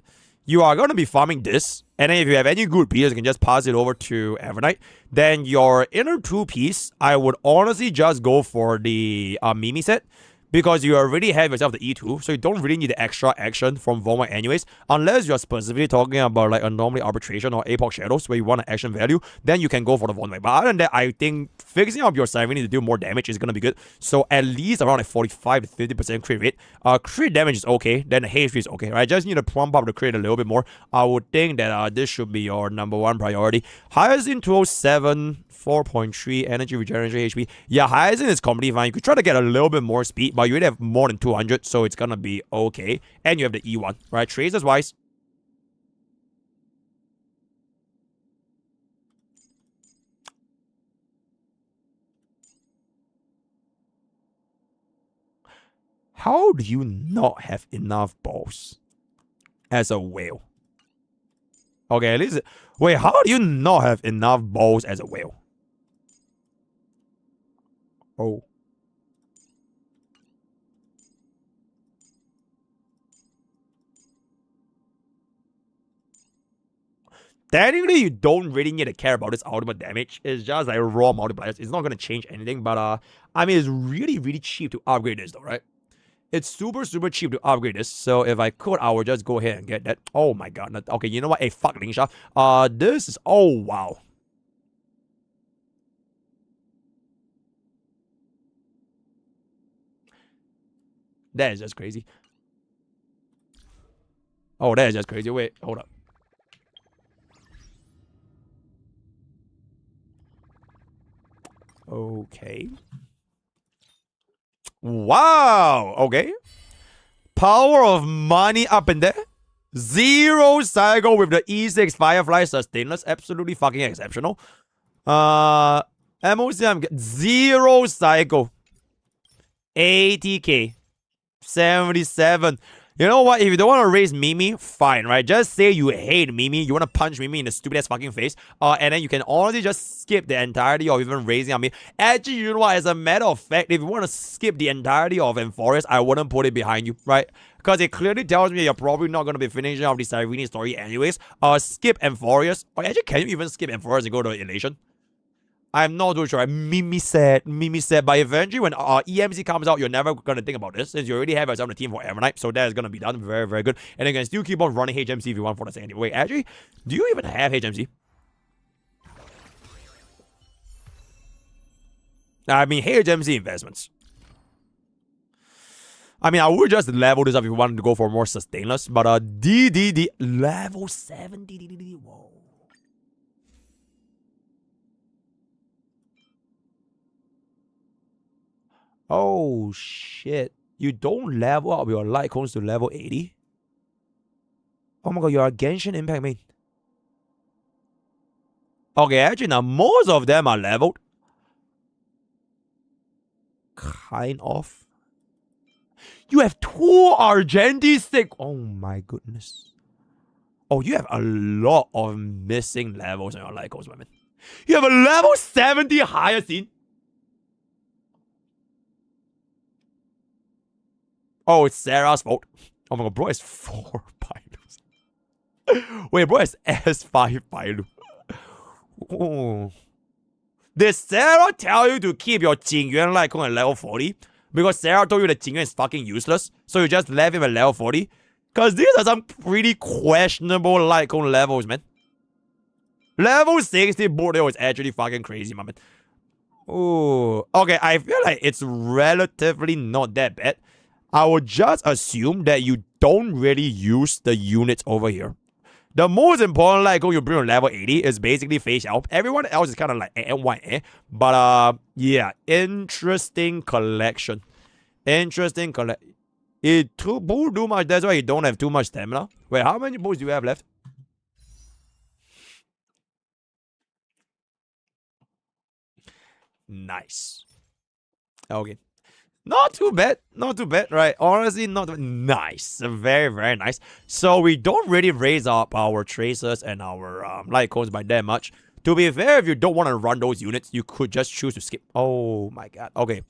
you are going to be farming this. And then if you have any good pieces, you can just pass it over to Ammonite. Then your inner 2-piece, I would honestly just go for the Mimi set. Because you already have yourself the E2, so you don't really need the extra action from Voma anyways. Unless you're specifically talking about like Anomaly Arbitration or Apoc Shadows where you want an action value, then you can go for the Voma. But other than that, I think fixing up your Cyrene to do more damage is going to be good. So at least around like 45 to 50% crit rate. Crit damage is okay, then the HP is okay, right? Just need to plump up the crit a little bit more. I would think that this should be your #1 priority. Hyacinth 207, 4.3 energy regeneration HP. Yeah, Hyacinth is completely fine. You could try to get a little bit more speed, but you already have more than 200, so it's gonna be okay. And you have the E1, right? Tracers wise. How do you not have enough balls as a whale? Okay, at least... Wait, how do you not have enough balls as a whale? Oh. Technically, you don't really need to care about this ultimate damage. It's just like raw multipliers. It's not going to change anything. But, I mean, it's really, really cheap to upgrade this though, right? It's super, super cheap to upgrade this. So if I could, I would just go ahead and get that. Oh my god. Okay, you know what? Hey, fuck Lingsha. This is... Oh, wow. That is just crazy. Oh, that is just crazy. Wait, hold up. Okay. Wow. Okay. Power of money up in there. 0 cycle with the E6 Firefly Sustainless. Absolutely fucking exceptional. MOCM 0 cycle. 80k. 77. You know what? If you don't want to raise Mimi, fine, right? Just say you hate Mimi. You want to punch Mimi in the stupid ass fucking face. And then you can honestly just skip the entirety of even raising on me. Actually, you know what? As a matter of fact, if you want to skip the entirety of Enforest, I wouldn't put it behind you, right? Because it clearly tells me you're probably not going to be finishing off the Cyrene story anyways. Skip Enforest. Or actually, can you even skip Enforest and go to Elation? I'm not too sure. Mimi said. But eventually, when EMC comes out, you're never going to think about this, since you already have yourself on the team for Ammonite. So that is going to be done. Very, very good. And you can still keep on running HMC if you want for the second. Wait, actually, do you even have HMC? I mean, HMC investments. I mean, I would just level this up if you wanted to go for more sustainless. But DDD, level 7 DDD, whoa. Oh, shit. You don't level up your light cones to level 80? Oh my god, you're a Genshin Impact main. Okay, actually, now most of them are leveled. Kind of. You have 2 Argenti stick. Oh my goodness. Oh, you have a lot of missing levels on your light cones, women. You have a level 70 Hyacinth. Oh, it's Sarah's fault. Oh my god, bro, it's 4 Pilus. Wait, bro, it's S5 Pilu. Oh. Did Sarah tell you to keep your Jingyuan Lycon at level 40? Because Sarah told you that Jingyuan is fucking useless, so you just left him at level 40? Because these are some pretty questionable Lycon levels, man. Level 60 Bordeaux is actually fucking crazy, man. Oh, okay, I feel like it's relatively not that bad. I would just assume that you don't really use the units over here. The most important Lycon you bring to level 80 is basically Face Help. Everyone else is kind of like But yeah, interesting collection. Interesting collection. It too much, that's why you don't have too much stamina. Wait, how many bulls do you have left? Nice. Okay. Not too bad. Not too bad, right? Honestly, not too nice. Very, very nice. So we don't really raise up our tracers and our light cones by that much. To be fair, if you don't want to run those units, you could just choose to skip. Oh my god. Okay.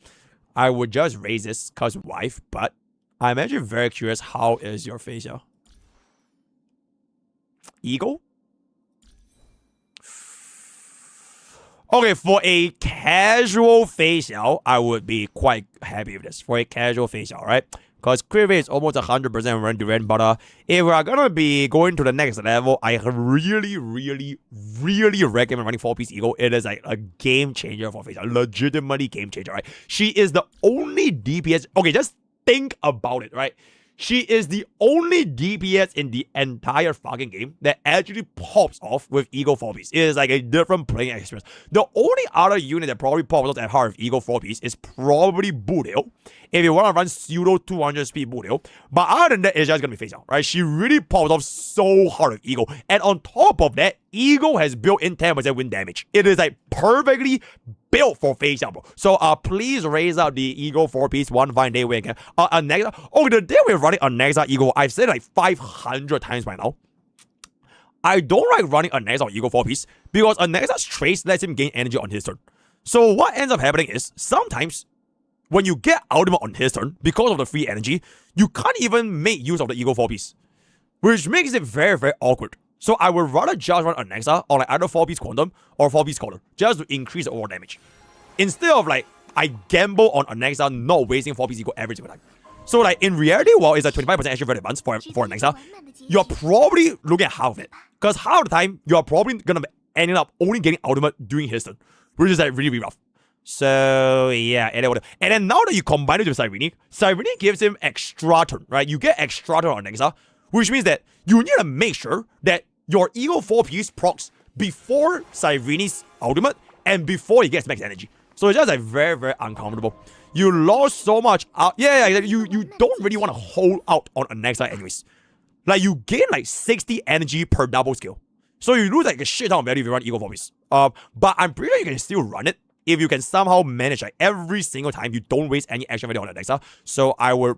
I would just raise this because wife, but I'm actually very curious, how is your facial? Eagle? Okay, for a casual facial, I would be quite happy with this. For a casual facial, right? Because crit rate is almost 100% run to run, but if we're gonna be going to the next level, I really, really, really recommend running 4-piece Eagle. It is like a game changer for facial. Legitimately game changer, right? She is the only DPS. Okay, just think about it, right? She is the only DPS in the entire fucking game that actually pops off with Eagle 4-piece. It is like a different playing experience. The only other unit that probably pops off at heart with Eagle 4-piece is probably Boodale, if you want to run pseudo 200 speed Boodale. But other than that, it's just going to be face out, right? She really pops off so hard with Eagle. And on top of that, Eagle has built-in 10% wind damage. It is like perfectly built for face out, bro. So please raise up the Eagle 4-piece one fine day we can. The day we're running a Nexa Eagle, I've said it like 500 times by now. I don't like running a Nexa Eagle 4-piece because a Nexa's trace lets him gain energy on his turn. So what ends up happening is sometimes when you get ultimate on his turn, because of the free energy, you can't even make use of the Eagle 4-piece, which makes it very, very awkward. So I would rather just run a Nexa on like either 4-piece Quantum or 4-piece Scholar, just to increase the overall damage. Instead of like, I gamble on a Nexa not wasting 4-piece Eagle every single time. So like in reality, while it's a 25% extra value advance for a Nexa, you're probably looking at half of it. Because half of the time, you're probably gonna be ending up only getting ultimate during his turn, which is like really, really rough. So yeah, and then now that you combine it with Cyrene gives him extra turn, right? You get extra turn on Nexa, which means that you need to make sure that your Eagle 4-piece procs before Cyrene's ultimate and before he gets max energy. So it's just like very, very uncomfortable. You lost so much out. You don't really want to hold out on a Nexa anyways. Like you gain like 60 energy per double skill. So you lose like a shit ton of value if you run Eagle 4-piece. But I'm pretty sure you can still run it if you can somehow manage like every single time you don't waste any action value on a Nexa. So I would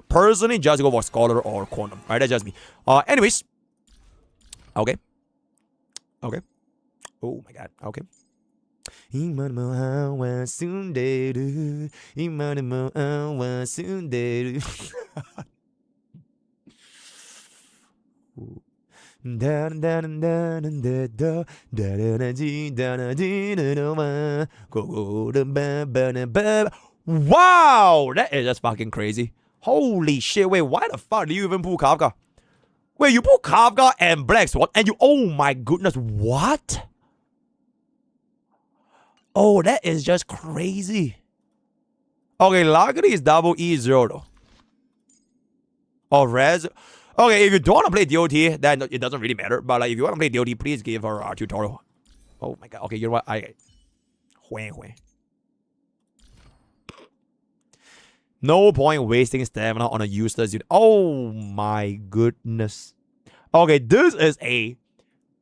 personally just go for Scholar or Quantum. Right, that's just me. Anyways. Okay. Oh my god. Okay. Wow, that is just fucking crazy. Holy shit, wait, why the fuck do you even pull Kafka? Wait, you pull Kafka and Black Sword and you, oh my goodness, what? Oh, that is just crazy. Okay, luckily it's double E0 though. Or Res. Okay, if you don't want to play DOT, then it doesn't really matter. But like, if you want to play DOT, please give her a tutorial. Oh my god. Okay, you know what? No point wasting stamina on a useless unit. Oh my goodness. Okay, this is a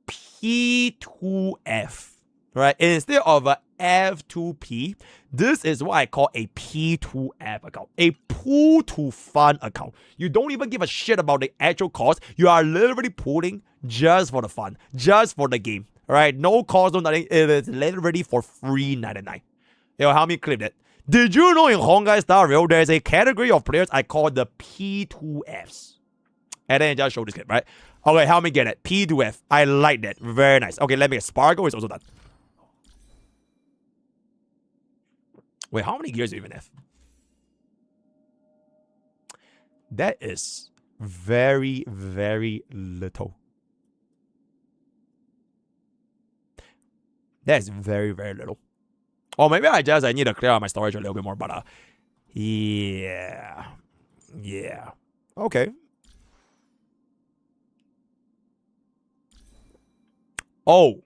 P2F, right? Instead of a F2P, this is what I call a P2F account. A pull to fun account. You don't even give a shit about the actual cost. You are literally pulling just for the fun, just for the game. Alright, no cost, no nothing. It is literally for free 99. Yo, help me clip that. Did you know in Honkai Star Rail there's a category of players I call the P2Fs? And then just show this clip, right? Okay, help me get it. P2F. I like that. Very nice. Okay, let me get Sparkle is also done. Wait, how many gears do you even have? That is very, very little. That is very, very little. Or maybe I need to clear out my storage a little bit more, but yeah. Yeah. Okay. Oh.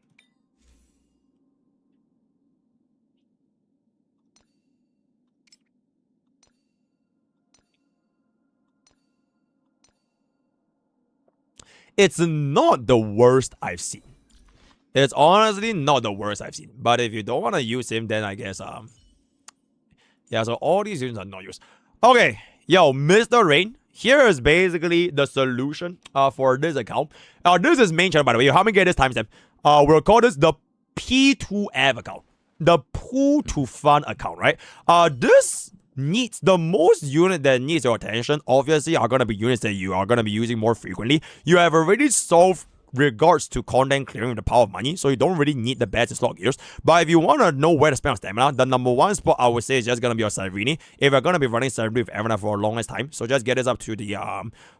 It's not the worst I've seen. It's honestly not the worst I've seen. But if you don't want to use him, then I guess Yeah, so all these units are not used. Okay, yo, Mr. Rain. Here is basically the solution for this account. This is main channel, by the way. How many get this timestamp? We'll call this the P2F account. The Pool to Fun account, right? This needs the most unit that needs your attention, obviously, are going to be units that you are going to be using more frequently. You have already solved regards to content clearing with the power of money, so you don't really need the best slot gears. But if you want to know where to spend on stamina, the number one spot I would say is just going to be your Cyrene. If you're going to be running Cyrene with Evernight for a longest time, so just get this up to the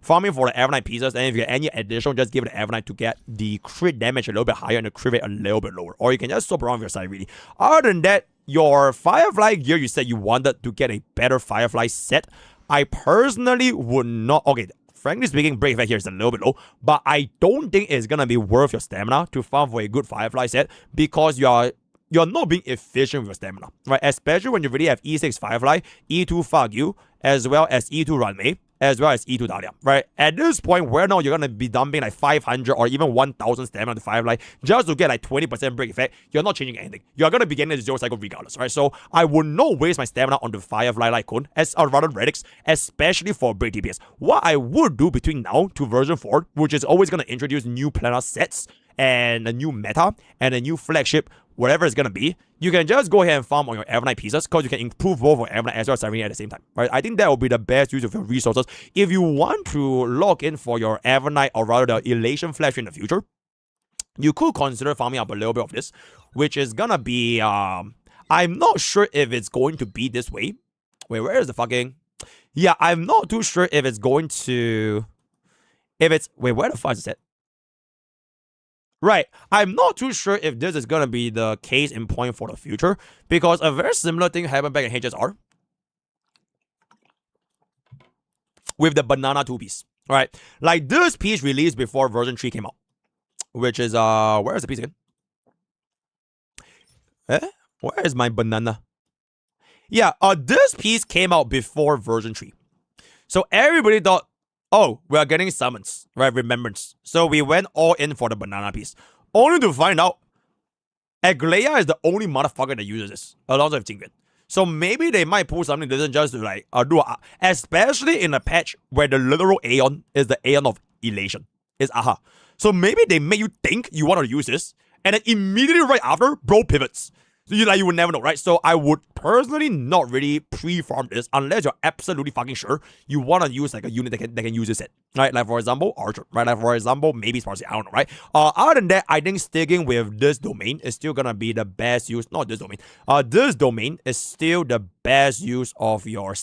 farming for the Evernight pieces, and if you get any additional, just give it Evernight to get the crit damage a little bit higher and the crit rate a little bit lower. Or you can just swap around with your Cyrene. Other than that, your Firefly gear, you said you wanted to get a better Firefly set. I personally would not... Okay, frankly speaking, break effect here is a little bit low, but I don't think it's gonna be worth your stamina to farm for a good Firefly set because you're not being efficient with your stamina, right? Especially when you really have E6 Firefly, E2 Fagyu, as well as E2 Ranmei, as well as E2 Dahlia, right? At this point, where now you're gonna be dumping like 500 or even 1000 stamina to Firefly just to get like 20% break effect, you're not changing anything. You're gonna be getting the 0 cycle regardless, right? So I would not waste my stamina on the Firefly like Cone, or rather relics, especially for break DPS. What I would do between now to version 4, which is always gonna introduce new planar sets and a new meta and a new flagship, whatever it's gonna be, you can just go ahead and farm on your Evernight pieces because you can improve both your Evernight as well as Cyrene at the same time, right? I think that will be the best use of your resources. If you want to log in for your Evernight or rather the Elation Flash in the future, you could consider farming up a little bit of this, which is gonna be, I'm not sure if it's going to be this way. Wait, where is the fucking... Yeah, I'm not too sure if it's going to... Wait, where the fuck is it? Right, I'm not too sure if this is going to be the case in point for the future, because a very similar thing happened back in HSR with the banana 2-piece, right? Like this piece released before version 3 came out, which is, where is the piece again? Where is my banana? Yeah, this piece came out before version 3. So everybody thought, oh, we are getting summons, right? Remembrance. So we went all in for the banana piece. Only to find out, Aglaya is the only motherfucker that uses this, along with Jingyan. So maybe they might pull something different just to like, especially in a patch where the literal Aeon is the Aeon of Elation. It's aha. So maybe they make you think you want to use this, and then immediately right after, bro pivots. So you would never know, right? So I would personally not really pre-farm this unless you're absolutely fucking sure you want to use like a unit that can use this set, right? Like for example, Archer, right? Like for example, maybe Sparcy, I don't know, right? Other than that, I think sticking with this domain is still gonna be the best use. Not this domain. This domain is still the best use of your...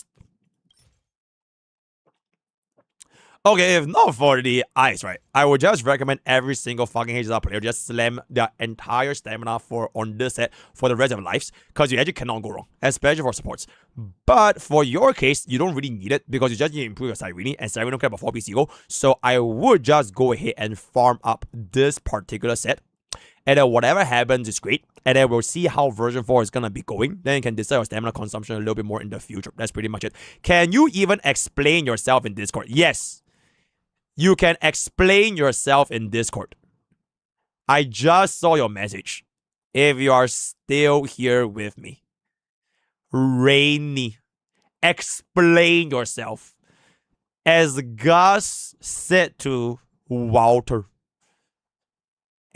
Okay, if not for the ice, right, I would just recommend every single fucking HSR player just slam their entire stamina on this set for the rest of their lives, because you actually cannot go wrong, especially for supports. But for your case, you don't really need it because you just need to improve your Cyrene, and Cyrene don't care about 4-piece ego, so I would just go ahead and farm up this particular set, and then whatever happens is great, and then we'll see how version 4 is gonna be going. Then you can decide your stamina consumption a little bit more in the future. That's pretty much it. Can you even explain yourself in Discord? Yes. You can explain yourself in Discord. I just saw your message. If you are still here with me. Rainy. Explain yourself. As Gus said to Walter.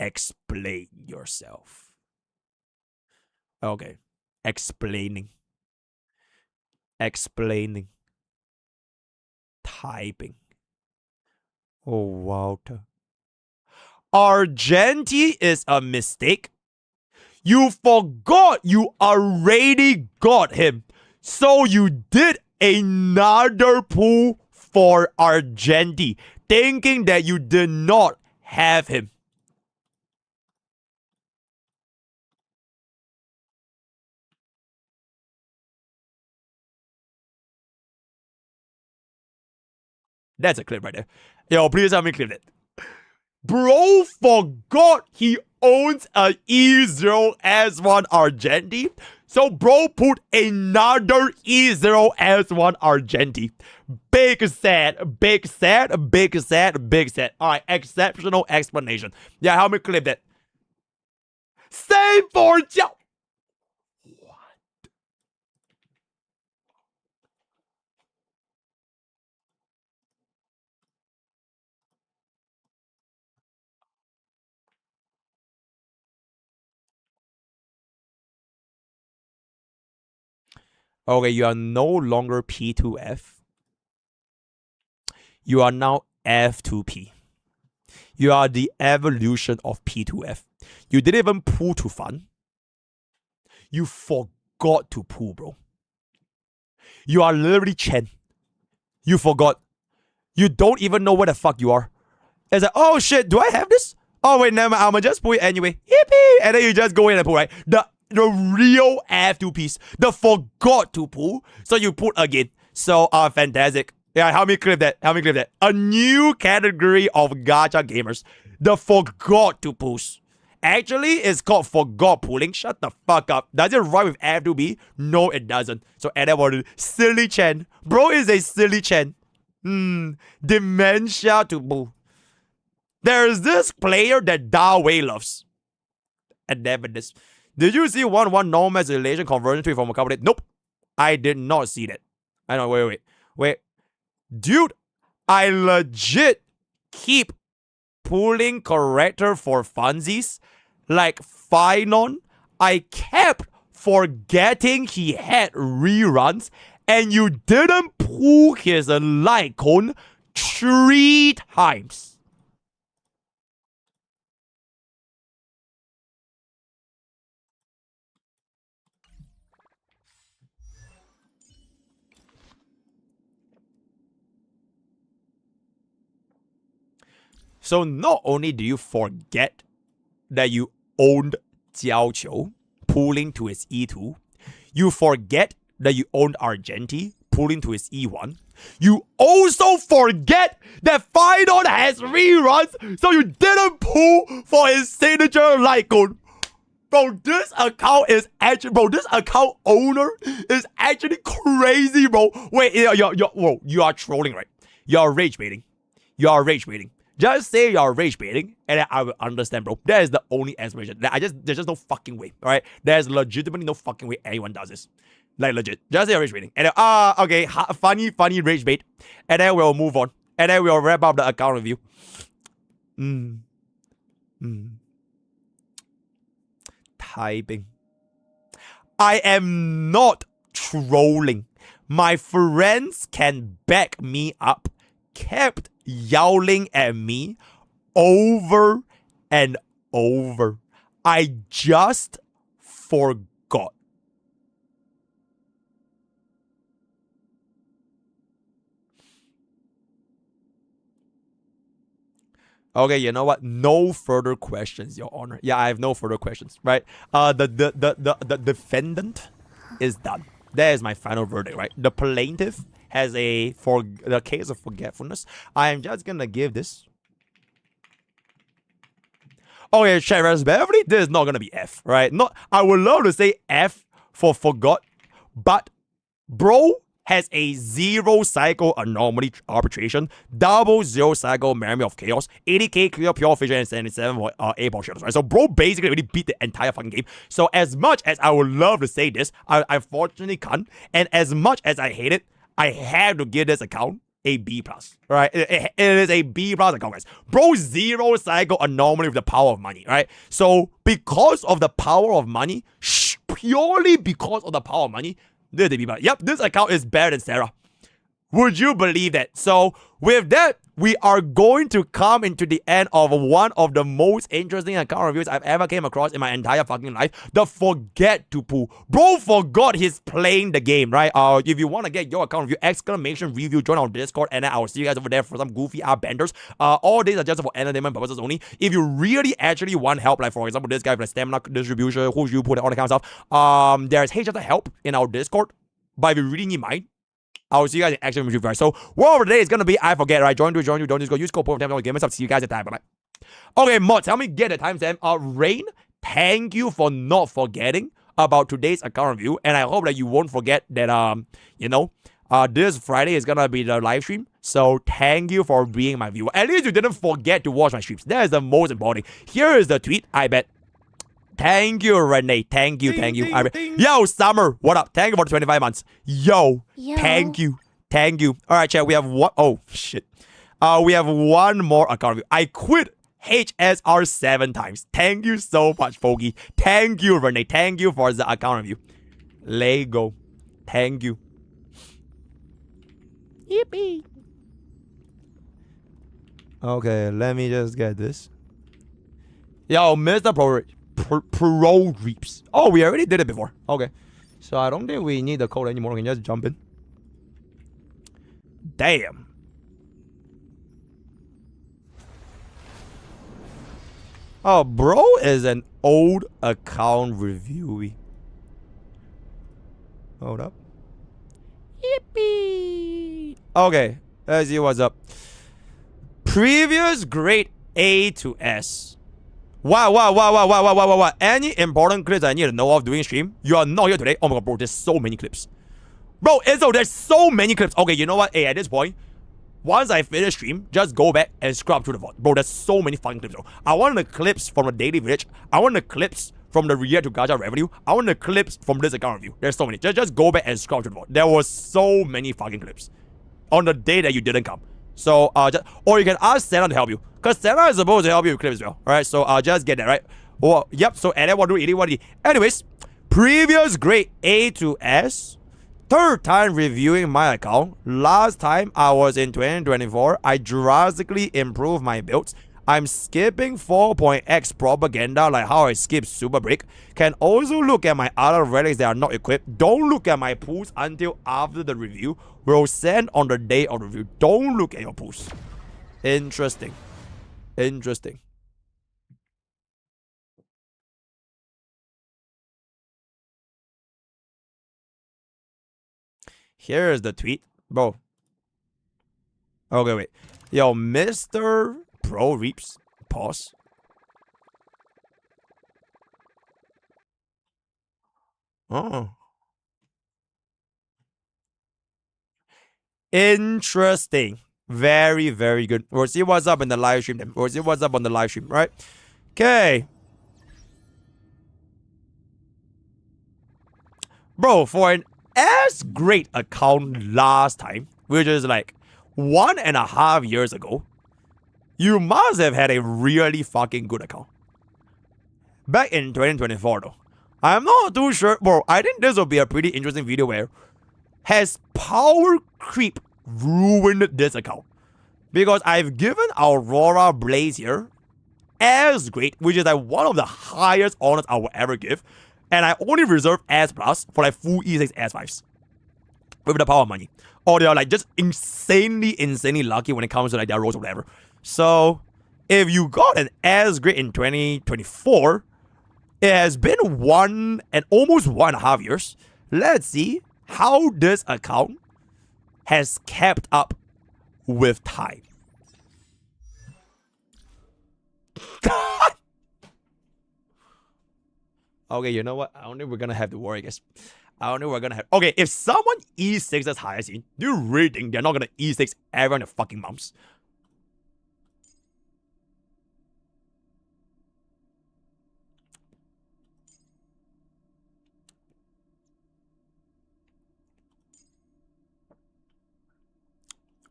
Explain yourself. Okay. Explaining. Typing. Oh, Walter. Argenti is a mistake. You forgot you already got him. So you did another pull for Argenti, thinking that you did not have him. That's a clip right there. Yo, please help me clip it. Bro forgot he owns a E0S1 Argenti. So bro put another E0S1 Argenti. Big sad. Alright, exceptional explanation. Yeah, help me clip that. Same for Jiao. Okay, you are no longer P2F. You are now F2P. You are the evolution of P2F. You didn't even pull to fun. You forgot to pull, bro. You are literally Chen. You forgot. You don't even know where the fuck you are. It's like, oh shit, do I have this? Oh wait, never mind, I'ma just pull it anyway. Yippee! And then you just go in and pull, right? The real F2 piece. The forgot to pull. So you pull again. So fantastic. Yeah, help me clip that. Help me clip that. A new category of gacha gamers. The forgot to pulls. Actually, it's called forgot pulling. Shut the fuck up. Does it rhyme with F2B? No, it doesn't. So add that one. Silly Chen. Bro is a silly Chen. Dementia to pull. There's this player that Da Wei loves. And never this. Did you see 1-1 normal relation conversion tweet from a couple days? Nope. I did not see that. I know, wait. Dude, I legit keep pulling character for funsies. Like Finon, I kept forgetting he had reruns, and you didn't pull his light cone 3 times. So not only do you forget that you owned Jiao Qiu, pulling to his E2, you forget that you owned Argenti, pulling to his E1. You also forget that Finon has reruns, so you didn't pull for his signature light cone. Bro, this account is actually, bro, this account owner is actually crazy, bro. Wait, you are trolling, right? You are rage baiting. You are rage baiting. Just say you're rage baiting, and then I will understand, bro. That is the only explanation. There's just no fucking way, alright? There's legitimately no fucking way anyone does this. Like, legit. Just say you're rage baiting. And then, okay, funny rage bait. And then we'll move on. And then we'll wrap up the account review. Typing. I am not trolling. My friends can back me up. Kept yelling at me over and over. I just forgot. Okay, you know what? No further questions, Your Honor. Yeah, I have no further questions, right? The defendant is done. That is my final verdict, right? The plaintiff has the case of forgetfulness. I am just gonna give this. Okay, Sheriff Beverly, this is not gonna be F, right? I would love to say F for forgot, but bro has a 0 cycle anomaly arbitration, double 0 cycle memory of chaos, 80k clear pure vision, and 77 for A-ball shields, right? So bro basically already beat the entire fucking game. So as much as I would love to say this, I unfortunately can't. And as much as I hate it, I have to give this account a B+, right? It is a B+ account, guys. Bro, 0 cycle anomaly with the power of money, right? So because of the power of money, purely because of the power of money, this is a B+. Yep, this account is better than Sarah. Would you believe that? So with that, we are going to come into the end of one of the most interesting account reviews I've ever came across in my entire fucking life. The forget to pull. Bro forgot he's playing the game, right? If you want to get your account review, exclamation review, join our Discord, and then I will see you guys over there for some goofy benders. All these are just for entertainment purposes only. If you really actually want help, like for example, this guy with the stamina distribution, who you put all the kind of stuff, there's just help in our Discord. But if you really need mine, I will see you guys in action review first. So, word of the day is gonna be I forget, right? Join you, don't just go use code game. See you guys at time. Bye. Okay, mods, help me get the timestamp. Rain, thank you for not forgetting about today's account review, and I hope that you won't forget that this Friday is gonna be the live stream. So thank you for being my viewer. At least you didn't forget to watch my streams. That is the most important. Here is the tweet. I bet. Thank you, Renee. Thank you. Yo, Summer, what up? Thank you for the 25 months. Yo. Thank you. All right, chat. We have one. Oh shit. We have one more account review. I quit HSR 7 times. Thank you so much, Foggy. Thank you, Renee. Thank you for the account review. Lego. Thank you. Yippee. Okay, let me just get this. Yo, Mr. Pro Reaps. Oh, we already did it before. Okay. So I don't think we need the code anymore. We can just jump in. Damn. Oh, bro is an old account reviewee. Hold up. Yippee. Okay, let's see what's up. Previous grade A to S. Wow. Any important clips I need to know of doing stream? You are not here today. Oh my god, bro, there's so many clips. Bro, Izzo, there's so many clips. Okay, you know what? Hey, at this point, once I finish stream, just go back and scrub through the vault. Bro, there's so many fucking clips, bro. I want the clips from the Daily Village. I want the clips from the React to Gacha revenue. I want the clips from this account review. There's so many. Just go back and scrub through the vault. There was so many fucking clips on the day that you didn't come. So, or you can ask Santa to help you. Because Santa is supposed to help you with clips as well. Alright, so just get that, right? Oh, yep, so and then what do we anyways, previous grade A to S. Third time reviewing my account. Last time I was in 2024. I drastically improved my builds. I'm skipping 4.x propaganda like how I skipped Super Break. Can also look at my other relics that are not equipped. Don't look at my pools until after the review. We'll send on the day of the review. Don't look at your pools. Interesting. Interesting. Here is the tweet. Bro. Okay, wait. Yo, Mr. Pro Reaps. Pause. Oh. Interesting. Very, very good. We'll see what's up in the live stream then. We'll see what's up on the live stream, right? Okay. Bro, for an as great account last time, which is like 1.5 years ago, you must have had a really fucking good account. Back in 2024 though, I'm not too sure. Bro, I think this will be a pretty interesting video where has power creep ruined this account? Because I've given Aurora Blaze here as great, which is like one of the highest honors I will ever give. And I only reserve S plus for like full E6 S5s. With the power of money. Or they are like just insanely lucky when it comes to like their rolls or whatever. So, if you got an S grade in 2024, it has been almost 1.5 years. Let's see how this account has kept up with time. Okay, you know what? I don't think we're gonna have to worry, guys. I don't think we're gonna have. Okay, if someone E6 as high as you, do you really think they're not gonna E6 everyone their fucking mums?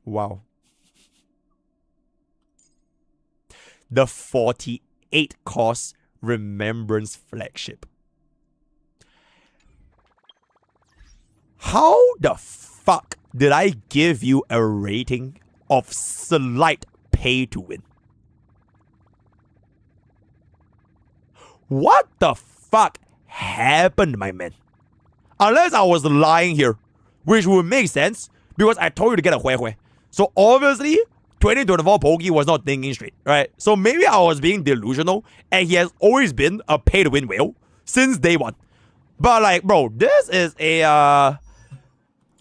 Wow. The 48 cost Remembrance flagship. How the fuck did I give you a rating of slight pay to win? What the fuck happened, my man? Unless I was lying here, which would make sense because I told you to get a Hui Hui. So obviously, 2024 Pokke was not thinking straight, right? So maybe I was being delusional and he has always been a pay to win whale since day one. But like, bro, this is a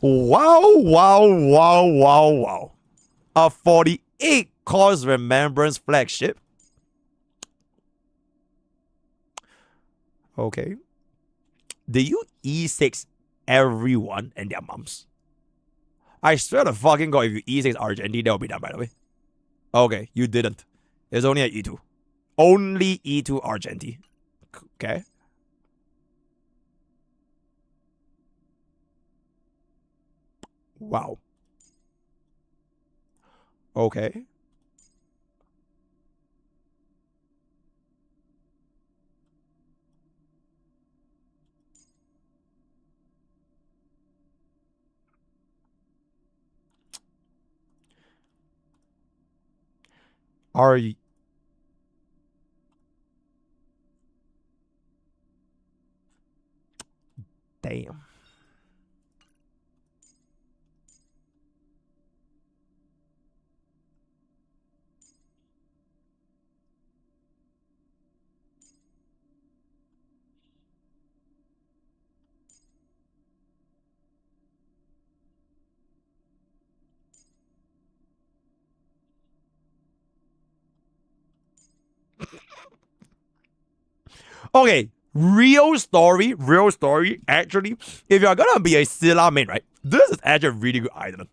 wow. A 48 cost Remembrance flagship. Okay. Do you E6 everyone and their mums? I swear to fucking god, if you E6 Argentine, that will be done, by the way. Okay, you didn't. It's only at E2. Only E2 Argentine. Okay. Wow. Okay. Are you... Damn. Okay, real story. Actually, if you're gonna be a Scylla main, right? This is actually a really good item.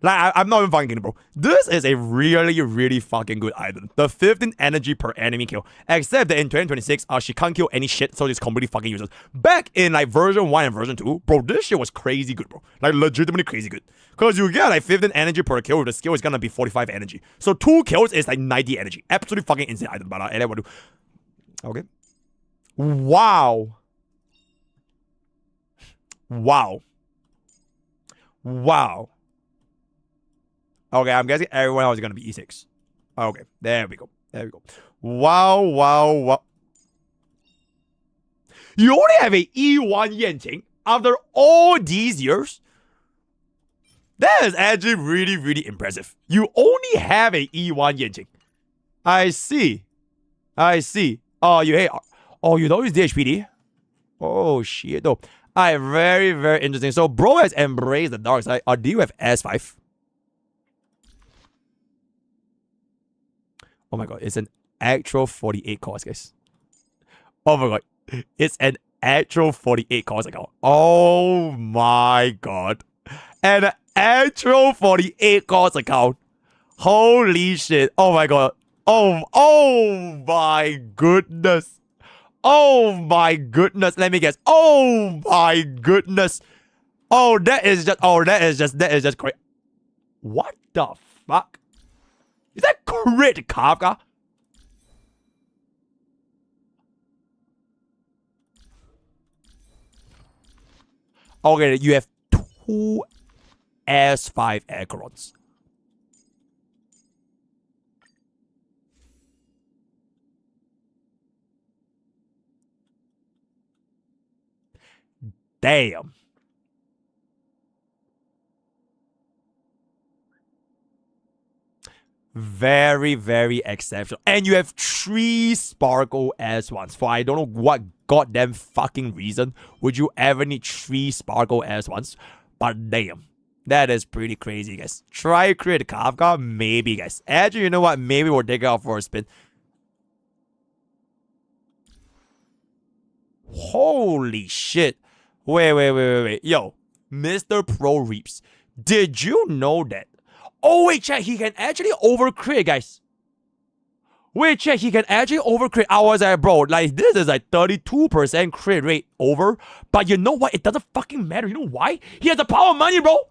Like, I'm not even fucking kidding, bro. This is a really, really fucking good item. The 15 energy per enemy kill. Except that in 2026, she can't kill any shit, so it's completely fucking useless. Back in like version 1 and version 2, bro, this shit was crazy good, bro. Like, legitimately crazy good. Because you get like 15 energy per kill, the skill is gonna be 45 energy. So 2 kills is like 90 energy. Absolutely fucking insane item, but and I will do. Okay. Wow. Wow. Wow. Okay, I'm guessing everyone else is gonna be E6. Okay, there we go. There we go. Wow, wow, wow. You only have a E1 Yanqing after all these years? That is actually really, really impressive. You only have a E1 Yanqing. I see. I see. Oh, you hate... Oh, you don't use DHPD? Oh, shit, though. Alright, very, very interesting. So, bro has embraced the dark side. Do you have S5? Oh my god, it's an actual 48 cost, guys. Oh my god, it's an actual 48 cost account. Oh my god. An actual 48 cost account. Holy shit. Oh my god. Oh my goodness. Oh my goodness. Let me guess. Oh my goodness. That is just crazy. What the fuck? Is that crit Kafka? Okay, you have 2 S5 Acherons. Damn. Very, very exceptional. And you have 3 Sparkle S1s. For I don't know what goddamn fucking reason would you ever need 3 Sparkle S1s. But damn. That is pretty crazy, guys. Try create Kafka? Maybe, guys. Actually, you know what? Maybe we'll take it out for a spin. Holy shit. Wait. Yo, Mr. Pro Reaps. Did you know that? Oh, wait, chat, he can actually overcrit, guys. Wait, chat, he can actually overcrit. I was like, bro, like, this is like 32% crit rate over. But you know what? It doesn't fucking matter. You know why? He has the power of money, bro.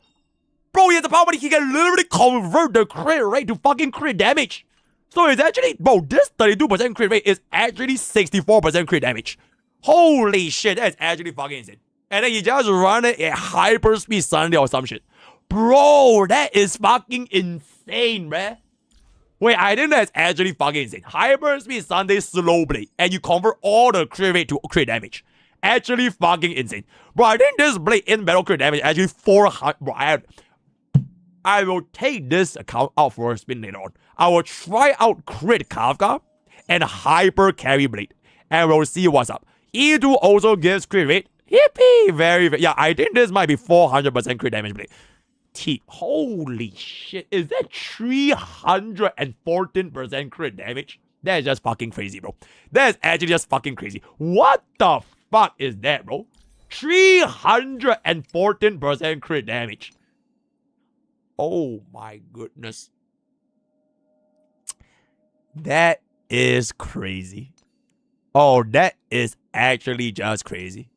Bro, he has the power of money. He can literally convert the crit rate to fucking crit damage. So it's actually, bro, this 32% crit rate is actually 64% crit damage. Holy shit, that's actually fucking insane. And then he just run it at hyperspeed Sunday or some shit. Bro, that is fucking insane, bruh. Wait, I think that's actually fucking insane. Hyperspeed Sunday slow blade, and you convert all the crit rate to crit damage. Actually fucking insane. Bro, I think this blade in battle crit damage actually 400. Bro, I will take this account out for a spin later on. I will try out crit Kafka and hyper carry blade, and we'll see what's up. E2 also gives crit rate. Yippee! Very, yeah, I think this might be 400% crit damage blade. Holy shit, is that 314% crit damage? That is just fucking crazy, bro. That is actually just fucking crazy. What the fuck is that, bro? 314% crit damage. Oh my goodness. That is crazy. Oh, that is actually just crazy.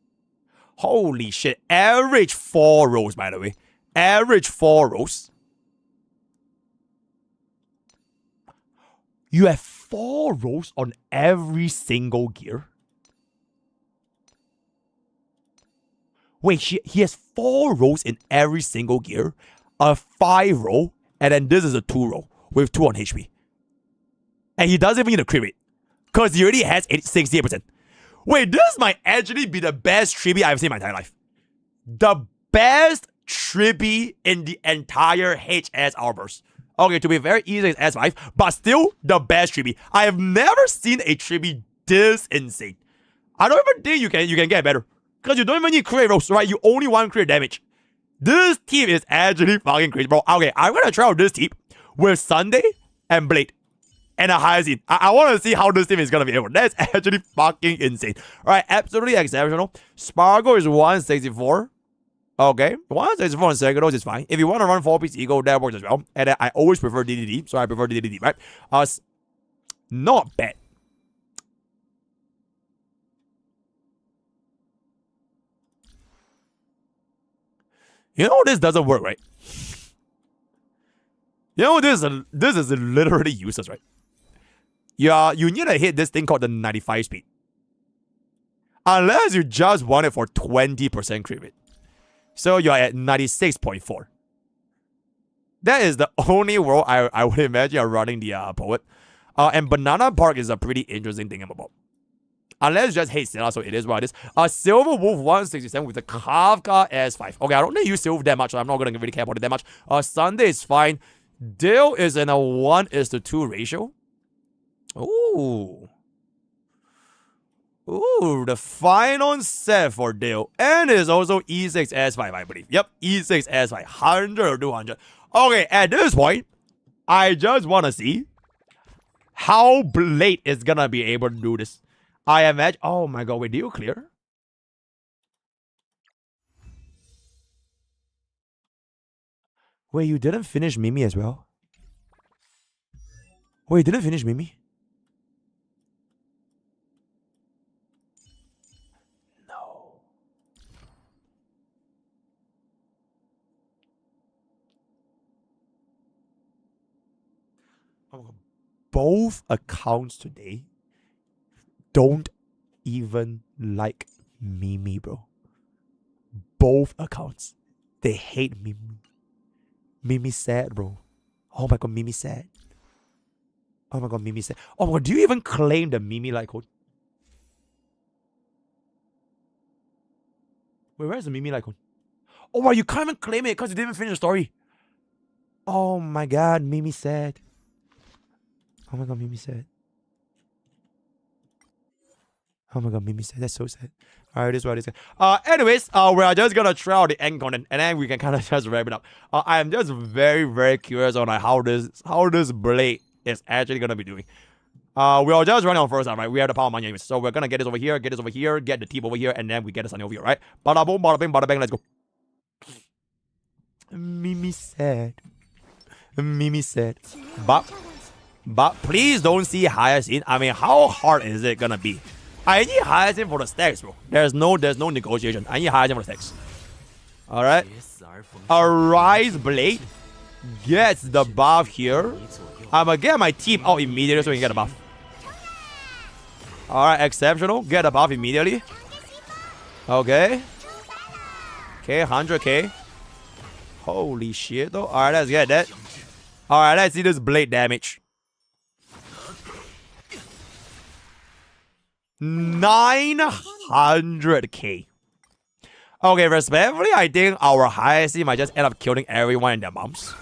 Holy shit. Average 4 rolls, by the way. Average 4 rolls. You have 4 rolls on every single gear. Wait, he has 4 rolls in every single gear. A 5 roll, and then this is a 2 roll with 2 on HP. And he doesn't even need a crit rate. Because he already has 68%. Wait, this might actually be the best Trippy I've seen in my entire life. The best Trippy in the entire HS Outburst. Okay, to be very easy, it's S5, but still the best Trippy. I have never seen a Trippy this insane. I don't even think you can get better. Because you don't even need crit rolls, right? You only want crit damage. This team is actually fucking crazy, bro. Okay, I'm gonna try out this team with Sunday and Blade. And a Hyacinth. I want to see how this team is going to be able. That's actually fucking insane. Alright, absolutely exceptional. Spargo is 164. Okay, 164 on Segados is fine. If you want to run 4-piece Eagle, that works as well. And I always prefer DDD, so I prefer DDD, right? Not bad. You know this doesn't work, right? You know this is literally useless, right? Yeah, you need to hit this thing called the 95 speed. Unless you just want it for 20% crit rate. So you're at 96.4. That is the only world I would imagine you're running the poet. And Banana Park is a pretty interesting thing about. Unless you just hate Stella, so it is what it is. Silver Wolf 167 with the Kafka S5. Okay, I don't need to use Silver that much, so I'm not going to really care about it that much. Sunday is fine. Dale is in a 1:2 ratio. Ooh. Ooh, the final set for Dale. And it's also E6 S5, I believe. Yep, E6 S5. 100 or 200. Okay, at this point, I just want to see how Blade is going to be able to do this. I imagine... Oh my god, wait, do you clear? Wait, you didn't finish Mimi as well? Wait, you didn't finish Mimi? Both accounts today don't even like Mimi, bro. Both accounts. They hate Mimi. Mimi sad, bro. Oh my god, Mimi sad. Oh my god, Mimi sad. Oh my god, do you even claim the Mimi like code? Wait, where's the Mimi like code? Oh wow, you can't even claim it because you didn't finish the story. Oh my god, Mimi sad. Oh my god, Mimi sad. Oh my god, Mimi sad. That's so sad. Alright, this is what it is. Anyways, we are just gonna try out the end content and then we can kind of just wrap it up. I am just very, very curious on like, how this Blade is actually gonna be doing. We are just running on first time, right? We have the power money anyways. So we're gonna get this over here, get the tip over here, and then we get the sunny over here, right? Bada boom, bada bing, bada bang, let's go. Mimi sad. Mimi sad. But please don't see Hyacinth. I mean, how hard is it gonna be? I need Hyacinth for the stacks, bro. There's no negotiation. I need Hyacinth for the stacks. Alright. Arise Blade gets the buff here. I'm gonna get my team out immediately so we can get a buff. Alright, exceptional. Get a buff immediately. Okay. Okay, 100k. Holy shit though. Alright, let's get that. Alright, let's see this Blade damage. 900k. Okay, respectfully, I think our Hyacinth might just end up killing everyone and their moms.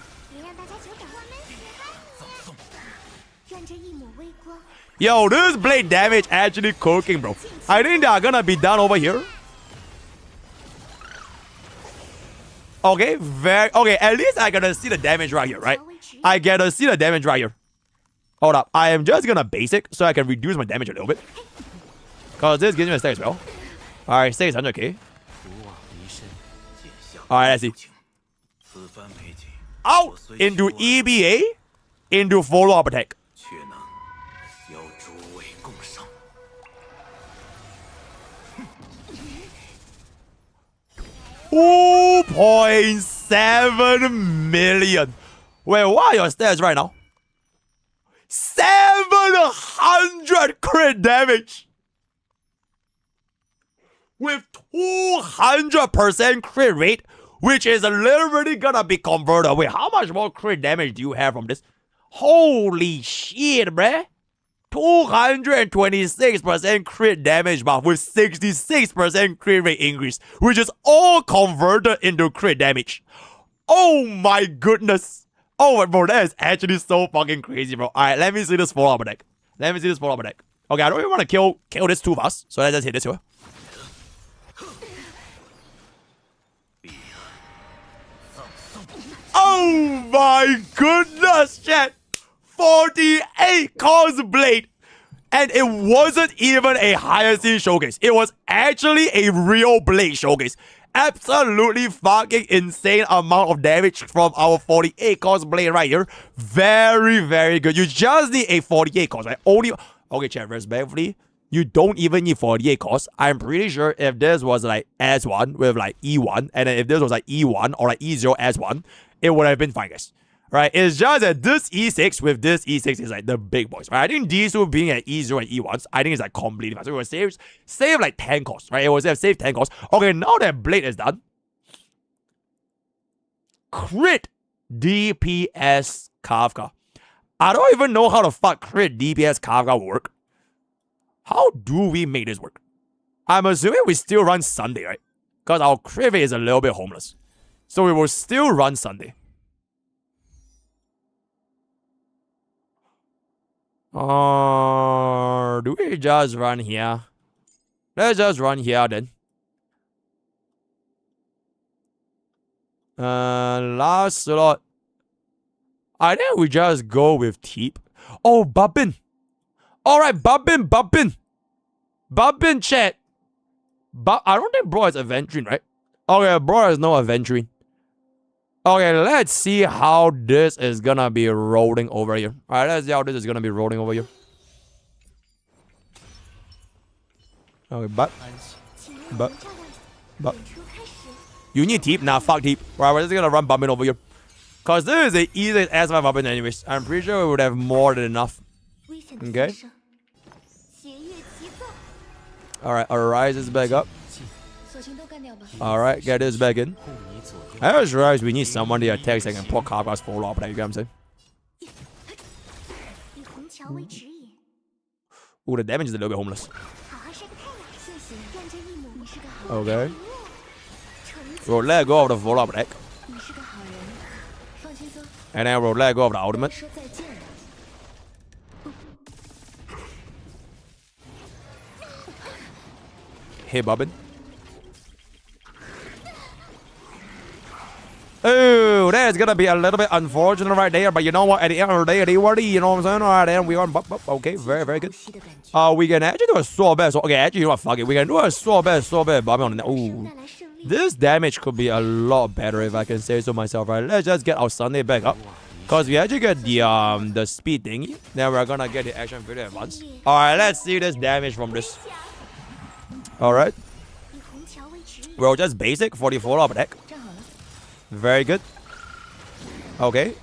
Yo, this Blade damage actually cooking, bro. I think they are gonna be done over here. Okay, okay, at least I gotta see the damage right here, right? I gotta see the damage right here. Hold up, I am just gonna basic so I can reduce my damage a little bit. Cause this gives me a stack as well. Alright, 600k. Alright, let's see. Out into EBA, into follow-up attack. 2.7 million. Wait, what are your stats right now? 700 crit damage. With 200% crit rate, which is literally gonna be converted. Wait, how much more crit damage do you have from this? Holy shit, bruh. 226% crit damage buff with 66% crit rate increase, which is all converted into crit damage. Oh my goodness. Oh, bro, that is actually so fucking crazy, bro. Alright, let me see this follow-up deck. Okay, I don't even want to kill this too fast, so let's just hit this here. Oh my goodness, chat. 48 cost blade. And it wasn't even a hyacinth showcase. It was actually a real blade showcase. Absolutely fucking insane amount of damage from our 48 cost blade right here. Very, very good. You just need a 48 cost, right? Okay, chat, respectfully, you don't even need 48 cost. I'm pretty sure if this was like S1 with like E1, and then if this was like E1 or like E0 S1, it would have been fine, guys. Right? It's just that this E6 with this E6 is like the big boys, right? I think these two being at E0 and E1s, I think it's like completely fine. So it will save like 10 costs, right? It will save 10 costs. Okay, now that blade is done, crit DPS Kafka. I don't even know how the fuck crit DPS Kafka work. How do we make this work? I'm assuming we still run Sunday, right? Because our crit rate is a little bit homeless. So we will still run Sunday. Do we just run here? Let's just run here then. Last slot. I think we just go with Teep. Oh, Bubbin. Alright, Bubbin. Bubbin, chat. I don't think bro is Aventurine, right? Okay, bro is no Aventurine. Okay, let's see how this is gonna be rolling over here. Alright, let's see how this is gonna be rolling over here. Okay, but. You need Teep? Nah, fuck Teep. Alright, we're just gonna run Bubbin over here. Cause this is the easiest S5 Bubbin anyways. I'm pretty sure we would have more than enough. Okay. Alright, Arise is back up. Alright, get this back in. I just realized we need someone that attacks that can put Kafka's full up, you get what I'm saying? Ooh, the damage is a little bit homeless. Okay. We'll let go of the full up deck. And then we'll let go of the ultimate. Hey, Bobbin. Oh, that's gonna be a little bit unfortunate right there, but you know what? At the end of the day, you know what I'm saying? Alright, then we on okay, very, very good. We can actually do a sword bet. Okay, actually, you know what? Fuck it. We can do a sword bet, Bobby on the ooh. This damage could be a lot better if I can say so myself, right? Let's just get our Sunday back up. Cause we actually get the speed thingy. Then we're gonna get the action video at once. Alright, let's see this damage from this. Alright. We'll just basic 44 up deck. Very good. Okay.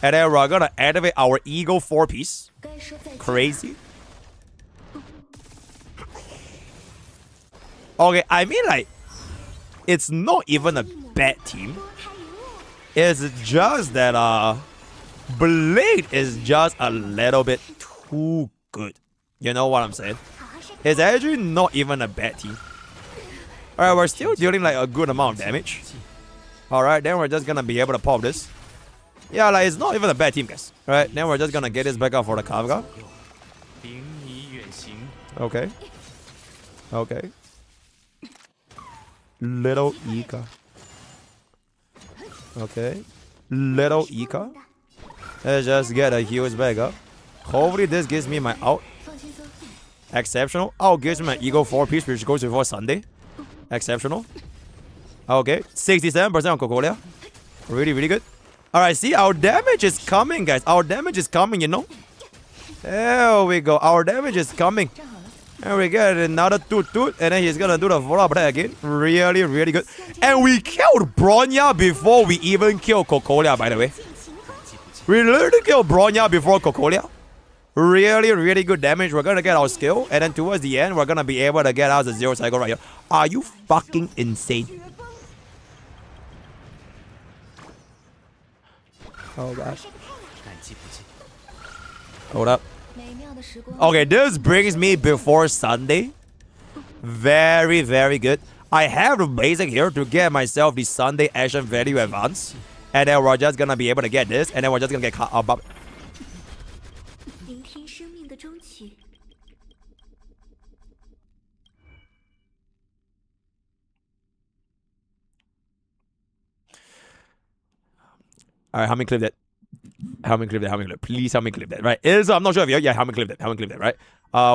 And then we're gonna activate our Eagle 4-piece. Crazy. Okay, I mean like, it's not even a bad team. It's just that Blade is just a little bit too good. You know what I'm saying? It's actually not even a bad team. Alright, we're still dealing like a good amount of damage. Alright, then we're just gonna be able to pop this. Yeah, like it's not even a bad team, guys. Alright, then we're just gonna get this back up for the Kafka. Okay. Okay. Little Ika. Okay. Little Ika. Let's just get a heals back up. Hopefully this gives me my out. Exceptional. Oh, gives me my Eagle 4-piece, which goes before Sunday. Exceptional. Okay, 67% on Cocolia. Really, really good. Alright, see, our damage is coming, guys. Our damage is coming, you know? There we go. Our damage is coming. And we get another toot, and then he's gonna do the follow-up attack again. Really, really good. And we killed Bronya before we even killed Cocolia, by the way. We literally killed Bronya before Cocolia. Really, really good damage. We're gonna get our skill, and then towards the end, we're gonna be able to get out the 0 cycle right here. Are you fucking insane? Oh gosh. Hold up. Okay, this brings me before Sunday. Very, very good. I have the basic here to get myself the Sunday action value advance. And then we're just gonna be able to get this. And then we're just gonna get above. Alright, help me clip that. Help me clip that. Help me clip. Please help me clip that. Right. I'm not sure if you're. Yeah, help me clip that. Help me clip that. Right.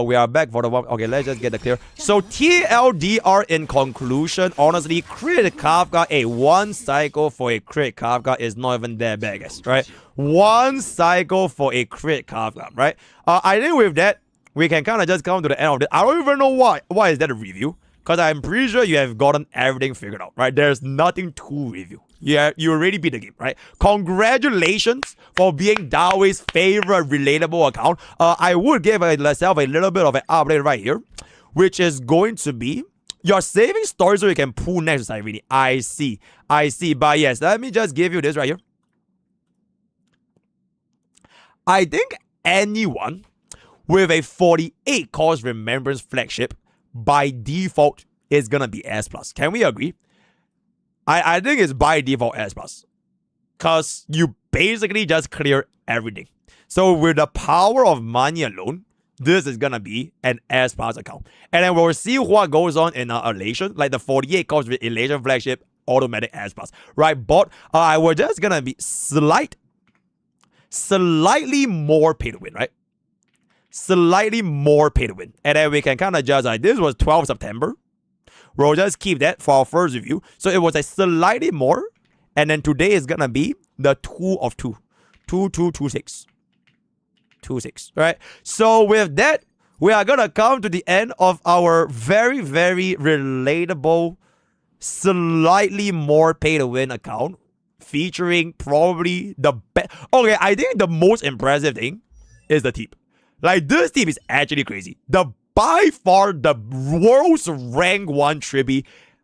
We are back for the one. Okay, let's just get the clear. So TLDR in conclusion, honestly, Crit Kafka, a 1 cycle for a Crit Kafka is not even that bad, guys. Right. 1 cycle for a Crit Kafka. Right. I think with that, we can kind of just come to the end of it. I don't even know why. Why is that a review? Because I'm pretty sure you have gotten everything figured out. Right. There's nothing to review. Yeah, you already beat the game, right? Congratulations for being Dawei's favorite relatable account. I would give myself a little bit of an update right here, which is going to be you're saving stories so you can pull next to Cyrene. I see. But yes, let me just give you this right here. I think anyone with a 48 cost remembrance flagship by default is gonna be S+. Can we agree? I think it's by default S+. Because you basically just clear everything. So with the power of money alone, this is gonna be an S+ account. And then we'll see what goes on in Elation. Like the 48 cost with Elation flagship, automatic S+. Right, but I was just gonna be slightly more pay to win, right? Slightly more pay to win. And then we can kind of just like, this was 12 September. We'll just keep that for our first review. So it was a slightly more. And then today is going to be the 2 of 2. 2, 2, 2, 6. 2, 6. Right? So with that, we are going to come to the end of our very, very relatable, slightly more pay to win account. Featuring probably the best. Okay, I think the most impressive thing is the team. Like, this team is actually crazy. By far the world's rank 1 Tribby.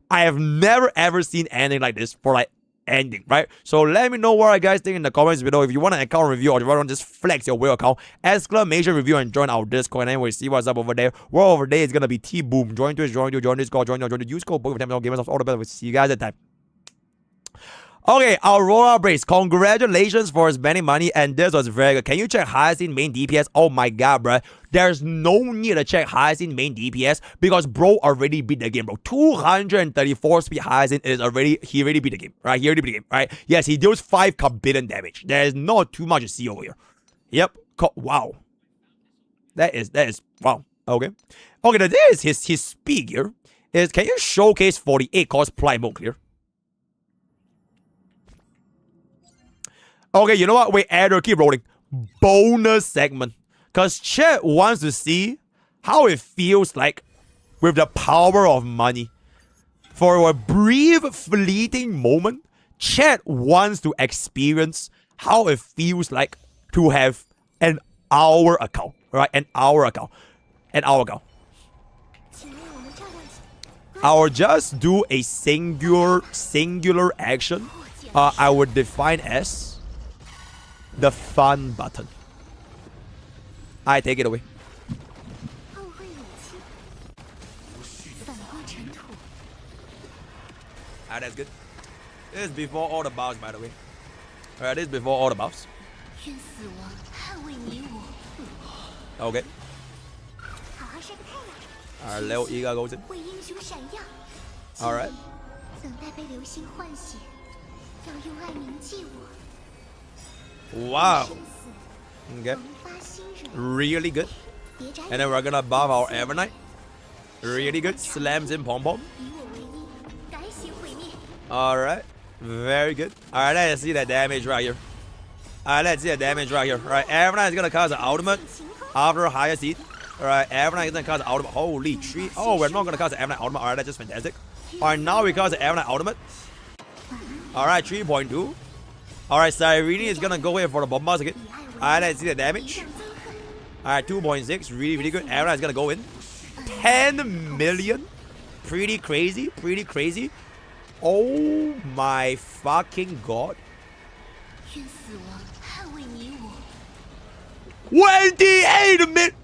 I have never ever seen anything like this for like ending, right? So let me know what you guys think in the comments below. If you want an account review or if you want to just flex your whale account, exclamation review and join our Discord, and then we'll see what's up over there. Well, over there is gonna be T-Boom. Join Twitch, join Discord, join use code both of them gamers. All the best. We'll see you guys at time. Okay, Aurora Brace, congratulations for spending money, and this was very good. Can you check Hyacinth main DPS? Oh my god, bro. There's no need to check Hyacinth main DPS because bro already beat the game, bro. 234 speed Hyacinth he already beat the game, right? He already beat the game, right? Yes, he deals 5 billion damage. There's not too much to see over here. Yep. Wow. That is, wow. Okay. Okay, the thing is, his speed here is, can you showcase 48 cost Plymouth clear? Okay, you know what? Wait, Adder, keep rolling. Bonus segment. Because chat wants to see how it feels like with the power of money. For a brief, fleeting moment, chat wants to experience how it feels like to have an hour account. Right? An hour account. An hour account. I'll just do a singular action. I would define as the fun button. I take it away. Alright, that's good. This is before all the buffs, by the way. Alright, this is before all the buffs. Okay. Alright, Leo Iga goes in. Alright. Wow. Okay. Really good. And then we're gonna buff our Evernight. Really good. Slams in Pom Pom. Alright. Very good. Alright, let's see that damage right here. Alright, let's see the damage right here. Alright, Evernight is gonna cast an ultimate after higher seed. Alright, Evernight is gonna cast an ultimate. Holy tree. Oh, we're not gonna cast an Evernight ultimate. Alright, that's just fantastic. Alright, now we cast an Evernight ultimate. Alright, 3.2. Alright, Cyrene is gonna go in for the bombast again. Alright, let's see the damage. Alright, 2.6. Really, really good. Evernight is gonna go in. 10 million. Pretty crazy. Pretty crazy. Oh my fucking god. 28 million.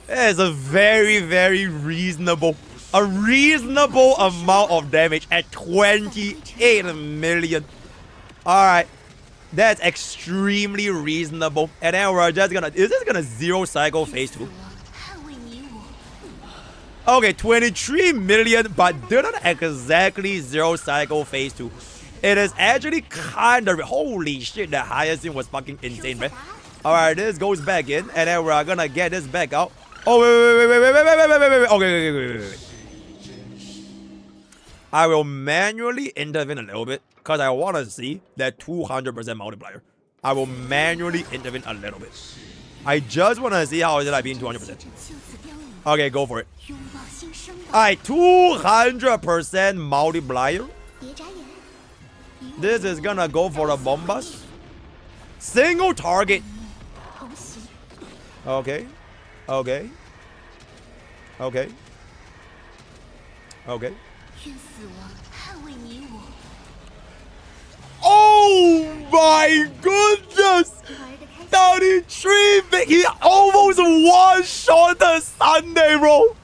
That is a very, very reasonable amount of damage at 28 million. Alright. That's extremely reasonable. And then we're just gonna... Is this gonna zero cycle phase 2? Okay, 23 million, but didn't exactly zero cycle phase 2. It is actually kind of... Holy shit, the highest was fucking insane, man. Alright, this goes back in, and then we're gonna get this back out. Oh, wait. Okay, wait. I will manually intervene a little bit, because I want to see that 200% multiplier. I will manually intervene a little bit. I just want to see how is it like being 200%. Okay, go for it. Alright, 200% multiplier. This is gonna go for the bombas. Single target. Okay. Okay. Oh my goodness! 33! He almost one-shot the Sunday, bro!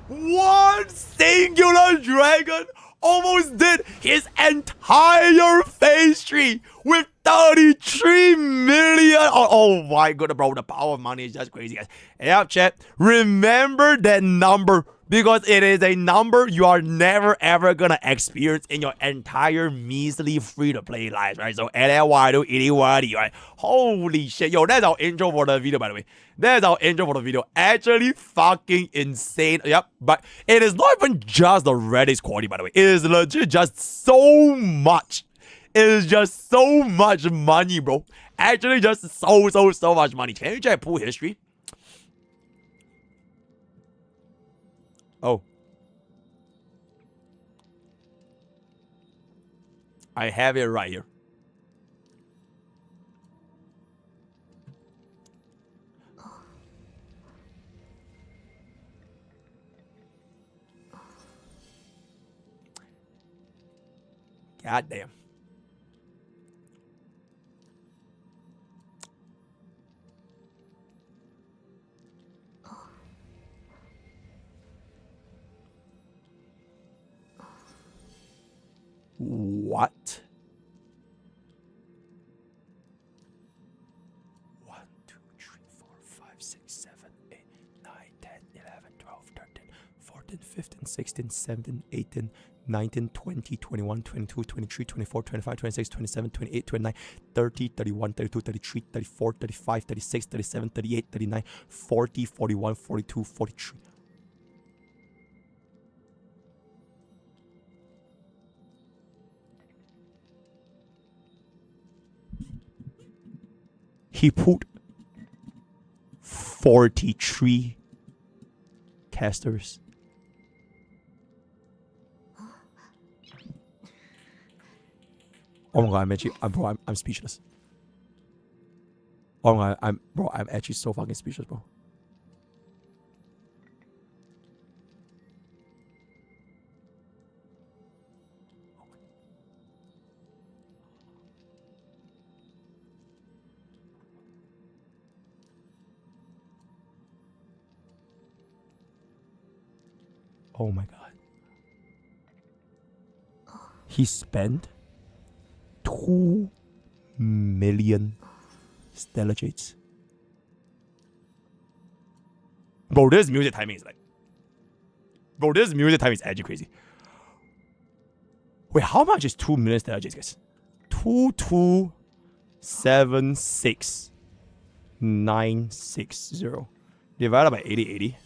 One singular dragon almost did his entire phase 3 with 33 million. Oh my goodness, bro. The power of money is just crazy, guys. Yeah, chat. Remember that number, because it is a number you are never ever gonna experience in your entire measly free-to-play life, right? So, right? Holy shit. Yo, that's our intro for the video, by the way. That's our intro for the video. Actually fucking insane. Yep. But it is not even just the Redis quality, by the way. It is legit just so much. It is just so much money, bro. Actually just so much money. Can you check pool history? Oh. I have it right here. God damn. What? 1, 2, 3, 4, 5, 6, 7, 8, 9, 10, 11, 12, 13, 14, 15, 16, 17, 18, 19, 20, 21, 22, 23, 24, 25, 26, 27, 28, 29, 30, 31, 32, 33, 34, 35, 36, 37, 38, 39, 40, 41, 42, 43. He put 43 casters. Oh my god, I'm speechless. Oh my god, I'm actually so fucking speechless, bro. Oh my god. He spent 2 million Stellar Jades. Bro, this music timing is like... Bro, this music timing is actually crazy. Wait, how much is 2 million Stellar Jades, guys? 2276960 divided by 8080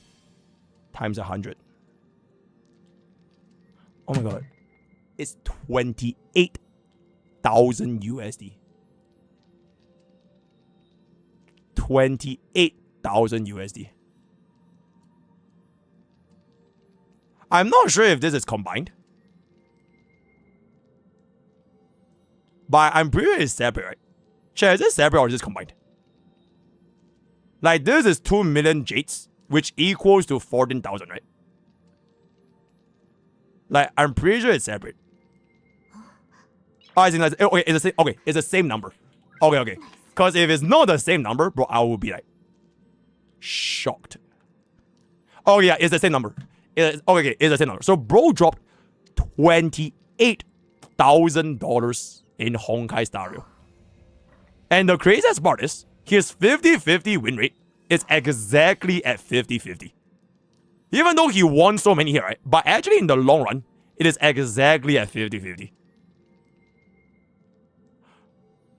times 100. Oh my god. It's 28,000 USD. 28,000 USD. I'm not sure if this is combined. But I'm pretty sure it's separate, right? Chat, is this separate or is this combined? Like, this is 2 million Jades, which equals to 14,000, right? Like, I'm pretty sure it's separate. I think that's okay. It's the same. Okay, it's the same number. Okay. Because if it's not the same number, bro, I will be like shocked. Oh yeah, it's the same number. It's the same number. So bro dropped $28,000 in Honkai Star Rail. And the craziest part is his 50-50 win rate is exactly at 50-50. Even though he won so many here, right? But actually in the long run, it is exactly at 50-50.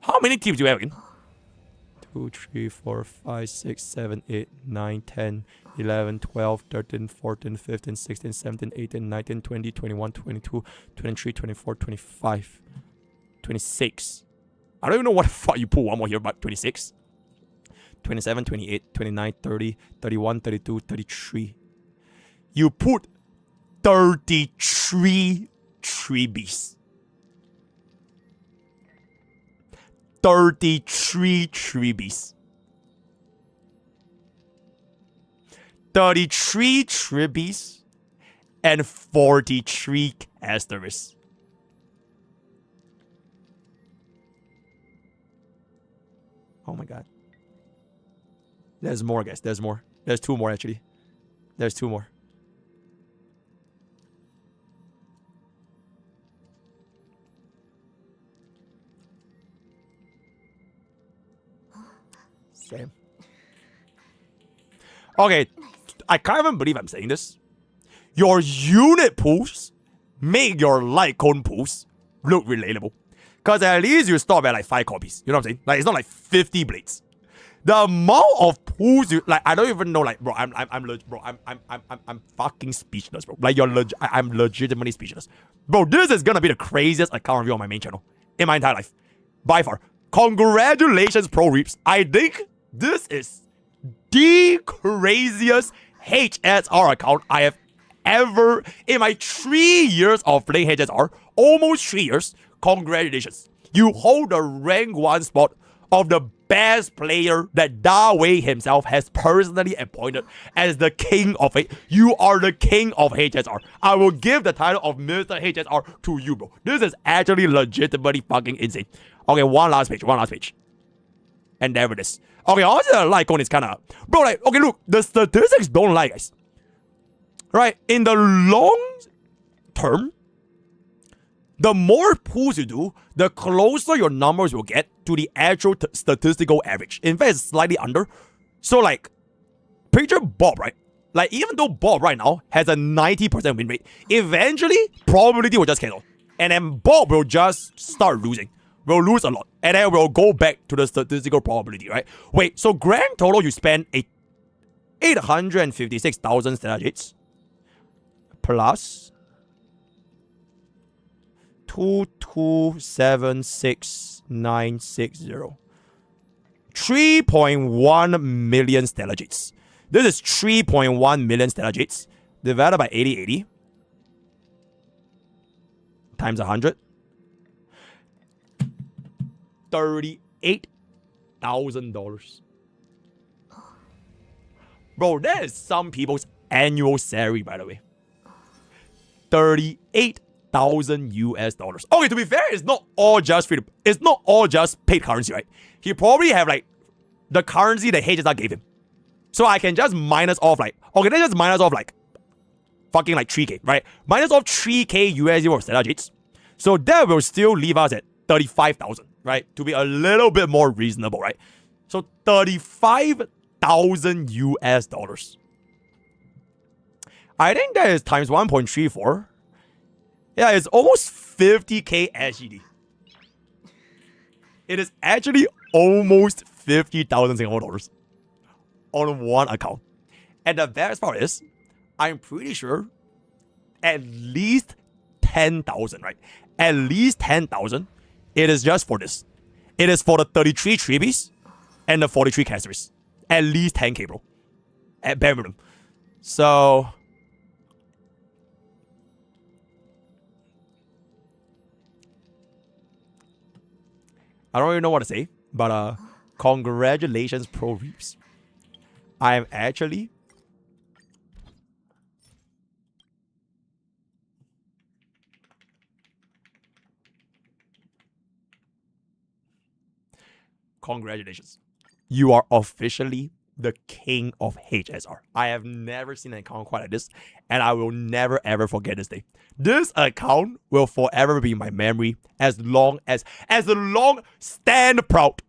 How many teams do you have again? 2, 3, 4, 5, 6, 7, 8, 9, 10, 11, 12, 13, 14, 15, 16, 17, 18, 19, 20, 21, 22, 23, 24, 25, 26. I don't even know what the fuck you put one more here, but 26. 27, 28, 29, 30, 31, 32, 33. You put 33 freebies. 33 freebies. 33 freebies and 43 asterisks. Oh my god. There's more, guys. There's more. There's 2 more, actually. There's 2 more. Same. Okay, I can't even believe I'm saying this. Your unit pools make your light cone pools look relatable. Because at least you stop at like 5 copies. You know what I'm saying? Like, it's not like 50 blades. The amount of pools you like, I don't even know. Like, bro, I'm fucking speechless, bro. Like, I'm legitimately speechless, bro. This is gonna be the craziest account review on my main channel in my entire life, by far. Congratulations, Pro Reaps. I think this is the craziest HSR account I have ever in my 3 years of playing HSR. Almost 3 years. Congratulations. You hold the rank 1 spot of the best player that Dawei himself has personally appointed as the king of it. You are the king of HSR. I will give the title of Mr. HSR to you, bro. This is actually legitimately fucking insane. Okay, one last page. And there it is. Okay, honestly, the light cone is kind of... Bro, like, okay, look, the statistics don't lie, guys. Right? In the long term, the more pulls you do, the closer your numbers will get to the actual statistical average. In fact, it's slightly under. So, like, picture Bob, right? Like, even though Bob right now has a 90% win rate, eventually, probability will just cancel. And then Bob will just start losing. We'll lose a lot. And then we'll go back to the statistical probability, right? Wait, so grand total, you spend 856,000 strategies plus 2276960. 3.1 million strategies. This is 3.1 million strategies divided by 80 times 100. $38,000. Bro, that is some people's annual salary, by the way. $38,000 US. Okay, to be fair, it's not all just free. It's not all just paid currency, right? He probably have like the currency that HSR gave him. So I can just minus off like, okay, let's just minus off like fucking like 3K, right? Minus off 3K USD for strategies. So that will still leave us at 35,000, right? To be a little bit more reasonable, right? So 35,000 US dollars. I think that is times 1.34. Yeah, it's almost 50K SGD. It is actually almost 50,000 Singapore dollars on one account. And the best part is, I'm pretty sure at least 10,000, right? At least 10,000. It is just for this. It is for the 33 freebies and the 43 casters. At least 10K, bro. At bare minimum. So... I don't even know what to say, but congratulations, Pro Reaps. I am actually congratulations. You are officially the king of HSR. I have never seen an account quite like this, and I will never ever forget this day. This account will forever be in my memory as long stand proud.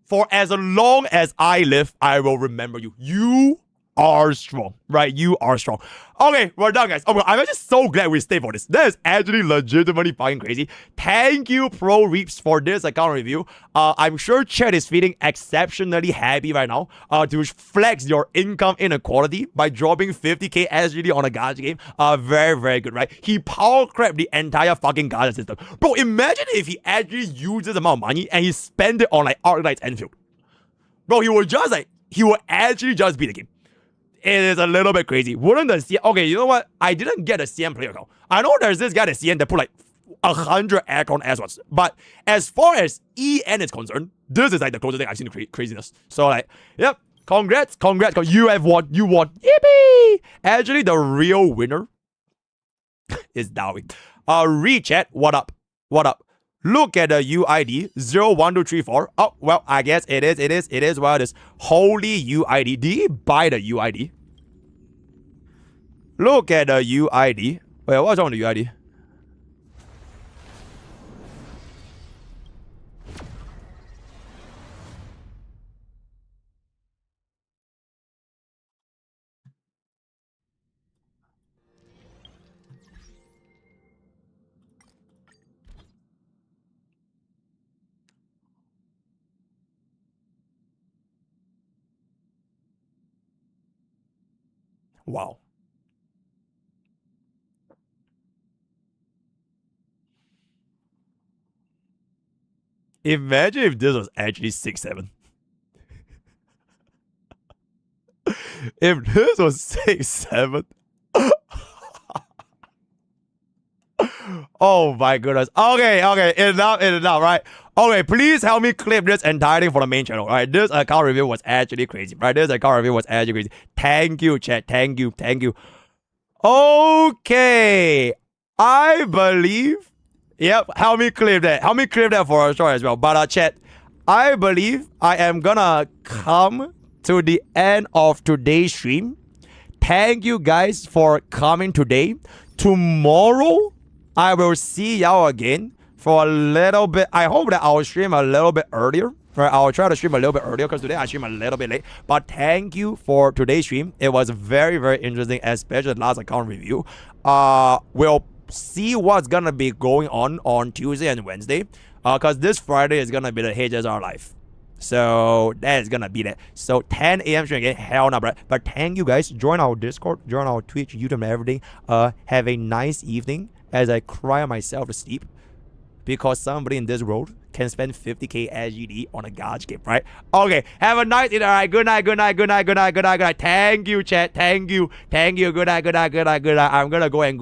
For as long as I live, I will remember you. You are strong, right? You are strong. Okay, we're done, guys. Oh, I'm just so glad we stayed for this. That is actually legitimately fucking crazy. Thank you, Pro Reaps, for this account review. I'm sure Chat is feeling exceptionally happy right now to flex your income inequality by dropping 50k SGD on a Gacha game. Very, very good, right? He power crept the entire fucking Gacha system. Bro, imagine if he actually used this amount of money and he spent it on like Arknight's Endfield. Bro, he would actually just beat the game. It is a little bit crazy. Wouldn't the CM... Okay, you know what? I didn't get a CM player account. I know there's this guy, the CM, that put like 100 aircon S1s. But as far as EN is concerned, this is like the closest thing I've seen to craziness. So like, yep. Congrats. You have won. You won. Yippee! Actually, the real winner is Dowie. Rechat, what up? Look at the UID 01234. Oh, well, I guess it is what it is. Holy UID. Did he buy the UID? Look at the UID. Wait, what's on the UID? Wow. Imagine if this was actually 6-7. If this was 6-7. Oh my goodness. Okay. Enough, right? Okay, please help me clip this entire thing for the main channel. Right? This account review was actually crazy. Right? Thank you, chat. Thank you. Okay. I believe. Yep, help me clip that for a short as well. But chat, I believe I am gonna come to the end of today's stream. Thank you guys for coming today. Tomorrow, I will see y'all again for a little bit. I hope that I'll stream a little bit earlier. Right, I'll try to stream a little bit earlier because today I stream a little bit late. But thank you for today's stream. It was very, very interesting, especially the last account review. We'll see what's gonna be going on Tuesday and Wednesday. Because this Friday is gonna be the HSR live. So that is gonna be that. So 10 a.m. stream again, hell no, bro. But thank you guys. Join our Discord, join our Twitch, YouTube, and everything. Have a nice evening as I cry myself to sleep. Because somebody in this world can spend 50k SGD on a Gacha game, right? Okay, have a nice evening. Alright, good night. Thank you, chat. Thank you. Good night. I'm gonna go and